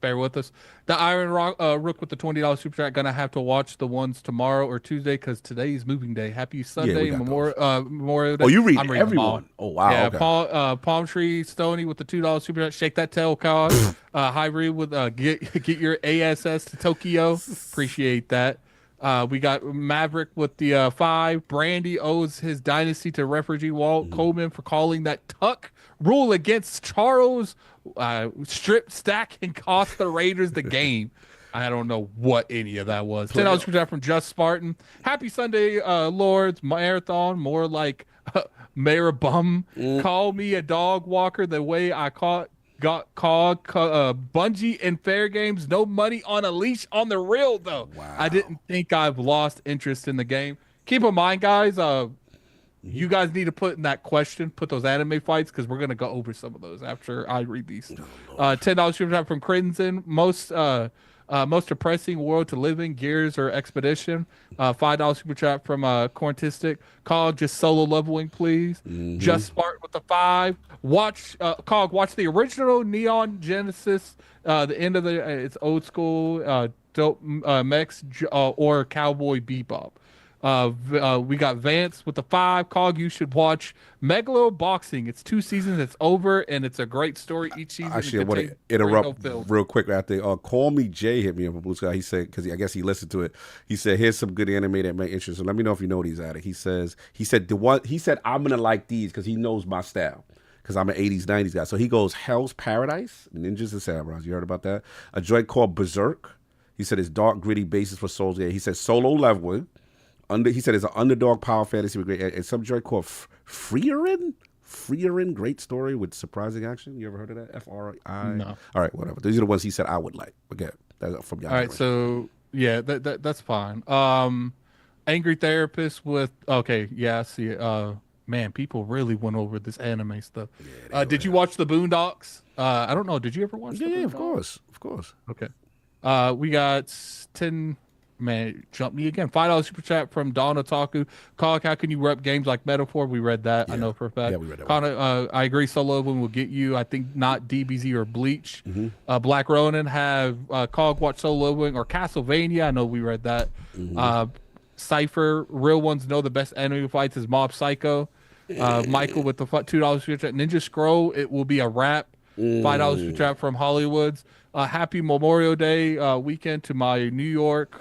bear with us. The Iron Rook with the $20 super chat. Gonna have to watch the ones tomorrow or Tuesday because today's moving day. Happy Sunday, Memorial Day. Oh, you read I'm reading everyone. Oh wow. Yeah, Okay. Palm Tree Stony with the $2 super chat. Shake that tail, Cog. Hybrid with get your ASS to Tokyo. Appreciate that. We got Maverick with the 5. Brandy owes his dynasty to refugee Walt Coleman for calling that tuck rule against Charles strip stack and cost the Raiders the game. I don't know what any of that was. $10 super chat from Just Spartan. Happy Sunday, Lords. Marathon, more like Mayor Bum. Call me a dog walker the way I got called Bungie in fair games. No money on a leash on the real, though. Wow. I didn't think I've lost interest in the game. Keep in mind, guys, you guys need to put in that question, put those anime fights, because we're going to go over some of those after I read these. $10 super chat from Crimson. Most depressing world to live in, Gears or Expedition. $5 super chat from Corntistic. Cog, just solo leveling, please. Just Spartan with the 5. Watch the original Neon Genesis. The end of it's old school. Dope Mex or Cowboy Bebop. We got Vance with the 5. Cog, you should watch Megalo Boxing. It's 2 seasons. It's over, and it's a great story each season. Actually, I want to interrupt real quick right there. Call Me Jay hit me up from Blue Sky. He said, because I guess he listened to it. He said, "Here's some good anime that may interest you. Let me know if you know these at it." He said I'm gonna like these because he knows my style. Because I'm an 80s, 90s guy. So he goes, Hell's Paradise, Ninjas and Samurais. You heard about that? A joint called Berserk. He said it's dark, gritty basis for souls. Yeah. He said solo leveling. He said it's an underdog power fantasy with great, and some joint called Freerin. Great story with surprising action. You ever heard of that? F-R-I? No. All right, whatever. These are the ones he said I would like. Again, that's from y'all. All right, so yeah, that's fine. Angry Therapist with I see. Man, people really went over this anime stuff. Yeah, did you watch the Boondocks? I don't know. Did you ever watch? Yeah, of course. Okay. We got 10. Man, jump me again. $5 super chat from Don Otaku. Cog, how can you rep games like Metaphor? We read that. Yeah. I know for a fact. Yeah, we read that. Connor, I agree. Solo one will get you. I think not DBZ or Bleach. Black Ronin have Cog watch Solo Wing or Castlevania. I know we read that. Cypher, real ones know the best anime fights is Mob Psycho. Michael with the $2 super chat. Ninja Scroll, it will be a wrap. $5 super chat from Hollywoods. Happy Memorial Day weekend to my New York,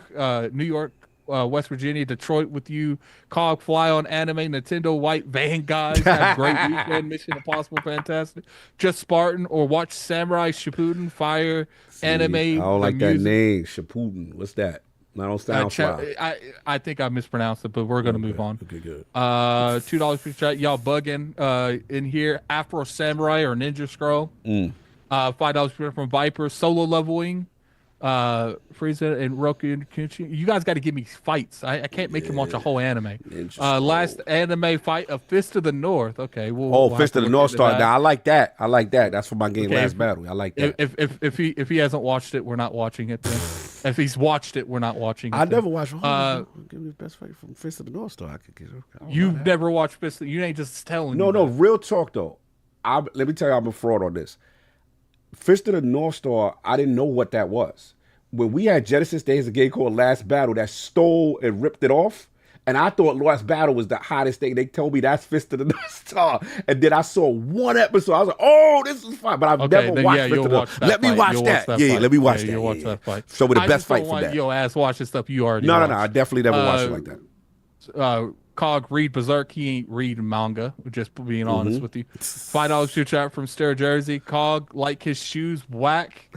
West Virginia, Detroit with you. Cog, fly on anime, Nintendo white van guys. Have a great weekend. Mission Impossible, fantastic. Just Spartan or watch Samurai Shippuden, fire, anime. I don't like that name, Shippuden. What's that? Not on SoundCloud. I think I mispronounced it, but we're going to move on. Okay, good. $2 per chat. Y'all bugging in here. Afro Samurai or Ninja Scroll. $5 from Viper. Solo leveling. Frieza and Roku and Kunchi. You guys got to give me fights. I can't make him watch a whole anime. Last anime fight of Fist of the North. Okay. We'll Fist of the North Star. Now I like that. That's for my game Last Battle. I like that. If he hasn't watched it, we're not watching it then. If he's watched it, we're not watching it. I never watched. Give me the best fight from Fist of the North Star. I could get. You've never watched Fist. You ain't just telling. No. Real talk though. Let me tell you, I'm a fraud on this. Fist of the North Star, I didn't know what that was. When we had Genesis, there's a game called Last Battle that stole and ripped it off. And I thought Last Battle was the hottest thing. They told me that's Fist of the North Star. And then I saw one episode. I was like, oh, this is fine. But I've never watched Fist of the North Star. Let me watch that. Yeah, let me watch that. You'll watch that fight. So with the best fight for that. Your ass watching stuff you already No. I definitely never watched it like that. Cog, read Berserk. He ain't reading manga. Just being honest with you. $5 super chat from Star Jersey. Cog, like his shoes whack.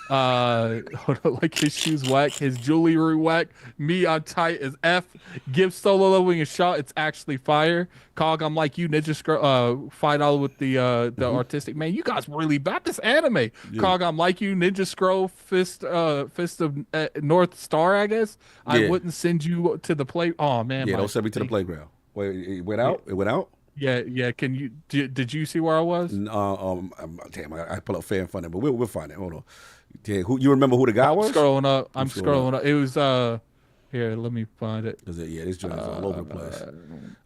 Like his shoes whack. His jewelry whack. Me, I'm tight as F. Give Solo Leveling a shot. It's actually fire. Cog, I'm like you. Ninja Scroll. $5 with the artistic. Man, you guys really bad this anime. Yeah. Cog, I'm like you. Ninja Scroll. Fist of North Star. I guess I wouldn't send you to the play. Oh man. Yeah, don't send me to the playground. Wait, it went out. It went out. Yeah. Can you? Did you see where I was? Damn, I pull up fan funding, but we'll find it. Hold on. Yeah, you remember who the guy was? I'm scrolling up. It was here. Let me find it. This joint is all over the place.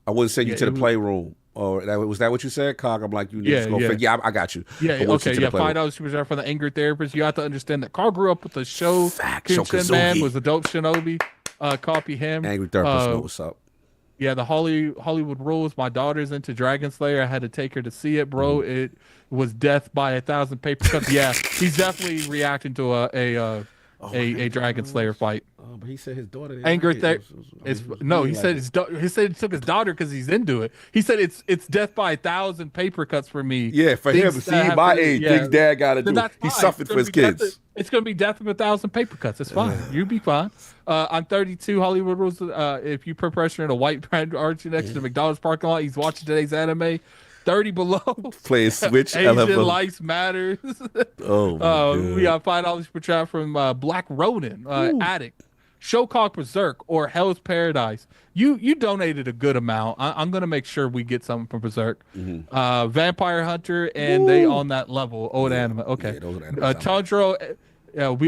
I wouldn't send you to the playroom. Or was that what you said, Cog? I'm like, you just go figure. Yeah, I got you. Yeah, okay, yeah. $5 super chat for the anger therapist. You have to understand that Carl grew up with the show. Shin Man was a dope shinobi. Copy him. Angry therapist know what's up. Yeah, the Hollywood Rules. My daughter's into Dragon Slayer. I had to take her to see it, bro. It was death by 1,000 paper cuts. Yeah, he's definitely reacting to a Dragon Slayer fight. Oh, but he said his daughter. Anger he said it took his daughter because he's into it. He said it's death by 1,000 paper cuts for me. Yeah, for him. See, my age, things dad got to do. He suffered for his kids. It's gonna be death of 1,000 paper cuts. It's fine. You be fine. I'm 32. Hollywood Rules. If you put pressure in a white brand Archie next to the McDonald's parking lot, he's watching today's anime. 30 below. Playing Switch. Asian Life Matters. Oh, we got $5 per chat from Black Ronin, Addict, Showcock Berserk, or Hell's Paradise. You donated a good amount. I'm gonna make sure we get something from Berserk. Vampire Hunter, and they on that level. Old anime. Okay. Yeah, those are anime. Tundra.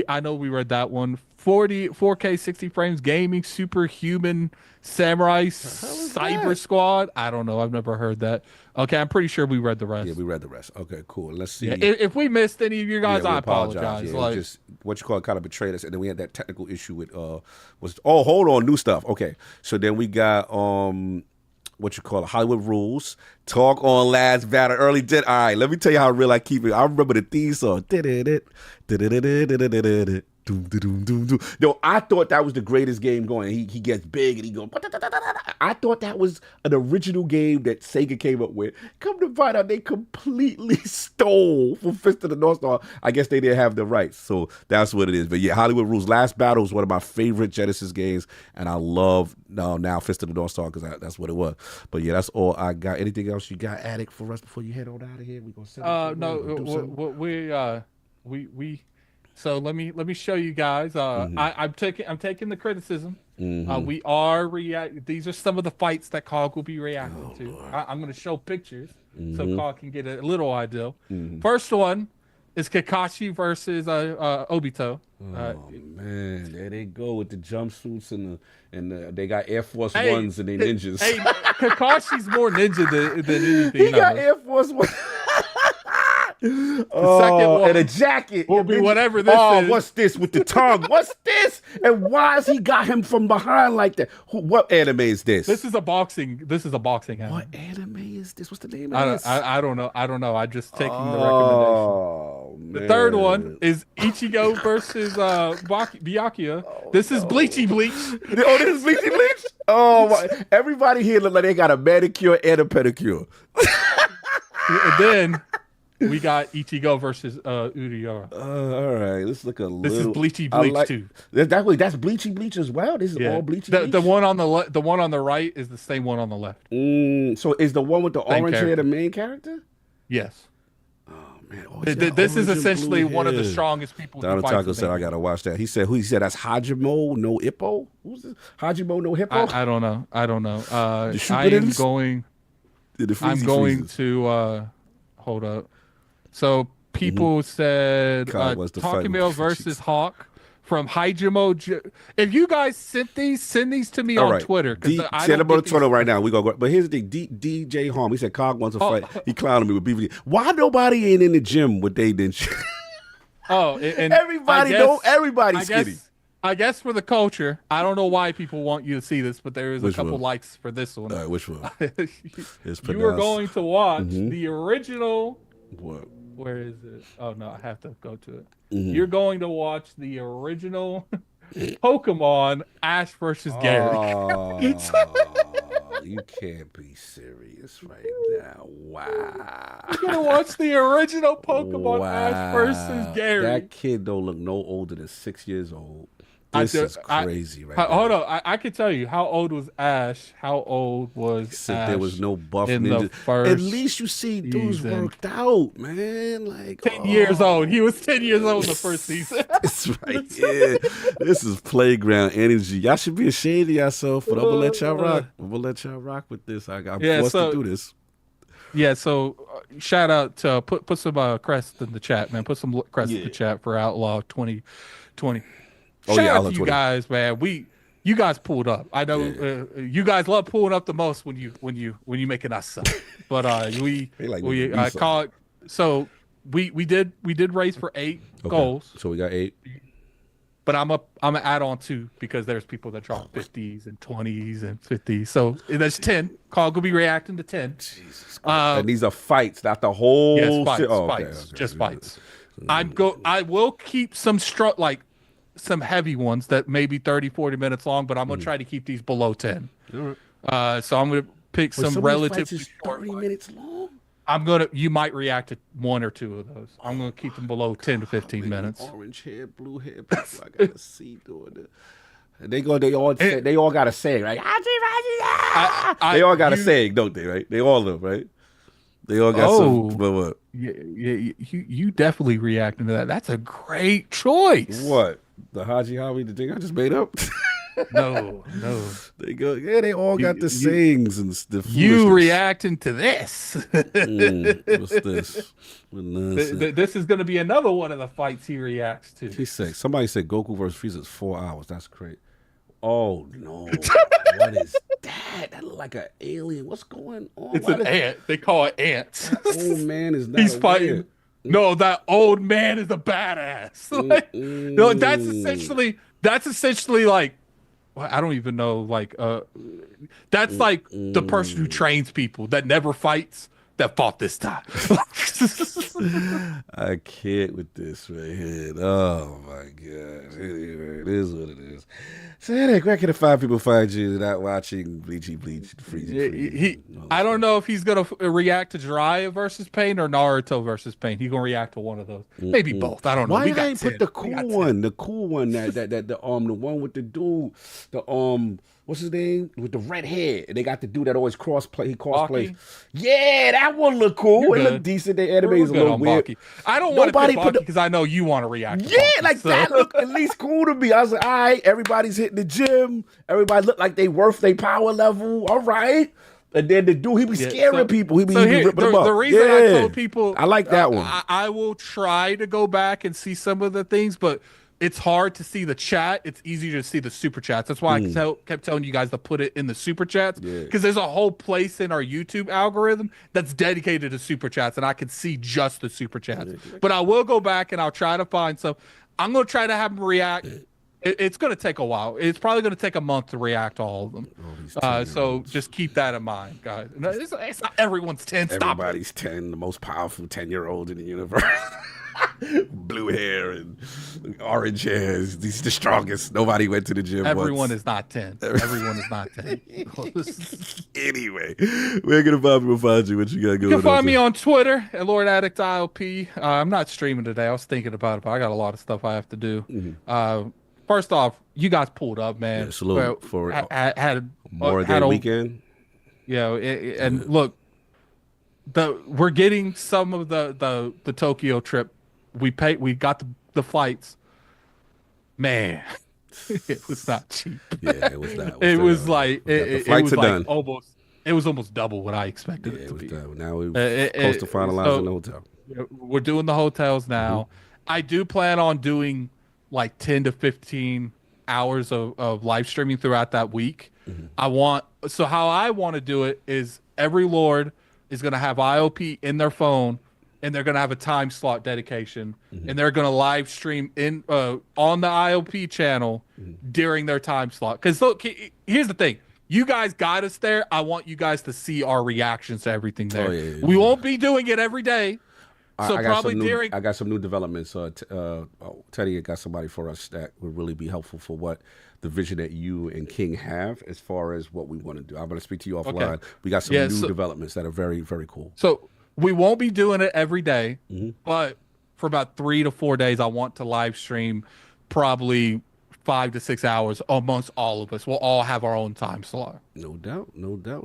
I know we read that one. 4K 60 frames gaming superhuman samurai cyber squad. I don't know. I've never heard that. Okay, I'm pretty sure we read the rest. Yeah, we read the rest. Okay, cool. Let's see. Yeah, if we missed any of you guys, I apologize. Yeah, like, just what you call it, kind of betrayed us, and then we had that technical issue with hold on, new stuff. Okay, so then we got what you call it, Hollywood Rules. Talk on last battle early. All right, let me tell you how real I keep it. I remember the theme song. No, I thought that was the greatest game going. He gets big and he goes. I thought that was an original game that Sega came up with. Come to find out, they completely stole from Fist of the North Star. I guess they didn't have the rights, so that's what it is. But yeah, Hollywood Rules. Last Battle is one of my favorite Genesis games, and I love now Fist of the North Star because that's what it was. But yeah, that's all I got. Anything else you got, Addict, for us before you head on out of here? We gonna send we. So let me show you guys. I'm taking the criticism. We are these are some of the fights that Cog will be reacting to. I'm going to show pictures so Cog can get a little idea. First one is Kakashi versus Obito. Man, there they go with the jumpsuits and they got Air Force Ones and they ninjas. Hey, Kakashi's more ninja than anything. He got Air Force Ones. Second one, and a jacket will be whatever this is. What's this with the tongue? What's this? And why has he got him from behind like that? What anime is this? This is a boxing anime. What anime is this? What's the name of this? I don't know. I'm just taking the recommendation. The third one is Ichigo versus Byakuya. This is Bleachy Bleach. Oh, this is Bleachy Bleach? Oh, everybody here look like they got a manicure and a pedicure. And then we got Ichigo versus Uriyara. All right, let's look a little. This is Bleachy Bleach too. That's Bleachy Bleach as well. This is all Bleachy Bleach. The one on the one on the right is the same one on the left. So is the one with the orange hair the main character? Yes. Oh man, this is essentially one of the strongest people. Donald Taco said I gotta watch that. He said that's Hajime no Ippo. Who's this? Hajime no Hippo? I don't know. I'm going to hold up. So people said Cameo versus Hawk from Hajime. If you guys send these to me on Twitter. Send them on Twitter right now. We go. But here's the thing. DJ Harm. He said Cog wants to fight. He clowning me with BVD. Why nobody ain't in the gym with they did? And everybody's skinny. I guess for the culture, I don't know why people want you to see this, but there is a couple likes for this one. All right, which one? You are going to watch the original. What? Where is it? Oh no, I have to go to it. You're going to watch the original Pokemon Ash versus Gary. Oh, you can't be serious right now. Wow. You're gonna watch the original Pokemon Ash versus Gary. That kid don't look no older than 6 years old. This is crazy right now. Hold on. I can tell you how old was Ash. How old was Ash? There was no buff in ninja. the first At least you see dudes worked out, man. Like 10 years old. He was 10 years old in the first season. That's right. Yeah. This is playground energy. Y'all should be ashamed of yourself, but I'm gonna let y'all rock. I'm gonna let y'all rock with this. I'm forced to do this. Yeah, so shout out to put some crest in the chat, man. Put some crest in the chat for Outlaw 2020. Shout out to you guys, man. you guys pulled up. I know you guys love pulling up the most when you making us suck. But we call it. So we did race for 8 goals. So we got 8. But I'm gonna add on 2 because there's people that drop 50s and 20s and 50s. So that's 10. Carl will be reacting to 10. Jesus Christ. And these are fights, not the whole fights, shit. Oh, fights, just fights. I will keep some some heavy ones that may be 30, 40 minutes long, but I'm gonna try to keep these below 10. All right. So I'm gonna pick some relatively short 30 minutes long. You might react to 1 or 2 of those. I'm gonna keep them below 10 to 15 minutes. Orange hair, blue hair. I gotta see doing it. They all got a saying, right? They all got a saying, don't they? Right? They all do, right? They all got some. But what? Yeah, you definitely reacting to that. That's a great choice. What? The Haji Howie, the thing I just made up? No. They go. Yeah, they all got the sayings and the. You reacting to this? What's this? This is going to be another one of the fights he reacts to. Somebody said Goku versus Frieza is 4 hours. That's great. Oh no! What is that? That look like an alien. What's going on? It's an ant. They call it ants. That old man is not. He's fighting. No, that old man is a badass. No, that's essentially like. I don't even know. Like, that's like the person who trains people that never fights that fought this time. I can't with this right here. Oh my god! It is what it is. So where can the 5 people find you not watching Bleachy Bleach? I don't know if he's gonna react to Jiraiya versus Pain or Naruto versus Pain. He's gonna react to one of those, maybe both. I don't know. Why I ain't put the cool one? The cool one the one with the dude, what's his name with the red hair? They got the dude that always cosplays. Yeah, that one look cool. It look decent. The anime is a little weird. Baki. I don't want to put Baki because I know you want to react. Yeah, that look at least cool to me. I was like, all right, everybody's hitting the gym. Everybody look like they worth their power level. All right. And then the dude, he be scaring people. He be ripping them up. The reason I told people, I like that one. I will try to go back and see some of the things, but it's hard to see the chat. It's easier to see the super chats. That's why I kept telling you guys to put it in the super chats, because there's a whole place in our YouTube algorithm that's dedicated to super chats, and I can see just the super chats. But I will go back and I'll try to find some. I'm going to try to have them react. It's going to take a while. It's probably going to take a month to react to all of them. So just keep that in mind, guys. No, it's not everyone's 10. Everybody's 10, the most powerful 10-year-old in the universe. Blue hair and orange hair. He's the strongest. Nobody went to the gym. Everyone is not 10. Everyone is not 10. Anyway, where can the find you? What you got going on? You can find me on Twitter at Lord Addict ILP. I'm not streaming today. I was thinking about it, but I got a lot of stuff I have to do. First off, you guys pulled up, man. Yeah, salute for had more than weekend. Yeah, and look, we're getting some of the Tokyo trip. We got the flights. Man, it was not cheap. Yeah, it was not. It was like the flights are done. It was almost double what I expected it to be. Done. Now we're close to finalizing the hotel. We're doing the hotels now. I do plan on doing like 10 to 15 hours of live streaming throughout that week. How I want to do it is every Lord is going to have IOP in their phone, and they're going to have a time slot dedication, and they're going to live stream on the IOP channel during their time slot. Because look, here's the thing. You guys got us there. I want you guys to see our reactions to everything there. We won't be doing it every day. So I got some new developments. Teddy got somebody for us that would really be helpful for what the vision that you and King have as far as what we want to do. I'm going to speak to you offline. Okay. We got some new developments that are very, very cool. So we won't be doing it every day, but for about 3 to 4 days, I want to live stream probably 5 to 6 hours amongst all of us. We'll all have our own time slot. No doubt.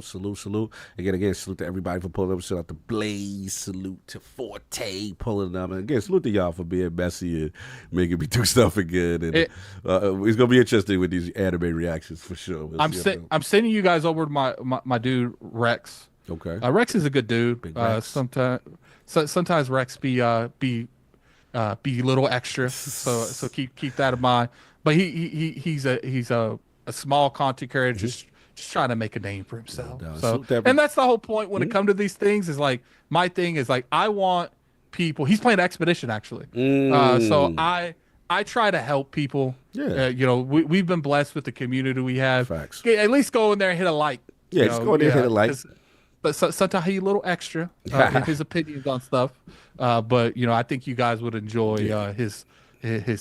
Salute. Again, salute to everybody for pulling up. Salute out to Blaze. Salute to Forte pulling up. And again, salute to y'all for being messy and making me do stuff again. And it's gonna be interesting with these anime reactions for sure. I'm sending you guys over to my dude Rex. Okay. Rex is a good dude. Sometimes Rex be a little extra. So keep that in mind. But he's a a small content creator just trying to make a name for himself. No, So, salute that- and that's the whole point when it comes to these things. Is like my thing is like I want people. He's playing Expedition actually, so I try to help people. Yeah. You know, we've been blessed with the community we have. Facts. At least go in there and hit a like. Yeah, you just know, go in there and hit a like. But sometimes he's a little extra in his opinions on stuff. But you know, I think you guys would enjoy his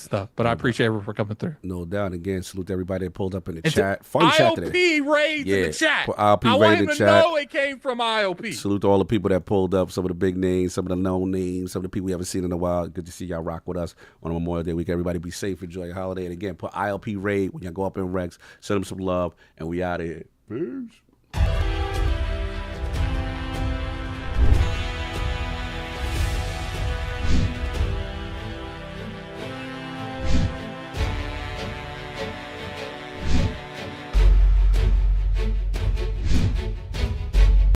stuff. But I appreciate everyone for coming through. No doubt. Again, salute to everybody that pulled up in the And chat. Fun chat today. ILP raids in the chat. ILP I want raid in him the to chat. know it came from ILP. Salute to all the people that pulled up, some of the big names, some of the known names, some of the people we haven't seen in a while. Good to see y'all rock with us on Memorial Day week. Everybody be safe, enjoy your holiday. And again, put ILP raid when y'all go up in Rex. Send them some love, and we out of here. Peace.